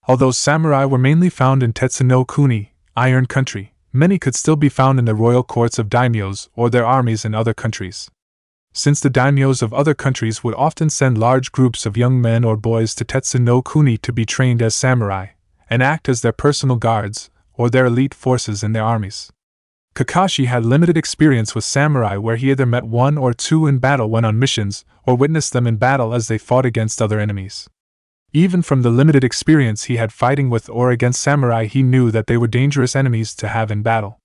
Although samurai were mainly found in Tetsuno Kuni, Iron Country, many could still be found in the royal courts of daimyos or their armies in other countries. Since the daimyos of other countries would often send large groups of young men or boys to Tetsuno Kuni to be trained as samurai, and act as their personal guards, or their elite forces in their armies. Kakashi had limited experience with samurai, where he either met one or two in battle when on missions, or witnessed them in battle as they fought against other enemies. Even from the limited experience he had fighting with or against samurai, he knew that they were dangerous enemies to have in battle,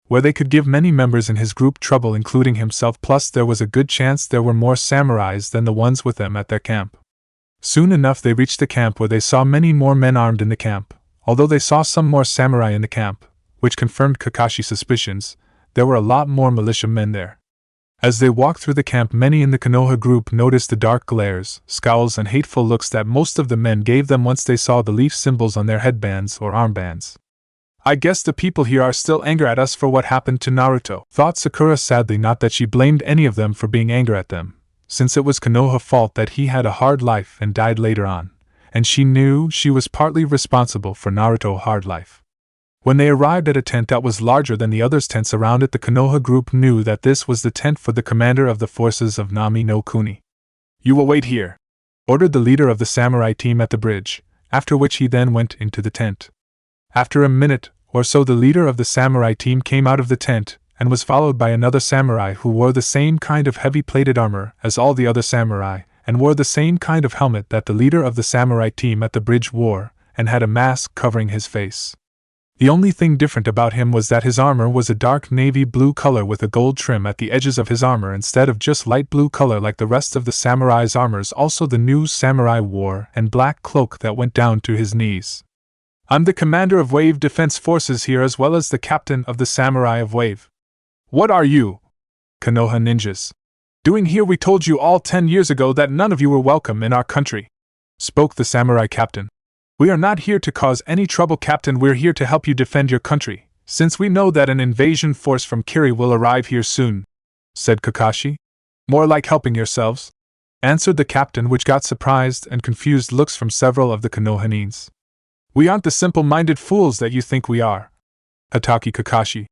where they could give many members in his group trouble, including himself. Plus, there was a good chance there were more samurais than the ones with them at their camp. Soon enough they reached the camp, where they saw many more men armed in the camp. Although they saw some more samurai in the camp, which confirmed Kakashi's suspicions, there were a lot more militia men there. As they walked through the camp, many in the Konoha group noticed the dark glares, scowls, and hateful looks that most of the men gave them once they saw the leaf symbols on their headbands or armbands. I guess the people here are still angry at us for what happened to Naruto, thought Sakura sadly. Not that she blamed any of them for being angry at them, since it was Konoha's fault that he had a hard life and died later on, and she knew she was partly responsible for Naruto's hard life. When they arrived at a tent that was larger than the others' tents around it, the Konoha group knew that this was the tent for the commander of the forces of Nami no Kuni. You will wait here, ordered the leader of the samurai team at the bridge, after which he then went into the tent. After a minute or so, the leader of the samurai team came out of the tent and was followed by another samurai who wore the same kind of heavy-plated armor as all the other samurai, and wore the same kind of helmet that the leader of the samurai team at the bridge wore, and had a mask covering his face. The only thing different about him was that his armor was a dark navy blue color with a gold trim at the edges of his armor instead of just light blue color like the rest of the samurai's armors. Also, the new samurai wore an black cloak that went down to his knees. I'm the commander of Wave Defense Forces here, as well as the captain of the Samurai of Wave. What are you, Konoha ninjas, doing here? We told you all 10 years ago that none of you were welcome in our country, spoke the samurai captain. We are not here to cause any trouble, Captain. We're here to help you defend your country, since we know that an invasion force from Kiri will arrive here soon, said Kakashi. More like helping yourselves, answered the captain, which got surprised and confused looks from several of the Konoha ninjas. We aren't the simple-minded fools that you think we are, Hitaki Kakashi.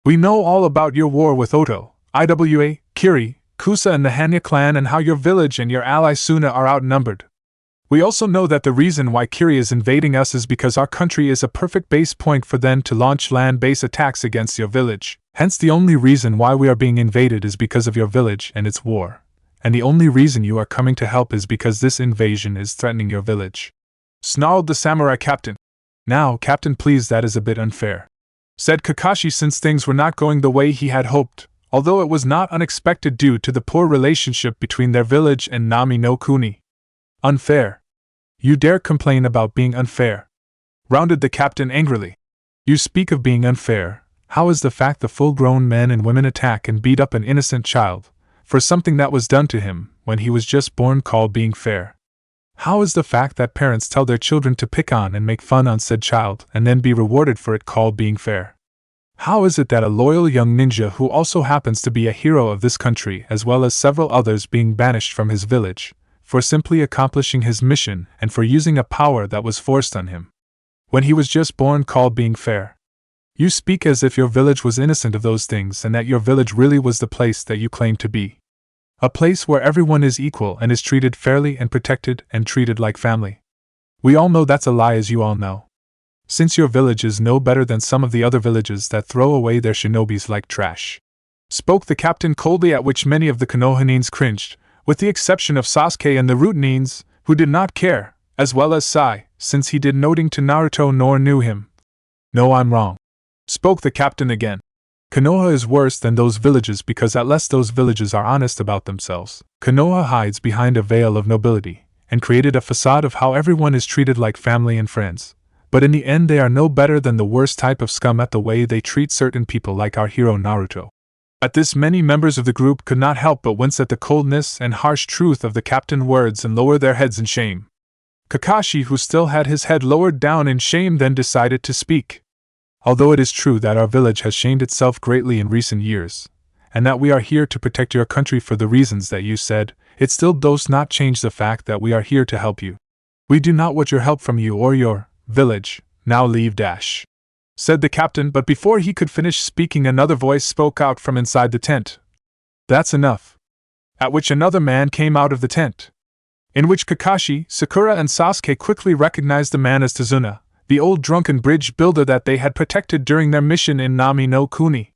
We know all about your war with Oto, Iwa, Kiri, Kusa, and the Hanya clan, and how your village and your ally Suna are outnumbered. We also know that the reason why Kiri is invading us is because our country is a perfect base point for them to launch land-based attacks against your village. Hence, the only reason why we are being invaded is because of your village and its war. And the only reason you are coming to help is because this invasion is threatening your village, snarled the samurai captain. Now, Captain, please, that is a bit unfair, said Kakashi, since things were not going the way he had hoped, although it was not unexpected due to the poor relationship between their village and Nami no Kuni. Unfair? You dare complain about being unfair? Rounded the captain angrily. You speak of being unfair. How is the fact the full-grown men and women attack and beat up an innocent child, for something that was done to him when he was just born called being fair? How is the fact that parents tell their children to pick on and make fun on said child and then be rewarded for it called being fair? How is it that a loyal young ninja who also happens to be a hero of this country as well as several others being banished from his village, for simply accomplishing his mission and for using a power that was forced on him, when he was just born called being fair? You speak as if your village was innocent of those things and that your village really was the place that you claim to be. A place where everyone is equal and is treated fairly and protected and treated like family. We all know that's a lie, as you all know. Since your village is no better than some of the other villages that throw away their shinobis like trash. Spoke the captain coldly, at which many of the Konohanins cringed, with the exception of Sasuke and the Rutenins, who did not care, as well as Sai, since he did noting to Naruto nor knew him. No, I'm wrong. Spoke the captain again. Konoha is worse than those villages because at least those villages are honest about themselves. Konoha hides behind a veil of nobility, and created a facade of how everyone is treated like family and friends. But in the end they are no better than the worst type of scum at the way they treat certain people like our hero Naruto. At this many members of the group could not help but wince at the coldness and harsh truth of the captain's words and lower their heads in shame. Kakashi, who still had his head lowered down in shame, then decided to speak. Although it is true that our village has shamed itself greatly in recent years, and that we are here to protect your country for the reasons that you said, it still does not change the fact that we are here to help you. We do not want your help from you or your village. Now leave dash, said the captain, but before he could finish speaking another voice spoke out from inside the tent. That's enough. At which another man came out of the tent, in which Kakashi, Sakura and Sasuke quickly recognized the man as Tazuna, the old drunken bridge builder that they had protected during their mission in Nami no Kuni.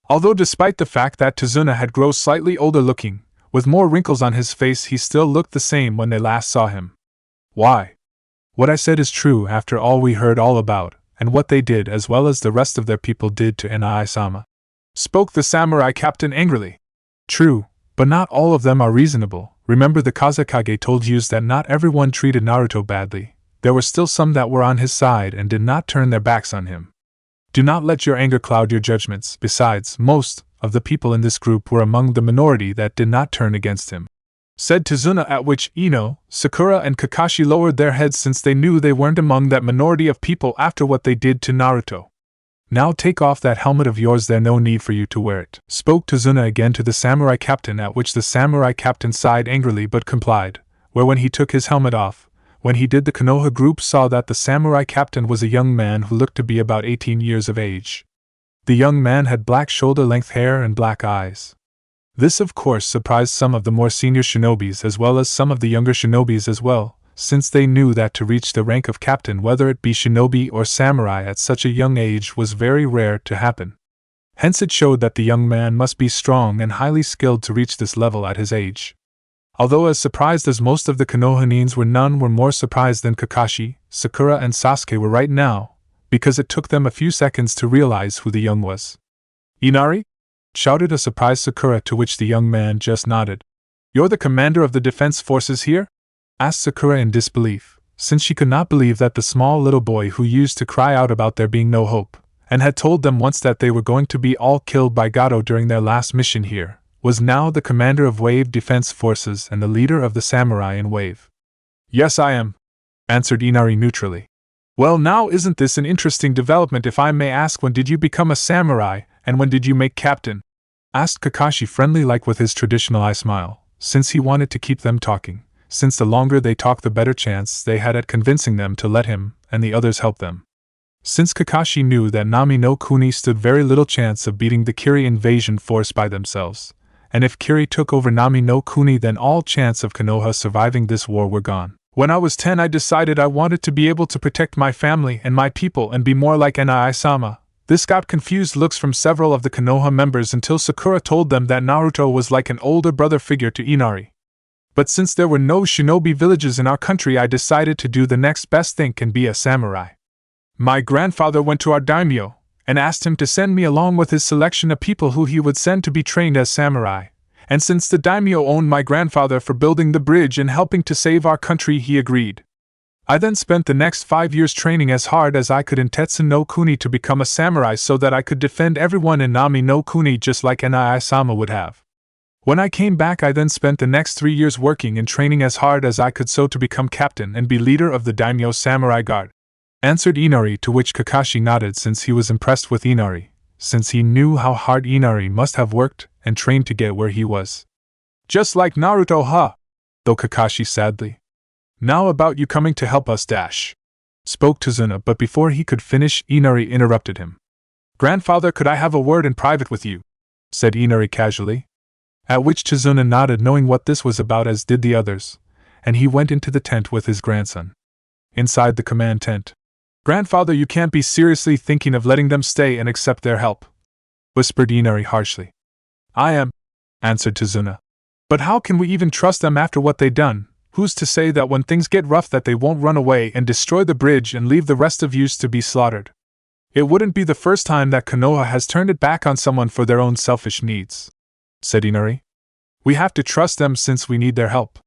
Although despite the fact that Tazuna had grown slightly older looking, with more wrinkles on his face, he still looked the same when they last saw him. Why? What I said is true after all we heard all about, and what they did as well as the rest of their people did to Inai-sama. Spoke the samurai captain angrily. True, but not all of them are reasonable. Remember the Kazekage told you that not everyone treated Naruto badly. There were still some that were on his side and did not turn their backs on him. Do not let your anger cloud your judgments. Besides, most of the people in this group were among the minority that did not turn against him, said Tazuna, at which Ino, Sakura and Kakashi lowered their heads since they knew they weren't among that minority of people after what they did to Naruto. Now take off that helmet of yours, there's no need for you to wear it, spoke Tazuna again to the samurai captain, at which the samurai captain sighed angrily but complied, where when he took his helmet off, when he did, the Konoha group saw that the samurai captain was a young man who looked to be about 18 years of age. The young man had black shoulder-length hair and black eyes. This of course surprised some of the more senior shinobis as well as some of the younger shinobis as well, since they knew that to reach the rank of captain, whether it be shinobi or samurai at such a young age, was very rare to happen. Hence it showed that the young man must be strong and highly skilled to reach this level at his age. Although as surprised as most of the Konohanins were, none were more surprised than Kakashi, Sakura and Sasuke were right now, because it took them a few seconds to realize who the young was. Inari? Shouted a surprised Sakura, to which the young man just nodded. You're the commander of the defense forces here? Asked Sakura in disbelief, since she could not believe that the small little boy who used to cry out about there being no hope, and had told them once that they were going to be all killed by Gato during their last mission here, was now the commander of Wave Defense Forces and the leader of the samurai in Wave. Yes, I am, answered Inari neutrally. Well, now isn't this an interesting development, if I may ask? When did you become a samurai, and when did you make captain? Asked Kakashi friendly like with his traditional eye smile, since he wanted to keep them talking, since the longer they talked the better chance they had at convincing them to let him and the others help them. Since Kakashi knew that Nami no Kuni stood very little chance of beating the Kiri invasion force by themselves, and if Kiri took over Nami no Kuni, then all chance of Konoha surviving this war were gone. When I was 10, I decided I wanted to be able to protect my family and my people and be more like Inai-sama. This got confused looks from several of the Konoha members until Sakura told them that Naruto was like an older brother figure to Inari. But since there were no shinobi villages in our country, I decided to do the next best thing and be a samurai. My grandfather went to our daimyo and asked him to send me along with his selection of people who he would send to be trained as samurai. And since the daimyo owned my grandfather for building the bridge and helping to save our country, he agreed. I then spent the next 5 years training as hard as I could in Tetsu no Kuni to become a samurai so that I could defend everyone in Nami no Kuni just like Inai-sama would have. When I came back, I then spent the next 3 years working and training as hard as I could so to become captain and be leader of the daimyo samurai guard, answered Inari, to which Kakashi nodded since he was impressed with Inari, since he knew how hard Inari must have worked and trained to get where he was. Just like Naruto, huh? Though Kakashi sadly. Now about you coming to help us, spoke Tazuna, but before he could finish, Inari interrupted him. Grandfather, could I have a word in private with you? Said Inari casually. At which Tazuna nodded, knowing what this was about, as did the others, and he went into the tent with his grandson. Inside the command tent. Grandfather, you can't be seriously thinking of letting them stay and accept their help, whispered Inari harshly. I am, answered Tazuna. But how can we even trust them after what they've done? Who's to say that when things get rough that they won't run away and destroy the bridge and leave the rest of yous to be slaughtered? It wouldn't be the first time that Konoha has turned it back on someone for their own selfish needs, said Inari. We have to trust them since we need their help,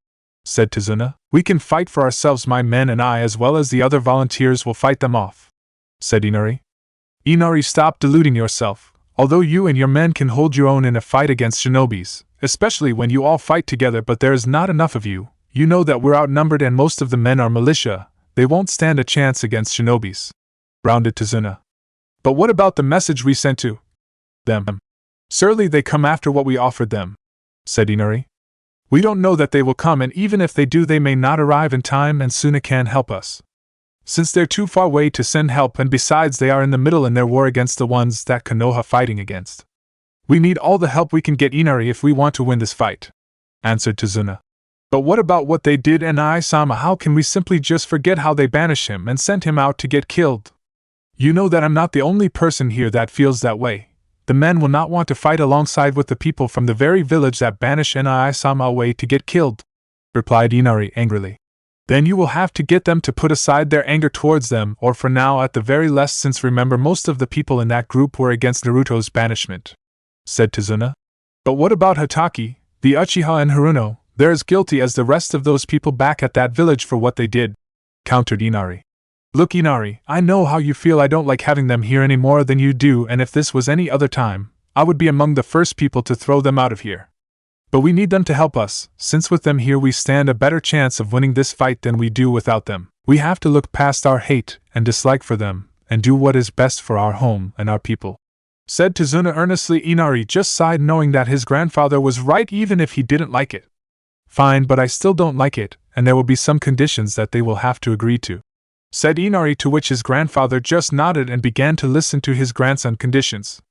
said Tazuna. We can fight for ourselves, my men and I, as well as the other volunteers will fight them off, said Inari. Inari, stop deluding yourself. Although you and your men can hold your own in a fight against shinobis, especially when you all fight together, but there is not enough of you. You know that we're outnumbered and most of the men are militia. They won't stand a chance against shinobis, rounded Tazuna. But what about the message we sent to them? Surely they come after what we offered them, said Inari. We don't know that they will come, and even if they do, they may not arrive in time and Suna can't help us, since they're too far away to send help, and besides they are in the middle in their war against the ones that Konoha fighting against. We need all the help we can get, Inari, if we want to win this fight, answered Tazuna. But what about what they did, and Ai-sama? How can we simply just forget how they banished him and sent him out to get killed? You know that I'm not the only person here that feels that way. The men will not want to fight alongside with the people from the very village that banished Ai-sama away to get killed, replied Inari angrily. Then you will have to get them to put aside their anger towards them, or for now at the very least, since remember most of the people in that group were against Naruto's banishment, said Tazuna. But what about Hatake, the Uchiha, and Haruno? They're as guilty as the rest of those people back at that village for what they did, countered Inari. Look, Inari, I know how you feel. I don't like having them here any more than you do, and if this was any other time, I would be among the first people to throw them out of here. But we need them to help us, since with them here we stand a better chance of winning this fight than we do without them. We have to look past our hate and dislike for them, and do what is best for our home and our people, said Tazuna earnestly. Inari just sighed, knowing that his grandfather was right even if he didn't like it. Fine, but I still don't like it, and there will be some conditions that they will have to agree to, said Inari, to which his grandfather just nodded and began to listen to his grandson. Conditions.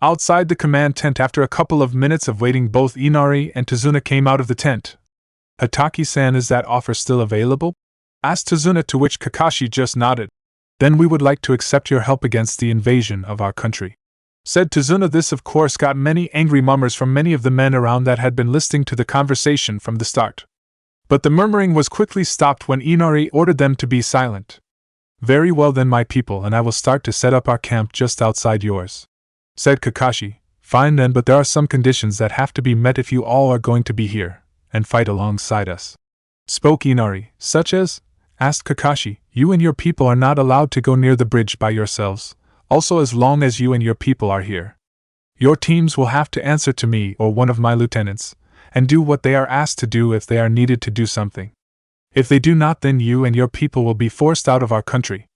Outside the command tent, after a couple of minutes of waiting, both Inari and Tazuna came out of the tent. Hatake-san, is that offer still available? Asked Tazuna, to which Kakashi just nodded. Then we would like to accept your help against the invasion of our country, said Tazuna. This of course got many angry murmurs from many of the men around that had been listening to the conversation from the start. But the murmuring was quickly stopped when Inari ordered them to be silent. Very well then, my people, and I will start to set up our camp just outside yours, said Kakashi. Fine then, but there are some conditions that have to be met if you all are going to be here and fight alongside us, spoke Inari. Such as? Asked Kakashi. You and your people are not allowed to go near the bridge by yourselves. Also, as long as you and your people are here, your teams will have to answer to me or one of my lieutenants, and do what they are asked to do if they are needed to do something. If they do not, then you and your people will be forced out of our country.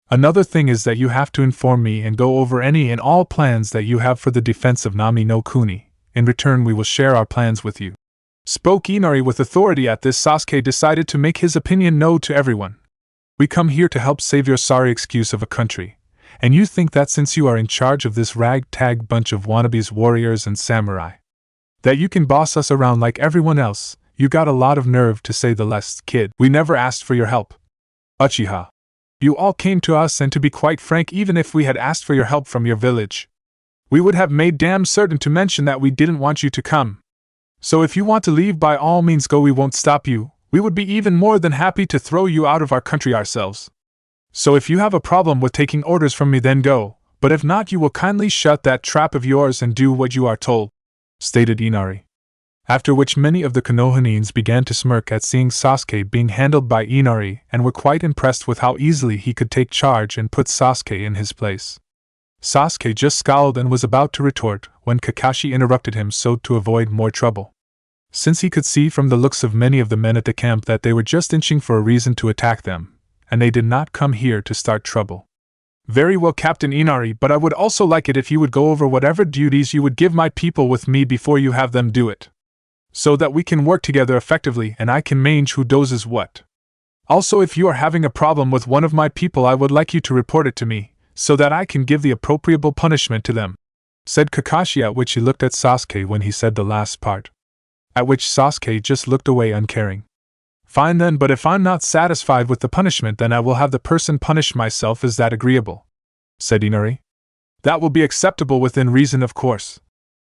Another thing is that you have to inform me and go over any and all plans that you have for the defense of Nami no Kuni. In return, we will share our plans with you, spoke Inari with authority. At this, Sasuke decided to make his opinion known to everyone. We come here to help save your sorry excuse of a country, and you think that since you are in charge of this ragtag bunch of wannabes, warriors and samurai, that you can boss us around like everyone else. You got a lot of nerve, to say the least, kid. We never asked for your help, Uchiha. You all came to us, and to be quite frank, even if we had asked for your help from your village, we would have made damn certain to mention that we didn't want you to come. So if you want to leave, by all means go, we won't stop you. We would be even more than happy to throw you out of our country ourselves. So if you have a problem with taking orders from me, then go, but if not, you will kindly shut that trap of yours and do what you are told, stated Inari. After which many of the Konohanins began to smirk at seeing Sasuke being handled by Inari and were quite impressed with how easily he could take charge and put Sasuke in his place. Sasuke just scowled and was about to retort when Kakashi interrupted him so to avoid more trouble. Since he could see from the looks of many of the men at the camp that they were just inching for a reason to attack them, and they did not come here to start trouble. Very well, Captain Inari, but I would also like it if you would go over whatever duties you would give my people with me before you have them do it, so that we can work together effectively and I can manage who dozes what. Also, if you are having a problem with one of my people, I would like you to report it to me, so that I can give the appropriate punishment to them, said Kakashi, at which he looked at Sasuke when he said the last part. At which Sasuke just looked away uncaring. Fine then, but if I'm not satisfied with the punishment, then I will have the person punish myself. Is that agreeable? Said Inari. That will be acceptable within reason, of course,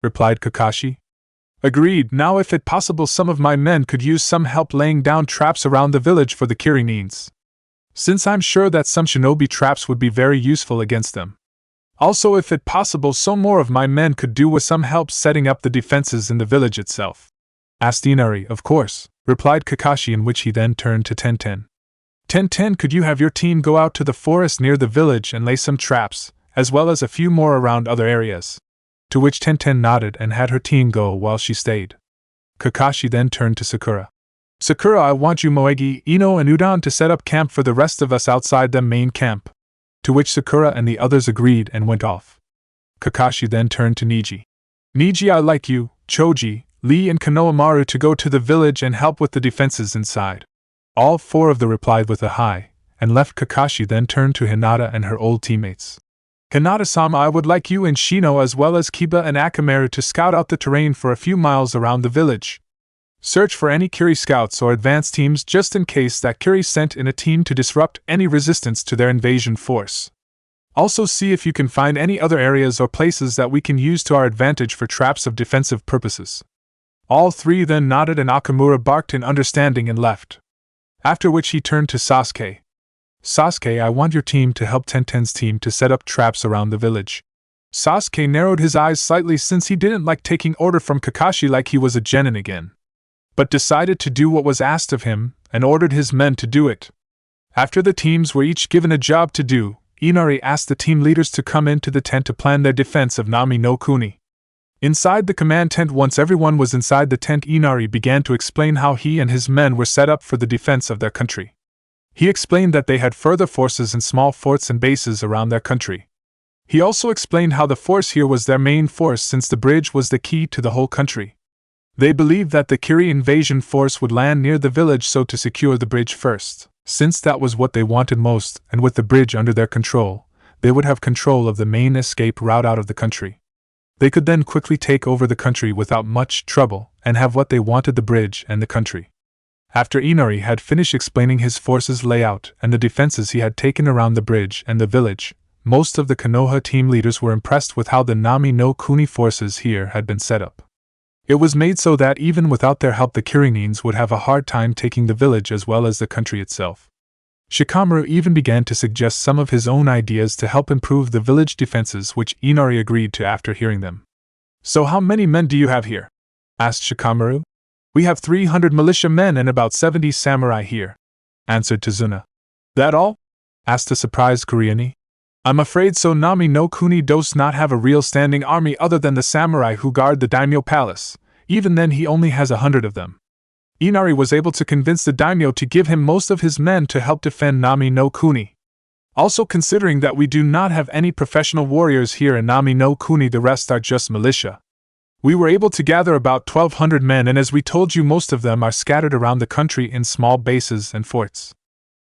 replied Kakashi. Agreed. Now if it possible, some of my men could use some help laying down traps around the village for the Kirinins, since I'm sure that some shinobi traps would be very useful against them. Also, if it possible, some more of my men could do with some help setting up the defenses in the village itself. Asked Inari. Of course, replied Kakashi, in which he then turned to Tenten. Tenten, could you have your team go out to the forest near the village and lay some traps, as well as a few more around other areas? To which Tenten nodded and had her team go while she stayed. Kakashi then turned to Sakura. Sakura, I want you, Moegi, Ino, and Udon to set up camp for the rest of us outside the main camp. To which Sakura and the others agreed and went off. Kakashi then turned to Niji. Niji, I like you, Choji, Lee, and Konohamaru to go to the village and help with the defenses inside. All four of them replied with a hi, and left. Kakashi then turned to Hinata and her old teammates. Hinata-sama, I would like you and Shino as well as Kiba and Akamaru to scout out the terrain for a few miles around the village. Search for any Kiri scouts or advance teams just in case that Kiri sent in a team to disrupt any resistance to their invasion force. Also see if you can find any other areas or places that we can use to our advantage for traps of defensive purposes. All three then nodded and Akamura barked in understanding and left. After which he turned to Sasuke. Sasuke, I want your team to help Tenten's team to set up traps around the village. Sasuke narrowed his eyes slightly since he didn't like taking order from Kakashi like he was a genin again, but decided to do what was asked of him and ordered his men to do it. After the teams were each given a job to do, Inari asked the team leaders to come into the tent to plan their defense of Nami no Kuni. Inside the command tent, once everyone was inside the tent, Inari began to explain how he and his men were set up for the defense of their country. He explained that they had further forces and small forts and bases around their country. He also explained how the force here was their main force since the bridge was the key to the whole country. They believed that the Kiri invasion force would land near the village so to secure the bridge first, since that was what they wanted most, and with the bridge under their control, they would have control of the main escape route out of the country. They could then quickly take over the country without much trouble and have what they wanted, the bridge and the country. After Inari had finished explaining his forces' layout and the defenses he had taken around the bridge and the village, most of the Konoha team leaders were impressed with how the Nami no Kuni forces here had been set up. It was made so that even without their help the Kirinins would have a hard time taking the village as well as the country itself. Shikamaru even began to suggest some of his own ideas to help improve the village defenses, which Inari agreed to after hearing them. So how many men do you have here? Asked Shikamaru. We have 300 militia men and about 70 samurai here, answered Tazuna. That all? Asked a surprised Kuriani. I'm afraid so. Nami no Kuni does not have a real standing army other than the samurai who guard the daimyo palace. Even then he only has 100 of them. Inari was able to convince the daimyo to give him most of his men to help defend Nami no Kuni. Also, considering that we do not have any professional warriors here in Nami no Kuni, the rest are just militia. We were able to gather about 1,200 men, and as we told you, most of them are scattered around the country in small bases and forts.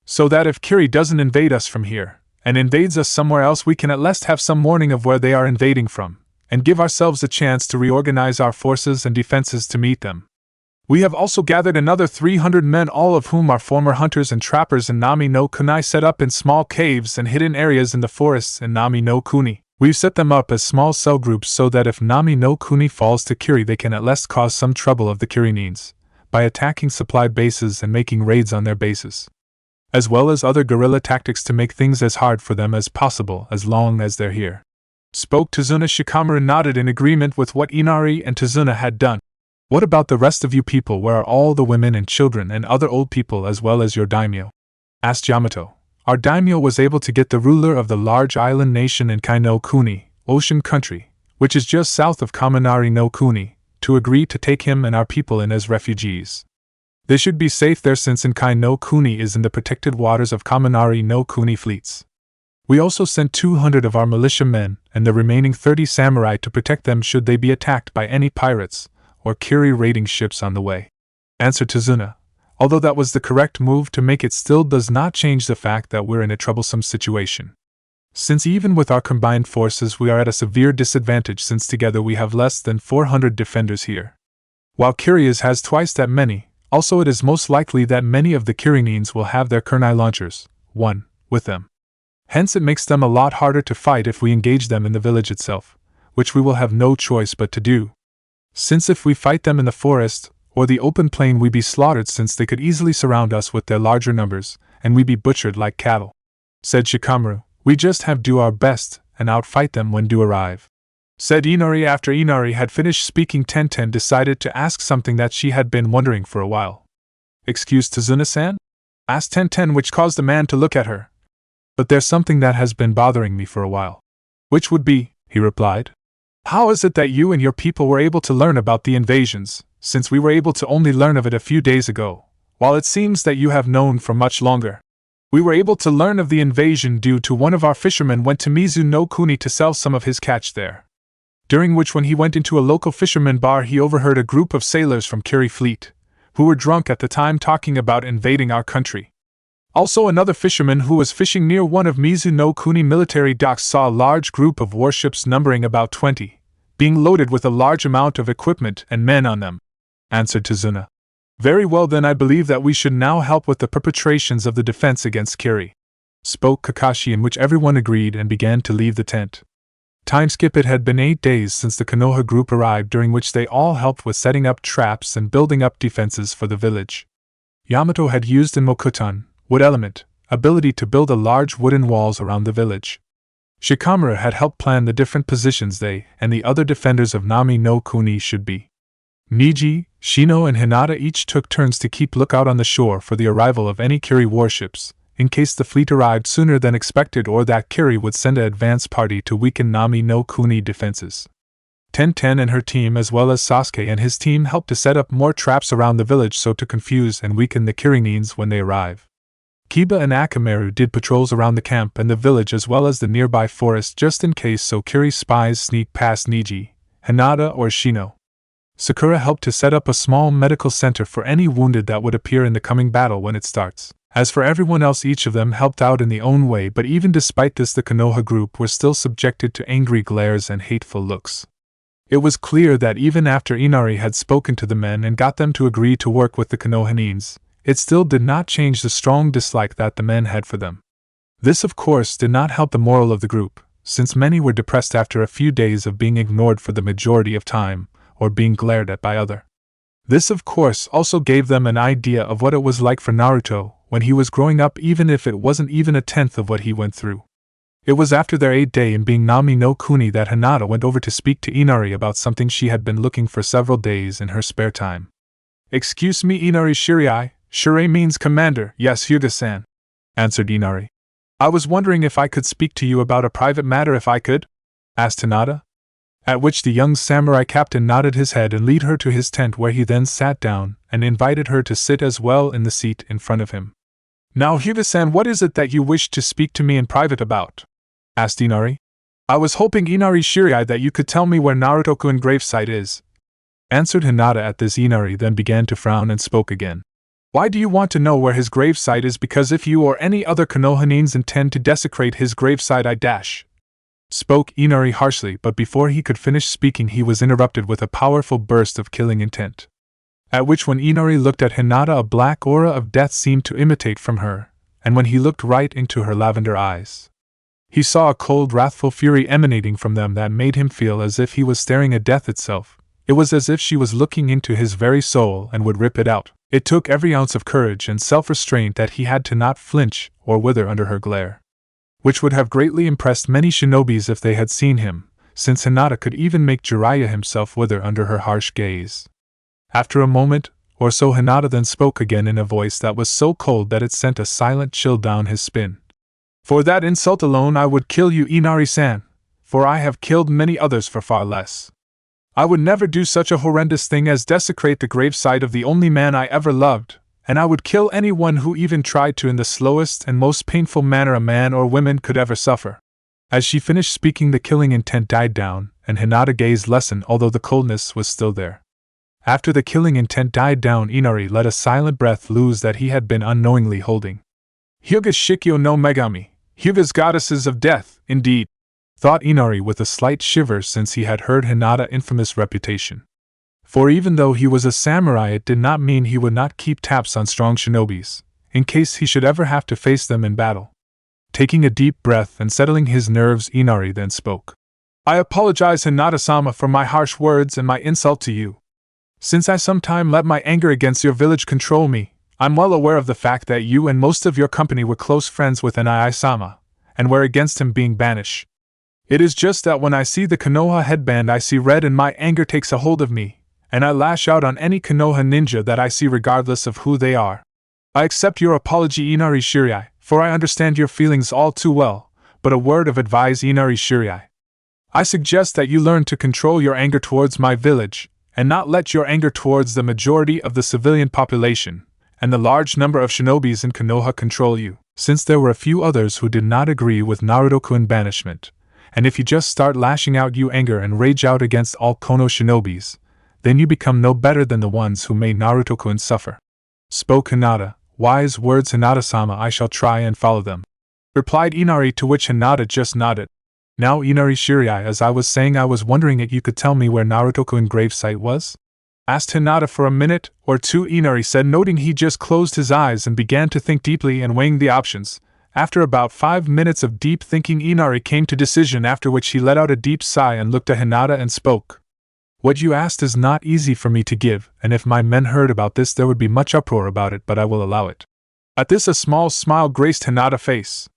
So that if Kiri doesn't invade us from here, and invades us somewhere else, we can at least have some warning of where they are invading from, and give ourselves a chance to reorganize our forces and defenses to meet them. We have also gathered another 300 men, all of whom are former hunters and trappers in Nami no Kuni, set up in small caves and hidden areas in the forests in Nami no Kuni. We've set them up as small cell groups so that if Nami no Kuni falls to Kiri, they can at least cause some trouble of the Kirinins by attacking supply bases and making raids on their bases, as well as other guerrilla tactics to make things as hard for them as possible as long as they're here. Spoke Tazuna. Shikamaru nodded in agreement with what Inari and Tazuna had done. What about the rest of you people? Where are all the women and children and other old people as well as your daimyo? Asked Yamato. Our daimyo was able to get the ruler of the large island nation in Kai no Kuni, Ocean Country, which is just south of Kaminari no Kuni, to agree to take him and our people in as refugees. They should be safe there since Inkai no Kuni is in the protected waters of Kaminari no Kuni fleets. We also sent 200 of our militia men and the remaining 30 samurai to protect them should they be attacked by any pirates or Kiri raiding ships on the way. Answered Tazuna. Although that was the correct move to make, it still does not change the fact that we're in a troublesome situation. Since even with our combined forces we are at a severe disadvantage since together we have less than 400 defenders here. While Kiri's has twice that many, also it is most likely that many of the Kirinines will have their kunai launchers, with them. Hence it makes them a lot harder to fight if we engage them in the village itself, which we will have no choice but to do. Since if we fight them in the forest or the open plain we be slaughtered since they could easily surround us with their larger numbers, and we be butchered like cattle. Said Shikamaru, we just have do our best and outfight them when do arrive. Said Inari. After Inari had finished speaking, Tenten decided to ask something that she had been wondering for a while. Excuse Tazuna-san? Asked Tenten, which caused the man to look at her. But there's something that has been bothering me for a while. Which would be, he replied. How is it that you and your people were able to learn about the invasions, since we were able to only learn of it a few days ago, while it seems that you have known for much longer? We were able to learn of the invasion due to one of our fishermen went to Mizu no Kuni to sell some of his catch there. During which when he went into a local fisherman bar he overheard a group of sailors from Kiri fleet, who were drunk at the time talking about invading our country. Also another fisherman who was fishing near one of Mizu no Kuni military docks saw a large group of warships numbering about 20, being loaded with a large amount of equipment and men on them. Answered Tazuna. Very well, then I believe that we should now help with the preparations of the defense against Kiri. Spoke Kakashi, in which everyone agreed and began to leave the tent. Time skip. It had been 8 days since the Konoha group arrived, during which they all helped with setting up traps and building up defenses for the village. Yamato had used in Mokutan, wood element, ability to build a large wooden walls around the village. Shikamaru had helped plan the different positions they and the other defenders of Nami no Kuni should be. Niji, Shino and Hinata each took turns to keep lookout on the shore for the arrival of any Kiri warships, in case the fleet arrived sooner than expected or that Kiri would send an advance party to weaken Nami no Kuni defenses. Tenten and her team as well as Sasuke and his team helped to set up more traps around the village so to confuse and weaken the Kirinines when they arrive. Kiba and Akamaru did patrols around the camp and the village as well as the nearby forest just in case so Kiri spies sneak past Niji, Hinata or Shino. Sakura helped to set up a small medical center for any wounded that would appear in the coming battle when it starts. As for everyone else, each of them helped out in their own way, but even despite this the Konoha group were still subjected to angry glares and hateful looks. It was clear that even after Inari had spoken to the men and got them to agree to work with the Konohanines, it still did not change the strong dislike that the men had for them. This of course did not help the morale of the group, since many were depressed after a few days of being ignored for the majority of time, or being glared at by others. This of course also gave them an idea of what it was like for Naruto when he was growing up, even if it wasn't even a tenth of what he went through. It was after their 8th day in being Nami no Kuni that Hinata went over to speak to Inari about something she had been looking for several days in her spare time. Excuse me, Inari Shirai. Shirai means commander. Yes, Hyuga-san, answered Inari. I was wondering if I could speak to you about a private matter if I could? Asked Hinata. At which the young samurai captain nodded his head and led her to his tent, where he then sat down and invited her to sit as well in the seat in front of him. Now Hyuga-san, what is it that you wished to speak to me in private about? Asked Inari. I was hoping, Inari Shirai, that you could tell me where Naruto-kun gravesite is. Answered Hinata. At this Inari then began to frown and spoke again. Why do you want to know where his gravesite is? Because if you or any other Konohanines intend to desecrate his gravesite, I dash. Spoke Inari harshly, but before he could finish speaking he was interrupted with a powerful burst of killing intent. At which when Inari looked at Hinata, a black aura of death seemed to emanate from her, and when he looked right into her lavender eyes, he saw a cold, wrathful fury emanating from them that made him feel as if he was staring at death itself. It was as if she was looking into his very soul and would rip it out. It took every ounce of courage and self-restraint that he had to not flinch or wither under her glare, which would have greatly impressed many shinobis if they had seen him, since Hinata could even make Jiraiya himself wither under her harsh gaze. After a moment or so Hinata then spoke again in a voice that was so cold that it sent a silent chill down his spine. For that insult alone I would kill you, Inari-san. for I have killed many others for far less. I would never do such a horrendous thing as desecrate the gravesite of the only man I ever loved, and I would kill anyone who even tried to in the slowest and most painful manner a man or woman could ever suffer." As she finished speaking, the killing intent died down, and Hinata gazed lessened, although the coldness was still there. After the killing intent died down, Inari let a silent breath loose that he had been unknowingly holding. "Hyuga Shikyo no Megami, Hyuga's goddesses of death, indeed," thought Inari with a slight shiver, since he had heard Hinata's infamous reputation. For even though he was a samurai, it did not mean he would not keep tabs on strong shinobis, in case he should ever have to face them in battle. Taking a deep breath and settling his nerves, Inari then spoke. "I apologize, Hinata-sama, for my harsh words and my insult to you. Since I sometime let my anger against your village control me, I'm well aware of the fact that you and most of your company were close friends with Inai-sama, and were against him being banished. It is just that when I see the Konoha headband I see red and my anger takes a hold of me, and I lash out on any Konoha ninja that I see regardless of who they are. I accept your apology, Inari Shirai, for I understand your feelings all too well, but a word of advice, Inari Shirai. I suggest that you learn to control your anger towards my village, and not let your anger towards the majority of the civilian population, and the large number of shinobis in Konoha control you, since there were a few others who did not agree with Naruto-kun banishment. And if you just start lashing out your anger and rage out against all Kono shinobis, then you become no better than the ones who made Naruto-kun suffer." Spoke Hinata. "Wise words, Hinata-sama, I shall try and follow them," replied Inari, to which Hinata just nodded. "Now, Inari Shirai, as I was saying, I was wondering if you could tell me where Naruto-kun gravesite was?" asked Hinata. "For a minute or two," Inari said, noting he just closed his eyes and began to think deeply and weighing the options. After about 5 minutes of deep thinking, Inari came to decision, after which he let out a deep sigh and looked at Hinata and spoke. "What you asked is not easy for me to give, and if my men heard about this there would be much uproar about it, but I will allow it." At this a small smile graced Hinata's face.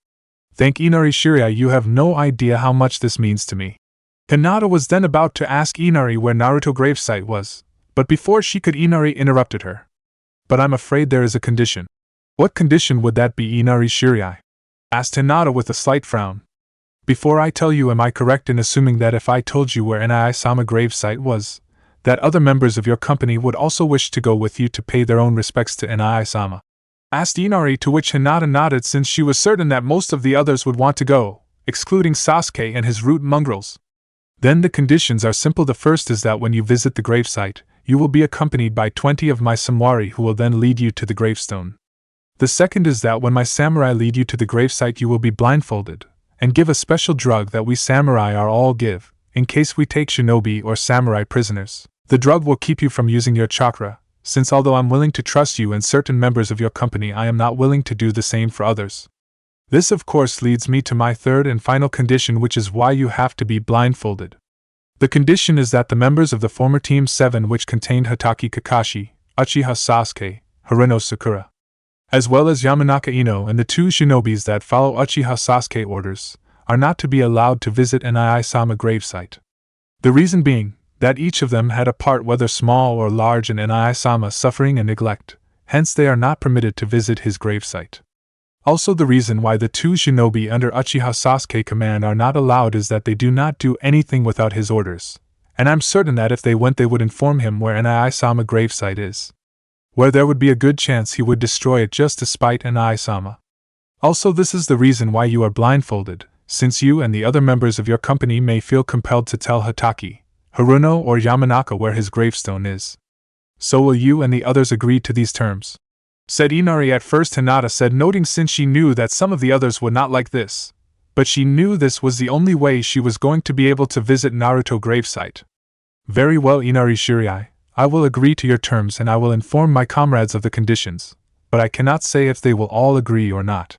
"Thank Inari Shirai, you have no idea how much this means to me." Hinata was then about to ask Inari where Naruto gravesite was, but before she could, Inari interrupted her. "But I'm afraid there is a condition." "What condition would that be, Inari Shirai?" asked Hinata with a slight frown. "Before I tell you, am I correct in assuming that if I told you where Inai-sama gravesite was, that other members of your company would also wish to go with you to pay their own respects to Inai-sama?" asked Inari, to which Hinata nodded, since she was certain that most of the others would want to go, excluding Sasuke and his root mongrels. "Then the conditions are simple. The first is that when you visit the gravesite, you will be accompanied by 20 of my samurai who will then lead you to the gravestone. The second is that when my samurai lead you to the gravesite, you will be blindfolded, and give a special drug that we samurai are all give, in case we take shinobi or samurai prisoners. The drug will keep you from using your chakra, since although I'm willing to trust you and certain members of your company, I am not willing to do the same for others. This of course leads me to my third and final condition, which is why you have to be blindfolded. The condition is that the members of the former Team 7, which contained Hatake Kakashi, Uchiha Sasuke, Haruno Sakura, as well as Yamanaka Ino and the 2 shinobis that follow Uchiha Sasuke orders, are not to be allowed to visit Inai-sama gravesite. The reason being, that each of them had a part, whether small or large, in Inai-sama's suffering and neglect, hence they are not permitted to visit his gravesite. Also, the reason why the 2 shinobi under Uchiha Sasuke command are not allowed is that they do not do anything without his orders, and I'm certain that if they went they would inform him where Inai-sama gravesite is, where there would be a good chance he would destroy it just to spite Inai-sama. Also, this is the reason why you are blindfolded, since you and the other members of your company may feel compelled to tell Hatake, Haruno, or Yamanaka where his gravestone is. So will you and the others agree to these terms?" said Inari. At first Hinata said, noting since she knew that some of the others would not like this, but she knew this was the only way she was going to be able to visit Naruto gravesite. "Very well, Inari Shirai, I will agree to your terms and I will inform my comrades of the conditions, but I cannot say if they will all agree or not."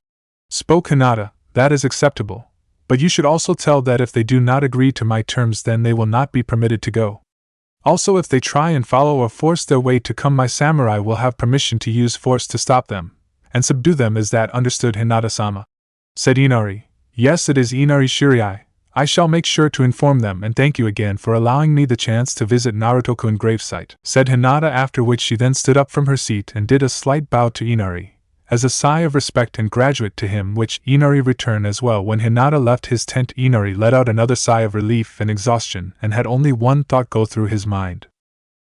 Spoke Hinata. "That is acceptable, but you should also tell that if they do not agree to my terms then they will not be permitted to go. Also, if they try and follow or force their way to come, my samurai will have permission to use force to stop them, and subdue them. Is that understood, Hinata-sama?" said Inari. "Yes, it is, Inari Shirai. I shall make sure to inform them, and thank you again for allowing me the chance to visit Naruto-kun gravesite," said Hinata, after which she then stood up from her seat and did a slight bow to Inari, as a sigh of respect and gratitude to him, which Inari returned as well. When Hinata left his tent, Inari let out another sigh of relief and exhaustion and had only one thought go through his mind.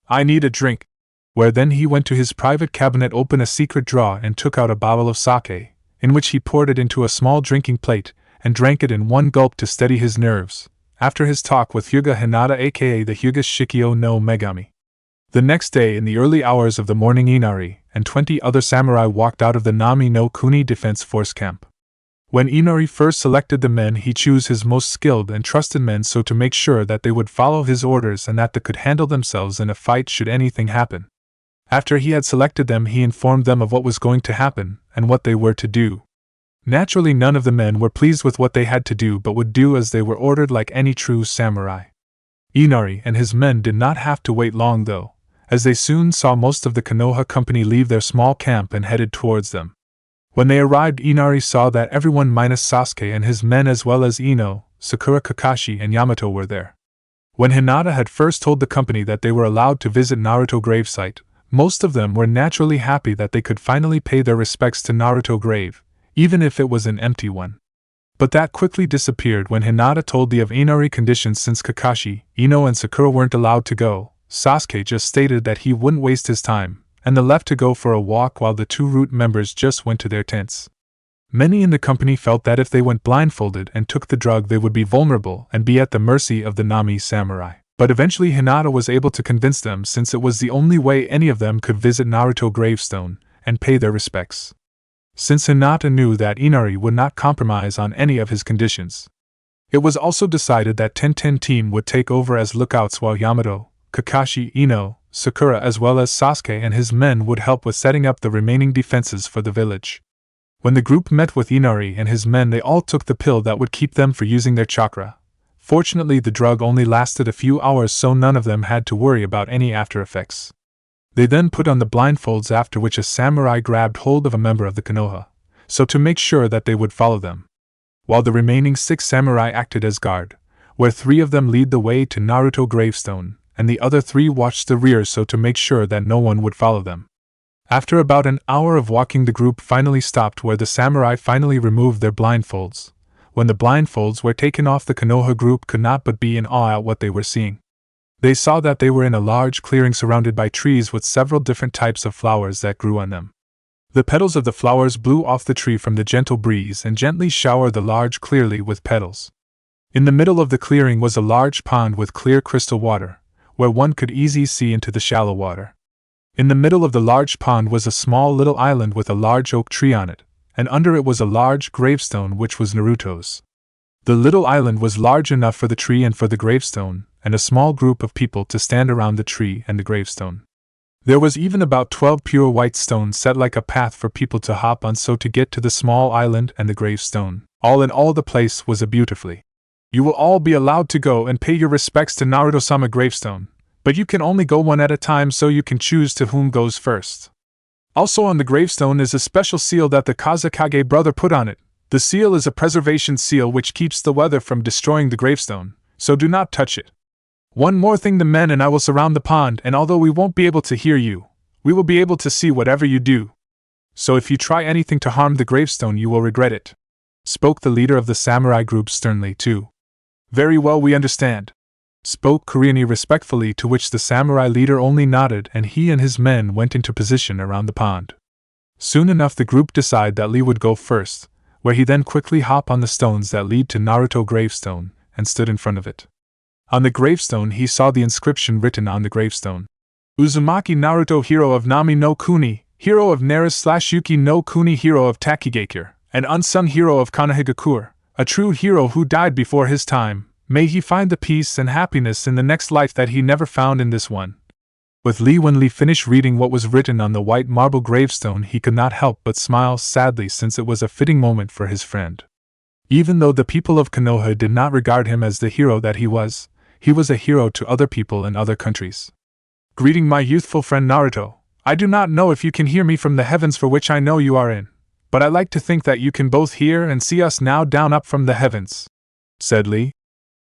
I need a drink. Where then he went to his private cabinet, opened a secret drawer, and took out a bottle of sake, in which he poured it into a small drinking plate, and drank it in one gulp to steady his nerves, after his talk with Hyuga Hinata aka the Hyuga Shikyo no Megami. The next day, in the early hours of the morning, Inari and 20 other samurai walked out of the Nami no Kuni Defense Force camp. When Inari first selected the men, he chose his most skilled and trusted men so to make sure that they would follow his orders and that they could handle themselves in a fight should anything happen. After he had selected them, he informed them of what was going to happen and what they were to do. Naturally, none of the men were pleased with what they had to do but would do as they were ordered like any true samurai. Inari and his men did not have to wait long though, as they soon saw most of the Konoha company leave their small camp and headed towards them. When they arrived, Inari saw that everyone minus Sasuke and his men as well as Ino, Sakura, Kakashi, and Yamato were there. When Hinata had first told the company that they were allowed to visit Naruto gravesite, most of them were naturally happy that they could finally pay their respects to Naruto grave, even if it was an empty one. But that quickly disappeared when Hinata told the of Inari conditions. Since Kakashi, Ino, and Sakura weren't allowed to go, Sasuke just stated that he wouldn't waste his time, and they left to go for a walk while the two root members just went to their tents. Many in the company felt that if they went blindfolded and took the drug, they would be vulnerable and be at the mercy of the Nami samurai. But eventually Hinata was able to convince them, since it was the only way any of them could visit Naruto gravestone and pay their respects. Since Hinata knew that Inari would not compromise on any of his conditions, it was also decided that 10-10 team would take over as lookouts while Yamato, Kakashi, Ino, Sakura as well as Sasuke and his men would help with setting up the remaining defenses for the village. When the group met with Inari and his men, they all took the pill that would keep them from using their chakra. Fortunately, the drug only lasted a few hours, so none of them had to worry about any after effects. They then put on the blindfolds, after which a samurai grabbed hold of a member of the Konoha, so to make sure that they would follow them, while the remaining 6 samurai acted as guard, where 3 of them lead the way to Naruto gravestone, and the other 3 watched the rear so to make sure that no one would follow them. After about an hour of walking, the group finally stopped where the samurai finally removed their blindfolds. When the blindfolds were taken off, the Konoha group could not but be in awe at what they were seeing. They saw that they were in a large clearing surrounded by trees with several different types of flowers that grew on them. The petals of the flowers blew off the tree from the gentle breeze and gently showered the large clearly with petals. In the middle of the clearing was a large pond with clear crystal water, where one could easily see into the shallow water. In the middle of the large pond was a small little island with a large oak tree on it, and under it was a large gravestone which was Naruto's. The little island was large enough for the tree and for the gravestone, and a small group of people to stand around the tree and the gravestone. There was even about 12 pure white stones set like a path for people to hop on so to get to the small island and the gravestone. All in all, the place was a beautifully. You will all be allowed to go and pay your respects to Naruto-sama gravestone, but you can only go one at a time, so you can choose to whom goes first. Also on the gravestone is a special seal that the Kazekage brother put on it. The seal is a preservation seal which keeps the weather from destroying the gravestone, so do not touch it. One more thing, the men and I will surround the pond, and although we won't be able to hear you, we will be able to see whatever you do. So if you try anything to harm the gravestone, you will regret it," spoke the leader of the samurai group sternly too. "Very well, we understand," spoke Kuriani respectfully, to which the samurai leader only nodded, and he and his men went into position around the pond. Soon enough the group decided that Lee would go first, where he then quickly hopped on the stones that lead to Naruto gravestone, and stood in front of it. On the gravestone he saw the inscription written on the gravestone. Uzumaki Naruto, hero of Nami no Kuni, hero of Naris/Yuki no Kuni, hero of Takigakure, an unsung hero of Konohagakure, a true hero who died before his time. May he find the peace and happiness in the next life that he never found in this one. With Lee, when Lee finished reading what was written on the white marble gravestone, he could not help but smile sadly, since it was a fitting moment for his friend. Even though the people of Konoha did not regard him as the hero that he was a hero to other people in other countries. "Greeting, my youthful friend Naruto. I do not know if you can hear me from the heavens, for which I know you are in, but I like to think that you can both hear and see us now down up from the heavens," said Lee.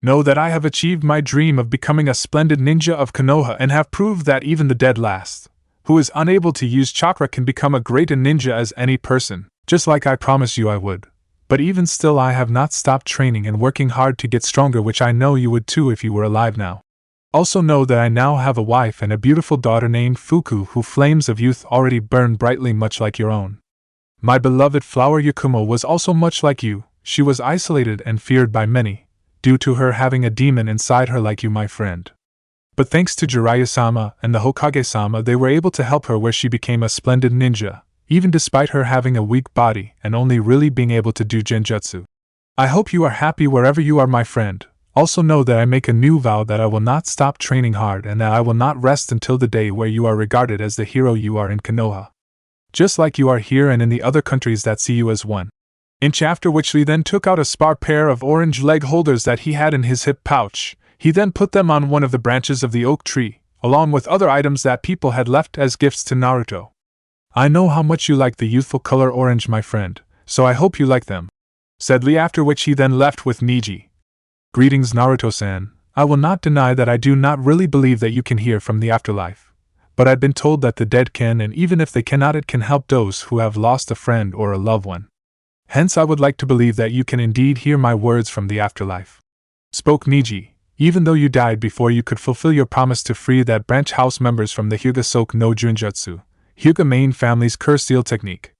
"Know that I have achieved my dream of becoming a splendid ninja of Konoha and have proved that even the dead last. who is unable to use chakra can become a great ninja as any person, just like I promised you I would. But even still I have not stopped training and working hard to get stronger, which I know you would too if you were alive now. Also know that I now have a wife and a beautiful daughter named Fuku, who flames of youth already burn brightly much like your own. My beloved flower Yakumo was also much like you. She was isolated and feared by many, due to her having a demon inside her like you, my friend. But thanks to Jiraiya-sama and the Hokage-sama, they were able to help her where she became a splendid ninja, even despite her having a weak body and only really being able to do genjutsu. I hope you are happy wherever you are, my friend. Also know that I make a new vow that I will not stop training hard and that I will not rest until the day where you are regarded as the hero you are in Konoha. Just like you are here and in the other countries that see you as one. After which Lee then took out a spare pair of orange leg holders that he had in his hip pouch. He then put them on one of the branches of the oak tree, along with other items that people had left as gifts to Naruto. I know how much you like the youthful color orange, my friend, so I hope you like them, said Lee, after which he then left with Niji. Greetings, Naruto-san. I will not deny that I do not really believe that you can hear from the afterlife. But I've been told that the dead can, and even if they cannot, it can help those who have lost a friend or a loved one. Hence I would like to believe that you can indeed hear my words from the afterlife. Spoke Niji. Even though you died before you could fulfill your promise to free that branch house members from the Hyuga Soke no Junjutsu, Hyuga main family's curse seal technique.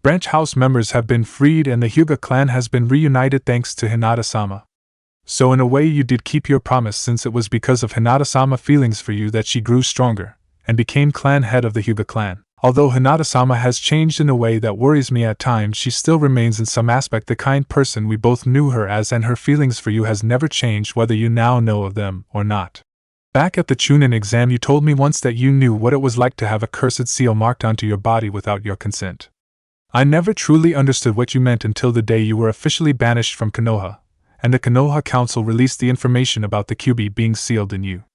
Branch house members have been freed and the Hyuga clan has been reunited thanks to Hinata-sama. So in a way you did keep your promise, since it was because of Hinata-sama feelings for you that she grew stronger and became clan head of the Hyuga clan. Although Hinata-sama has changed in a way that worries me at times, she still remains in some aspect the kind person we both knew her as, and her feelings for you has never changed whether you now know of them or not. Back at the Chunin exam you told me once that you knew what it was like to have a cursed seal marked onto your body without your consent. I never truly understood what you meant until the day you were officially banished from Konoha, and the Konoha Council released the information about the Kyuubi being sealed in you.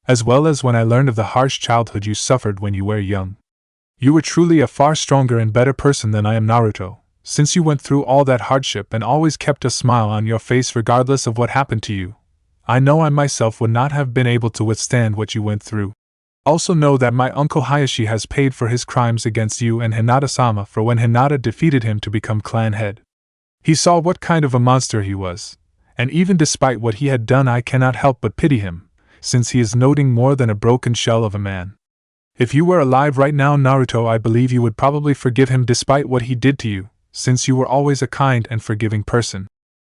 As well as when I learned of the harsh childhood you suffered when you were young. You were truly a far stronger and better person than I am, Naruto, since you went through all that hardship and always kept a smile on your face regardless of what happened to you. I know I myself would not have been able to withstand what you went through. Also know that my uncle Hayashi has paid for his crimes against you and Hinata-sama for when Hinata defeated him to become clan head. He saw what kind of a monster he was, and even despite what he had done I cannot help but pity him, since he is nothing more than a broken shell of a man. If you were alive right now, Naruto, I believe you would probably forgive him despite what he did to you, since you were always a kind and forgiving person.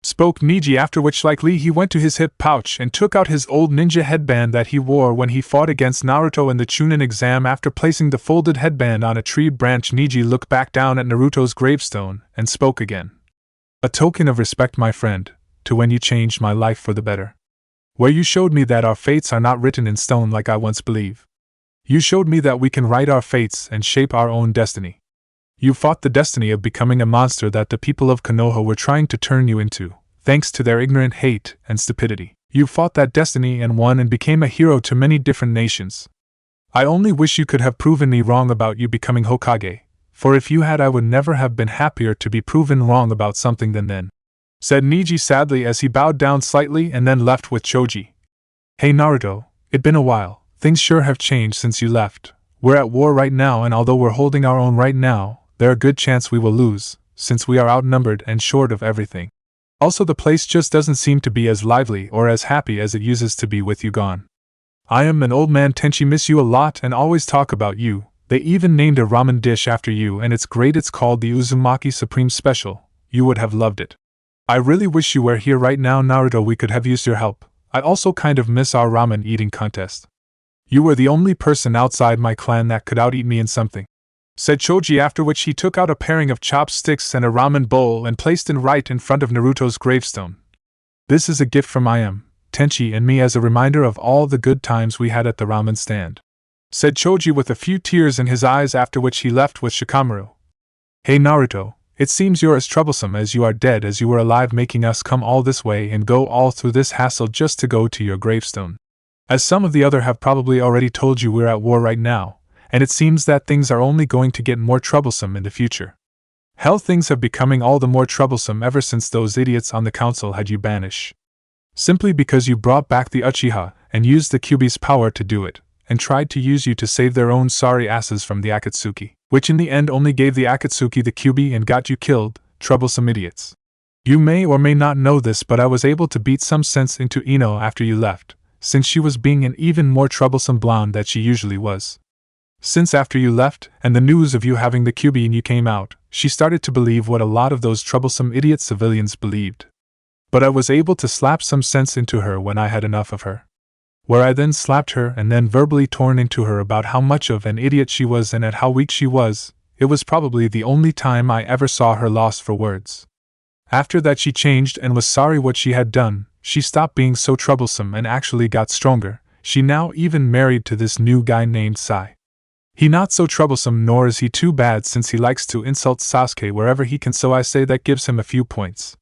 Spoke Niji, after which like Lee he went to his hip pouch and took out his old ninja headband that he wore when he fought against Naruto in the Chunin exam. After placing the folded headband on a tree branch, Niji looked back down at Naruto's gravestone and spoke again. A token of respect, my friend, to when you changed my life for the better. Where you showed me that our fates are not written in stone like I once believed. You showed me that we can write our fates and shape our own destiny. You fought the destiny of becoming a monster that the people of Konoha were trying to turn you into, thanks to their ignorant hate and stupidity. You fought that destiny and won and became a hero to many different nations. I only wish you could have proven me wrong about you becoming Hokage, for if you had I would never have been happier to be proven wrong about something than then, said Niji sadly as he bowed down slightly and then left with Choji. Hey Naruto, it's been a while. Things sure have changed since you left. We're at war right now, and although we're holding our own right now, there's a good chance we will lose, since we are outnumbered and short of everything. Also, the place just doesn't seem to be as lively or as happy as it uses to be with you gone. I am an old man Tenchi, miss you a lot and always talk about you. They even named a ramen dish after you and it's great, it's called the Uzumaki Supreme Special. You would have loved it. I really wish you were here right now, Naruto, we could have used your help. I also kind of miss our ramen eating contest. You were the only person outside my clan that could out-eat me in something, said Choji, after which he took out a pairing of chopsticks and a ramen bowl and placed it right in front of Naruto's gravestone. This is a gift from Tenchi and me as a reminder of all the good times we had at the ramen stand, said Choji with a few tears in his eyes, after which he left with Shikamaru. Hey Naruto, it seems you're as troublesome as you are dead as you were alive, making us come all this way and go all through this hassle just to go to your gravestone. As some of the other have probably already told you, we're at war right now, and it seems that things are only going to get more troublesome in the future. Hell, things have becoming all the more troublesome ever since those idiots on the council had you banished. Simply because you brought back the Uchiha and used the Kyuubi's power to do it, and tried to use you to save their own sorry asses from the Akatsuki, which in the end only gave the Akatsuki the QB and got you killed, troublesome idiots. You may or may not know this, but I was able to beat some sense into Ino after you left, since she was being an even more troublesome blonde than she usually was. Since after you left, and the news of you having the QB and you came out, she started to believe what a lot of those troublesome idiot civilians believed. But I was able to slap some sense into her when I had enough of her. Where I then slapped her and then verbally torn into her about how much of an idiot she was and at how weak she was. It was probably the only time I ever saw her lost for words. After that she changed and was sorry what she had done. She stopped being so troublesome and actually got stronger. She now even married to this new guy named Sai. He not so troublesome, nor is he too bad since he likes to insult Sasuke wherever he can, so I say that gives him a few points.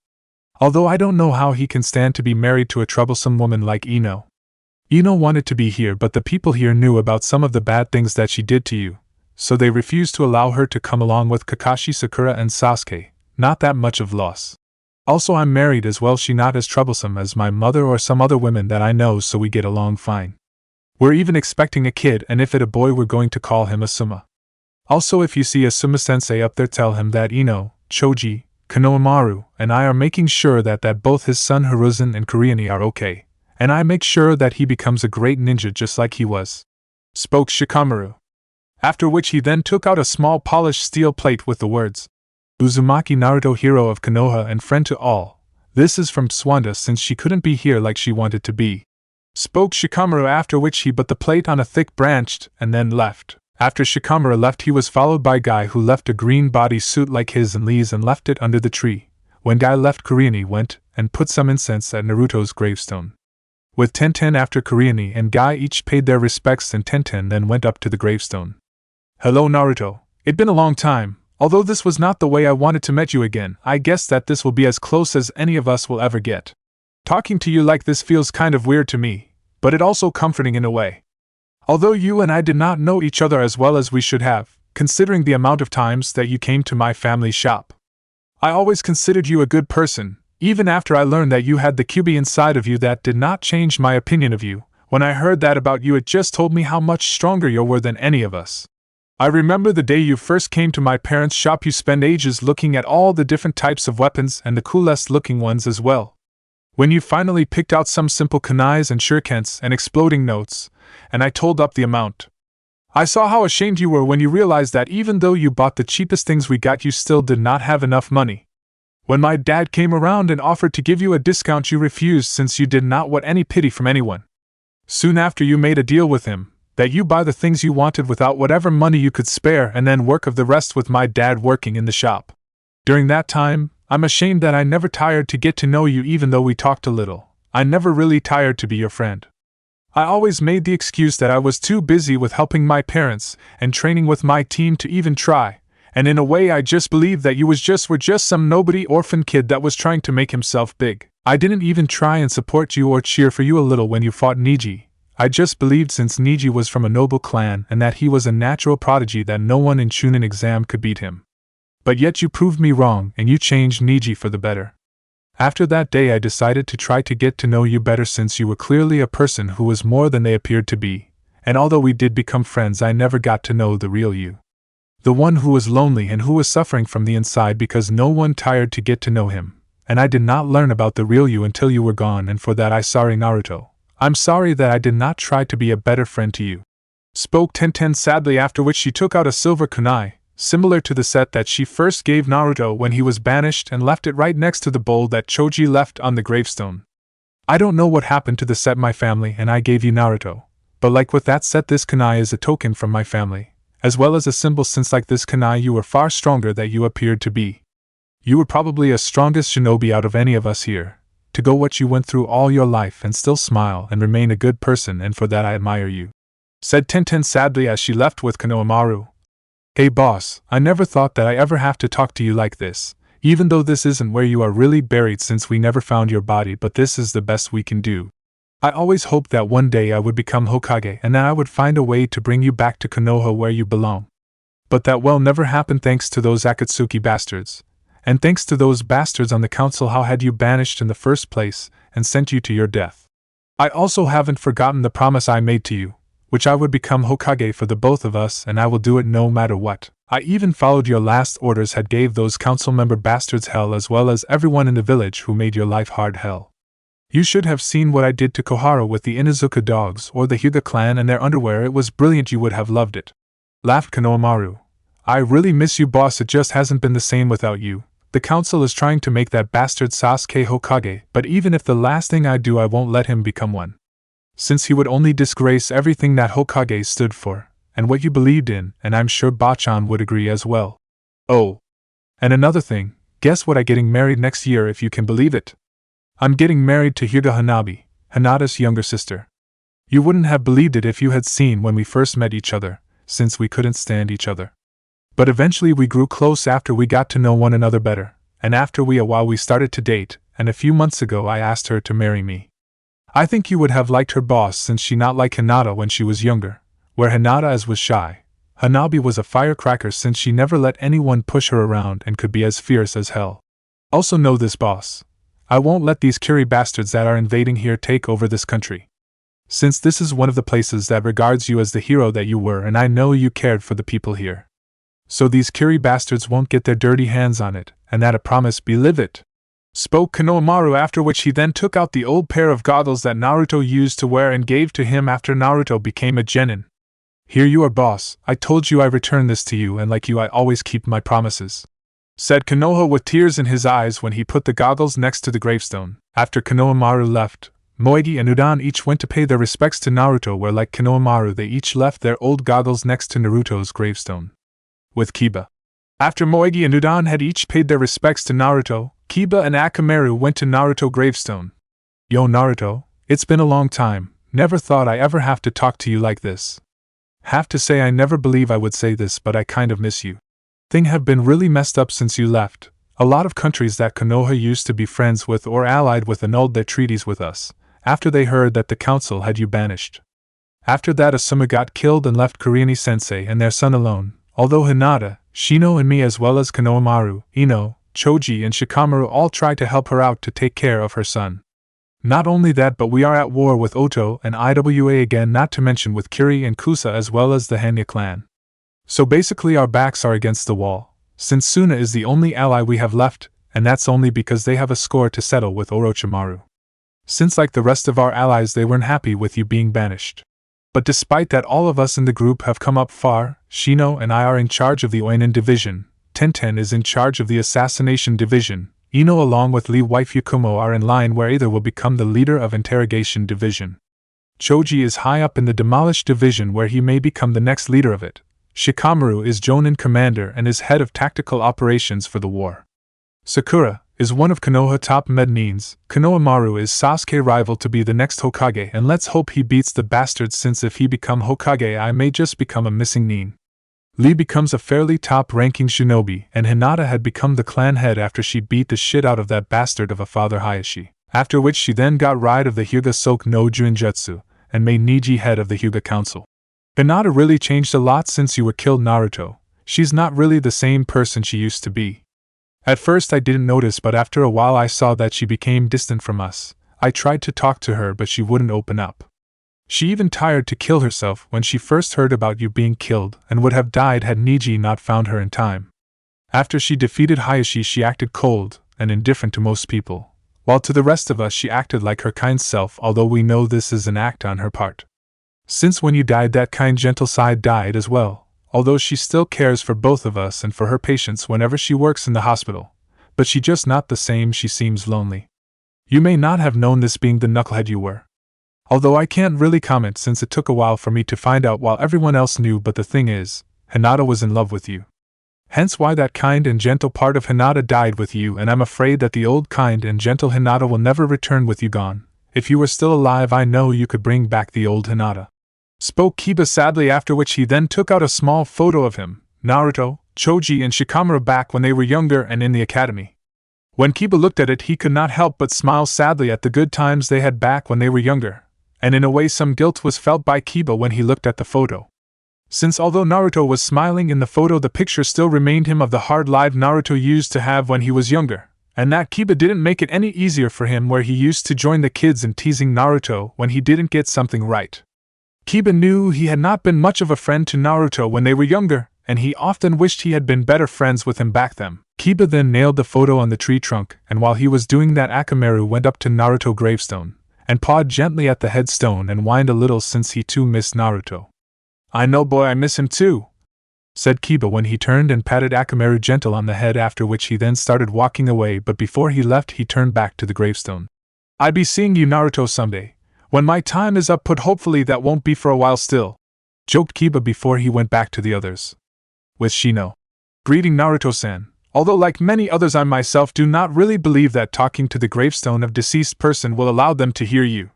Although I don't know how he can stand to be married to a troublesome woman like Ino. Ino wanted to be here, but the people here knew about some of the bad things that she did to you, so they refused to allow her to come along with Kakashi, Sakura and Sasuke. Not that much of loss. Also I'm married as well, she not as troublesome as my mother or some other women that I know, so we get along fine. We're even expecting a kid, and if it a boy we're going to call him Asuma. Also if you see Asuma-sensei up there, tell him that Ino, Choji, Konohamaru, and I are making sure that both his son Hiruzen and Kuriani are okay, and I make sure that he becomes a great ninja just like he was. Spoke Shikamaru. After which he then took out a small polished steel plate with the words, Uzumaki Naruto, hero of Konoha and friend to all. This is from Swanda since she couldn't be here like she wanted to be. Spoke Shikamaru, after which he put the plate on a thick branch and then left. After Shikamaru left, he was followed by Guy, who left a green body suit like his and Lee's and left it under the tree. When Guy left, Kuriani went and put some incense at Naruto's gravestone. With Tenten after Kuriani and Guy each paid their respects, and Tenten then went up to the gravestone. Hello Naruto, it'd been a long time. Although this was not the way I wanted to meet you again, I guess that this will be as close as any of us will ever get. Talking to you like this feels kind of weird to me, but it also comforting in a way. Although you and I did not know each other as well as we should have, considering the amount of times that you came to my family shop. I always considered you a good person, even after I learned that you had the QB inside of you. That did not change my opinion of you. When I heard that about you, it just told me how much stronger you were than any of us. I remember the day you first came to my parents' shop. You spent ages looking at all the different types of weapons and the coolest looking ones as well. When you finally picked out some simple kunais and shurikens and exploding notes, and I told up the amount. I saw how ashamed you were when you realized that even though you bought the cheapest things we got, you still did not have enough money. When my dad came around and offered to give you a discount, you refused since you did not want any pity from anyone. Soon after, you made a deal with him that you buy the things you wanted without whatever money you could spare and then work of the rest with my dad working in the shop. During that time, I'm ashamed that I never tired to get to know you. Even though we talked a little, I never really tired to be your friend. I always made the excuse that I was too busy with helping my parents and training with my team to even try, and in a way I just believed that you were just some nobody orphan kid that was trying to make himself big. I didn't even try and support you or cheer for you a little when you fought Niji. I just believed since Niji was from a noble clan and that he was a natural prodigy that no one in Chunin exam could beat him. But yet you proved me wrong and you changed Niji for the better. After that day I decided to try to get to know you better since you were clearly a person who was more than they appeared to be, and although we did become friends, I never got to know the real you. The one who was lonely and who was suffering from the inside because no one tired to get to know him, and I did not learn about the real you until you were gone, and for that I sorry Naruto. I'm sorry that I did not try to be a better friend to you. Spoke Tenten sadly, after which she took out a silver kunai, similar to the set that she first gave Naruto when he was banished, and left it right next to the bowl that Choji left on the gravestone. I don't know what happened to the set my family and I gave you Naruto, but like with that set, this kunai is a token from my family, as well as a symbol since like this kunai you were far stronger than you appeared to be. You were probably the strongest shinobi out of any of us here, to go what you went through all your life and still smile and remain a good person, and for that I admire you. Said Tenten sadly as she left with Konohamaru. Hey boss, I never thought that I ever have to talk to you like this, even though this isn't where you are really buried since we never found your body, but this is the best we can do. I always hoped that one day I would become Hokage and that I would find a way to bring you back to Konoha where you belong. But that never happened thanks to those Akatsuki bastards. And thanks to those bastards on the council how had you banished in the first place and sent you to your death. I also haven't forgotten the promise I made to you, which I would become Hokage for the both of us, and I will do it no matter what. I even followed your last orders, had gave those council member bastards hell, as well as everyone in the village who made your life hard hell. You should have seen what I did to Koharu with the Inuzuka dogs or the Hyuga clan and their underwear. It was brilliant. You would have loved it. Laughed Konohamaru. I really miss you, boss. It just hasn't been the same without you. The council is trying to make that bastard Sasuke Hokage, but even if the last thing I do, I won't let him become one. Since he would only disgrace everything that Hokage stood for, and what you believed in, and I'm sure Bachan would agree as well. Oh. And another thing, guess what? I'm getting married next year, if you can believe it. I'm getting married to Hyuga Hanabi, Hinata's younger sister. You wouldn't have believed it if you had seen when we first met each other, since we couldn't stand each other. But eventually we grew close after we got to know one another better, and after a while we started to date, and a few months ago I asked her to marry me. I think you would have liked her, boss, since she not like Hinata when she was younger, where Hinata as was shy. Hanabi was a firecracker since she never let anyone push her around and could be as fierce as hell. Also know this, boss. I won't let these Kiri bastards that are invading here take over this country. Since this is one of the places that regards you as the hero that you were, and I know you cared for the people here. So these Kiri bastards won't get their dirty hands on it, and that a promise be live it. Spoke Konohamaru, after which he then took out the old pair of goggles that Naruto used to wear and gave to him after Naruto became a genin. Here you are, boss. I told you I returned this to you, and like you I always keep my promises, said Konoha with tears in his eyes when he put the goggles next to the gravestone. After Konohamaru left, Moegi and Udan each went to pay their respects to Naruto, where like Konohamaru they each left their old goggles next to Naruto's gravestone. With Kiba. After Moegi and Udan had each paid their respects to Naruto, Kiba and Akamaru went to Naruto gravestone. Yo Naruto, it's been a long time, never thought I ever have to talk to you like this. Have to say I never believe I would say this, but I kind of miss you. Things have been really messed up since you left. A lot of countries that Konoha used to be friends with or allied with annulled their treaties with us, after they heard that the council had you banished. After that Asuma got killed and left Kuriani-sensei and their son alone, although Hinata, Shino and me as well as Konohamaru, Ino, Choji and Shikamaru all tried to help her out to take care of her son. Not only that, but we are at war with Oto and Iwa again, not to mention with Kiri and Kusa as well as the Hanya clan. So basically our backs are against the wall, since Suna is the only ally we have left, and that's only because they have a score to settle with Orochimaru. Since like the rest of our allies they weren't happy with you being banished. But despite that, all of us in the group have come up far. Shino and I are in charge of the Oinen division, Tenten is in charge of the assassination division, Ino along with Lee wife Yakumo are in line where either will become the leader of interrogation division. Choji is high up in the demolished division where he may become the next leader of it. Shikamaru is Jonin commander and is head of tactical operations for the war. Sakura is one of Konoha top mednines. Konohamaru is Sasuke rival to be the next Hokage, and let's hope he beats the bastard, since if he become Hokage I may just become a missing nin. Lee becomes a fairly top-ranking shinobi, and Hinata had become the clan head after she beat the shit out of that bastard of a father Hayashi, after which she then got rid of the Hyuga Soke no Juinjutsu, and made Niji head of the Hyuga Council. Hinata really changed a lot since you were killed, Naruto. She's not really the same person she used to be. At first I didn't notice, but after a while I saw that she became distant from us. I tried to talk to her but she wouldn't open up. She even tried to kill herself when she first heard about you being killed, and would have died had Niji not found her in time. After she defeated Hayashi she acted cold and indifferent to most people, while to the rest of us she acted like her kind self, although we know this is an act on her part. Since when you died that kind gentle side died as well, although she still cares for both of us and for her patients whenever she works in the hospital, but she just not the same, she seems lonely. You may not have known this being the knucklehead you were. Although I can't really comment since it took a while for me to find out while everyone else knew, but the thing is, Hinata was in love with you. Hence why that kind and gentle part of Hinata died with you, and I'm afraid that the old kind and gentle Hinata will never return with you gone. If you were still alive I know you could bring back the old Hinata. Spoke Kiba sadly, after which he then took out a small photo of him, Naruto, Choji and Shikamaru back when they were younger and in the academy. When Kiba looked at it he could not help but smile sadly at the good times they had back when they were younger, and in a way some guilt was felt by Kiba when he looked at the photo. Since although Naruto was smiling in the photo, the picture still remained him of the hard life Naruto used to have when he was younger, and that Kiba didn't make it any easier for him, where he used to join the kids in teasing Naruto when he didn't get something right. Kiba knew he had not been much of a friend to Naruto when they were younger, and he often wished he had been better friends with him back then. Kiba then nailed the photo on the tree trunk, and while he was doing that, Akamaru went up to Naruto's gravestone, and pawed gently at the headstone and whined a little since he too missed Naruto. "I know, boy, I miss him too," said Kiba when he turned and patted Akamaru gentle on the head, after which he then started walking away, but before he left he turned back to the gravestone. "I'd be seeing you, Naruto, someday. When my time is up, but hopefully that won't be for a while still," joked Kiba before he went back to the others. With Shino. "Greeting, Naruto-san. Although like many others I myself do not really believe that talking to the gravestone of deceased person will allow them to hear you,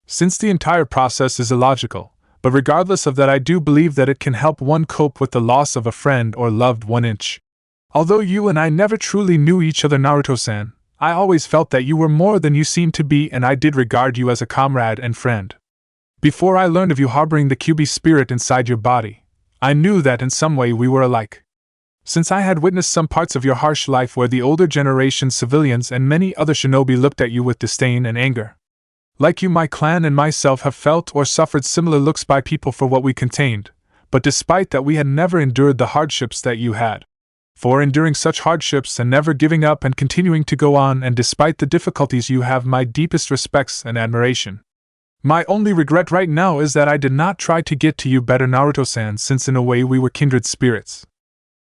since the entire process is illogical, but regardless of that I do believe that it can help one cope with the loss of a friend or loved one. Although you and I never truly knew each other, Naruto-san, I always felt that you were more than you seemed to be, and I did regard you as a comrade and friend. Before I learned of you harboring the Kyuubi spirit inside your body, I knew that in some way we were alike. Since I had witnessed some parts of your harsh life where the older generation civilians and many other shinobi looked at you with disdain and anger. Like you, my clan and myself have felt or suffered similar looks by people for what we contained, but despite that we had never endured the hardships that you had. For enduring such hardships and never giving up and continuing to go on, and despite the difficulties, you have my deepest respects and admiration. My only regret right now is that I did not try to get to you better, Naruto-san, since in a way we were kindred spirits.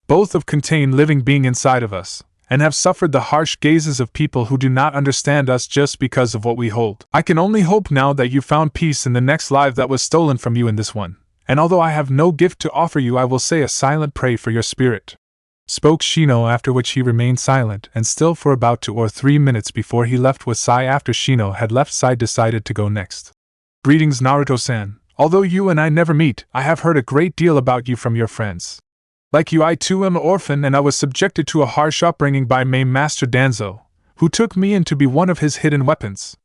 Both of contain living being inside of us, and have suffered the harsh gazes of people who do not understand us just because of what we hold. I can only hope now that you found peace in the next life that was stolen from you in this one, and although I have no gift to offer you, I will say a silent prayer for your spirit," spoke Shino, after which he remained silent and still for about 2 or 3 minutes before he left, with Sai. After Shino had left, Sai decided to go next. "Greetings, Naruto-san. Although you and I never meet, I have heard a great deal about you from your friends. Like you, I too am an orphan, and I was subjected to a harsh upbringing by Master Danzo, who took me in to be one of his hidden weapons.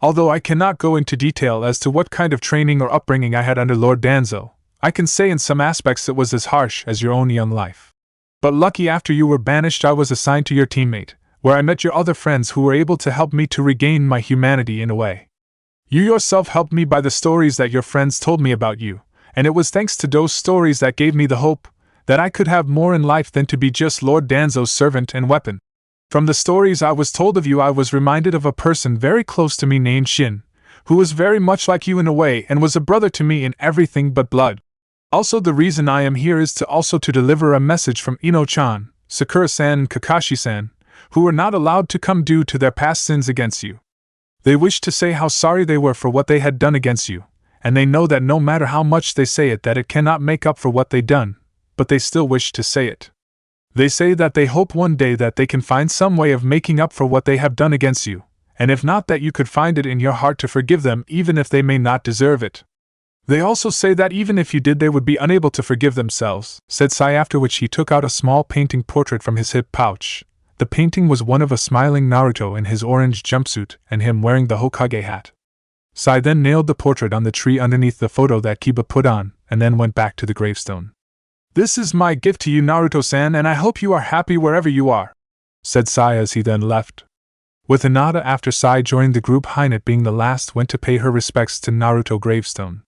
Although I cannot go into detail as to what kind of training or upbringing I had under Lord Danzo, I can say in some aspects it was as harsh as your own young life. But lucky, after you were banished, I was assigned to your teammate, where I met your other friends who were able to help me to regain my humanity in a way. You yourself helped me by the stories that your friends told me about you, and it was thanks to those stories that gave me the hope that I could have more in life than to be just Lord Danzo's servant and weapon. From the stories I was told of you, I was reminded of a person very close to me named Shin, who was very much like you in a way and was a brother to me in everything but blood. Also, the reason I am here is to deliver a message from Ino-chan, Sakura-san and Kakashi-san, who were not allowed to come due to their past sins against you. They wished to say how sorry they were for what they had done against you, and they know that no matter how much they say it, that it cannot make up for what they done, but they still wish to say it. They say that they hope one day that they can find some way of making up for what they have done against you, and if not, that you could find it in your heart to forgive them even if they may not deserve it. They also say that even if you did, they would be unable to forgive themselves," said Sai, after which he took out a small painting portrait from his hip pouch. The painting was one of a smiling Naruto in his orange jumpsuit and him wearing the Hokage hat. Sai then nailed the portrait on the tree underneath the photo that Kiba put on, and then went back to the gravestone. "This is my gift to you, Naruto-san, and I hope you are happy wherever you are," said Sai as he then left. With Hinata, after Sai joined the group, Hinata, being the last, went to pay her respects to Naruto gravestone.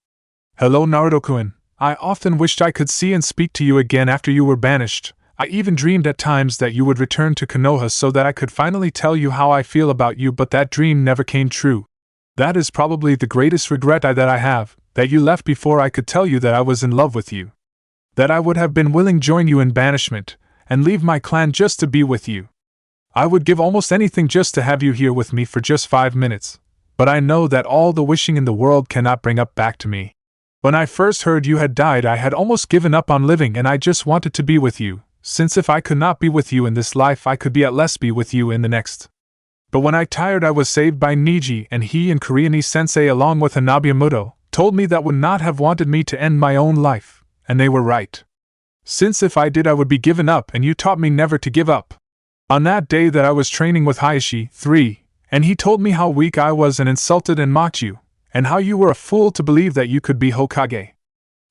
"Hello, Naruto-kun. I often wished I could see and speak to you again after you were banished. I even dreamed at times that you would return to Konoha so that I could finally tell you how I feel about you, but that dream never came true. That is probably the greatest regret that I have, that you left before I could tell you that I was in love with you. That I would have been willing to join you in banishment, and leave my clan just to be with you. I would give almost anything just to have you here with me for just 5 minutes, but I know that all the wishing in the world cannot bring up back to me. When I first heard you had died, I had almost given up on living, and I just wanted to be with you, since if I could not be with you in this life, I could be at least be with you in the next. But when I tired, I was saved by Niji, and he and Kuriani-sensei along with Hanabiamuto told me that would not have wanted me to end my own life. And they were right. Since if I did, I would be given up, and you taught me never to give up. On that day that I was training with Hayashi 3, and he told me how weak I was and insulted and mocked you, and how you were a fool to believe that you could be Hokage.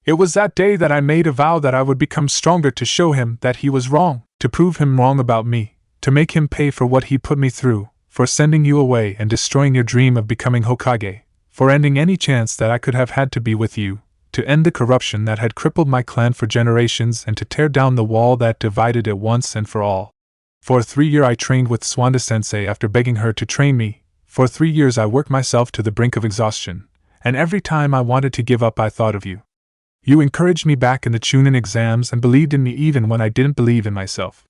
It was that day that I made a vow that I would become stronger to show him that he was wrong, to prove him wrong about me, to make him pay for what he put me through, for sending you away and destroying your dream of becoming Hokage, for ending any chance that I could have had to be with you, to end the corruption that had crippled my clan for generations, and to tear down the wall that divided it once and for all. For 3 years I trained with Swanda Sensei after begging her to train me. For 3 years I worked myself to the brink of exhaustion, and every time I wanted to give up I thought of you. You encouraged me back in the Chunin exams and believed in me even when I didn't believe in myself.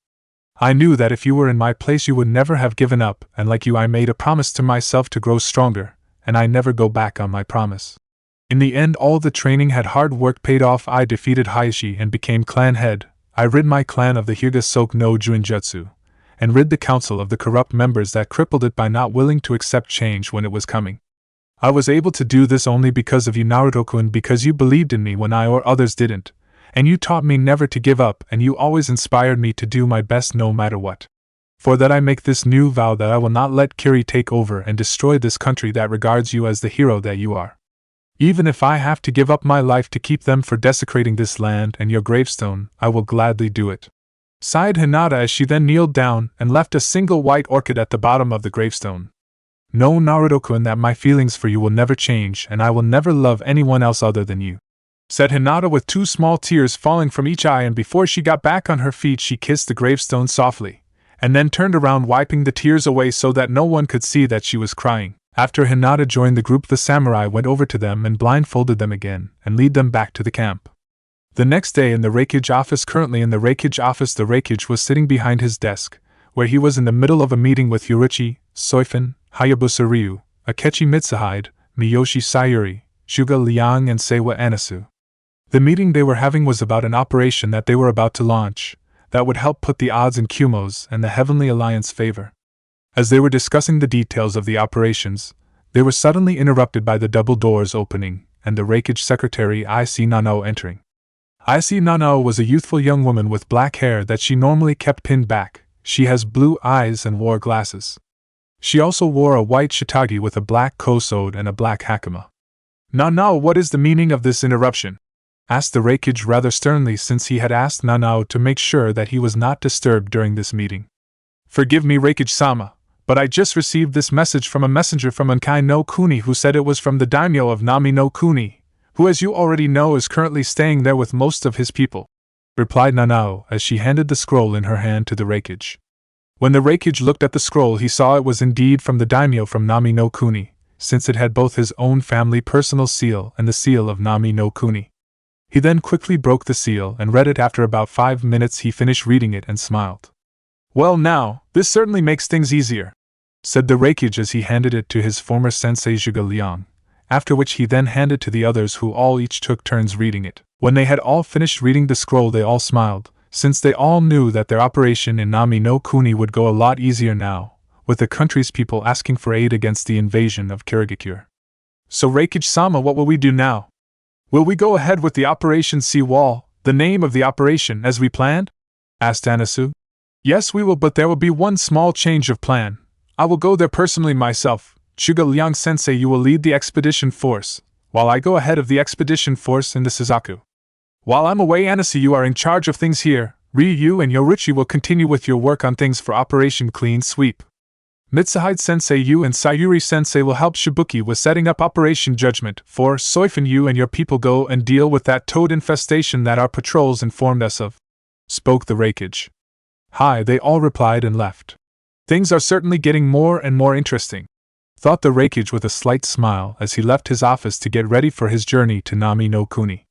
I knew that if you were in my place you would never have given up, and like you I made a promise to myself to grow stronger, and I never go back on my promise. In the end all the training had hard work paid off. I defeated Hayashi and became clan head. I rid my clan of the Hyuga Soke no Juinjutsu, and rid the council of the corrupt members that crippled it by not willing to accept change when it was coming. I was able to do this only because of you, Naruto-kun, because you believed in me when I or others didn't, and you taught me never to give up, and you always inspired me to do my best no matter what. For that I make this new vow that I will not let Kiri take over and destroy this country that regards you as the hero that you are. Even if I have to give up my life to keep them from desecrating this land and your gravestone, I will gladly do it. Sighed Hinata as she then kneeled down and left a single white orchid at the bottom of the gravestone. Know, Naruto-kun, that my feelings for you will never change, and I will never love anyone else other than you, said Hinata with 2 small tears falling from each eye, and before she got back on her feet she kissed the gravestone softly, and then turned around wiping the tears away so that no one could see that she was crying. After Hinata joined the group, the samurai went over to them and blindfolded them again, and led them back to the camp. The next day in the Raikage office. Currently in the Raikage office, the Raikage was sitting behind his desk, where he was in the middle of a meeting with Yorichi, Soifun, Hayabusa Ryu, Akechi Mitsuhide, Miyoshi Sayuri, Shuga Liang, and Seiwa Anasu. The meeting they were having was about an operation that they were about to launch, that would help put the odds in Kumo's and the Heavenly Alliance favor. As they were discussing the details of the operations, they were suddenly interrupted by the double doors opening, and the Raikage secretary Ic Nanao entering. Ic Nanao was a youthful young woman with black hair that she normally kept pinned back. She has blue eyes and wore glasses. She also wore a white shitage with a black kosode and a black hakama. Nanao, what is the meaning of this interruption? Asked the Raikage rather sternly, since he had asked Nanao to make sure that he was not disturbed during this meeting. Forgive me, Raikage-sama, but I just received this message from a messenger from Ankai no Kuni who said it was from the daimyo of Nami no Kuni, who, as you already know, is currently staying there with most of his people, replied Nanao as she handed the scroll in her hand to the Raikage. When the Raikage looked at the scroll, he saw it was indeed from the daimyo from Nami no Kuni, since it had both his own family personal seal and the seal of Nami no Kuni. He then quickly broke the seal and read it. After about 5 minutes he finished reading it and smiled. Well now, this certainly makes things easier, said the Raikage as he handed it to his former sensei Zhuge Liang, after which he then handed to the others, who all each took turns reading it. When they had all finished reading the scroll they all smiled, since they all knew that their operation in Nami no Kuni would go a lot easier now, with the country's people asking for aid against the invasion of Kirigakure. So Raikage-sama, what will we do now? Will we go ahead with the Operation Sea Wall, the name of the operation, as we planned? Asked Anasu. Yes, we will, but there will be one small change of plan. I will go there personally myself. Zhuge Liang sensei, you will lead the expedition force, while I go ahead of the expedition force in the Suzaku. While I'm away, Anasu, you are in charge of things here. Ryu and Yorichi will continue with your work on things for Operation Clean Sweep. Mitsuhide sensei, you and Sayuri sensei will help Shibuki with setting up Operation Judgment. For Soifun, you and your people go and deal with that toad infestation that our patrols informed us of, spoke the Raikage. Hi, they all replied and left. Things are certainly getting more and more interesting, thought the Raikage with a slight smile as he left his office to get ready for his journey to Nami no Kuni.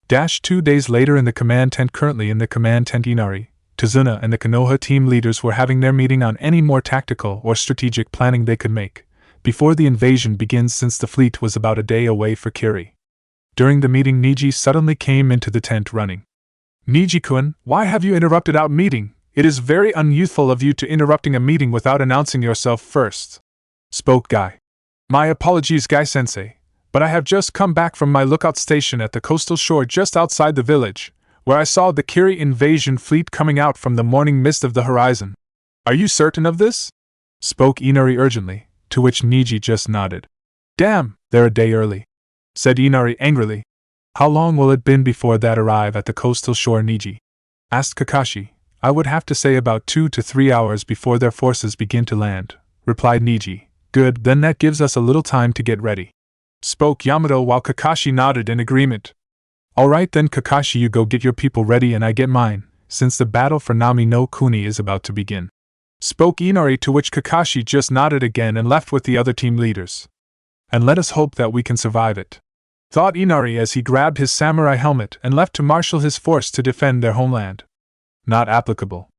2 days later, in the command tent. Currently in the command tent, Inari, Tazuna and the Konoha team leaders were having their meeting on any more tactical or strategic planning they could make before the invasion begins, since the fleet was about a day away for Kiri. During the meeting, Niji suddenly came into the tent running. Niji-kun, why have you interrupted our meeting? It is very unyouthful of you to interrupting a meeting without announcing yourself first, spoke Guy. My apologies, Guy-sensei, but I have just come back from my lookout station at the coastal shore just outside the village, where I saw the Kiri invasion fleet coming out from the morning mist of the horizon. Are you certain of this? Spoke Inari urgently, to which Niji just nodded. Damn, they're a day early, said Inari angrily. How long will it been before that arrive at the coastal shore, Niji? Asked Kakashi. I would have to say about 2 to 3 hours before their forces begin to land, replied Niji. Good, then that gives us a little time to get ready. spoke Yamato while Kakashi nodded in agreement. Alright then, Kakashi, you go get your people ready and I get mine, since the battle for Nami no Kuni is about to begin, spoke Inari, to which Kakashi just nodded again and left with the other team leaders. And let us hope that we can survive it, thought Inari as he grabbed his samurai helmet and left to marshal his force to defend their homeland. Not applicable.